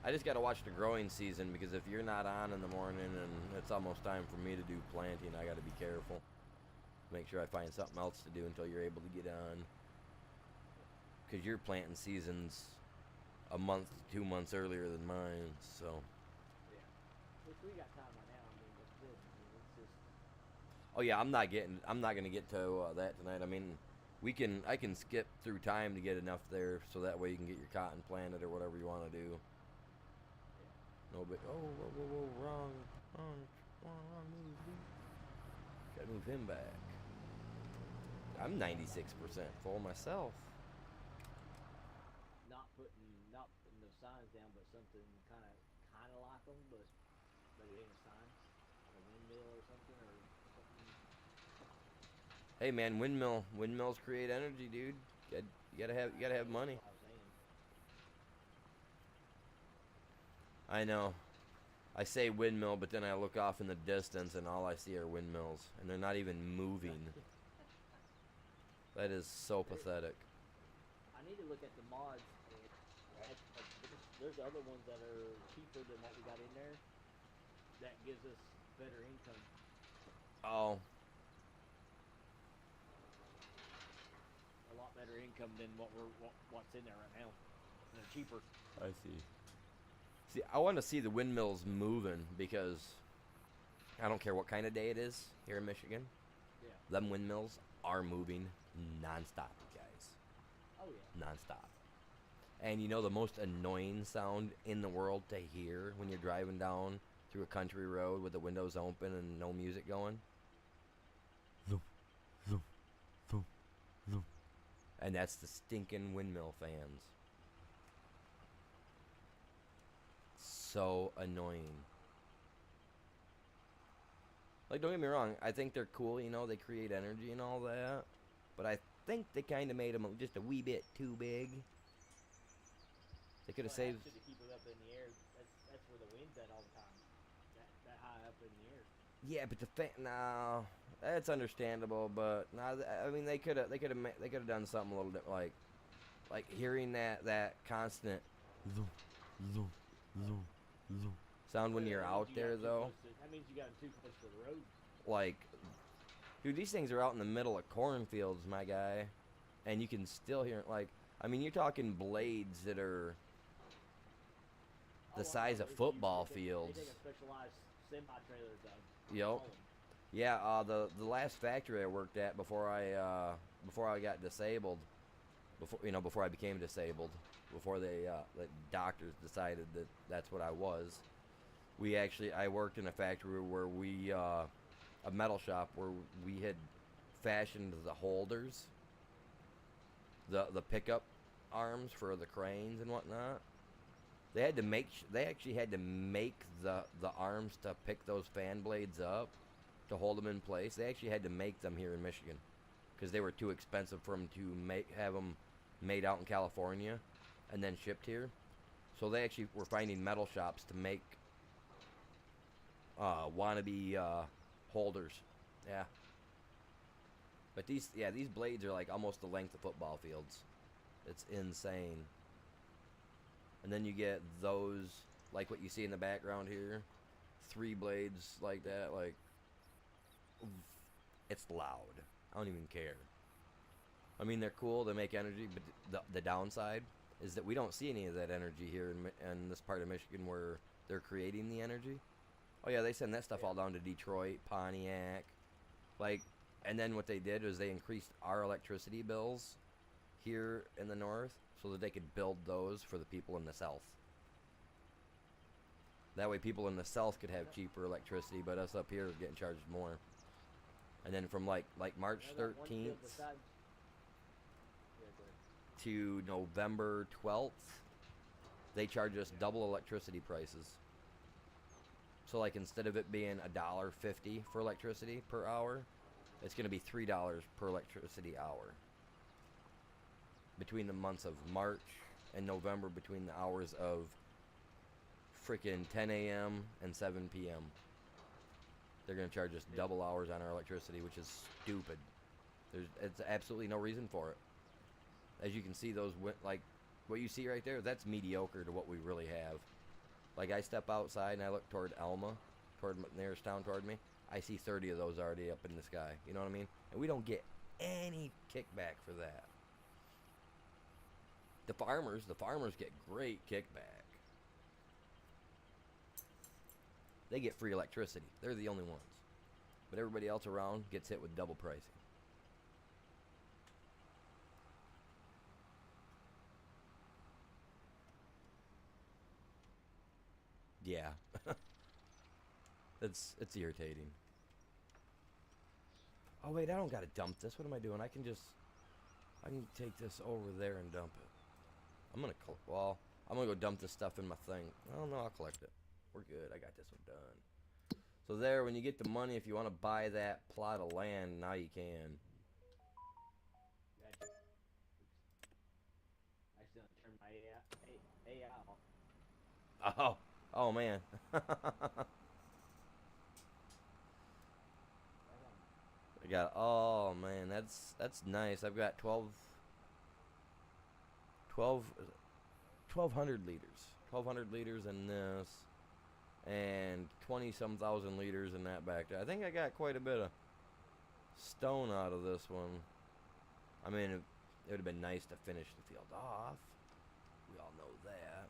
I just got to watch the growing season because if you're not on in the morning and it's almost time for me to do planting, I got to be careful. Make sure I find something else to do until you're able to get on. Because your planting season's a month, 2 months earlier than mine, so. Yeah. Which we got time right now. I mean, it's good. I mean, it's just. Oh yeah, I'm not gonna get to that tonight. I mean, I can skip through time to get enough there, so that way you can get your cotton planted or whatever you want to do. No big. Oh, whoa, wrong move. Gotta move him back. I'm 96% full myself. Not putting the signs down, but something kind of like them, but it ain't a sign, like a windmill or something, or something. Hey man, windmills create energy, dude. You gotta have That's money. what I was saying. I know. I say windmill, but then I look off in the distance and all I see are windmills, and they're not even moving. That is so There, pathetic. I need to look at the mods. There's other ones that are cheaper than what we got in there. That gives us better income. Oh, A lot better income than what's in there right now. And they're cheaper. I see. See, I want to see the windmills moving because I don't care what kind of day it is here in Michigan. Yeah. Them windmills are moving nonstop, guys. Oh yeah. Nonstop. And you know the most annoying sound in the world to hear when you're driving down through a country road with the windows open and no music going? Zoom, zoom, zoom, zoom. And that's the stinking windmill fans. So annoying. Like, don't get me wrong, I think they're cool, you know, they create energy and all that. But I think they kind of made them just a wee bit too big. They could have Well, it saved. has to keep it up in the air. That's where the wind's at all the time. That high up in the air. Yeah, but the thing, no, that's understandable. But no, I mean they could have done something a little bit like hearing that constant zoom, zoom, zoom, zoom sound when But you're that means out you there got too though. close to, that means you got them too close to the road. Like, dude, these things are out in the middle of cornfields, my guy, and you can still hear it. Like, I mean, you're talking blades that are Oh, the I size know. of football They fields. take a specialized semi trailer to Yep. haul 'em. Yeah, the last factory I worked at before I got disabled, before I became disabled, before the doctors decided that that's what I was. I worked in a factory where a metal shop where we had fashioned the holders, the pickup arms for the cranes and whatnot. They actually had to make the arms to pick those fan blades up to hold them in place. They actually had to make them here in Michigan because they were too expensive for them to have them made out in California and then shipped here. So they actually were finding metal shops to make wannabe holders. Yeah, but these blades are like almost the length of football fields. It's insane. And then you get those like what you see in the background here, three blades like that. Like, it's loud. I don't even care. I mean, they're cool. They make energy, but the downside is that we don't see any of that energy here in this part of Michigan where they're creating the energy. Oh yeah, they send that stuff all down to Detroit, Pontiac, like, and then what they did was they increased our electricity bills here in the north so that they could build those for the people in the south. That way, people in the south could have cheaper electricity, but us up here are getting charged more. And then from like March You know that one field 13th beside. Yeah, go ahead. to November 12th, they charge us double electricity prices. So like instead of it being $1.50 for electricity per hour, it's going to be $3 per electricity hour. Between the months of March and November, between the hours of freaking 10 a.m. and 7 p.m. They're going to charge us double hours on our electricity, which is stupid. It's absolutely no reason for it. As you can see, like what you see right there, that's mediocre to what we really have. Like, I step outside and I look toward Alma, toward the nearest town toward me. I see 30 of those already up in the sky. You know what I mean? And we don't get any kickback for that. The farmers get great kickback. They get free electricity. They're the only ones. But everybody else around gets hit with double pricing. Yeah. it's irritating. Oh wait, I don't gotta dump this. What am I doing? I can take this over there and dump it. I'm gonna go dump this stuff in my thing. Oh no, I'll collect it. We're good. I got this one done. So there, when you get the money, if you want to buy that plot of land, now you can. turn my AI off. Oh, oh man. Right on. I got. Oh man, that's nice. I've got 12 1,200 liters. 1,200 liters in this, and 20 some thousand liters in that back there. I think I got quite a bit of stone out of this one. I mean, it would have been nice to finish the field off. We all know that.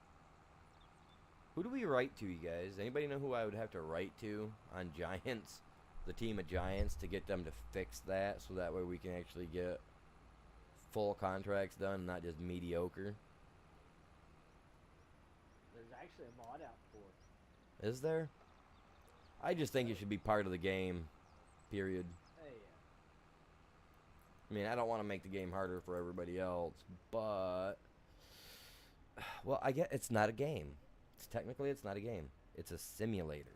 Who do we write to, you guys? Anybody know who I would have to write to on Giants? The team of Giants to get them to fix that so that way we can actually get full contracts done, not just mediocre. There's actually a mod out for it. Is there? I just think it should be part of the game, period. Hey, I mean, I don't want to make the game harder for everybody else, but well, I get it's not a game. Technically, it's not a game. It's a simulator.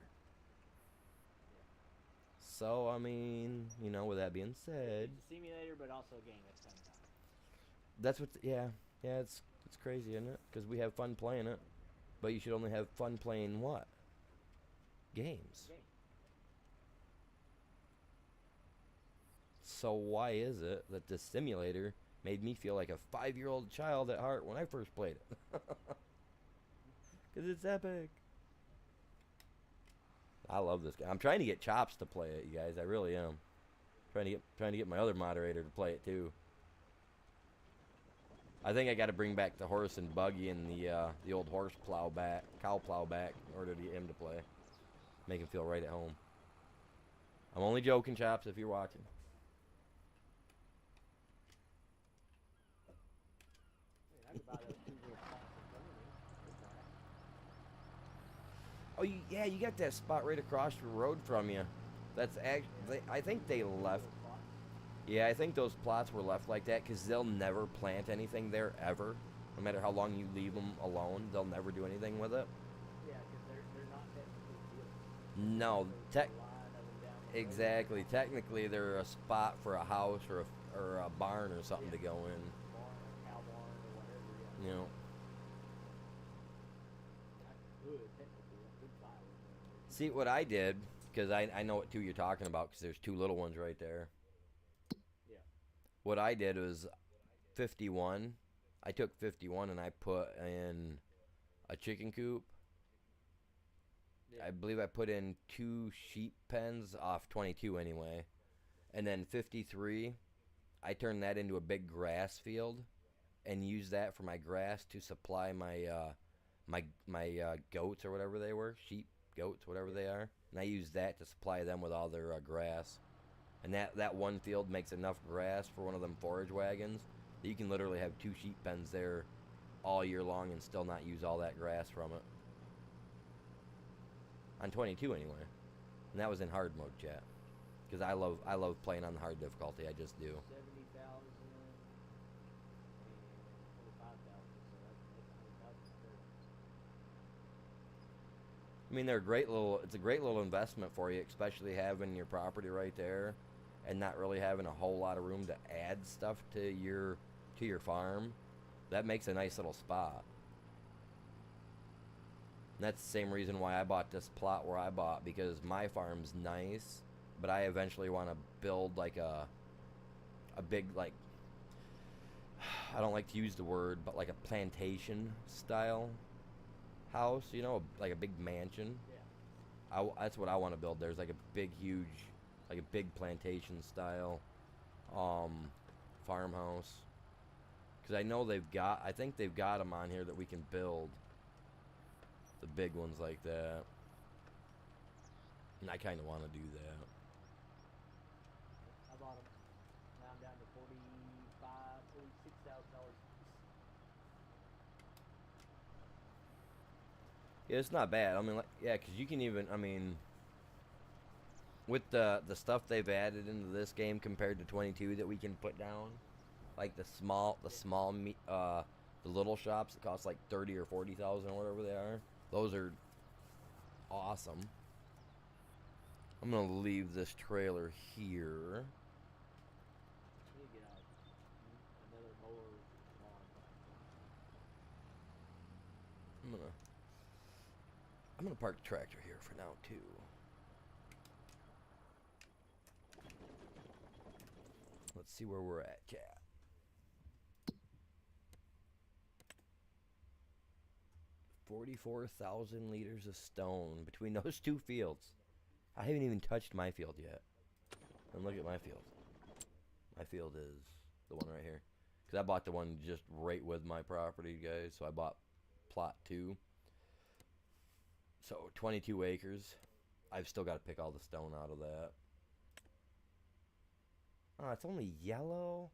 So, I mean, you know, with that being said, it's a simulator, but also a game at the same time. that's what. Yeah, it's crazy, isn't it? Because we have fun playing it, but you should only have fun playing what? Games. Game. So why is it that this simulator made me feel like a 5-year-old child at heart when I first played it? Because it's epic. I love this game. I'm trying to get Chops to play it, you guys. I really am. Trying to get my other moderator to play it too. I think I got to bring back the horse and buggy and the old horse cow plow back in order to get him to play. Make him feel right at home. I'm only joking, Chops, if you're watching. I could buy those two little spots in front of me. Oh, yeah, you got that spot right across the road from you. That's actually, I think they left. Yeah, I think those plots were left like that because they'll never plant anything there ever. No matter how long you leave them alone, they'll never do anything with it. Yeah, because they're not technically fields. No, There's a line of them down the road. exactly. Technically, they're a spot for a house or a barn or something to go in. Barn, cow barn, or whatever. Yeah. You know. I could technically, I could buy one. See what I did, because I know what two you're talking about, because there's two little ones right there. Yeah. What I did was 51. I took 51 and I put in a chicken coop. Yeah. I believe I put in 2 sheep pens off 22 anyway. And then 53, I turned that into a big grass field and used that for my grass to supply my goats or whatever they were, sheep, goats, whatever they are. And I used that to supply them with all their grass. And that one field makes enough grass for one of them forage wagons that you can literally have 2 sheep pens there all year long and still not use all that grass from it. On 22 anyway. And that was in hard mode, chat. Because I love playing on the hard difficulty. I just do. 70,000 and 25,000. So that's 100,000. I mean, it's a great little investment for you, especially having your property right there and not really having a whole lot of room to add stuff to your farm. That makes a nice little spot. And that's the same reason why I bought this plot where I bought, because my farm's nice, but I eventually want to build like a big, like, I don't like to use the word, but like a plantation style house, you know, like a big mansion. Yeah. That's what I want to build. There's like a big, huge, like a big plantation style farmhouse. Because I think they've got them on here that we can build. The big ones like that. And I kind of want to do that. I bought them. Now I'm down to $46,000 Yeah, it's not bad. I mean, like, yeah, because you can even, I mean, with the stuff they've added into this game compared to 22 that we can put down, like the little shops that cost like 30 or 40,000 or whatever they are. Those are awesome. I'm gonna leave this trailer here. Need to get another mower lawn. I'm gonna park the tractor here for now too. Let's see where we're at, chat. $44,000 liters of stone between those two fields. I haven't even touched my field yet. And look at my field. My field is the one right here. Because I bought the one just right with my property, guys. So I bought plot 2. So 22 acres. I've still got to pick all the stone out of that. Oh, it's only yellow?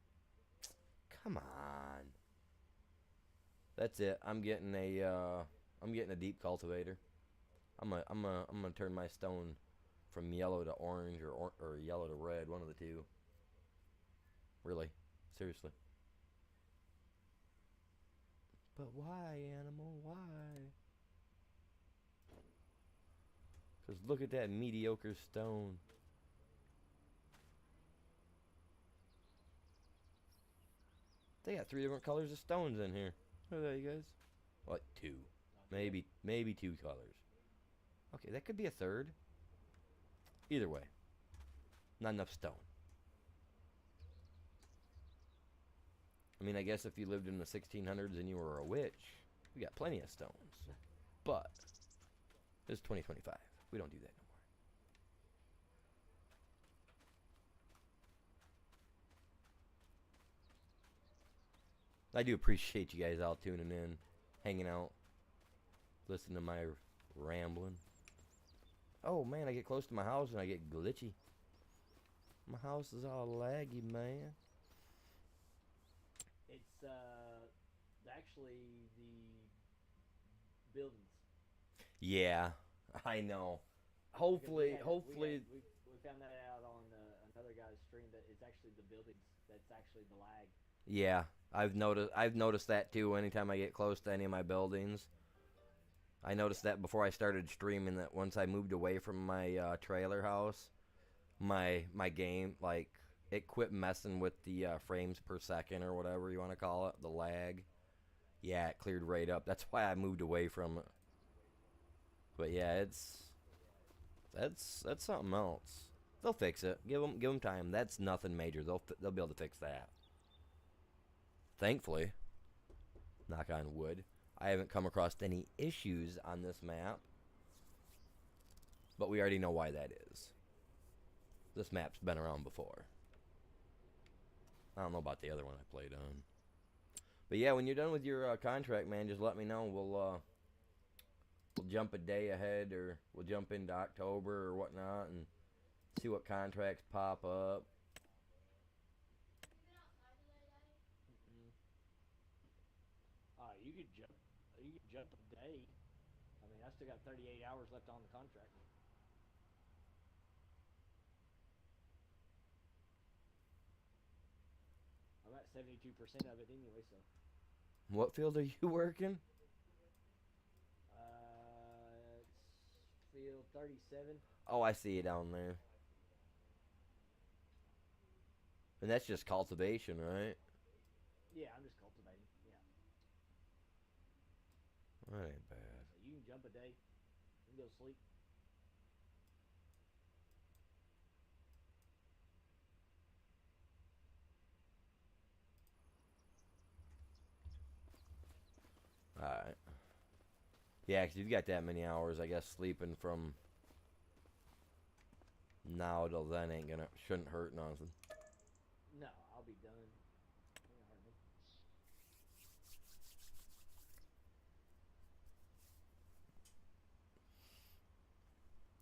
Come on. That's it. I'm getting a deep cultivator. I'm gonna turn my stone from yellow to orange or yellow to red, one of the two. Really, seriously. But why, animal? Why? Because look at that mediocre stone. They got 3 different colors of stones in here. Look at that, you guys. What, 2? Maybe 2 colors. Okay, that could be a third. Either way, not enough stone. I mean, I guess if you lived in the 1600s and you were a witch, we got plenty of stones. But it's 2025. We don't do that no more. I do appreciate you guys all tuning in, hanging out, listening to my rambling. Oh man, I get close to my house and I get glitchy. My house is all laggy, man. It's actually the buildings. Yeah, I know. Hopefully, We found that out on another guy's stream that it's actually the buildings that's actually the lag. Yeah, I've noticed that too. Anytime I get close to any of my buildings, I noticed that before I started streaming. That once I moved away from my trailer house, my game like it quit messing with the frames per second or whatever you want to call it, the lag. Yeah, it cleared right up. That's why I moved away from it. But yeah, that's something else. They'll fix it. Give them time. That's nothing major. They'll be able to fix that. Thankfully, knock on wood, I haven't come across any issues on this map. But we already know why that is. This map's been around before. I don't know about the other one I played on. But yeah, when you're done with your contract, man, just let me know. We'll jump a day ahead, or we'll jump into October or whatnot, and see what contracts pop up. You could jump. You could jump a day. I mean, I still got 38 hours left on the contract. I'm at 72% of it anyway, so. What field are you working? It's field 37. Oh, I see it down there. And that's just cultivation, right? Yeah, I'm just cultivating. Yeah. That ain't bad. So you can jump a day and go sleep. Alright. Yeah, because you've got that many hours, I guess sleeping from now till then shouldn't hurt nothing. No, I'll be done. Yeah,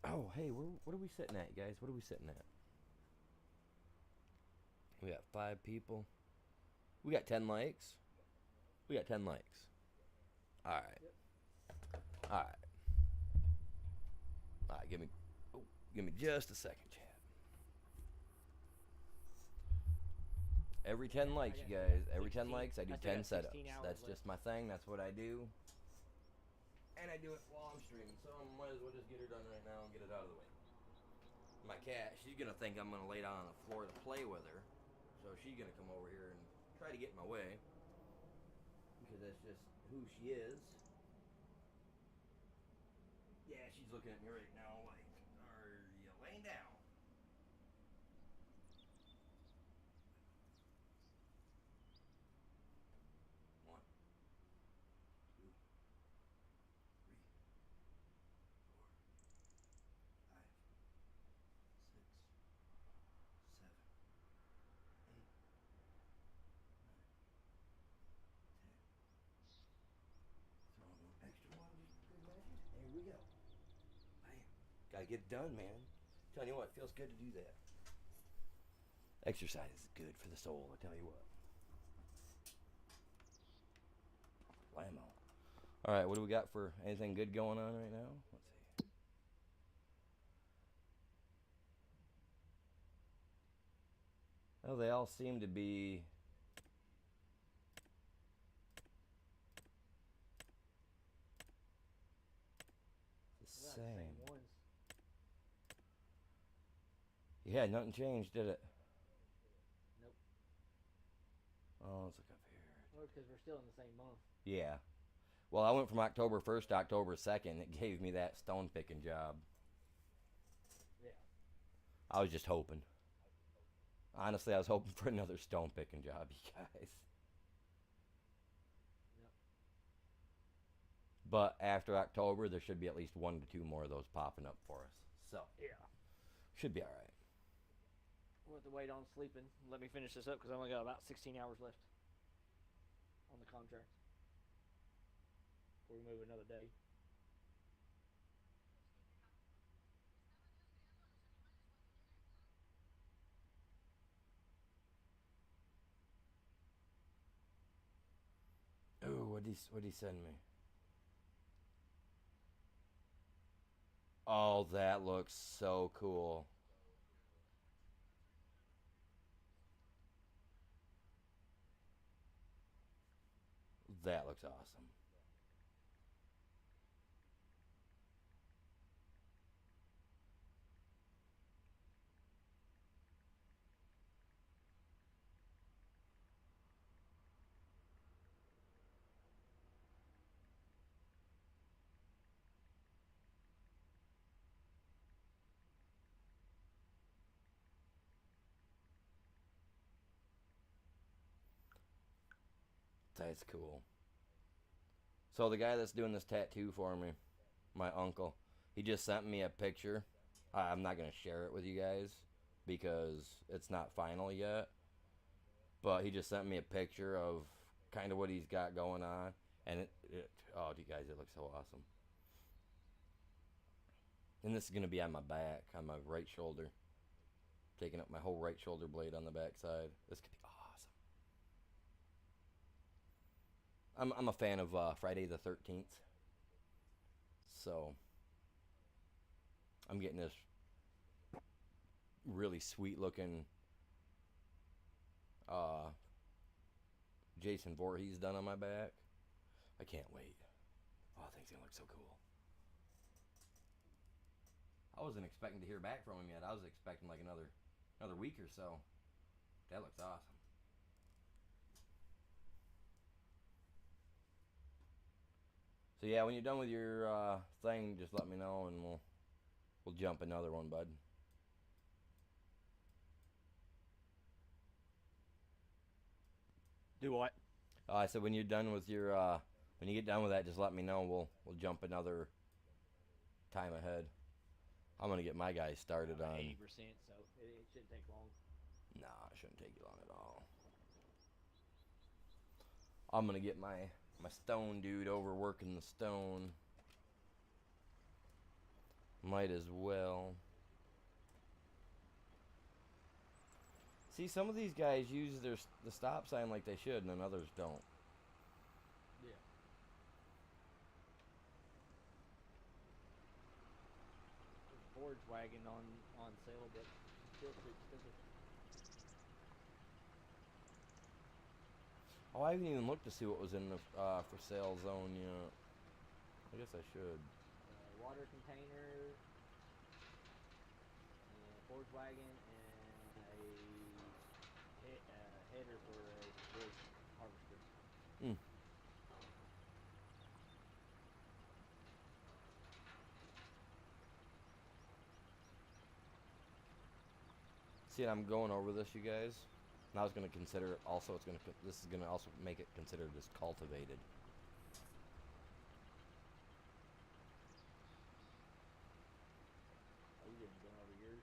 Oh, hey, what are we sitting at, guys? What are we sitting at? We got 5 people. We got 10 likes. We got 10 likes. Alright. Yep. Alright. Alright, give me just a second, chat. Every 10 likes, you guys. Every 10 likes, I do 10 setups. That's just my thing. That's what I do. And I do it while I'm streaming, so I might as well just get her done right now and get it out of the way. My cat, she's gonna think I'm gonna lay down on the floor to play with her, so she's gonna come over here and try to get in my way, because that's just who she is. Yeah, she's looking at me right now like, are you laying down? One, two, three, 4, 5, 6, 7, 8, 9, 10. Throw a little extra one just for good measure. There we go. Bam. Gotta get it done, man. Telling you what, it feels good to do that. Exercise is good for the soul, I tell you what. Blammo. Alright, what do we got for anything good going on right now? Let's see. Well, they all seem to be the same. Ones. Yeah, nothing changed, did it? Nope. Oh, let's look up here. Well, because we're still in the same month. Yeah. Well, I went from October 1st to October 2nd. It gave me that stone picking job. Yeah. I was just hoping. Honestly, I was hoping for another stone picking job, you guys. Yep. But after October, there should be at least 1 to 2 more of those popping up for us. So, Yeah. should be all right. We'll have to wait on sleeping. Let me finish this up because I only got about 16 hours left on the contract before we move another day. Ooh, what'd he send me? Oh, that looks so cool. That looks awesome. That's cool. So the guy that's doing this tattoo for me, my uncle, he just sent me a picture. I'm not going to share it with you guys because it's not final yet. But he just sent me a picture of kind of what he's got going on. And oh, you guys, it looks so awesome. And this is going to be on my back, on my right shoulder. Taking up my whole right shoulder blade on the back side. This could be awesome. I'm a fan of Friday the 13th. So I'm getting this really sweet looking Jason Voorhees done on my back. I can't wait. Oh, I think it's gonna look so cool. I wasn't expecting to hear back from him yet. I was expecting like another week or so. That looks awesome. So yeah, when you're done with your thing, just let me know and we'll jump another one, bud. Do what? I said when you're done with your when you get done with that, just let me know. We'll jump another time ahead. I'm gonna get my guys started on 80%, so it shouldn't take long. Nah, it shouldn't take you long at all. I'm gonna get my stone dude over working the stone. Might as well. See, some of these guys use the stop sign like they should, and then others don't. Yeah. There's a forge wagon on sale, but still too expensive. Oh, I haven't even looked to see what was in the for sale zone yet. I guess I should. Water container, forge wagon, and a header for a forge harvester. Hmm. See, I'm going over this, you guys. Now it's going to consider it also. This is going to also make it considered as cultivated. Are you doing going over yours?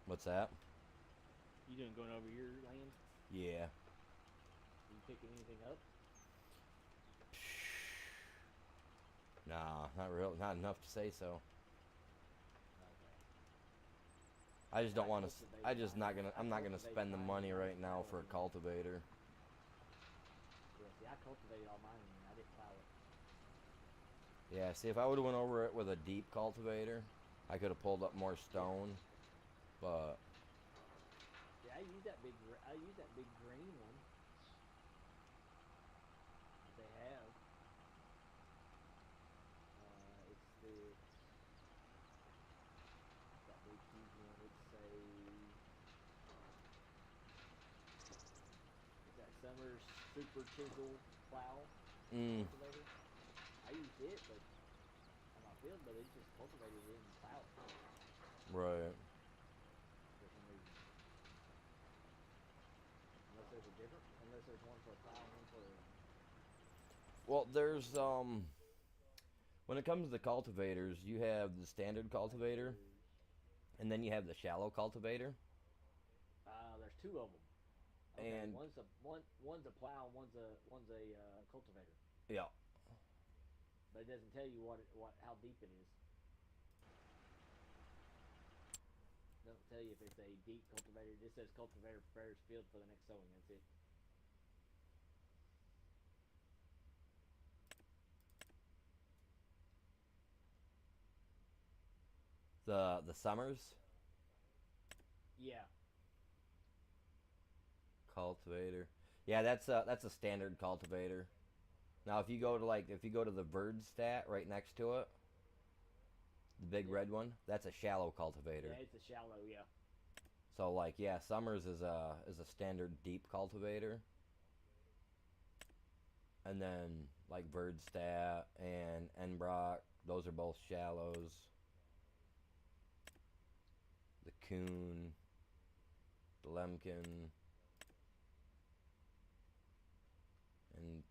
What's that? You doing going over your land? Yeah. Are you picking anything up? Nah, not real. Not enough to say so. Okay. I just don't I want to. cultivate I just mine. not gonna. I I'm not gonna cultivate spend the mine money and right I now plow for a it. cultivator. Yeah, see, I cultivated all mine and I didn't plow it. Yeah. See, if I would have went over it with a deep cultivator, I could have pulled up more stone. But Yeah, I use that big. I use that big green one that they have. It's that big huge one. It's that Summers Super Chisel plow cultivator. I used it, but on my field, but it just cultivated it and plowed it right. for some reason. Unless there's one for a plow and one for Well, there's when it comes to the cultivators, you have the standard cultivator, tractors. and then you have the shallow cultivator. There's two of them. Okay, And one's a plow, and one's a cultivator. yeah, But it doesn't tell you how deep it is. It doesn't tell you if it's a deep cultivator. It just says cultivator prepares field for the next sowing. That's it. the Summers Yeah. cultivator. Yeah, that's a standard cultivator. Now, if you go to the Verd stat right next to it, the big Yeah. red one, that's a shallow cultivator. Yeah, it's a shallow. Yeah. So like, yeah, Summers is a standard deep cultivator, and then like Verdstat and Enbrock, those are both shallows. The Coon, the Lemkin, and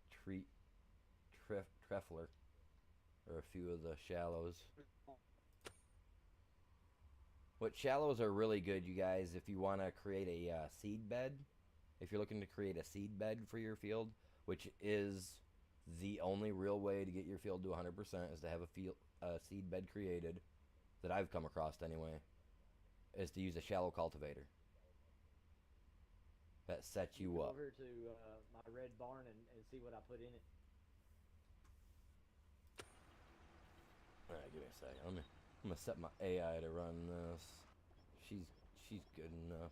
Treffler are a few of the shallows. What shallows are really good, you guys, if you want to create a seed bed. If you're looking to create a seed bed for your field, which is the only real way to get your field to 100% is to have a seed bed created, that I've come across anyway, is to use a shallow cultivator. That sets you Go up. over to my red barn and see what I put in it. Alright, give me a second. I'm gonna set my AI to run this. She's good enough.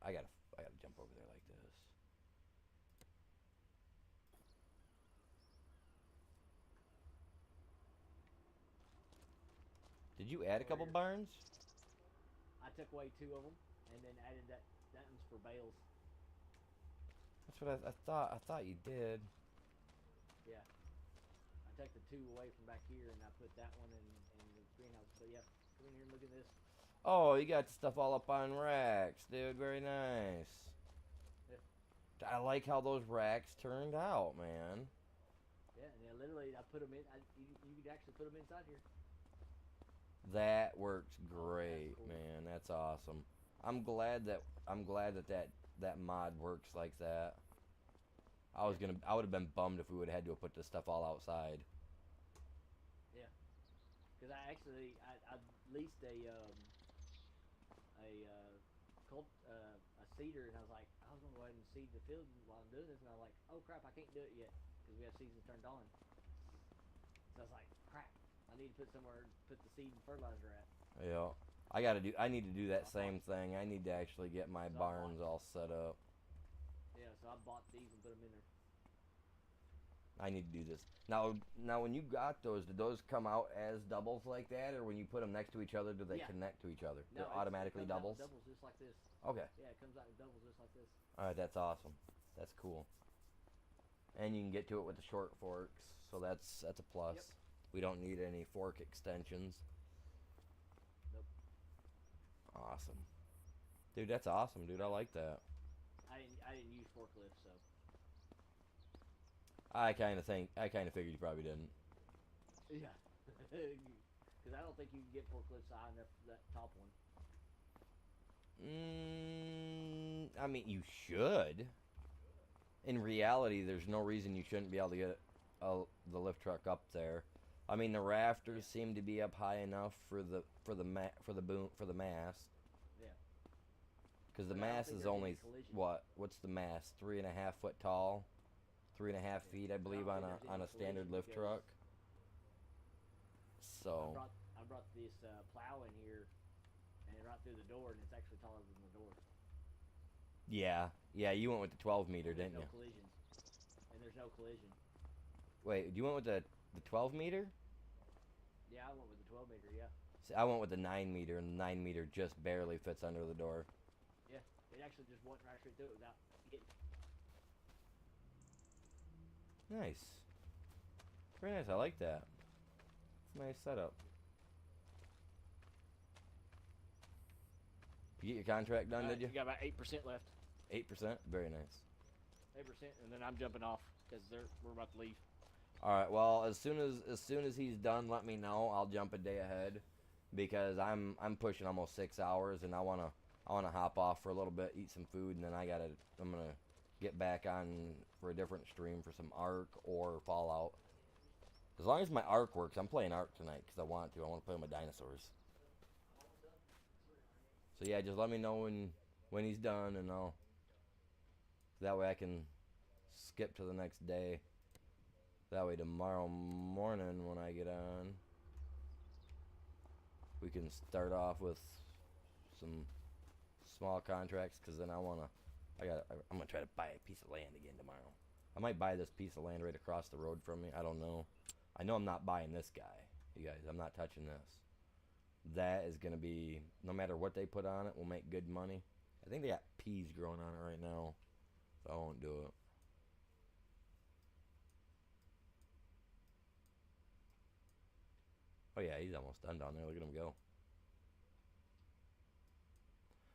I gotta jump over there like this. Did you add a couple Here. barns? I took away two of them and then added that one's for bales. That's what I thought. I thought you did. Yeah. I took the two away from back here and I put that one in the greenhouse. But yeah, come in here and look at this. Oh, you got the stuff all up on racks, dude. Very nice. Yeah. I like how those racks turned out, man. Yeah, and yeah, literally I put them in. You could actually put them inside here. That works Oh, great, cool. man. That's awesome. I'm glad that mod works like that. I would have been bummed if we would have had to have put this stuff all outside. Yeah, because I leased a seeder, and I was like, I was gonna go ahead and seed the field while I'm doing this, and I was like, oh crap, I can't do it yet because we have season turned on. So I was like, crap, I need to put the seed and fertilizer at. Yeah. I need to do that same thing. I need to actually get my barns all set up. Yeah, so I bought these and put them in there. I need to do this. Now when you got those, did those come out as doubles like that, or when you put them next to each other, do they connect to each other? No, They're automatically it comes doubles? out doubles just like this. Okay. Yeah, it comes out in doubles just like this. Alright, that's awesome. That's cool. And you can get to it with the short forks, so that's a plus. Yep. We don't need any fork extensions. Nope. Awesome. Dude, that's awesome, dude. I like that. I didn't use forklifts, so I kind of figured you probably didn't. yeah. Because I don't think you can get forklifts high enough for that top one. I mean, you should. In reality, there's no reason you shouldn't be able to get the lift truck up there. I mean, the rafters seem to be up high enough for the mast. Yeah. Because the But I don't mast think is there's only any collision. what's the mast? 3.5 foot tall, 3.5 feet, I But believe, don't on think there's a any standard collision lift because truck. I So brought this plow in here, and right through the door, and it's actually taller than the door. yeah, you went with the 12 meter, There's didn't no you? collisions, and there's no collision. Wait, you went with the 12 meter? Yeah, I went with the 12 meter. Yeah. See, I went with the 9 meter, and the 9 meter just barely fits under the door. Yeah. It actually just went right straight through it without getting. Nice. Very nice. I like that. It's a nice setup. You get your contract done, did you? You got about 8% left. 8%? Very nice. 8%, and then I'm jumping off because we're about to leave. All right. Well, as soon as he's done, let me know. I'll jump a day ahead because I'm pushing almost 6 hours, and I wanna hop off for a little bit, eat some food, and then I'm gonna get back on for a different stream for some Ark or Fallout. As long as my Ark works, I'm playing Ark tonight because I want to. I want to play with my dinosaurs. So yeah, just let me know when he's done, and that way I can skip to the next day. That way tomorrow morning when I get on, we can start off with some small contracts. Because then I'm gonna try to buy a piece of land again tomorrow. I might buy this piece of land right across the road from me. I don't know. I know I'm not buying this guy, you guys. I'm not touching this. That is gonna be, no matter what they put on it, will make good money. I think they got peas growing on it right now, so I won't do it. Oh yeah, he's almost done down there. Look at him go.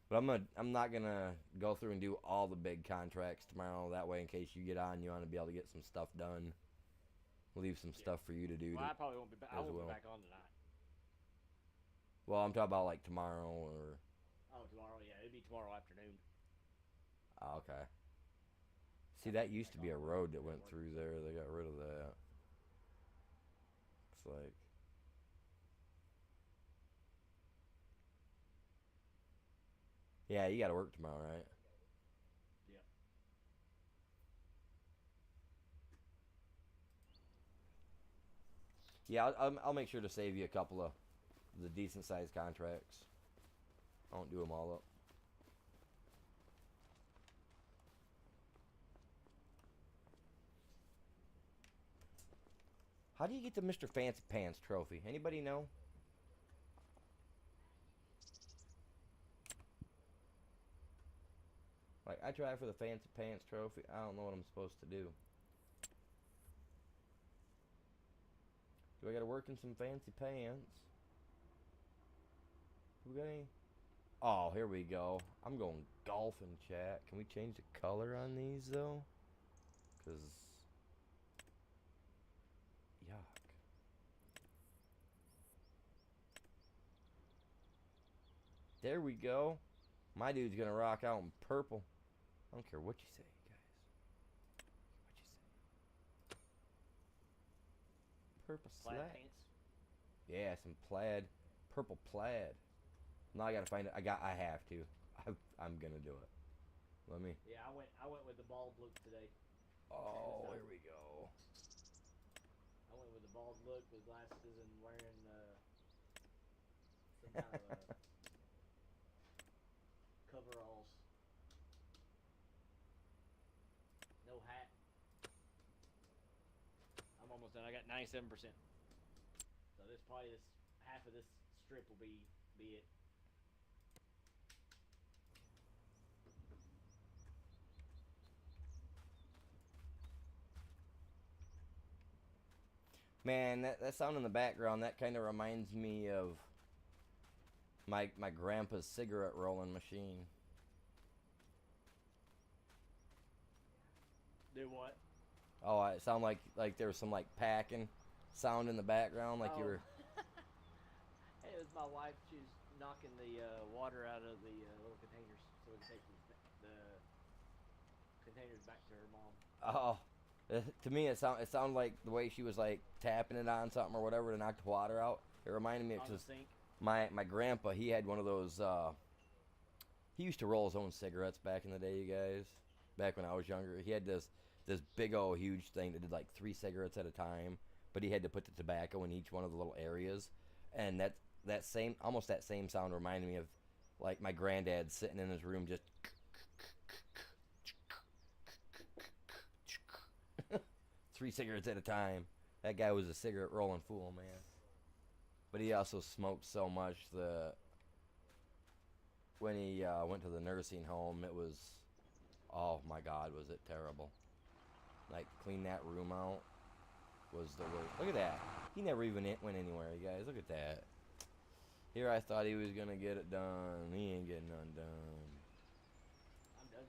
But I'm not gonna go through and do all the big contracts tomorrow. That way, in case you get on, you want to be able to get some stuff done. Leave some stuff for you to do. Well, I probably won't be back. I won't well. be back on tonight. Well, I'm talking about like tomorrow or. Oh, tomorrow? Yeah, it'd be tomorrow afternoon. Oh, okay. See, that used to be a road that went through there. They got rid of that. It's like. Yeah, you got to work tomorrow, right? Yeah. Yeah, I'll make sure to save you a couple of the decent sized contracts. I won't do them all up. How do you get the Mr. Fancy Pants trophy? Anybody know? Like, I tried for the Fancy Pants trophy. I don't know what I'm supposed to do. Do I gotta work in some fancy pants? We got any? Oh, here we go. I'm going golfing, chat. Can we change the color on these, though? Because... Yuck. There we go. My dude's gonna rock out in purple. I don't care what you say, guys. What you say? Purple Plaid slack. pants. Yeah, some plaid. Purple plaid. Now I gotta find it. I have to. I'm gonna do it. Let me. Yeah, I went with the bald look today. Oh, here we go. I went with the bald look with glasses and wearing some kind of coveralls. No hat. I'm almost done. I got 97%. So this half of this strip will be it. Man, that sound in the background, that kind of reminds me of my grandpa's cigarette rolling machine. Do what? Oh, it sounded like there was some like packing sound in the background, like you Oh. were. Hey, it was my wife. She was knocking the water out of the little containers so we can take the containers back to her mom. Oh, to me it sounded like the way she was like tapping it on something or whatever to knock the water out. It reminded me of On the just sink. my grandpa. He had one of those. He used to roll his own cigarettes back in the day, you guys. Back when I was younger, he had this big old huge thing that did like 3 cigarettes at a time. But he had to put the tobacco in each one of the little areas, and that same almost that same sound reminded me of like my granddad sitting in his room just 3 cigarettes at a time. That guy was a cigarette rolling fool, man. But he also smoked so much that when he went to the nursing home, it was, oh my God, was it terrible. Like, clean that room out was the worst. Look at that. He never even went anywhere, you guys. Look at that. Here I thought he was going to get it done. He ain't getting none done. I'm done.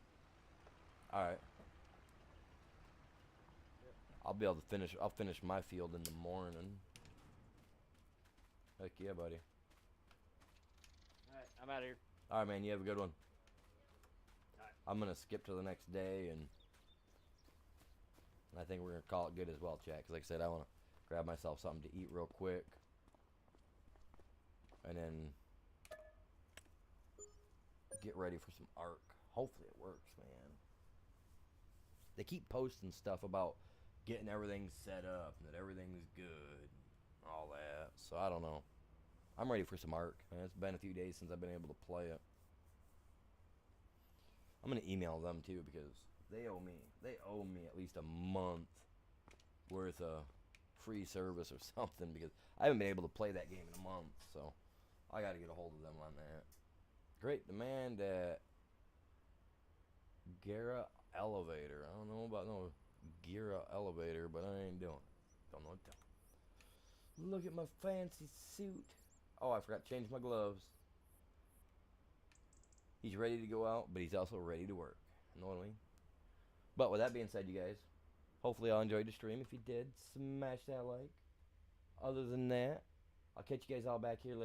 Alright. Yep. I'll finish my field in the morning. Heck yeah, buddy. Alright, I'm out of here. Alright, man, you have a good one. Alright. I'm going to skip to the next day, and I think we're going to call it good as well, chat. Because like I said, I want to grab myself something to eat real quick. And then get ready for some arc. Hopefully it works, man. They keep posting stuff about getting everything set up and that everything's good and all that. So I don't know. I'm ready for some arc. Man, it's been a few days since I've been able to play it. I'm gonna email them too because they owe me. They owe me at least a month worth of free service or something because I haven't been able to play that game in a month. So I got to get a hold of them on that. Great demand at Gara Elevator. I don't know about no Gara Elevator, but I ain't doing it. Don't know what to do. Look at my fancy suit. Oh, I forgot to change my gloves. He's ready to go out, but he's also ready to work. You know what I mean? But with that being said, you guys, hopefully y'all enjoyed the stream. If you did, smash that like. Other than that, I'll catch you guys all back here later.